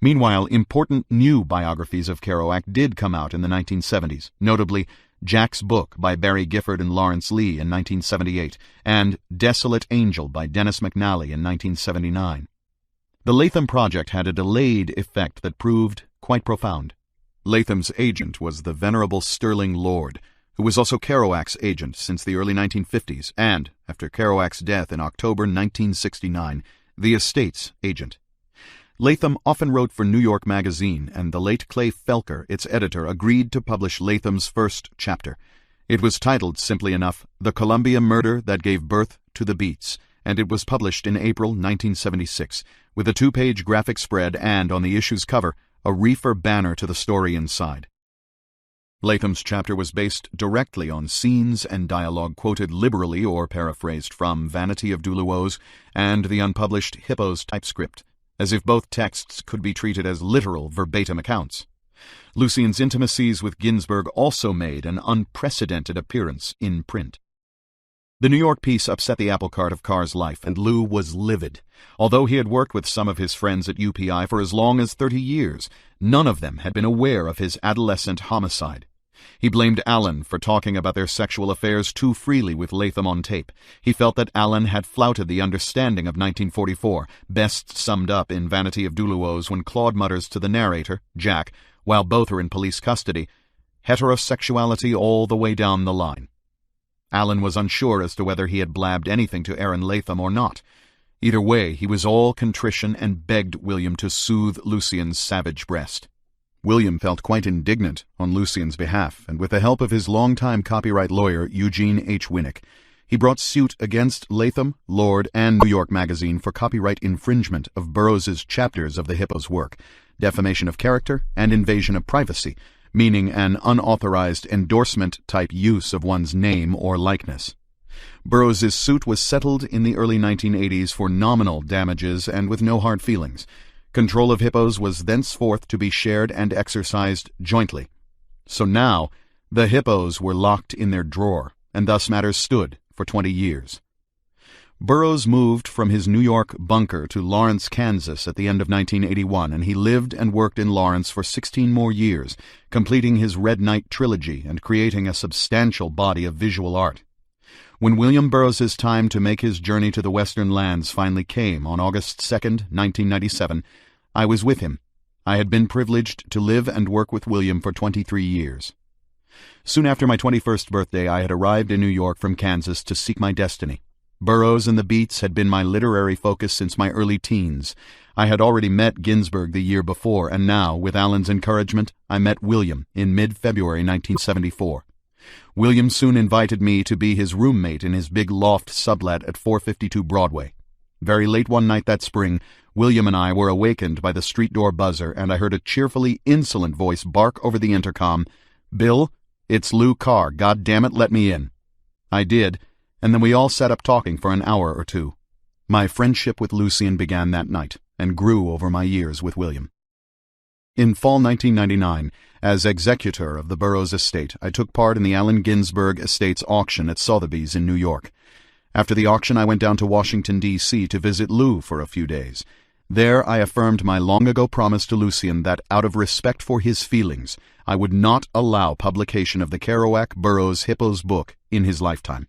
Meanwhile, important new biographies of Kerouac did come out in the 1970s, notably Jack's Book by Barry Gifford and Lawrence Lee in 1978, and Desolate Angel by Dennis McNally in 1979. The Latham project had a delayed effect that proved quite profound. Latham's agent was the venerable Sterling Lord, who was also Kerouac's agent since the early 1950s, and, after Kerouac's death in October 1969, the estate's agent. Latham often wrote for New York Magazine, and the late Clay Felker, its editor, agreed to publish Latham's first chapter. It was titled, simply enough, The Columbia Murder That Gave Birth to the Beats, and it was published in April 1976, with a 2-page graphic spread and, on the issue's cover, a reefer banner to the story inside. Latham's chapter was based directly on scenes and dialogue quoted liberally or paraphrased from Vanity of Duluos and the unpublished Hippos typescript. as if both texts could be treated as literal, verbatim accounts. Lucien's intimacies with Ginsberg also made an unprecedented appearance in print. The New York piece upset the apple cart of Carr's life, and Lou was livid. Although he had worked with some of his friends at UPI for as long as 30 years, none of them had been aware of his adolescent homicide. He blamed Allen for talking about their sexual affairs too freely with Latham on tape. He felt that Allen had flouted the understanding of 1944, best summed up in Vanity of Duluos when Claude mutters to the narrator, Jack, while both are in police custody, "Heterosexuality all the way down the line." Allen was unsure as to whether he had blabbed anything to Aaron Latham or not. Either way, he was all contrition and begged William to soothe Lucien's savage breast. William felt quite indignant on Lucien's behalf, and with the help of his longtime copyright lawyer, Eugene H. Winnick, he brought suit against Latham, Lord, and New York Magazine for copyright infringement of Burroughs's chapters of the Hippos work, defamation of character, and invasion of privacy, meaning an unauthorized endorsement-type use of one's name or likeness. Burroughs's suit was settled in the early 1980s for nominal damages and with no hard feelings. Control of Hippos was thenceforth to be shared and exercised jointly. So now, the Hippos were locked in their drawer, and thus matters stood for 20 years. Burroughs moved from his New York bunker to Lawrence, Kansas at the end of 1981, and he lived and worked in Lawrence for 16 more years, completing his Red Knight trilogy and creating a substantial body of visual art. When William Burroughs's time to make his journey to the Western lands finally came on August 2, 1997, I was with him. I had been privileged to live and work with William for 23 years. Soon after my 21st birthday, I had arrived in New York from Kansas to seek my destiny. Burroughs and the Beats had been my literary focus since my early teens. I had already met Ginsberg the year before, and now, with Allen's encouragement, I met William in mid-February 1974. William soon invited me to be his roommate in his big loft sublet at 452 Broadway. Very late one night that spring, William and I were awakened by the street door buzzer, and I heard a cheerfully insolent voice bark over the intercom, "Bill, it's Lou Carr. God damn it, let me in." I did, and then we all sat up talking for an hour or two. My friendship with Lucien began that night, and grew over my years with William. In fall 1999, as executor of the Burroughs estate, I took part in the Allen Ginsberg Estates auction at Sotheby's in New York. After the auction, I went down to Washington, D.C. to visit Lou for a few days. There I affirmed my long-ago promise to Lucien that, out of respect for his feelings, I would not allow publication of the Kerouac-Burroughs Hippos book in his lifetime.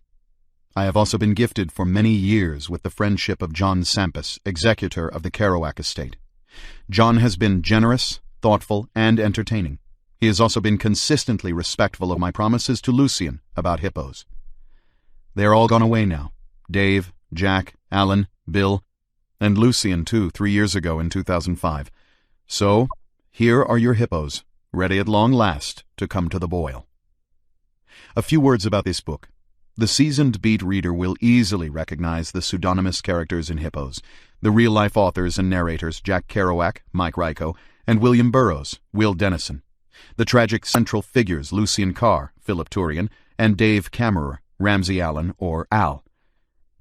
I have also been gifted for many years with the friendship of John Sampas, executor of the Kerouac estate. John has been generous, thoughtful, and entertaining. He has also been consistently respectful of my promises to Lucien about Hippos. They are all gone away now. Dave, Jack, Alan, Bill, and Lucien too, 3 years ago in 2005. So, here are your Hippos, ready at long last to come to the boil. A few words about this book. The seasoned beat reader will easily recognize the pseudonymous characters in Hippos, the real-life authors and narrators Jack Kerouac, Mike Ryko, and William Burroughs, Will Dennison. The tragic central figures Lucien Carr, Philip Turian, and Dave Kammerer, Ramsey Allen, or Al.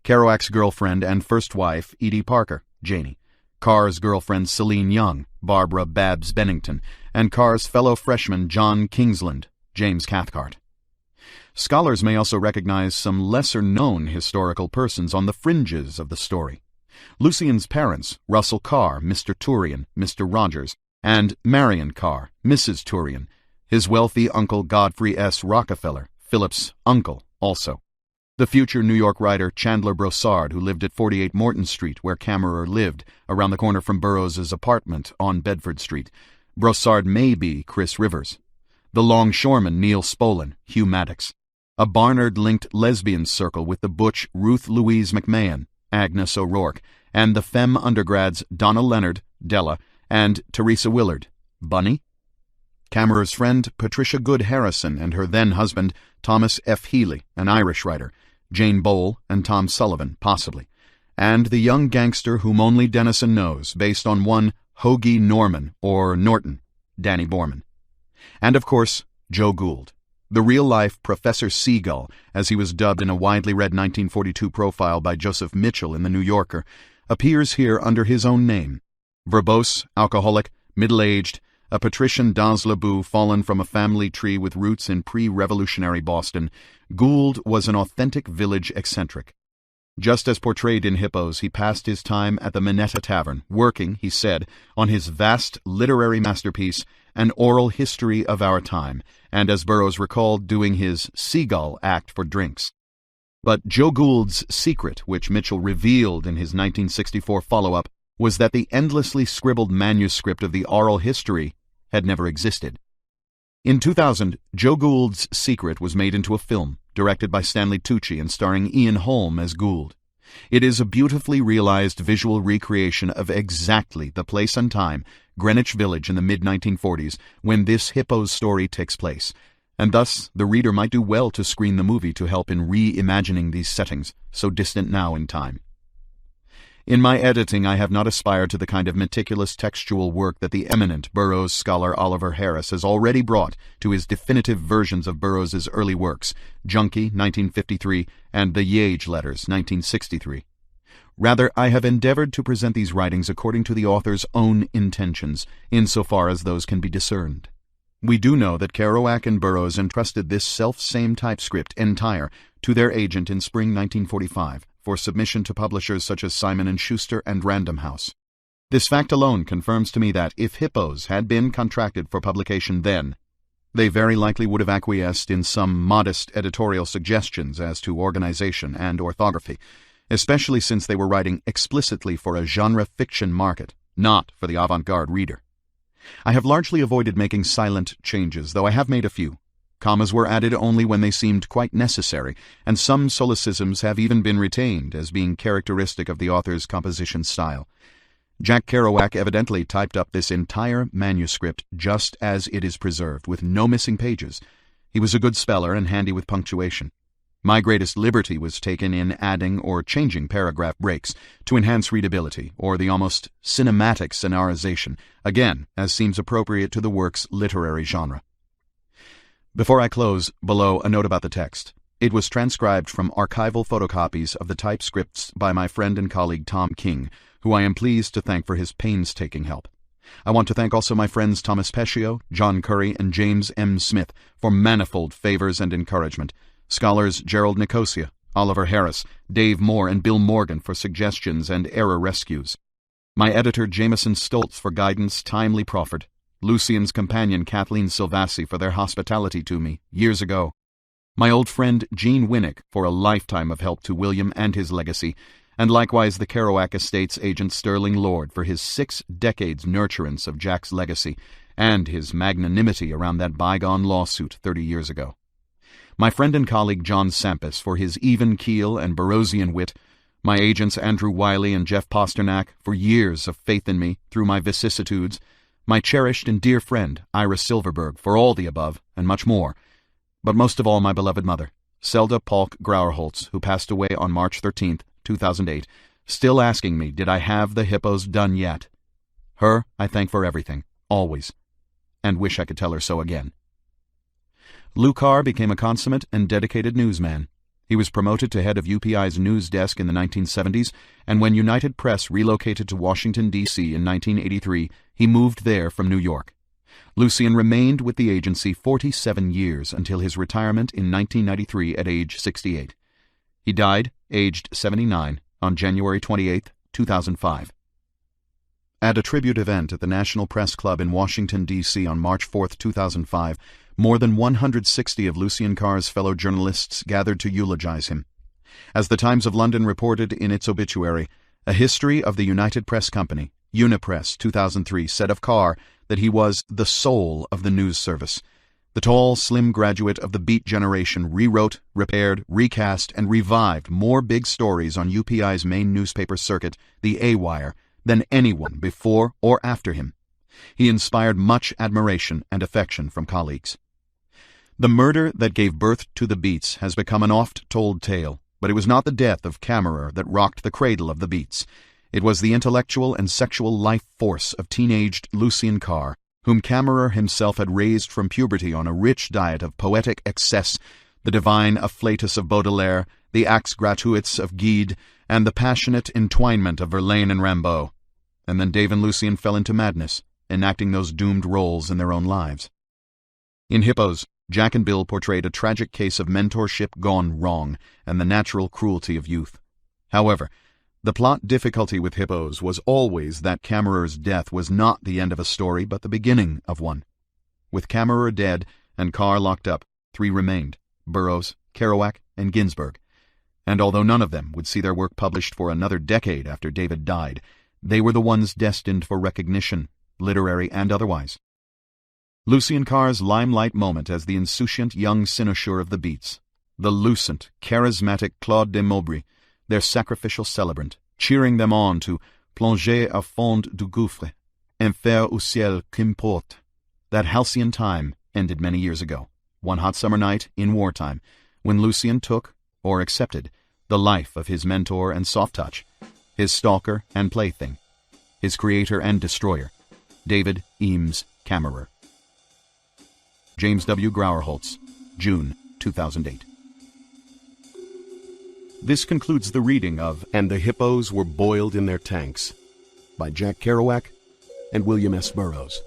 Kerouac's girlfriend and first wife, Edie Parker, Janie. Carr's girlfriend, Celine Young, Barbara Babs Bennington, and Carr's fellow freshman, John Kingsland, James Cathcart. Scholars may also recognize some lesser-known historical persons on the fringes of the story. Lucien's parents, Russell Carr, Mr. Turian, Mr. Rogers, and Marion Carr, Mrs. Turian, his wealthy uncle Godfrey S. Rockefeller, Philip's uncle, also. The future New York writer Chandler Brossard, who lived at 48 Morton Street, where Kammerer lived, around the corner from Burroughs's apartment on Bedford Street. Brossard may be Chris Rivers. The longshoreman Neil Spolin, Hugh Maddox. A Barnard-linked lesbian circle with the butch Ruth Louise McMahon, Agnes O'Rourke, and the femme undergrads Donna Leonard, Della, and Teresa Willard, Bunny. Kammerer's friend Patricia Good Harrison and her then-husband Thomas F. Healy, an Irish writer, Jane Bowl and Tom Sullivan, possibly, and the young gangster whom only Dennison knows, based on one Hoagie Norman, or Norton, Danny Borman. And, of course, Joe Gould, the real-life Professor Seagull, as he was dubbed in a widely read 1942 profile by Joseph Mitchell in The New Yorker, appears here under his own name. Verbose, alcoholic, middle-aged, a patrician dans le bout fallen from a family tree with roots in pre-revolutionary Boston, Gould was an authentic village eccentric. Just as portrayed in Hippos, he passed his time at the Minetta Tavern, working, he said, on his vast literary masterpiece, An Oral History of Our Time, and as Burroughs recalled, doing his seagull act for drinks. But Joe Gould's secret, which Mitchell revealed in his 1964 follow-up, was that the endlessly scribbled manuscript of the oral history had never existed. In 2000, Joe Gould's secret was made into a film, directed by Stanley Tucci and starring Ian Holm as Gould. It is a beautifully realized visual recreation of exactly the place and time, Greenwich Village in the mid-1940s, when this Hippos story takes place, and thus the reader might do well to screen the movie to help in reimagining these settings, so distant now in time. In my editing, I have not aspired to the kind of meticulous textual work that the eminent Burroughs scholar Oliver Harris has already brought to his definitive versions of Burroughs's early works, Junkie, 1953, and The Yage Letters, 1963. Rather, I have endeavored to present these writings according to the author's own intentions, insofar as those can be discerned. We do know that Kerouac and Burroughs entrusted this self-same typescript entire to their agent in spring 1945, for submission to publishers such as Simon & Schuster and Random House. This fact alone confirms to me that, if Hippos had been contracted for publication then, they very likely would have acquiesced in some modest editorial suggestions as to organization and orthography, especially since they were writing explicitly for a genre fiction market, not for the avant-garde reader. I have largely avoided making silent changes, though I have made a few. Commas were added only when they seemed quite necessary, and some solecisms have even been retained as being characteristic of the author's composition style. Jack Kerouac evidently typed up this entire manuscript just as it is preserved, with no missing pages. He was a good speller and handy with punctuation. My greatest liberty was taken in adding or changing paragraph breaks to enhance readability, or the almost cinematic sonorization, again, as seems appropriate to the work's literary genre. Before I close, below a note about the text. It was transcribed from archival photocopies of the typescripts by my friend and colleague Tom King, who I am pleased to thank for his painstaking help. I want to thank also my friends Thomas Pescio, John Curry, and James M. Smith for manifold favors and encouragement, scholars Gerald Nicosia, Oliver Harris, Dave Moore, and Bill Morgan for suggestions and error rescues, my editor Jameson Stoltz for guidance timely proffered, Lucian's companion Kathleen Silvassi for their hospitality to me years ago, my old friend Gene Winnick for a lifetime of help to William and his legacy, and likewise the Kerouac Estates agent Sterling Lord for his 6 decades nurturance of Jack's legacy and his magnanimity around that bygone lawsuit 30 years ago. My friend and colleague John Sampis for his even keel and Burroughsian wit, my agents Andrew Wiley and Jeff Pasternak for years of faith in me through my vicissitudes, my cherished and dear friend, Ira Silverberg, for all the above, and much more, but most of all my beloved mother, Selda Polk Grauerholtz, who passed away on March 13th, 2008, still asking me, did I have the Hippos done yet? Her I thank for everything, always, and wish I could tell her so again. Lou Carr became a consummate and dedicated newsman. He was promoted to head of UPI's news desk in the 1970s, and when United Press relocated to Washington, D.C. in 1983, he moved there from New York. Lucian remained with the agency 47 years until his retirement in 1993 at age 68. He died, aged 79, on January 28, 2005. At a tribute event at the National Press Club in Washington, D.C. on March 4, 2005, more than 160 of Lucian Carr's fellow journalists gathered to eulogize him. As the Times of London reported in its obituary, A History of the United Press Company, Unipress, 2003, said of Carr that he was the soul of the news service. The tall, slim graduate of the Beat generation rewrote, repaired, recast, and revived more big stories on UPI's main newspaper circuit, the A-Wire, than anyone before or after him. He inspired much admiration and affection from colleagues. The murder that gave birth to the Beats has become an oft-told tale, but it was not the death of Kammerer that rocked the cradle of the Beats. It was the intellectual and sexual life force of teenaged Lucian Carr, whom Kammerer himself had raised from puberty on a rich diet of poetic excess, the divine afflatus of Baudelaire, the acts gratuits of Gide, and the passionate entwinement of Verlaine and Rimbaud. And then Dave and Lucien fell into madness, enacting those doomed roles in their own lives. In Hippos, Jack and Bill portrayed a tragic case of mentorship gone wrong and the natural cruelty of youth. However, the plot difficulty with Hippos was always that Kammerer's death was not the end of a story but the beginning of one. With Kammerer dead and Carr locked up, 3 remained: Burroughs, Kerouac, and Ginsberg. And although none of them would see their work published for another decade after David died, they were the ones destined for recognition, literary and otherwise. Lucien Carr's limelight moment as the insouciant young cynosure of the Beats, the lucent, charismatic Claude de Maubry, their sacrificial celebrant, cheering them on to plonger à fond du gouffre, en faire au ciel qu'importe. That halcyon time ended many years ago, one hot summer night in wartime, when Lucien took, or accepted, the life of his mentor and soft touch, his stalker and plaything, his creator and destroyer, David Eames Kammerer. James W. Grauerholtz, June 2008. This concludes the reading of And the Hippos Were Boiled in Their Tanks by Jack Kerouac and William S. Burroughs.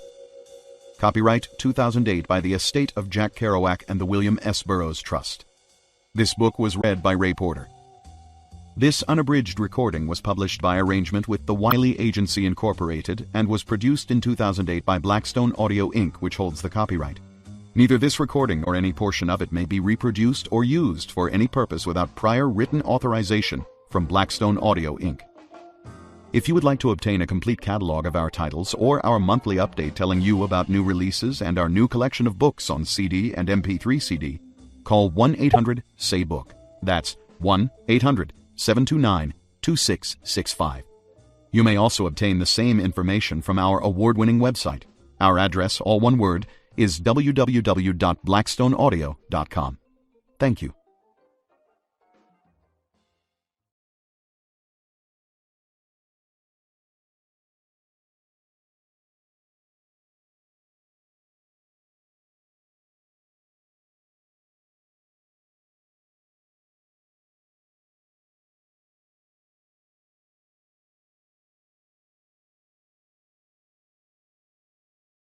Copyright 2008 by the estate of Jack Kerouac and the William S. Burroughs Trust. This book was read by Ray Porter. This unabridged recording was published by arrangement with the Wiley Agency Incorporated and was produced in 2008 by Blackstone Audio Inc., which holds the copyright. Neither this recording or any portion of it may be reproduced or used for any purpose without prior written authorization from Blackstone Audio Inc. If you would like to obtain a complete catalog of our titles or our monthly update telling you about new releases and our new collection of books on CD and MP3 CD, call 1-800-SAY-BOOK. That's 1-800-729-2665. You may also obtain the same information from our award-winning website. Our address, all one word, is www.blackstoneaudio.com. Thank you.